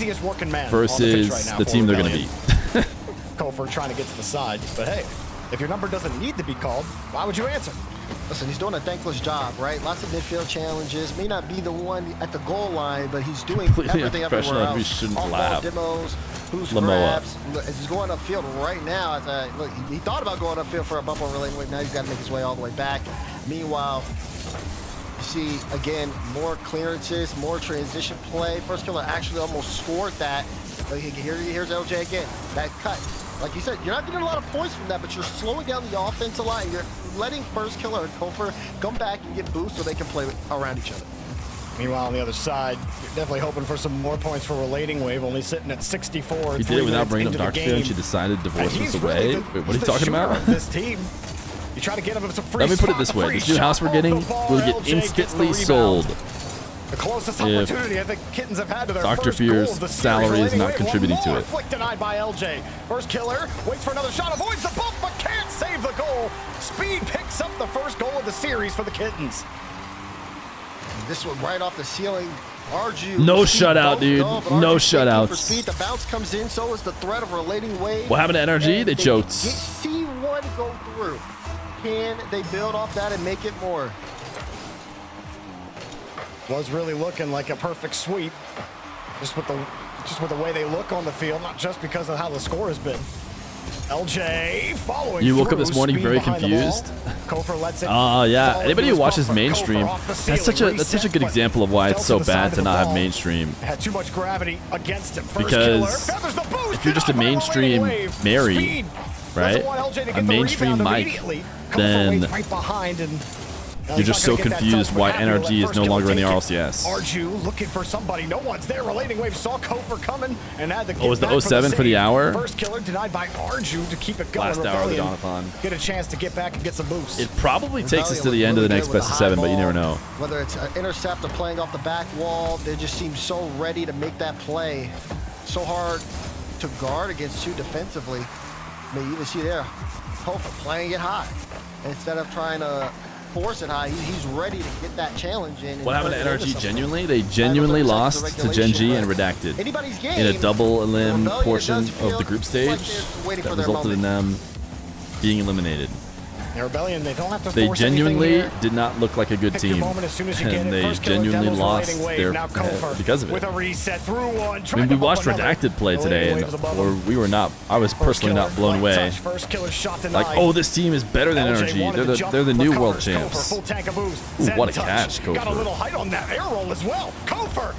versus the team they're going to beat. Kofer trying to get to the side. But hey, if your number doesn't need to be called, why would you answer? Listen, he's doing a thankless job, right? Lots of midfield challenges. May not be the one at the goal line, but he's doing everything everywhere else. We shouldn't All laugh. Demos, who's grabs. He's going upfield right now. Look, he thought about going upfield for a bump on relay wave. Now he's got to make his way all the way back. Meanwhile, you see, again, more clearances, more transition play. First killer actually almost scored that. Here's LJ again. That cut. Like you said, you're not getting a lot of points from that, but you're slowing down the offensive line. You're letting first killer and Kofer come back and get boosts so they can play around each other. Meanwhile, on the other side, you're definitely hoping for some more points for Relating Wave, only sitting at 64. He did it without bringing up Dr. Feer, and she decided to divorce us away. Wait, what are you talking about? This team. You try to get him some free. Let me put it this way: this new house we're getting will get instantly sold. The closest opportunity I think Kittens have had to their Dr. first goal Feer's of the salary series. is not contributing to it. Flick denied by LJ. First killer waits for another shot, avoids the bump, but can't save the goal. Speed picks up the first goal of the series for the Kittens. This one right off the ceiling. No shutout, dude. No shutouts. Speed, the bounce comes in, so is the threat of Relating Wave. What happened to NRG? They choked. See one go through. Can they build off that and make it more? Was really looking like a perfect sweep. Just with the way they look on the field, not just because of how the score has been. LJ following. You woke up through, this morning speed very behind the confused. ball. Kofor lets it. Yeah. fall Anybody into who his watches bumper. mainstream, Kofor off the that's such ceiling, a reset, good but example of why fell it's to so the side bad of to the not have ball. mainstream. Had too much gravity against him. First Because killer. Feathers the boost, if you're just a denied by mainstream Rolling Wave. Mary, Speed. right? Doesn't want LJ to get A the mainstream rebound Mike, immediately. Kofor then waits right behind and you're just so confused why NRG is no longer in the RLCS. Arju looking for somebody. No one's there. Relating Wave saw Kofor coming and had the Oh, was the 07 for the hour? First killer denied by Arju to keep it going. Last hour of the Rebellion Donathon. get a chance to get back and get some boosts. It probably takes us to the end of the next best of 7, but you never know. Whether it's an intercept or playing off the back wall, they just seem so ready to make that play. So hard to guard against two defensively. I mean, you can see there, Kofor playing it high. Instead of trying to force it high, he's ready to get that challenge in. What happened to NRG genuinely? They genuinely lost to Gen G and Redacted in a double elim portion of the group stage that resulted in them being eliminated. Yeah, Rebellion, they don't have to They force genuinely anything did not look like a good Pick your team, moment as soon as you get and it. they First killer genuinely demos lost relating wave. their Now Kofor because of it. with a reset through one. I mean, we watched Redacted play today, and we were not. I was personally not blown away. First killer shot Like, oh, this team is better than NRG. They're the new world champs. Full tank of boost. Ooh, what a catch, Got a Kofor. little height on that air roll as well. Kofor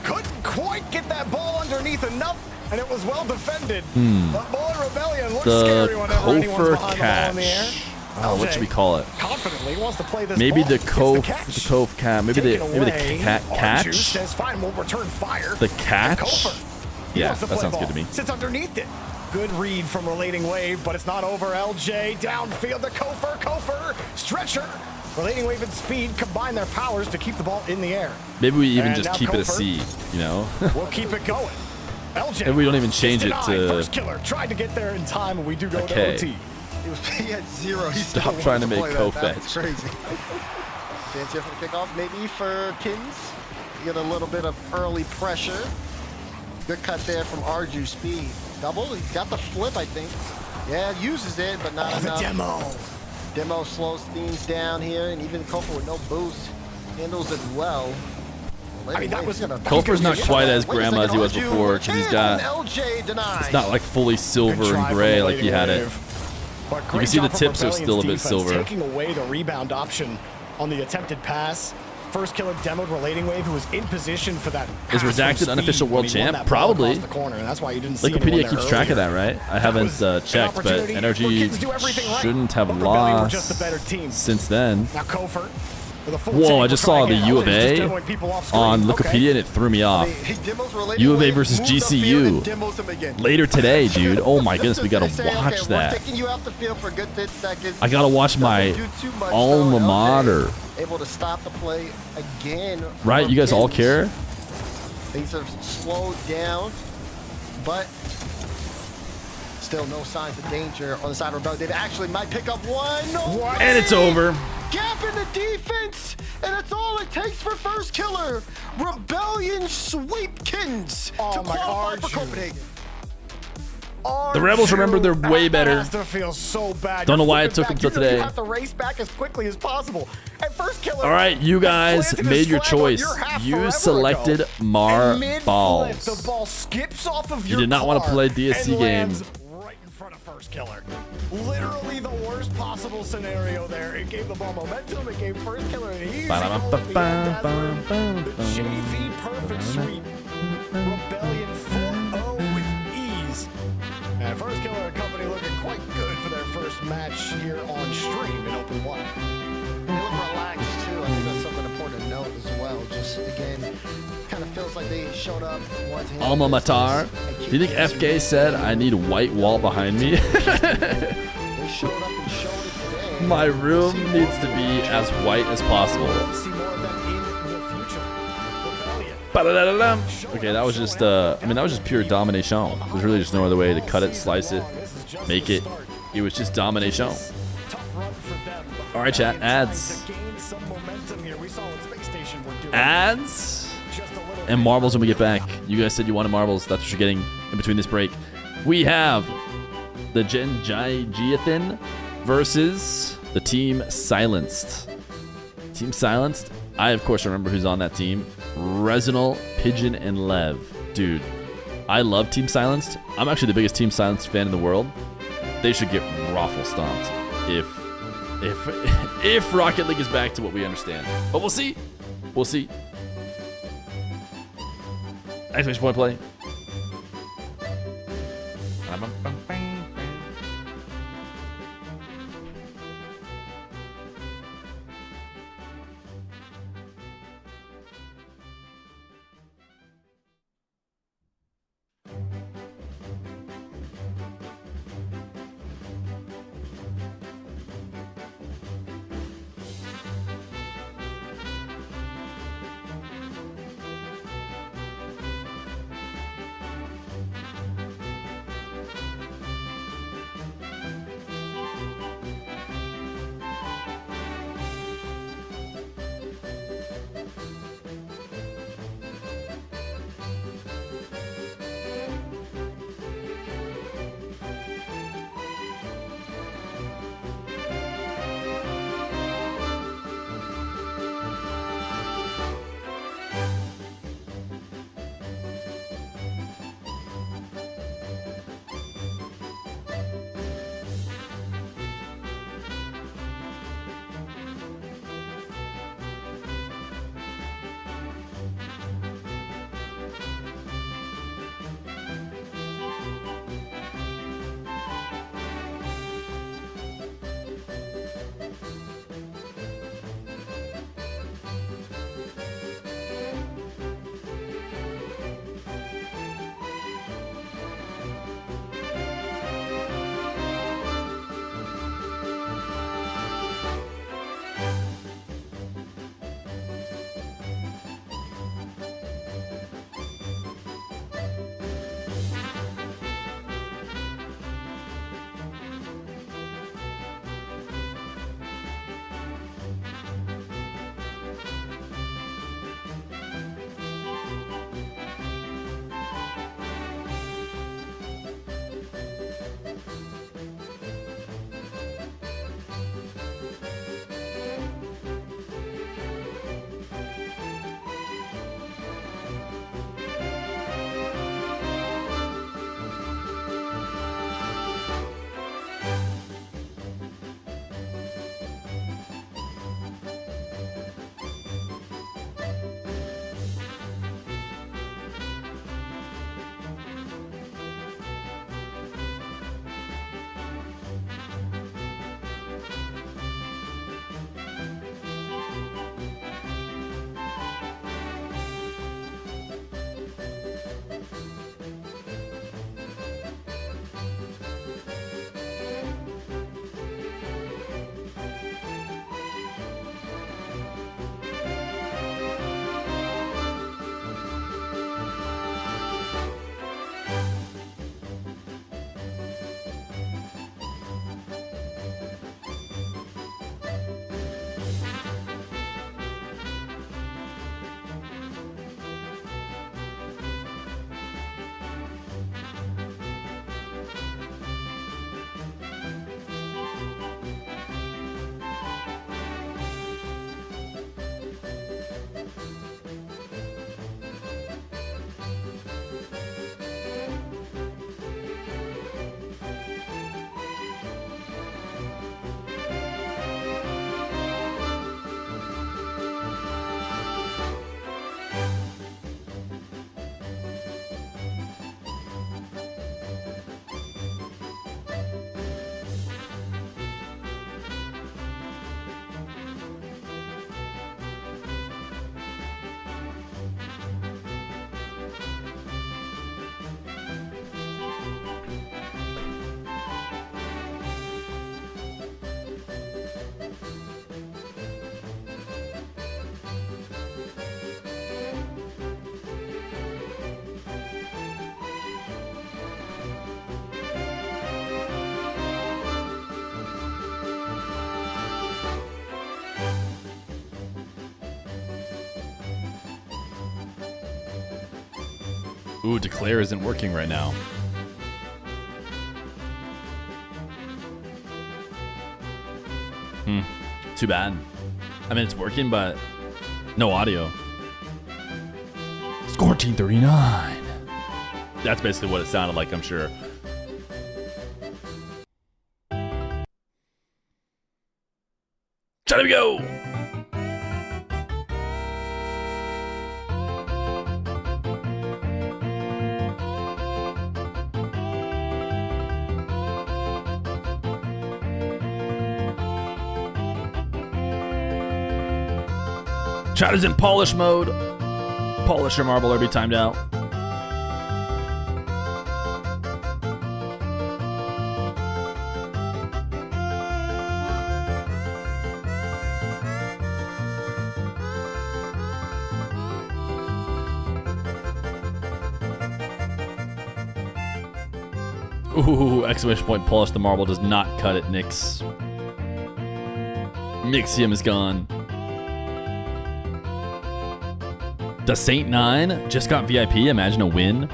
couldn't quite get that ball underneath enough, and it was well defended. But boy, Rebellion looks scary The whenever anyone's Kofor behind the ball in the air. catch. Oh, what should we call it? Confidently wants to play this Maybe ball. the Gets Kof, catch. the Kof cat. Maybe the cat Arju catch. says fine, we'll return fire. The catch. Kofor, he Yeah, wants to that play sounds ball. good to me. Sits underneath it. Good read from Relating Wave, but it's not over. LJ downfield to Kofor. Kofor stretcher. Relating Wave and Speed combine their powers to keep the ball in the air. Maybe we even And just now keep it a Kofor. C, you know? We'll keep it going. LJ. And we don't even change it denied. to First killer tried to get there in time, and we do go Okay. to OT. He had zero. He Stop still trying to wanted make play that. co-fetch. That's crazy. Chance here for the kickoff, maybe for Kins. Get a little bit of early pressure. Good cut there from Arju. Speed. Double. He's got the flip, I think. Yeah, uses it, but not enough. The demo. Demo slows things down here, and even Kofor with no boost handles it well. I mean, that was Kofor's not quite as grandma as he was before, because he's got, LJ denied. it's not like fully silver and gray like he had it. But You can see the tips are still a bit silver. Taking away the rebound option on the attempted pass. First killer demoed Relating Wave, who was in position for that. Is pass from Redacted Speed unofficial when world he won champ? that ball Probably. across the corner, and that's why you didn't see anyone Wikipedia there keeps track of earlier. that, right? I haven't checked, but opportunity for Kids to do everything NRG right, shouldn't have but Rebellion were just lost a better team. since then. Now Kofor with a full Whoa, tank. I just We're saw trying the again. U of LJ just A demoing people off screen. on Okay. Wikipedia, and it threw me off. He demos Relating U of A Wave, versus moves upfield and GCU. demos him again. Later today, dude. Oh my goodness, Just we to gotta say, okay, watch we're that. taking you out the field for a good 10 seconds. I gotta watch Doesn't my do too much, alma though. LJ mater. Able to stop the play again. Right? for You guys all Kins. care? Things have slowed down, but still no signs of danger on the side of Rebellion. They actually might pick up one. And it's over. Gap in the defense, and that's all it takes for first killer. Rebellion sweep Kins to qualify for Copenhagen. The Rebels, remember, they're way better. Has to feel so bad. Don't know You're why it flipping took them back. till You today. have to race back as quickly as possible. And first killer. All right, you guys planted his made your flag on choice. your half You forever selected ago. Mar And mid-flip, Balls. The ball skips off of You your did not want to car play DSC and game. lands right in front of first killer. Literally the worst possible scenario there. It gave the ball momentum. It gave first killer an easy goal at the end. That's where the JV perfect sweep. Rebellion 4-0 with ease. And first killer and company looking quite good for their first match here on stream in Open 1. They look relaxed too. I think that's something important to note as well. Just again, kind of feels like they showed up. Alma mater. Do you think FK said, I need a white wall behind me? They showed up and showed it today. My room needs to be as white as possible. See more of them in the future. Rebellion. Ba-da-da-da-dum. Okay, that was just, that was just pure domination. There's really just no other way to cut it, slice it, make it. It was just domination. Tough run for them. All right, chat, ads. To gain some momentum here. We saw what Space Station were doing. Ads Just a little and marbles when we get back. You guys said you wanted marbles. That's what you're getting in between this break. We have the Gen Giathin versus the Team Silenced. Team Silenced. I, of course, remember who's on that team. Resinal, Pigeon, and Lev. Dude, I love Team Silenced. I'm actually the biggest Team Silenced fan in the world. They should get raffle stomped if Rocket League is back to what we understand. But we'll see. We'll see. Exclamation point play. Ooh, Declare isn't working right now. Too bad. I mean, it's working, but no audio. Score Team 39. That's basically what it sounded like, I'm sure. There we go. Chat is in polish mode. Polish your marble or be timed out. Ooh, exclamation point, polish the marble does not cut it, Nyx. Nixium is gone. The Saint 9 just got VIP. Imagine a win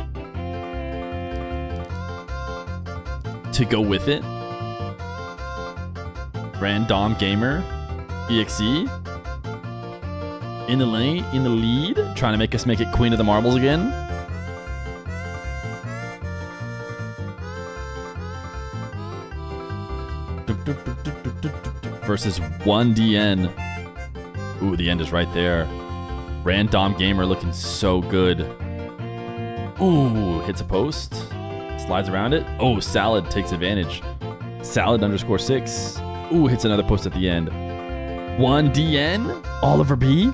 to go with it. Random Gamer EXE in the lead, trying to make us make it Queen of the Marbles again. Versus 1 D.O.N. Ooh, the end is right there. Random Gamer looking so good. Ooh, hits a post. Slides around it. Oh, Salad takes advantage. Salad _6. Ooh, hits another post at the end. 1 D.O.N. Oliver B.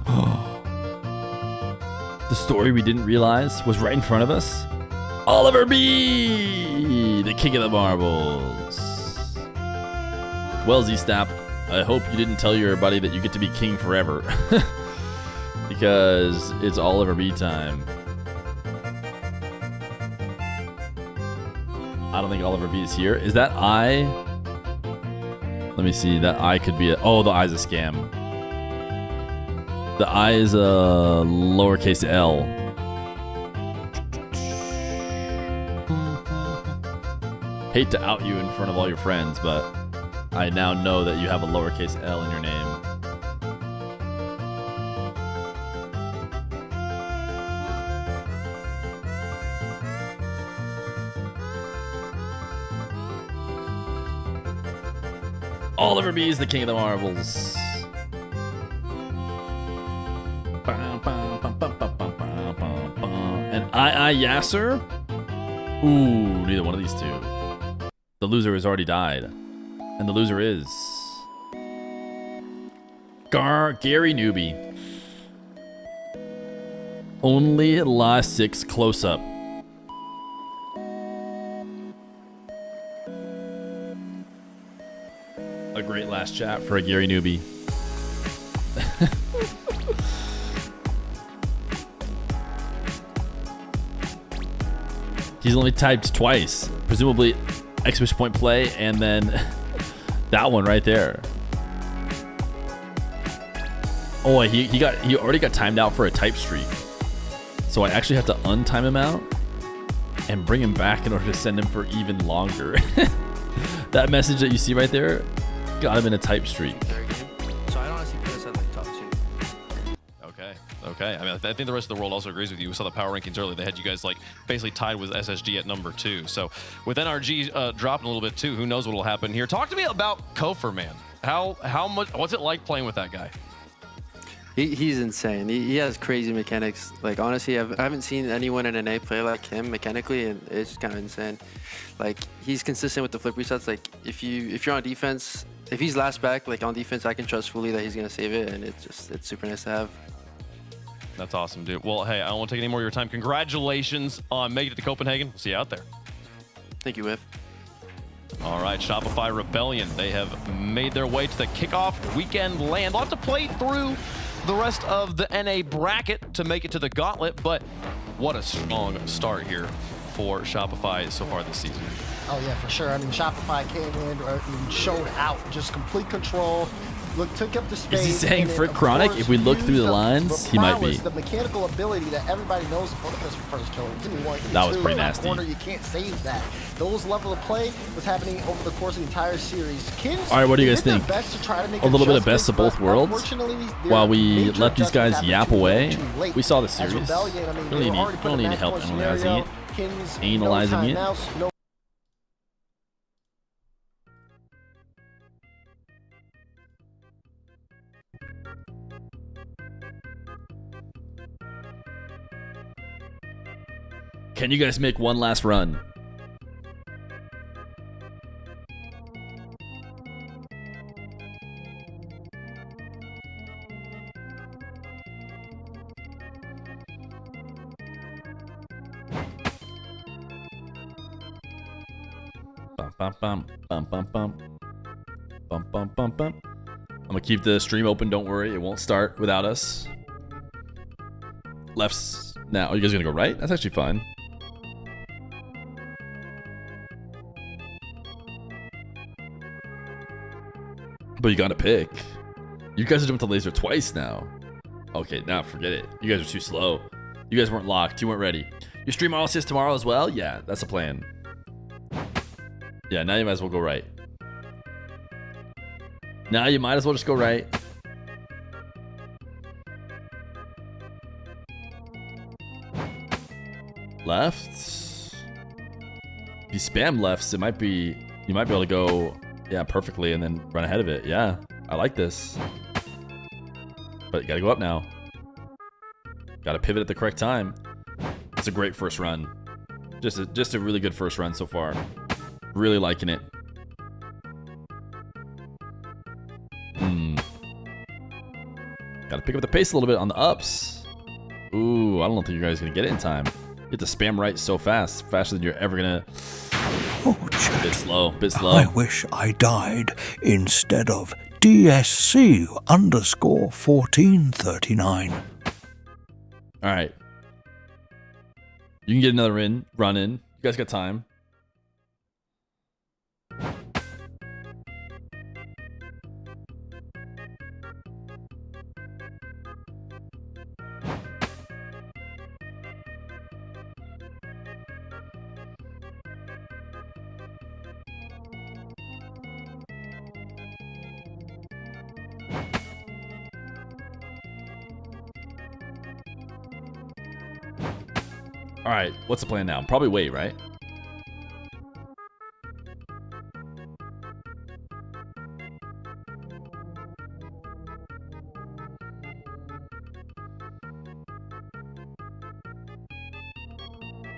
The story we didn't realize was right in front of us. Oliver B. The king of the marbles. Well, Z-Stap, I hope you didn't tell your buddy that you get to be king forever. Because it's Oliver B time. I don't think Oliver B is here. Is that I? Let me see. That I could be a... Oh, the I's a scam. The I is a lowercase L. Hate to out you in front of all your friends, but I now know that you have a lowercase L in your name. Oliver B is the king of the marbles. And I Yasser? Ooh, neither one of these two. The loser has already died. And the loser is... Gary Newbie. Only last 6 close-up. A great last chat for a Gary Newbie. He's only typed twice. Presumably exclamation point play and then that one right there. Oh, he already got timed out for a type streak. So I actually have to untime him out and bring him back in order to send him for even longer. That message that you see right there got him in a type streak. So I honestly put us at like top 2. Okay. I mean, I think the rest of the world also agrees with you. We saw the power rankings earlier. They had you guys like basically tied with SSG at number 2. So with NRG dropping a little bit too, who knows what will happen here? Talk to me about Kofor, man. How much? What's it like playing with that guy? He's insane. He has crazy mechanics. Like honestly, I haven't seen anyone in NA play like him mechanically, and it's kind of insane. Like he's consistent with the flip resets. Like if you're on defense, if he's last back, like on defense, I can trust fully that he's gonna save it, and it's super nice to have. That's awesome, dude. Well, hey, I don't want to take any more of your time. Congratulations on making it to Copenhagen. We'll see you out there. Thank you, Whiff. All right, Shopify Rebellion. They have made their way to the kickoff weekend land. They'll have to play through the rest of the NA bracket to make it to the gauntlet, but what a strong start here for Shopify so far this season. Oh yeah, for sure. I mean, Shopify came in and showed out, just complete control. Look, took up the space. Is he saying Frick Chronic? If we look through the lines, he might be. The mechanical ability that everybody knows for the first killer. That was pretty nasty. Corner, you can't save that. Those level of play was happening over the course of the entire series. Kins, all right, what do you guys think? A little bit of best of both worlds while we let these guys yap away. We saw the series. We don't need any help, Emily. Falcons. Analyzing it. No. Can you guys make one last run? Bum, bum, bum, bum, bum, bum, bum, bum, bum. I'm gonna keep the stream open. Don't worry, it won't start without us. Lefts now. Are you guys gonna go right? That's actually fine. But you gotta pick. You guys have jumped to laser twice now. Okay, now forget it. You guys are too slow. You guys weren't locked. You weren't ready. You stream Rlcs tomorrow as well? Yeah, that's a plan. Yeah, now you might as well go right. Now you might as well just go right. Left. If you spam lefts, it might be, you might be able to go, yeah, perfectly and then run ahead of it. Yeah, I like this. But you gotta go up now. Gotta pivot at the correct time. It's a great first run. Just a really good first run so far. Really liking it. Gotta pick up the pace a little bit on the ups. Ooh, I don't think you guys are gonna get it in time. You have to spam right so fast, faster than you're ever gonna. Oh, Chad. Bit slow, bit slow. I wish I died instead of DSC _ 1439. All right. You can get another run in. You guys got time. All right, what's the plan now? Probably wait, right?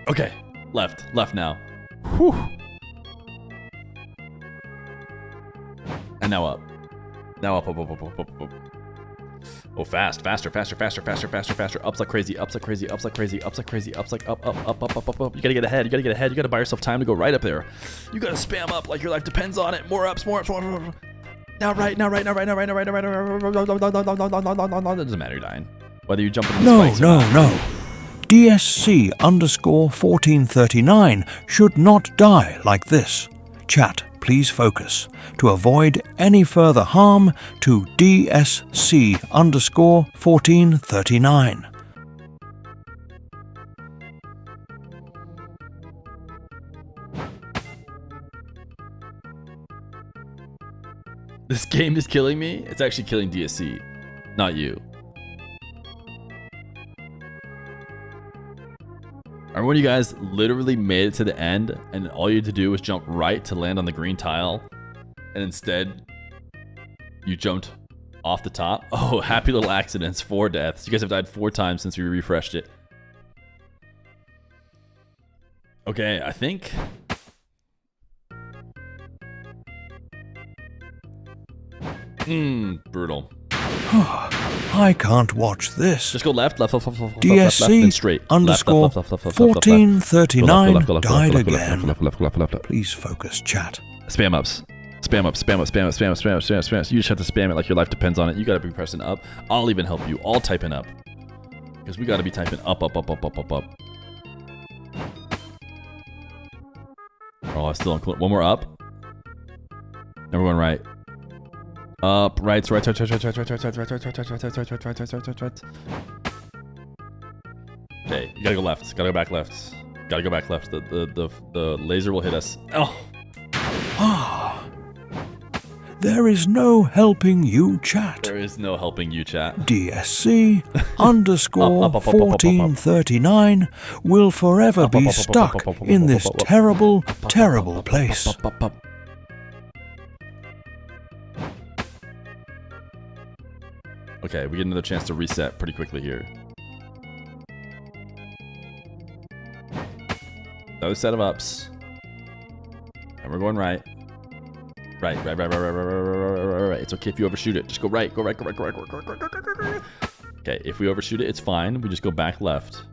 Okay, left now. Whew. And now up. Now up. Oh, faster. Ups like crazy. You gotta get ahead. You gotta buy yourself time to go right up there. You gotta spam up like your life depends on it. More ups. Now right. It doesn't matter, you're dying. Whether you jump in the spikes or not. No. DSC _ 1439 should not die like this. Chat, please focus. To avoid any further harm to DSC _ 1439. This game is killing me. It's actually killing DSC, not you. Remember when you guys literally made it to the end and all you had to do was jump right to land on the green tile, and instead you jumped off the top? Oh, happy little accidents, 4 deaths. You guys have died 4 times since we refreshed it. Okay, I think... brutal. I can't watch this. Just go left, DSC then straight. _ 1439 died again. Please focus, chat. Spam ups. You just have to spam it like your life depends on it. You gotta be pressing up. I'll even help you. All typing up. Because we gotta be typing up. Oh, I still include one more up. Now we're going right. Up, right. Okay, you gotta go left. Gotta go back left. The laser will hit us. Oh. There is no helping you, chat. There is no helping you, chat. DSC underscore 1439 will forever be stuck in this terrible, terrible place. Okay, we get another chance to reset pretty quickly here. Another set of ups. And we're going right. Right. It's okay if you overshoot it. Just go right. Go right. Okay, if we overshoot it, it's fine. We just go back left.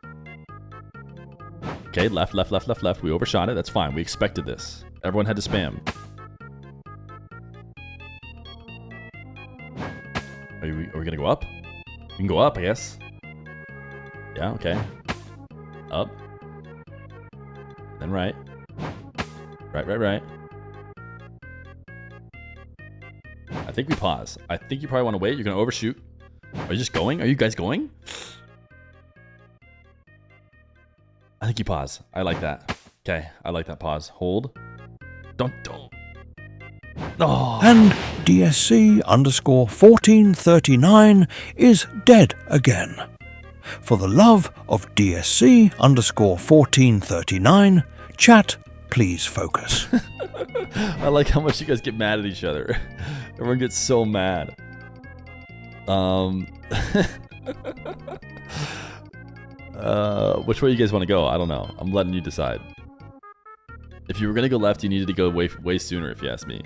Okay, left. We overshot it. That's fine. We expected this. Everyone had to spam. Are we gonna go up? We can go up, I guess. Yeah, okay. Up. Then right. Right. I think we pause. I think you probably want to wait. You're going to overshoot. Are you just going? Are you guys going? I think you pause. I like that. Okay, I like that pause. Hold. Don't. Oh. And DSC underscore 1439 is dead again. For the love of DSC underscore 1439, chat, please focus. I like how much you guys get mad at each other. Everyone gets so mad. Which way you guys want to go? I don't know. I'm letting you decide. If you were going to go left, you needed to go way sooner, if you ask me.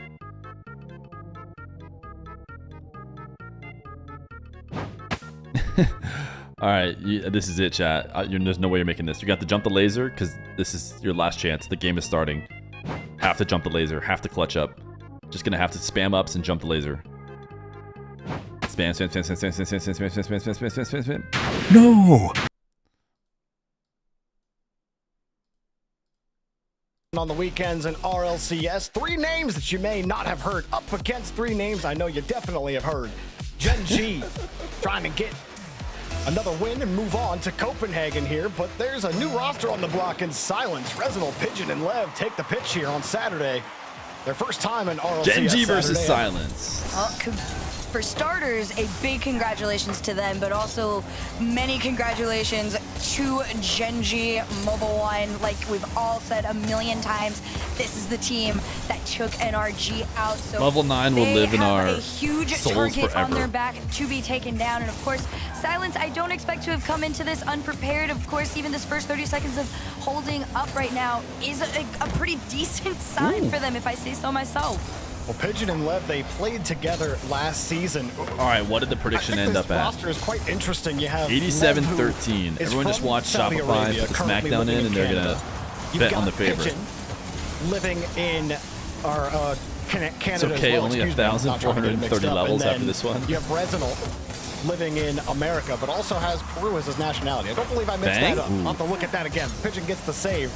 Alright, this is it, chat. There's no way you're making this. You got to jump the laser, because this is your last chance. The game is starting. Have to jump the laser. Have to clutch up. Just gonna have to spam ups and jump the laser. Spam. No! On the weekends in RLCS, 3 names that you may not have heard up against 3 names I know you definitely have heard. Gen G trying to get another win and move on to Copenhagen here, but there's a new roster on the block in Silence. Resinal, Pigeon, and Lev take the pitch here on Saturday. Their first time in RLCS. Gen G versus Silence. For starters, a big congratulations to them, but also many congratulations to Gen G Mobile One. Like we've all said a million times, this is the team that took NRG out. So Level 9 will live in our a huge souls target forever. on their back to be taken down. And of course, Silence, I don't expect to have come into this unprepared. Of course, even this first 30 seconds of holding up right now is a pretty decent sign for them, if I say so myself. Well, Pigeon and Lev, they played together last season. All right, what did the prediction end up at? This roster is quite interesting. You have 87-13. Everyone just watched Shopify, put the SmackDown in, and they're gonna bet on the favorite. Living in our Canada. It's okay, only 1,430 levels after this one. You have Resinal living in America, but also has Peru as his nationality. I don't believe I mixed that up. I'll have to look at that again. Pigeon gets the save.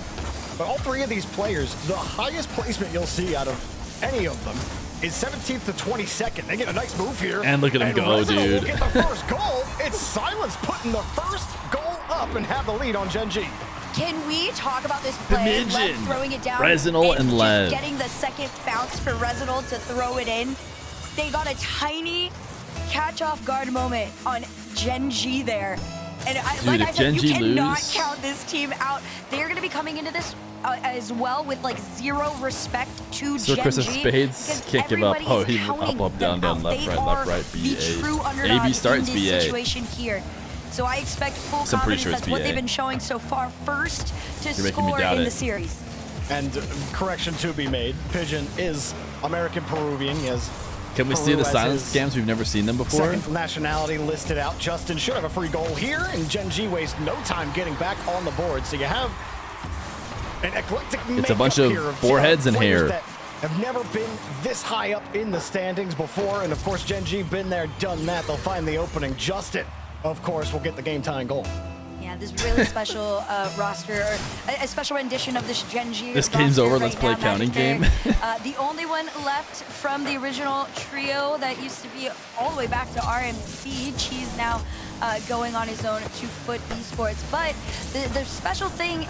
But all 3 of these players, the highest placement you'll see out of any of them is 17th to 22nd. They get a nice move here. And look at him go, dude. Will get the first goal. It's Silence putting the first goal up and have the lead on Gen G. Can we talk about this play? Lev throwing it down. Resinal and Lev. Just getting the second bounce for Resinal to throw it in. They got a tiny catch off guard moment on Gen G there. And like I said, you cannot count this team out. They're going to be coming into this as well with like 0 respect to Gen G. Chris of Spades can't give up. Oh, he up, down, left, right, B, A. A, B starts, B, A. Situation here. So I expect full confidence. That's what they've been showing so far. First to score in the series. And correction to be made, Pigeon is American Peruvian. He has Can we see the silence scams? We've never seen them before. Second nationality listed out. Justin should have a free goal here, and Gen G wastes no time getting back on the board. So you have an eclectic makeup. It's a bunch of foreheads and hair. That have never been this high up in the standings before, and of course Gen G been there, done that. They'll find the opening. Justin, of course, will get the game-tying goal. Yeah, this really special roster, a special rendition of this Gen G. This game's over. Let's play counting game. The only one left from the original trio that used to be all the way back to RMC. Cheese now going on his own to Foot Esports. But the special thing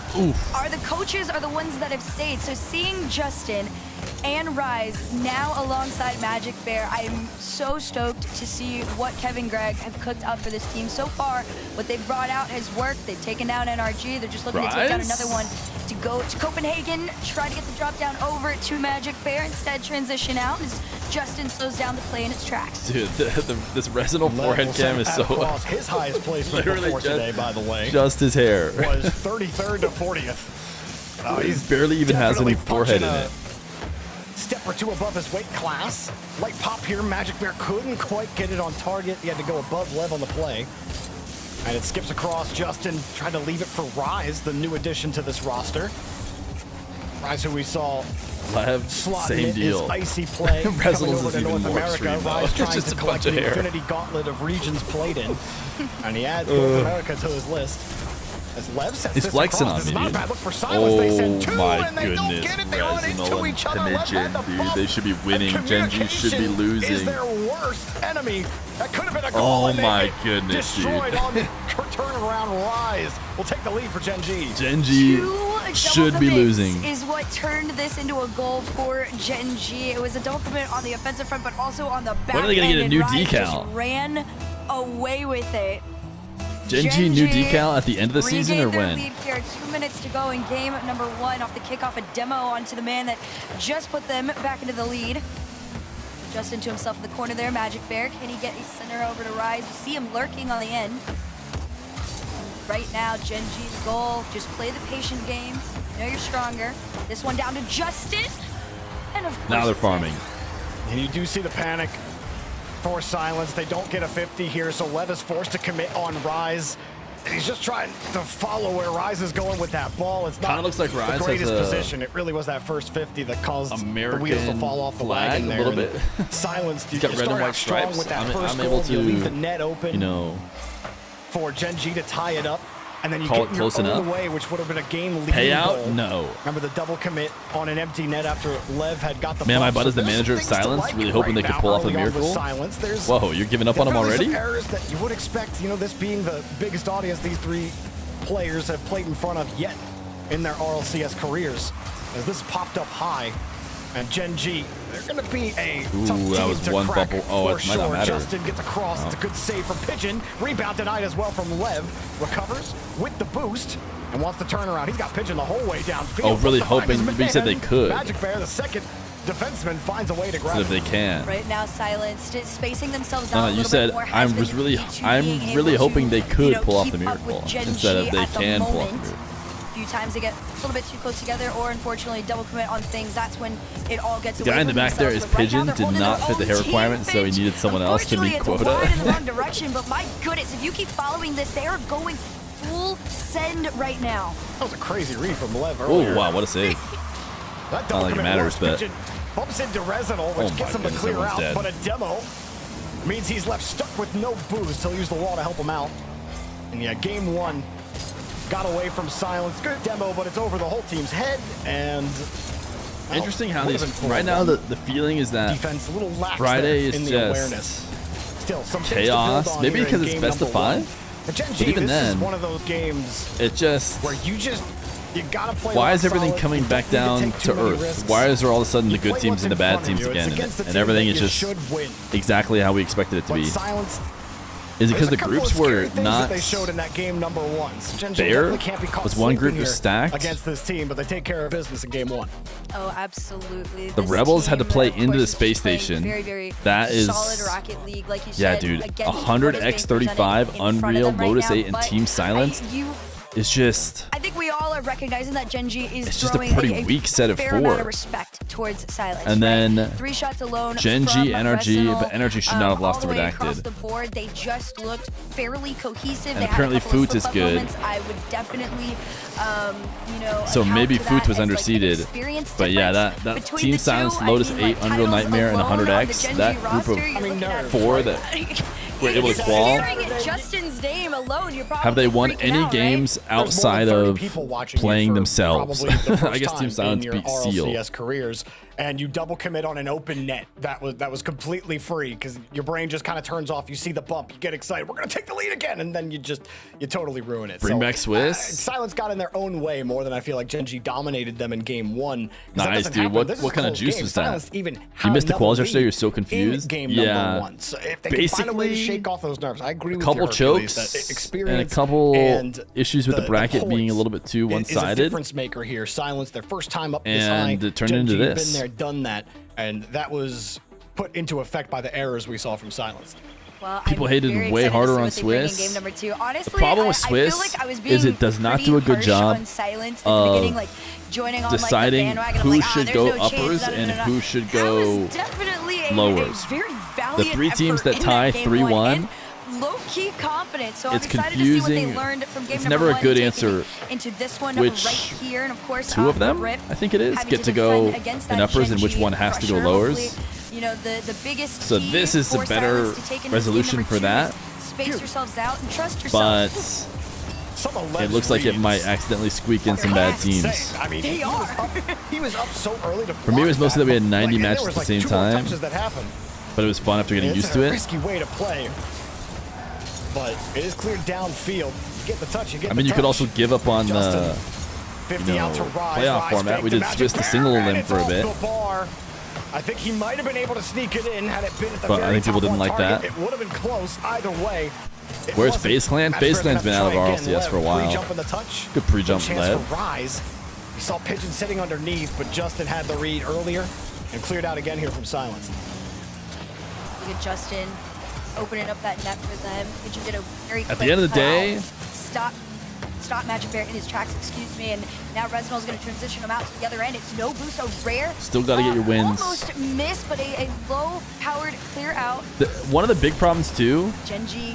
are the coaches are the ones that have stayed. So seeing Justin and Rise now alongside Magic Bear. I'm so stoked to see what Kevin Gregg have cooked up for this team. So far, what they've brought out has worked. They've taken down NRG. They're just looking to take down another one to go to Copenhagen, try to get the drop down over to Magic Bear, instead transition out as Justin slows down the play in its tracks. Dude, this Resinal forehead cam is so... His highest placement before today, by the way. Just his hair. Was 33rd to 40th. He barely even has any forehead in it. Step or two above his weight class. Light pop here. Magic Bear couldn't quite get it on target. He had to go above Lev on the play. And it skips across. Justin tried to leave it for Rise, the new addition to this roster. Rise, who we saw Lev, same deal. His icy play coming over to North America. Rise trying to collect the Infinity Gauntlet of regions played in. And he adds North America to his list. As Lev sets He's flexing on me, dude. Oh my goodness, Resinal and Penichen, dude. They should be winning. Genji should be losing. Is their worst enemy. That could have been a goal. Oh my goodness, dude. Destroyed on the turnaround. Rise will take the lead for Genji. Genji should be losing. Is what turned this into a goal for Genji. It was a double commit on the offensive front, but also on the back. When are they gonna get a new Rise decal? just ran away with it. Genji new decal at the end of the season or when? Lead here, 2 minutes to go in game number 1 off the kickoff. A demo onto the man that just put them back into the lead. Justin to himself in the corner there. Magic Bear, can he get a center over to Rise? You see him lurking on the end. Right now, Genji's goal, just play the patient game. You know you're stronger. This one down to Justin. And of course, now they're farming. And you do see the panic for Silence. They don't get a 50 here, so Lev is forced to commit on Rise. And he's just trying to follow where Rise is going with that ball. It's not looks like Rise the greatest has a position. It really was that first 50 that caused American the wheels to fall off the flag wagon there. a little bit. Silence, He's got red and white stripes. With that first I'm able goal. to, you leave the net open, you know, for Genji to tie it up. And then you call get it close your own enough. way, which would have been a game lead Payout? goal. No. Remember the double commit on an empty net after Lev had got the Man, my bump. bud is the manager of Silence, really hoping they could pull off a miracle. Whoa, you're giving up on him already? Some errors that you would expect, you know, this being the biggest audience these three players have played in front of yet in their RLCS careers. As this popped up high, and Genji, they're going to be a tough team that was to one crack bubble. Oh, for it might not sure. matter. Justin gets across. It's a good save from Pigeon. Rebound denied as well from Lev. Recovers with the boost and wants the turnaround. He's got Pigeon the whole way downfield. Oh, really hoping. You said they could. Magic Bear, the second defenseman, finds a way to grab So if they can. Right now, Silenced, spacing themselves out a You little said bit more. I'm really hoping they could pull off the miracle instead of they can pull off the miracle. A few times they get a little bit too close together, or unfortunately double commit on things. That's when it all gets The guy in the back there is Pigeon, did not fit the hair requirement, so he needed someone else to meet quota. It's in the wrong direction, but my goodness, if you keep following this, they are going full send right now. That was a crazy read from Lev earlier. Oh, wow, what a save. That Not like it matters, but... Pigeon bumps into Resinal, which gets him to clear out, dead. but a demo means he's left stuck with no boost. He'll use the wall to help him out. And yeah, game 1 got away from Silence. Good demo, but it's over the whole team's head. And interesting how these right now the feeling is that defense a little lax Friday is in the just awareness. Still some chaos. Maybe because it's best of 5. But even this then, is one of those games it just where you gotta play. Why is everything coming back down to earth? Why is there all of a sudden the good teams and the bad teams again, and everything is just exactly how we expected it to be? Is it because the groups were not? They showed in that game number 1. So Bear can't be caught was one group sleeping was stacked against this team, but they take care of business in game 1. Oh, absolutely. The Rebels had to play into the space station. Very, very that is solid Rocket League, like you said. Yeah, dude. 100x35, Unreal, Lotus 8, and Team Silence. It's just. I think we all are recognizing that Genji is it's just a throwing pretty weak set of fair 4. amount of respect towards Silence. And then 3 shots alone. Genji, Energy, Resinal, but Energy should not have lost to across Redacted. the board, they just looked fairly cohesive. And they currently had a couple of Foot is slip-up good. moments. I would definitely, you know. So maybe account Foot for was that as, underseeded, like, an experience but yeah, difference that between Team the Silence, two. Lotus I mean, 8, like, Unreal titles Nightmare, and alone on the 100x, Genji that group roster, of you're looking at 4 that were able to qual. Staring at Justin's name alone, you're probably Have they won freaking any out, games right? outside of playing themselves? I guess Team Silence beat Seal. RLCS careers, and you double commit on an open net that was completely free because your brain just kind of turns off. You see the bump, you get excited. We're gonna take the lead again, and then you totally ruin it. Bring back Swiss. Silence got in their own way more than I feel like Gen G dominated them in game 1. Nice, dude. What kind of juice was that? You missed the quals yesterday. You're so confused. Game yeah. number 1. So if they can find a way to shake off those nerves, I agree with you. A couple chokes and a couple issues with the bracket being a little bit too one-sided. Difference maker here. Silence their first time up this high. And it turned into this. Been there, done that, and that was put into effect by the errors we saw from Silence. Well, people hated way harder on Swiss. Game number 2. Honestly, the problem with Swiss is it does not do a good job of deciding who should go uppers and who should go lowers. The 3 teams that tie 3-1. Low-key confident, so it's I'm excited confusing. To see what they learned from game it's number never a 1 good answer. Into this one which right here, and of course, 2 of them, I think it is, get to go in uppers, and which one has to go lowers. You know, the biggest. So this is a better resolution for that. Space yourselves out and trust yourselves. But it looks like it might accidentally squeak in some bad teams. I mean, he was up so early to For me, it was mostly that we had 90 matches at the same time. But it was fun after getting used to it. Risky way to play. But it is cleared downfield. You get the touch, you get you could also give up on the playoff format. We did Swiss to single limb for a bit. I think he might have been able to sneak it in had it been at the but I think people didn't like that. It would have been close either way. Where's FaZe Clan? FaZe Clan's been out of RLCS for a while. Good pre-jump lead. Rise. You saw Pigeon sitting underneath, but Justin had the read earlier and cleared out again here from Silence. Look at Justin opening up that net for them. Pigeon did a very quick at the end of the day, stop Magic Bear in his tracks, excuse me, and now Resinol's going to transition him out to the other end. It's no boost, so rare. Still got to get your wins. Almost missed, but a low-powered clear out. One of the big problems too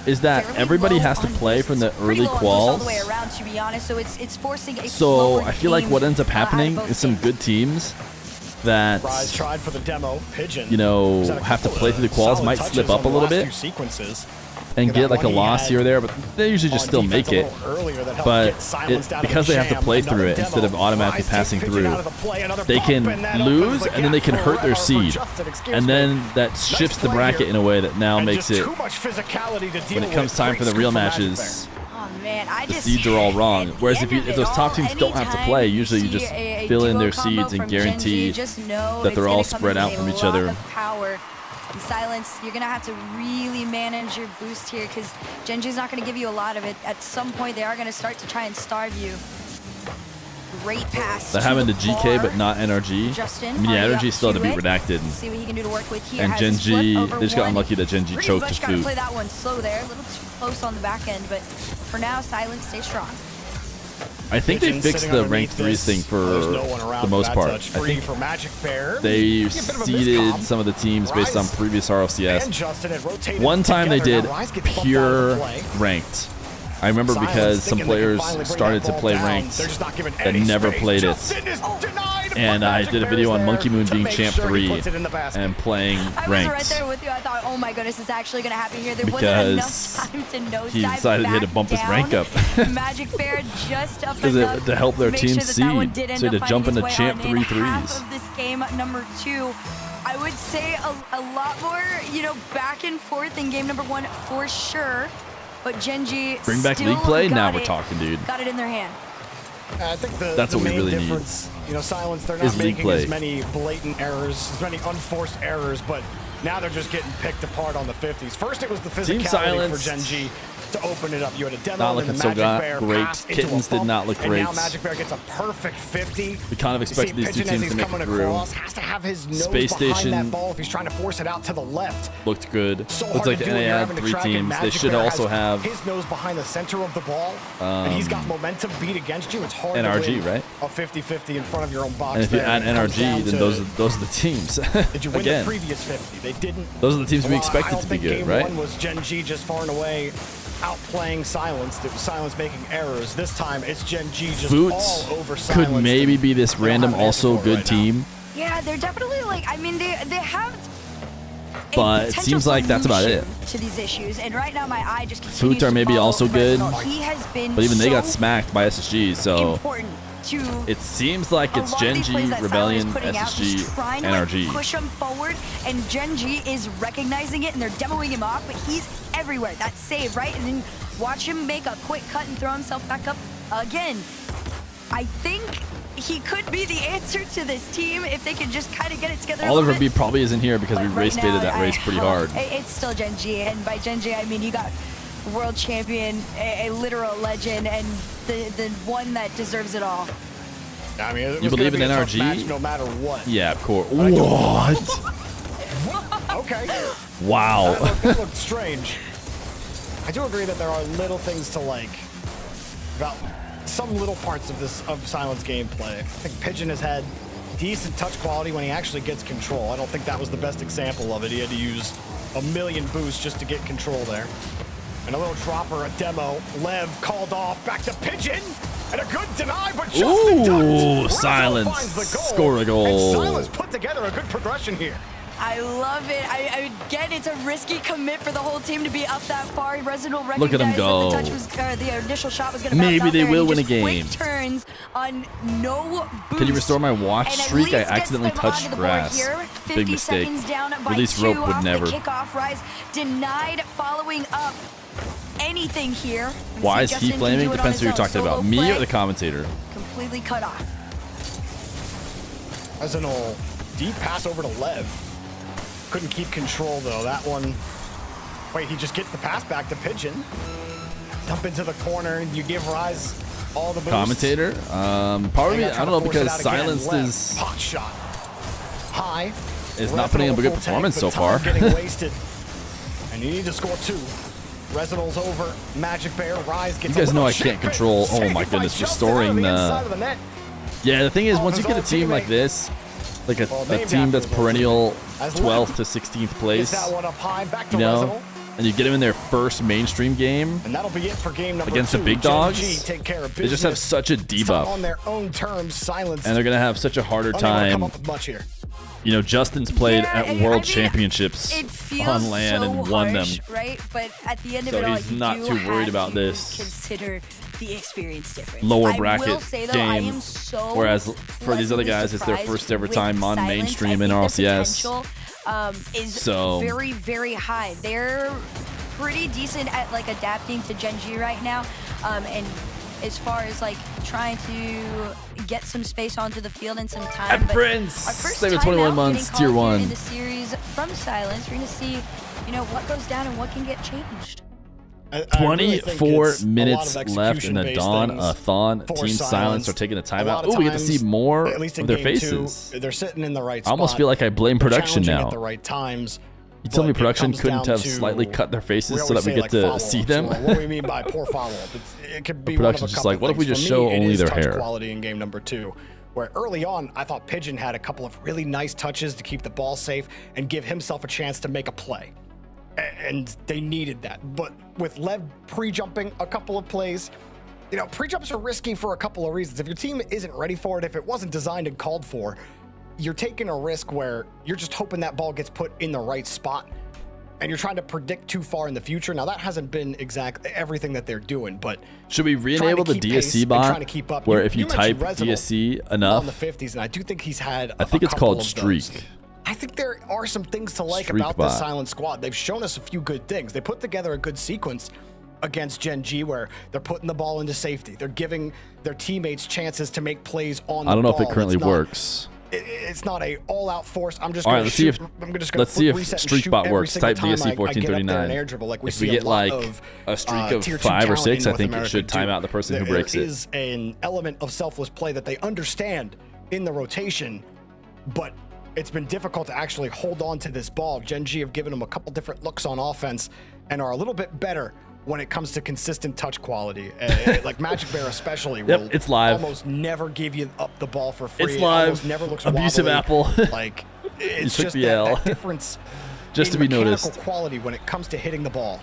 is that everybody has to play from the early quals. All the way around, to be honest, so it's forcing a So I feel like what ends up happening is some good teams that tried for the demo. Pigeon, have to play through the quals might slip up a little bit and get like a loss here or there, but they usually just still make it. But because they have to play through it instead of automatically passing through, they can lose and then they can hurt their seed. And then that shifts the bracket in a way that now makes it, when it comes time for the real matches, the seeds are all wrong. Whereas if those top teams don't have to play, usually you just fill in their seeds and guarantee that they're all spread out from each other. In Silence, you're going to have to really manage your boost here because Genji's not going to give you a lot of it. At some point, they are going to start to try and starve you. Great pass. That happened to GK, but not NRG. Justin, I mean, yeah, NRG still had to be redacted. See what he can do to work with here. And Genji, they just got unlucky that Genji choked his food. Play that one slow there, a little too close on the back end, but for now, Silence stays strong. I think they fixed the ranked 3s thing for the most part. I think they seeded some of the teams based on previous RLCS. One time they did pure ranked. I remember because some players started to play ranked that never played it. And I did a video on Monkey Moon being champ 3 and playing ranked. I was right there with you. I thought, oh my goodness, it's actually going to happen here. There wasn't enough time to nosedive. He decided he had to bump his rank up. Magic Bear just up enough to help their team seed. So he had to jump into champ 3 threes. Half of this game, number 2. I would say a lot more, back and forth in game number 1 for sure. But Genji bring back league play. Now we're talking, dude. Got it in their hand. I think that's what we really need. Silence. They're not making as many blatant errors, as many unforced errors, but now they're just getting picked apart on the 50s. First, it was the physicality for Genji to open it up. You had a demo not looking so great. Kittens did not look great. And now Magic Bear gets a perfect 50. We kind of expected these two teams to make it through. Has to have his nose Space behind Station that ball if he's trying to force it out to the left. Looked good. Looks like NA had 3 teams. They should also have his nose behind the center of the ball, and he's got momentum beat against you. It's hard NRG, to win right? A 50-50 in front of your own box. And if you add NRG, then those are the teams. Did you win the previous 50? They didn't. Those are the teams we expected to be good, right? Game 1 was Genji just far and away outplaying Silence. It was Silence making errors. This time it's Genji just Boots all over Silence. Could maybe be this random also good team. Yeah, they're definitely they have but it seems like that's about it. To these issues, and right now my eye just continues Futar maybe also good, He has been but even they got so smacked by SSG, so to it seems like it's Gen G, Rebellion, SSG, NRG. Push him forward, and Gen G is recognizing it, and they're demoing him off, but he's everywhere. That save, right? And then watch him make a quick cut and throw himself back up again. I think he could be the answer to this team if they could just kind of get it together. Oliver B probably isn't here because we race baited that race pretty hard. It's still Gen G, and by Gen G I mean you got world champion, a literal legend, and the one that deserves it all. I mean, you believe in NRG? Match no matter what. Yeah, of course. What? Okay. Wow. That looked strange. I do agree that there are little things to like about some little parts of Silence gameplay. I think Pigeon has had decent touch quality when he actually gets control. I don't think that was the best example of it. He had to use a million boosts just to get control there. And a little dropper, a demo. Lev called off, back to Pigeon, and a good deny, but just in time. Silence, score a goal. And Silence put together a good progression here. I love it. Again, it's a risky commit for the whole team to be up that far. Resident will Look at him go. That the touch was, the initial shot was going to bounce Maybe out they there, will win a just game. Quick turns on no boost. Can you restore my watch And streak? I Elise accidentally gets them touched onto the board grass. here. Big 50 mistake. seconds down by Release 2 rope would off never. The kickoff rise. Denied following up anything here. Why is he Justin flaming? can do it Depends on who you're his own. talking about. Solo Me or play, the commentator? completely cut off. As an old deep pass over to Lev. Couldn't keep control though. That one. Wait, he just gets the pass back to Pigeon. Dump into the corner, and you give Rise all the boosts. Commentator? Probably, I don't know, because Silenced is pot shot. High. Is not putting up a good performance so far. Getting wasted. And you need to score 2. Residal's over. Magic Bear. Rise gets. You guys know I check can't control. Oh my goodness, restoring the. Yeah, the thing is, once you get a team like this, like a team that's perennial 12th to 16th place, you know, and you get them in their first mainstream game and that'll be it for game number against 2. the big dogs, take care of they just have such a debuff on their own terms. Silence, and they're gonna have such a harder time. You know, Justin's played at World Championships on land and won them. Right, but at the end of So it all, he's you not do too worried have about to this. Consider the experience difference. Lower I bracket will say, though, game. I am so Whereas for these other guys, it's their first ever time on mainstream in RLCS. Is So very, very high. They're pretty decent at like adapting to Gen G right now, and as far as like trying to get some space onto the field and some time. At Prince, our first save it time 21 out months, getting tier called here 1. in the series from Silence. We're gonna see, you know, what goes down and what can get changed. 24 minutes left in the D.O.N. Athon. Team Silence are taking a timeout. Oh, we get to see more of their faces. They're sitting in the right I almost feel like I blame production now. At the right times. You tell me production couldn't have slightly cut their faces so that we get to see them? What do we mean by poor follow-up? It could be Production's just like, what if we just show only their hair? Quality in game number 2, where early on I thought Pigeon had a couple of really nice touches to keep the ball safe and give himself a chance to make a play, and they needed that. But with Lev pre-jumping a couple of plays, you know, pre-jumps are risky for a couple of reasons. If your team isn't ready for it, if it wasn't designed and called for, you're taking a risk where you're just hoping that ball gets put in the right spot, and you're trying to predict too far in the future. Now, that hasn't been exactly everything that they're doing, but should we re-enable the DSC bot, where if you type DSC enough, on the 50s, and I do think he's had I think it's called Streak. I think there are some things to like about the Silent Squad. They've shown us a few good things. They put together a good sequence against Gen G where they're putting the ball into safety. They're giving their teammates chances to make plays on the ball. I don't know if it currently works. It's not a all-out force. I'm just all right. Let's see if Streakbot works. Type DSC 1439. If we get like a streak of 5 or 6, I think it should time out the person who breaks it. There is an element of selfless play that they understand in the rotation, but it's been difficult to actually hold on to this ball. Gen G have given them a couple different looks on offense and are a little bit better when it comes to consistent touch quality. Like Magic Bear especially will it's live. Almost never give you up the ball for free. It's live. Almost never looks abusive wobbly. Apple. Like it's took just the L. that difference just to be noticed. Quality when it comes to hitting the ball,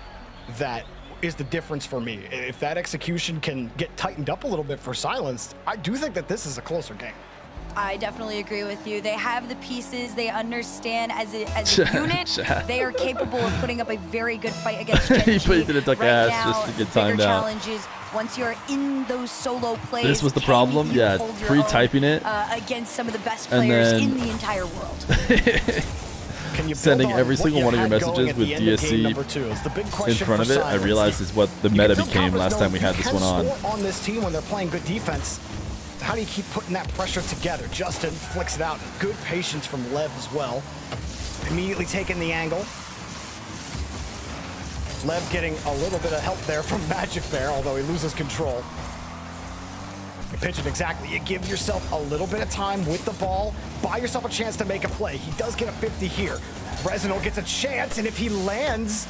that is the difference for me. If that execution can get tightened up a little bit for Silence, I do think that this is a closer game. I definitely agree with you. They have the pieces. They understand as a unit. They are capable of putting up a very good fight against Gen G. He put it to the duck ass now, just to get timed out. Challenges, once you're in those solo plays, this was the problem. Yeah, pre-typing it against some of the best players in the entire world. Sending every single one of your messages with DSC in front of it, I realized is what the meta became last time we had this one on. On this team when they're playing good defense, how do you keep putting that pressure together? Justin flicks it out. Good patience from Lev as well. Immediately taking the angle. Lev getting a little bit of help there from Magic Bear, although he loses control. You pitch it exactly. You give yourself a little bit of time with the ball. Buy yourself a chance to make a play. He does get a 50 here. Resinal gets a chance, and if he lands,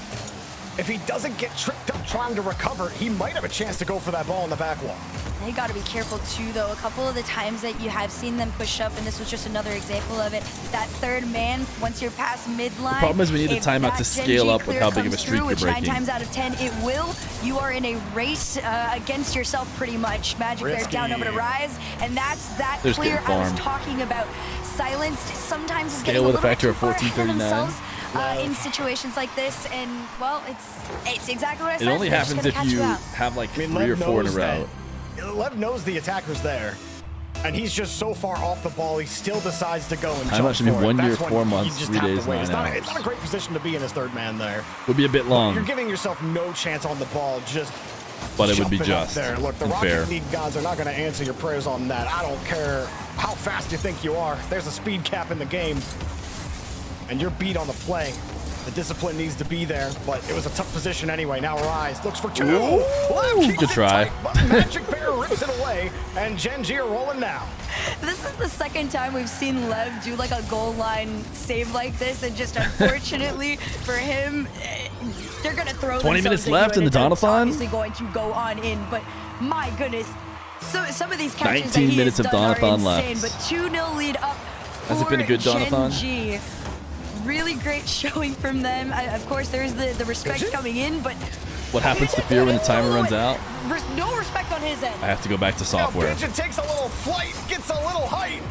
if he doesn't get tripped up trying to recover, he might have a chance to go for that ball in the back wall. They got to be careful too, though. A couple of the times that you have seen them push up, and this was just another example of it, that third man, once you're past midline, the problem is we need the timeout to scale up with how big of a streak you're breaking. 9 times out of 10, it will. You are in a race against yourself pretty much. Magic Bear down over to Rise, and that's that clear I was talking about. Silenced sometimes is getting a little bit too far ahead of themselves in situations like this, and well, it's exactly what I said. It only happens if you have like 3 or 4 in a row. Lev knows the attacker's there, and he's just so far off the ball, he still decides to go and jump for it. 1 year, 4 months, 3 days, 9 hours. It's not a great position to be in as third man there. Would be a bit long. You're giving yourself no chance on the ball, just but it would be just there. Look, the Rocket League guys are not going to answer your prayers on that. I don't care how fast you think you are. There's a speed cap in the game, and you're beat on the play. The discipline needs to be there, but it was a tough position anyway. Now Rise looks for 2. Good try. But Magic Bear rips it away, and Gen G are rolling now. This is the second time we've seen Lev do like a goal line save like this, and just unfortunately for him, they're gonna throw 20 minutes left in the Donathon. Obviously going to go on in, but my goodness, so some of these catches 19 minutes of Donathon left. But 2-0 lead up. Has it been a good Donathon? Gen G. Really great showing from them. Of course, there's the respect coming in, but what happens to Feer when the timer runs out? No respect on his end. I have to go back to software. Pigeon takes a little flight, gets a little height.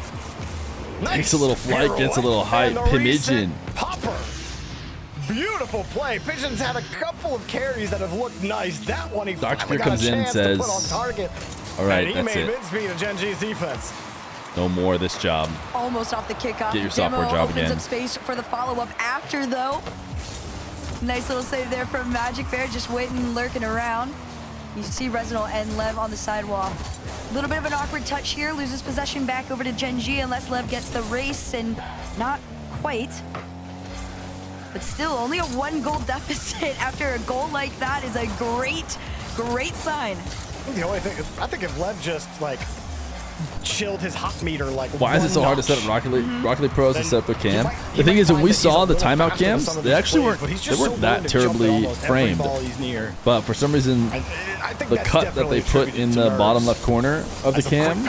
Takes a little flight, gets a little height. Pigeon. Popper. Beautiful play. Pigeon's had a couple of carries that have looked nice. That one he Dr. Feer got comes in and says, all right, that's it. He made mincemeat of Gen G's defense. No more of this job. Almost off the kickoff. Get your software job again. Opens up space for the follow-up after, though. Nice little save there from Magic Bear, just waiting, lurking around. You see Resinal and Lev on the sidewalk. A little bit of an awkward touch here. Loses possession back over to Gen G unless Lev gets the race, and not quite. But still, only a 1-goal deficit after a goal like that is a great sign. The only thing, I think if Lev just, like, chilled his hot meter like why is it so hard to set up Rocket League Pros and set up a cam? The thing is, when we saw the timeout cams, they actually weren't that terribly framed. But for some reason, the cut that they put in the bottom left corner of the cam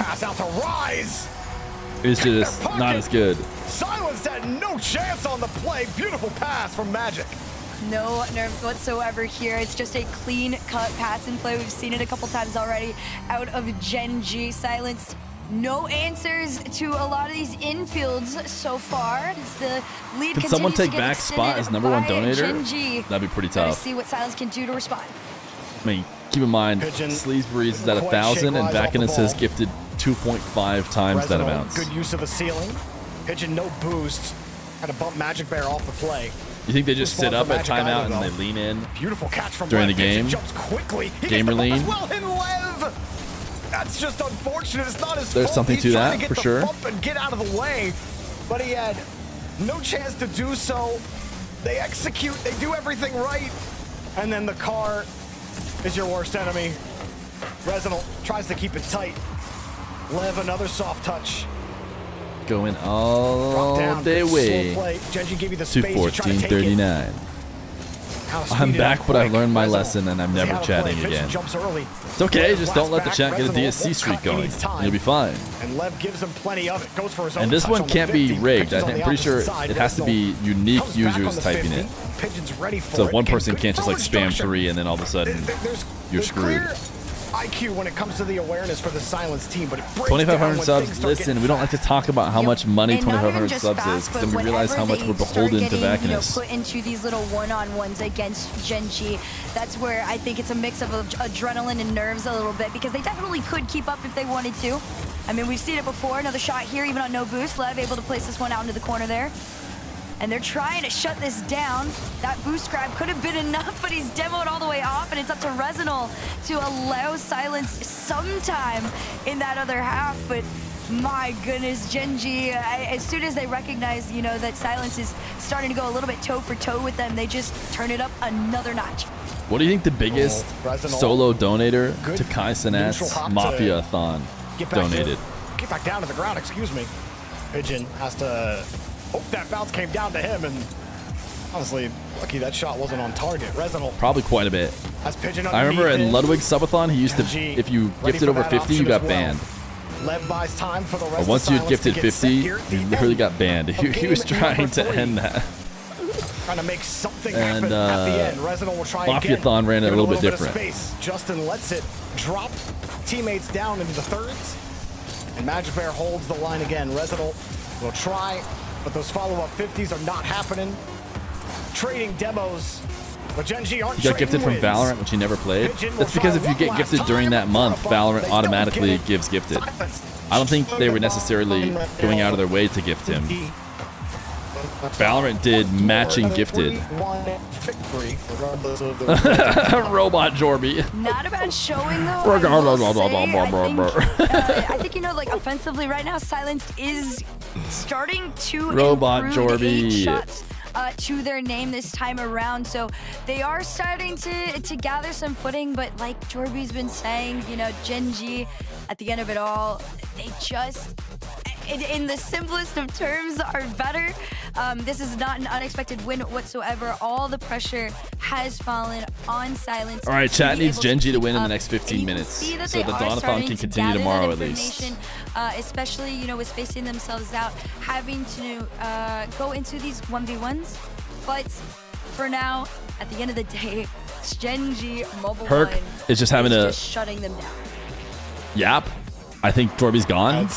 is just not as good. Silence had no chance on the play. Beautiful pass from Magic. No nerves whatsoever here. It's just a clean-cut pass and play. We've seen it a couple times already out of Gen G. Silence. No answers to a lot of these infields so far. As the lead Can someone take back spot as #1 donator? That'd be pretty tough. Let's see what Silence can do to respond. I mean, keep in mind, Sleaze Breeze is at 1,000, and Backinus has gifted 2.5 times that amount. Good use of the ceiling. Pigeon, no boost. Had to bump Magic Bear off the play. You think they just sit up at timeout and they lean in Beautiful catch from during the game? Jumps quickly. Gamer lean? That's just unfortunate. It's not his There's fault. something He's to trying that, get for the sure. Bump and get out of the way, but he had no chance to do so. They execute. They do everything right, and then the car is your worst enemy. Resinal tries to keep it tight. Lev, another soft touch. Going all the way to 1439. I'm back, but I learned my lesson, and I'm never chatting again. It's okay, just don't let the chat get a DSC streak going. You'll be fine. And Lev gives him plenty of it. Goes for his own. And this one can't be rigged. I'm pretty sure it has to be unique users typing it. So one person can't just like spam 3 and then all of a sudden you're screwed. IQ when it comes to the awareness for the Silence team, but it breaks 2,500 subs. Listen, we don't like to talk about how much money 2,500 subs is, because then we realize how much we're beholden to Vacanus. Put into these little one-on-ones against Gen G. That's where I think it's a mix of adrenaline and nerves a little bit, because they definitely could keep up if they wanted to. I mean, we've seen it before. Another shot here, even on no boost. Lev able to place this one out into the corner there. And they're trying to shut this down. That boost grab could have been enough, but he's demoed all the way off, and it's up to Resinal to allow Silence sometime in that other half. But my goodness, Gen G, as soon as they recognize, you know, that Silence is starting to go a little bit toe for toe with them, they just turn it up another notch. What do you think the biggest solo donator to Kai Cenat's Mafia Athon donated? Get back down to the ground, excuse me. Pigeon has to hope that bounce came down to him, and honestly, lucky that shot wasn't on target. Resinal Probably quite a bit. has Pigeon I remember in Ludwig's subathon, he used to, if you gifted over 50, you got banned. Lev buys time for the rest But once you of had Silence gifted to get set 50, here. you literally got banned. He was trying to end that. Trying to make something And happen at the end. Resinal will try again. Mafia-thon ran it a little bit different. Space. Justin lets it drop teammates down into the thirds, and Magic Bear holds the line again. Resinal will try, but those follow-up 50s are not happening. Trading demos, but Gen G aren't You got gifted from wins. Valorant, which you never played. That's because if you get gifted during that month, Valorant automatically gives gifted. I don't think they were necessarily going out of their way to gift him. Valorant did matching gifted. Robot Jorby. Not about showing though. I think, you know, like offensively right now, Silence is starting to Robot improve 8 Jorby. shots to their name this time around. So they are starting to gather some footing, but like Jorby's been saying, you know, Gen G at the end of it all, they just, in the simplest of terms, are better. This is not an unexpected win whatsoever. All the pressure has fallen on Silence. All right, chat needs Gen G to win in the next 15 minutes, so the Dawn-a-thon can continue tomorrow at least. Especially, you know, with spacing themselves out, having to go into these 1v1s. But for now, at the end of the day, it's Gen G Mobile Herc One is just having a shutting them down. yap. I think Jorby's gone.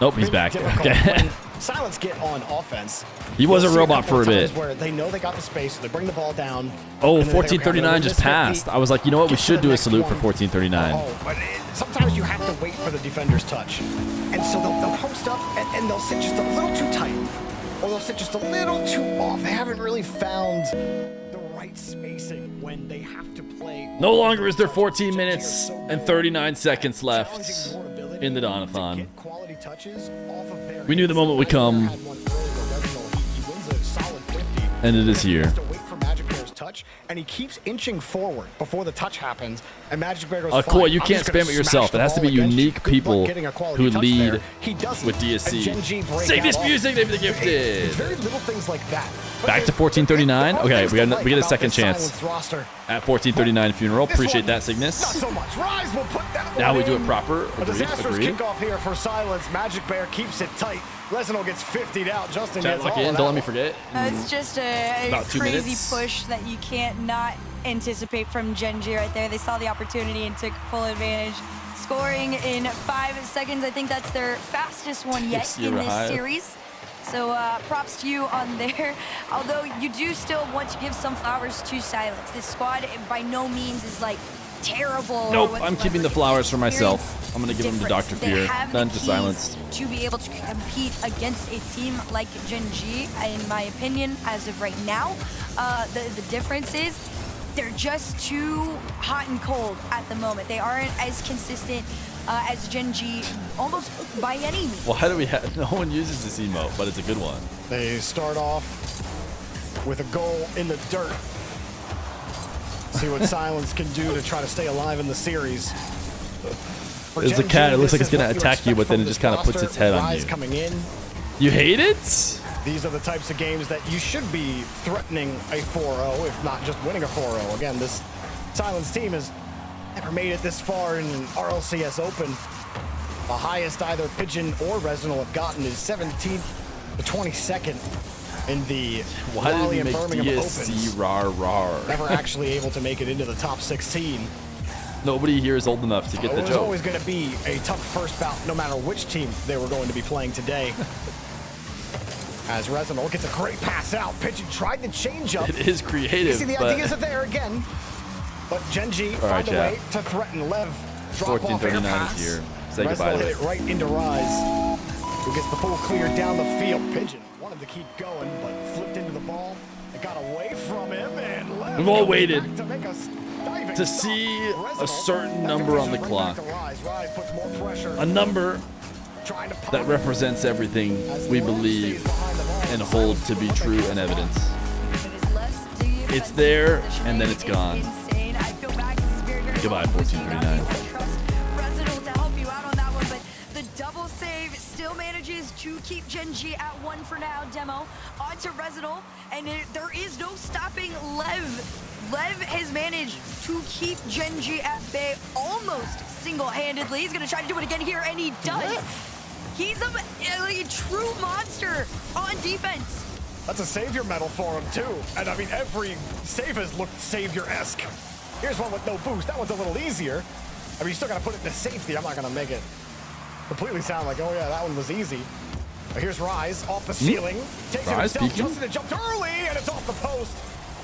Nope, he's back. Okay. Silence get on offense. He was a robot for a bit. Where they know they got the space, so they bring the ball down. Oh, 1439 just passed. I was like, you know what? We should do a salute for 1439. Oh, but sometimes you have to wait for the defender's touch. And so they'll post up and they'll sit just a little too tight. Or they'll sit just a little too off. They haven't really found the right spacing when they have to play. No longer is there 14 minutes and 39 seconds left in the Dawn-a-thon. We knew the moment would come, and it is here. And he keeps inching forward before the touch happens, and Magic Bear goes, Koi, you can't spam it yourself. It has to be unique people who lead with DSC. Save this music, they've been gifted. Very little things like that. Back to 1439. Okay, we get a second chance at 1439 funeral. Appreciate that, Cygnus. Not so much. Rise will put that Now we one do in. it proper. A disastrous Agreed. kickoff here for Silence. Magic Bear keeps it tight. Resinal gets 50'd out. Justin Chat gets lock all in. of Don't let that me one. forget. It's just a About 2 crazy minutes. push that you can't not anticipate from Gen G right there. They saw the opportunity and took full advantage. Scoring in 5 seconds. I think that's their fastest one yet in this series. So props to you on there. Although you do still want to give some flowers to Silence. This squad by no means is like terrible. Nope, I'm keeping the flowers for myself. I'm going to give them to Dr. Feer. None to Silence. To be able to compete against a team like Gen G, in my opinion, as of right now, the difference is they're just too hot and cold at the moment. They aren't as consistent as Gen G, almost by any means. Well, how do we have... No one uses this emote, but it's a good one. They start off with a goal in the dirt. See what Silence can do to try to stay alive in the series. There's a cat. It looks like it's going to attack you, but then it just kind of puts its head on you. Coming in. You hate it? These are the types of games that you should be threatening a 4-0, if not just winning a 4-0. Again, this Silence team has never made it this far in an RLCS Open. The highest either Pigeon or Resinal have gotten is 17th to 22nd in the Why did Raleigh we and make Birmingham DSC Opens. rar rar? Never actually able to make it into the top 16. Nobody here is old enough to get the It was joke. always going to be a tough first bout, no matter which team they were going to be playing today. As Resinol gets a great pass out. Pigeon tried to change up. It is creative. You see, the ideas are there again. But Genji found a way to threaten Lev. Drop off air 14:39 pass. is here. Say goodbye Resinol to hit it. it right into Rise, who gets the full clear down the field. Pigeon wanted to keep going, but flipped into the ball. It got away from him, and Lev We've all comes waited back to make a diving to stop. see a Resinol certain left number on the right clock. back to Rise. Rise puts more pressure. A number Trying to that pump represents everything we believe and hold to be true and evidence. It's there, and then it's gone. Goodbye, 14:39. Resinol to help you out on that one, but the double save still manages to keep Genji at 1 for now. Demo onto Resinol, and there is no stopping Lev. Lev has managed to keep Genji at bay almost single-handedly. He's gonna try to do it again here, and he does. He's a true monster on defense. That's a savior medal for him too. And I mean, every save has looked savior-esque. Here's one with no boost. That one's a little easier. I mean, you still gotta put it into safety. I'm not gonna make it completely sound like, oh yeah, that one was easy. But here's Rise off the ceiling. Takes it Rise himself, peeking? jumps in and jumped early, and it's off the post.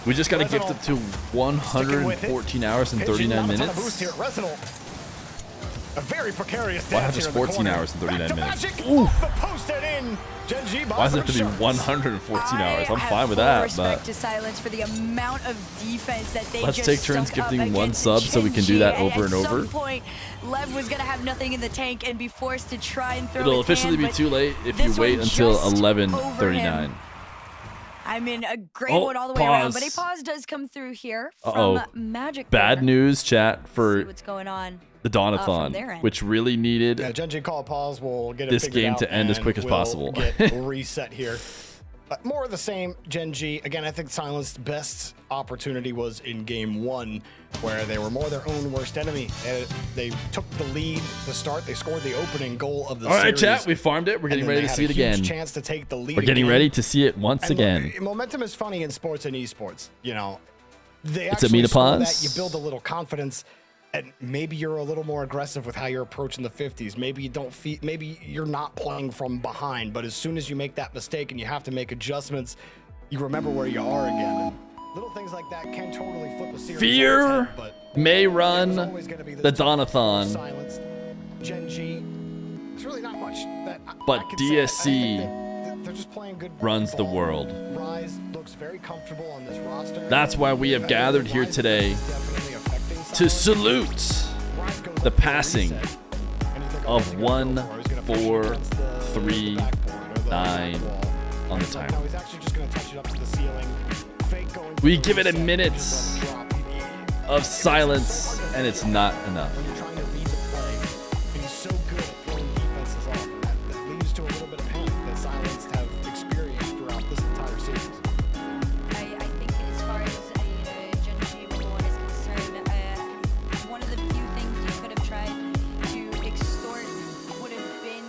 We just got to gift Resinol it to 114 hours and 39 minutes. Boost here. Resinol. A very precarious Why dance have this here in the 14 corner. hours and 39 Back to minutes? Magic, Ooh. off the post and in. Genji Why does it have to be 114 hours? I'm fine with that, Respect but to Silence for the amount of defense that they let's just take turns stuck up gifting one against sub so we can do that Genji. over and At over. some point, Lev was gonna have nothing in the tank and be forced to try and throw. It'll his officially hand, be but too late if you this wait one until just over 11:39. him. I mean, a great Oh, one all the way around, but a pause. pause does come through here Uh-oh. from Magic. Bad Player. news, chat, See for what's going on. the from Dawn-a-thon, their end. which really needed Yeah, Genji call pause. We'll get it this figured game out to end as and quick as we'll possible. Get reset here. More of the same, Genji. Again, I think Silence's best opportunity was in game 1, where they were more their own worst enemy. They took the lead to start. They scored the opening goal of the All series. right, chat, we farmed it. We're getting and then ready they to see had it a huge again. Chance to take the lead We're getting again. ready to see it once And again. look, momentum is funny in sports and esports. You know, they It's a actually MENA score pause. that. You build a little confidence, and maybe you're a little more aggressive with how you're approaching the 50s. Maybe you don't maybe you're not playing from behind. But as soon as you make that mistake and you have to make adjustments, you remember where you are again. And little things like that can totally flip a series. Fear on its head, but may run there's always gonna be this the Dawn-a-thon, silenced. Genji. There's really not much that but I can say. I think DSC that they're just playing good runs the ball. world. Rise looks very comfortable on this roster. That's why we have gathered here today to salute the passing of 1-4-3-9 on the timer. He's actually just going to touch it up to the ceiling. Fake going We give it a minute of silence, and it's not enough. when you're trying to read the play. He's so good at throwing defenses off. And that leads to a little bit of panic that Silence have experienced throughout this entire series. I think as far as Genji number 1 is concerned, one of the few things you could have tried to extort would have been,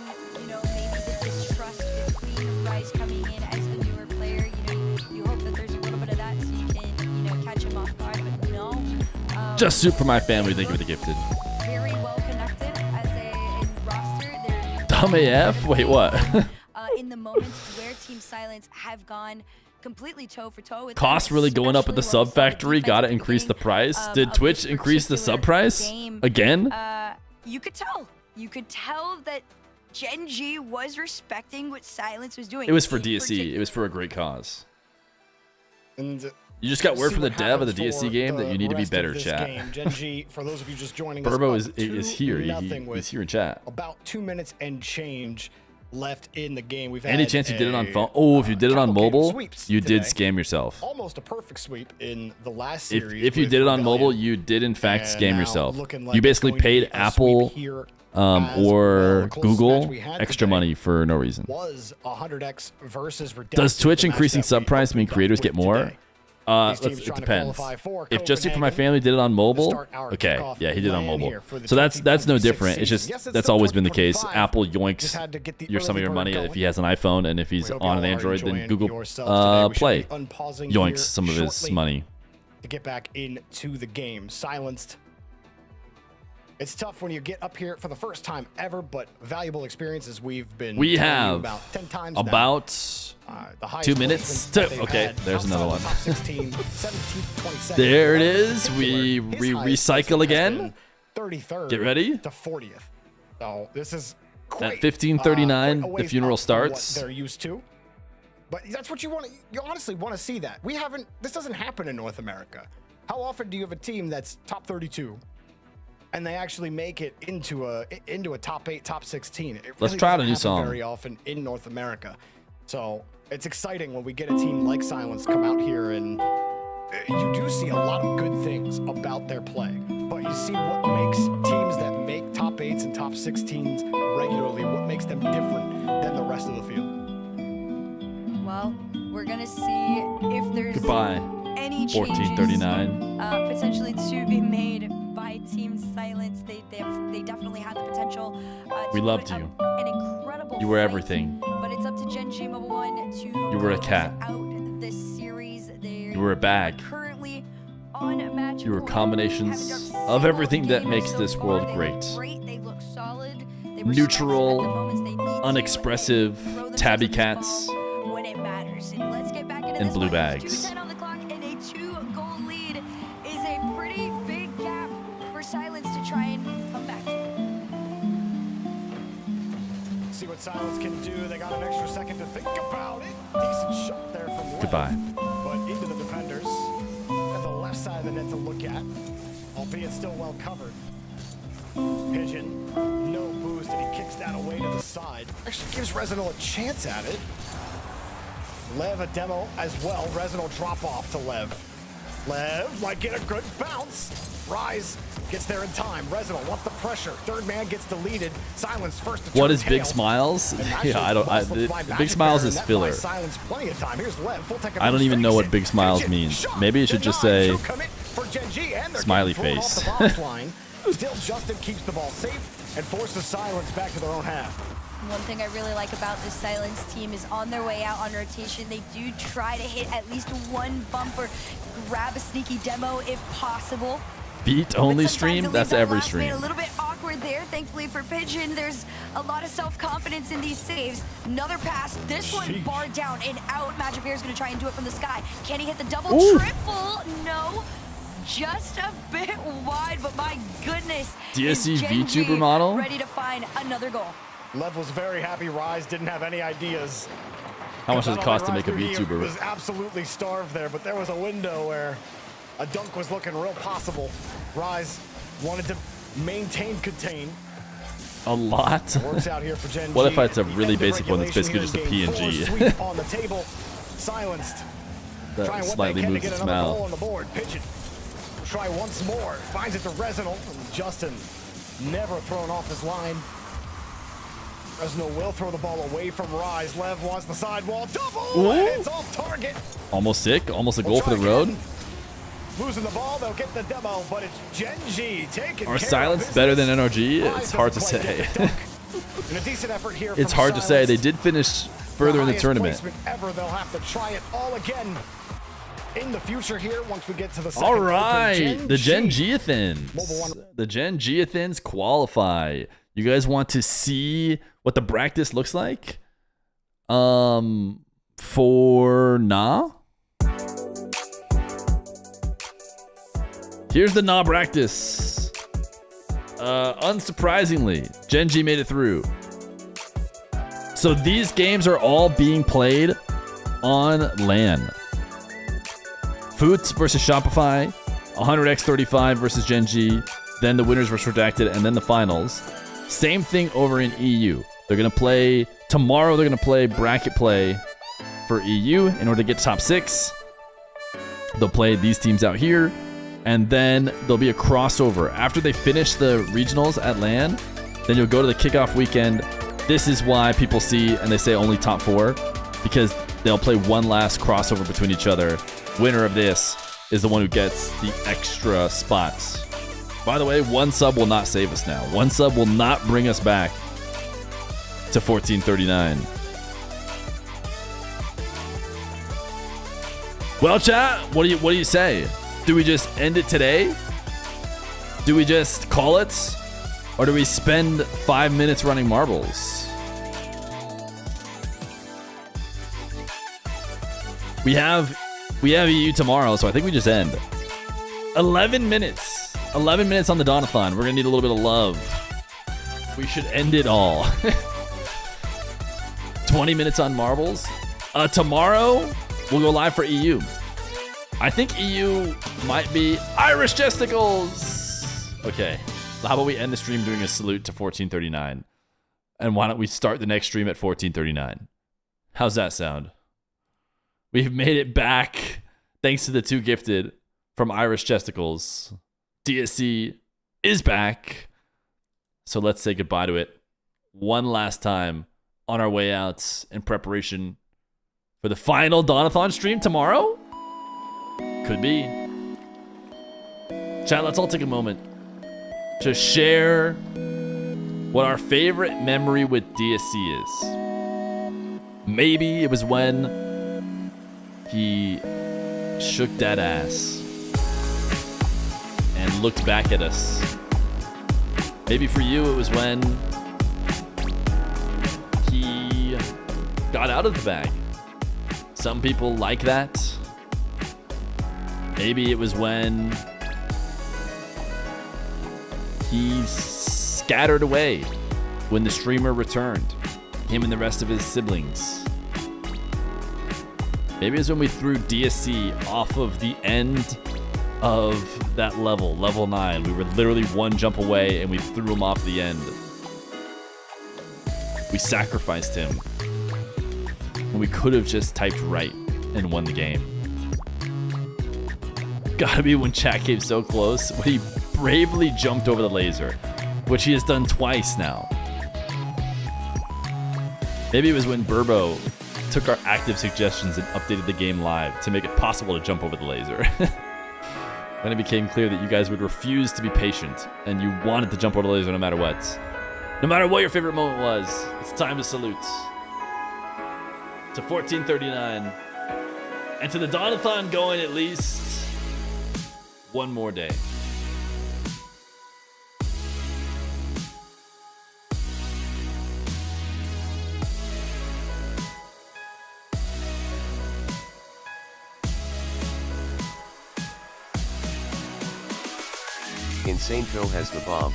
maybe the distrust between Rise coming in as the newer player. You hope that there's a little bit of that so you can, catch him off guard, but no. Just soup for my family. Thank you for the gifted. Very well connected as a roster. They're Dumb AF? Wait, what? in the moments where Team Silence have gone completely toe for toe with Costs them, really going up at the especially sub factory. Gotta increase the price. Did Twitch increase the sub price again? You could tell that Genji was respecting what Silence was doing. It was for In DSC. particular. It was for a great cause. And You just got word see from the what dev of the happens DSC for game that the you need to be rest of better, this chat. game. Genji, for those of you just joining us, Burbo up is here. 2-0 with He's here in chat. about 2 minutes and change left in the game. We've Any had chance you did it on a, phone? Oh, if you did it on cavalcade of mobile, sweeps you did today. scam yourself. Almost a perfect sweep in the last If series. you with did it on Rebellion. mobile, you did in fact And scam now yourself. looking like You it's basically going to paid be a Apple sweep here as well. or The closest match Google we had extra today money for no reason. was 100x versus Redemption, Does Twitch the match increasing that sub we price mean opened up creators with get more? today. These teams It trying to depends. qualify for If Just Soup for My Copenhagen Family did it on to mobile, start our okay, kickoff yeah, he did it on plan mobile. here for the So that's no 2026 different. It's just season. Yes, it's that's still always been the case. 2025. Apple Just yoinks had to get the some of early your bird money going. if he has an iPhone, and if he's We hope on an y'all are Android, then enjoying Google yourselves today. We should Play be unpausing yoinks here some of his shortly money. to get back into the game. Silenced It's tough when you get up here for the first time ever, but valuable experiences we have about 10 times about the 2 minutes. Okay, there's another one. Top 16, 17th, 22nd. There it is. We recycle again. 33rd. Get ready. To 40th. So this is At great. 15:39, the funeral starts. What they're used to. But that's what you want. You honestly want to see that. This doesn't happen in North America. How often do you have a team that's top 32? And they actually make it into a top 8, top 16. It Let's really try out a doesn't new happen song. very often in North America. So it's exciting when we get a team like Silence come out here, and you do see a lot of good things about their play. But you see what makes teams that make top 8s and top 16s regularly, what makes them different than the rest of the field. Well, we're gonna see if there's Goodbye. any changes 14:39. potentially to be made by Team Silence. They definitely had the potential. We to loved put you. up an incredible You were fight, everything. But it's up to Gen G Mobile 1 to You were a cat. out this series. You were a bag. Currently on match You were point. combinations Haven't of done everything single that game makes so this far. world They great. look great. They look solid. They were Neutral, stressed at the moments they need to. unexpressive They throw themselves tabby at this cats. ball when it matters. And let's get back into And this blue one. It's bags. 2:10 on the clock, and a 2-goal lead is a pretty big gap for Silence to try and come back. See what Silence can do. They got an extra second to think about it. Decent shot there from Lev. Goodbye. But into the defenders. At the left side of the net to look at. Albeit still well covered. Pigeon. No boost, and he kicks that away to the side. Actually gives Resinal a chance at it. Lev a demo as well. Resinal drop off to Lev. Lev might get a good bounce. Rise gets there in time. Resinal wants the pressure. Third man gets deleted. Silence first to What turn is Big tail. Smiles? And Yeah, I don't. Big Smiles is filler. Silence plenty of time. Here's Lev. Full tech I don't even know what it. Big Smiles Pigeon, means. shot, Maybe it should just denied. say True commit for Gen G, and they're smiley getting thrown face. off the box line. Still, Justin keeps the ball safe and forces Silence back to their own half. One thing I really like about this Silence team is on their way out on rotation, they do try to hit at least one bumper, grab a sneaky demo if possible. Beat only But sometimes stream? it That's leaves that every last man stream. A little bit awkward there. Thankfully for Pigeon, there's a lot of self-confidence in these saves. Another pass, this one barred down and out. Magic Bear is going to try and do it from the sky. Can he hit the double, Ooh. triple? No. Just a bit wide, but my goodness. DSC is Gen G VTuber model? ready to find another goal. Lev was very happy. Rise didn't have any ideas. How much does it Not cost to only make a Rise, he VTuber? was absolutely starved there, but there was a window where a dunk was looking real possible. Rise wanted to contain. A lot? Works out here for Gen What G. if it's a The really end of basic one that's regulation basically here just a in game PNG? 4. Sweep on the table. Silenced. That Trying what slightly they can moves to get its another mouth. goal on the board. Pigeon. Try once more. Finds it to Resinal. And Justin never thrown off his line. Resinal will throw the ball away from Rise. Lev wants the sidewall. Double! And it's off target. Almost sick. Almost a We'll goal for try the road. again. Losing the ball, they'll get the demo, but it's Gen G taking Are care Silence of better than business. NRG? Rise It's hard to doesn't quite say. get the dunk. And a decent effort here It's from hard to say. Silence. They did finish further in the highest tournament. placement ever. They'll have to try it all again in the future here once we get to the second All open. right, the Gen G. Geothins. The Gen Geothins qualify. You guys want to see what the practice looks like? For NA? Here's the NA practice. Unsurprisingly, Gen G made it through. So these games are all being played on LAN. Foots versus Shopify, 100x35 versus Gen G, then the winners versus Redacted, and then the finals. Same thing over in EU. They're going to play, tomorrow they're going to play bracket play for EU in order to get top 6. They'll play these teams out here, and then there'll be a crossover. After they finish the regionals at LAN, then you'll go to the kickoff weekend. This is why people see, and they say only top 4, because they'll play one last crossover between each other. Winner of this is the one who gets the extra spots. By the way, one sub will not save us now. One sub will not bring us back to 1439. Well, chat, what do you say? Do we just end it today? Do we just call it? Or do we spend 5 minutes running marbles? We have EU tomorrow, so I think we just end. 11 minutes. 11 minutes on the Donathon. We're gonna need a little bit of love. We should end it all. 20 minutes on marbles. Tomorrow, we'll go live for EU. I think EU might be Irish Testicles. Okay. How about we end the stream doing a salute to 1439? And why don't we start the next stream at 1439? How's that sound? We've made it back thanks to the 2 gifted from Irish Testicles. DSC is back. So let's say goodbye to it one last time on our way out in preparation for the final Donathon stream tomorrow? Could be. Chat, let's all take a moment to share what our favorite memory with DSC is. Maybe it was when he shook that ass and looked back at us. Maybe for you it was when he got out of the bag. Some people like that. Maybe it was when he scattered away when the streamer returned, him and the rest of his siblings. Maybe it was when we threw DSC off of the end of that level, level 9. We were literally one jump away and we threw him off the end. We sacrificed him. And we could have just typed right and won the game. Gotta be when chat came so close, when he bravely jumped over the laser, which he has done twice now. Maybe it was when Burbo took our active suggestions and updated the game live to make it possible to jump over the laser. When it became clear that you guys would refuse to be patient and you wanted to jump over the laser no matter what. No matter what your favorite moment was, it's time to salute. To 1439. And to the Donathon going at least one more day. Insane Co has the bomb.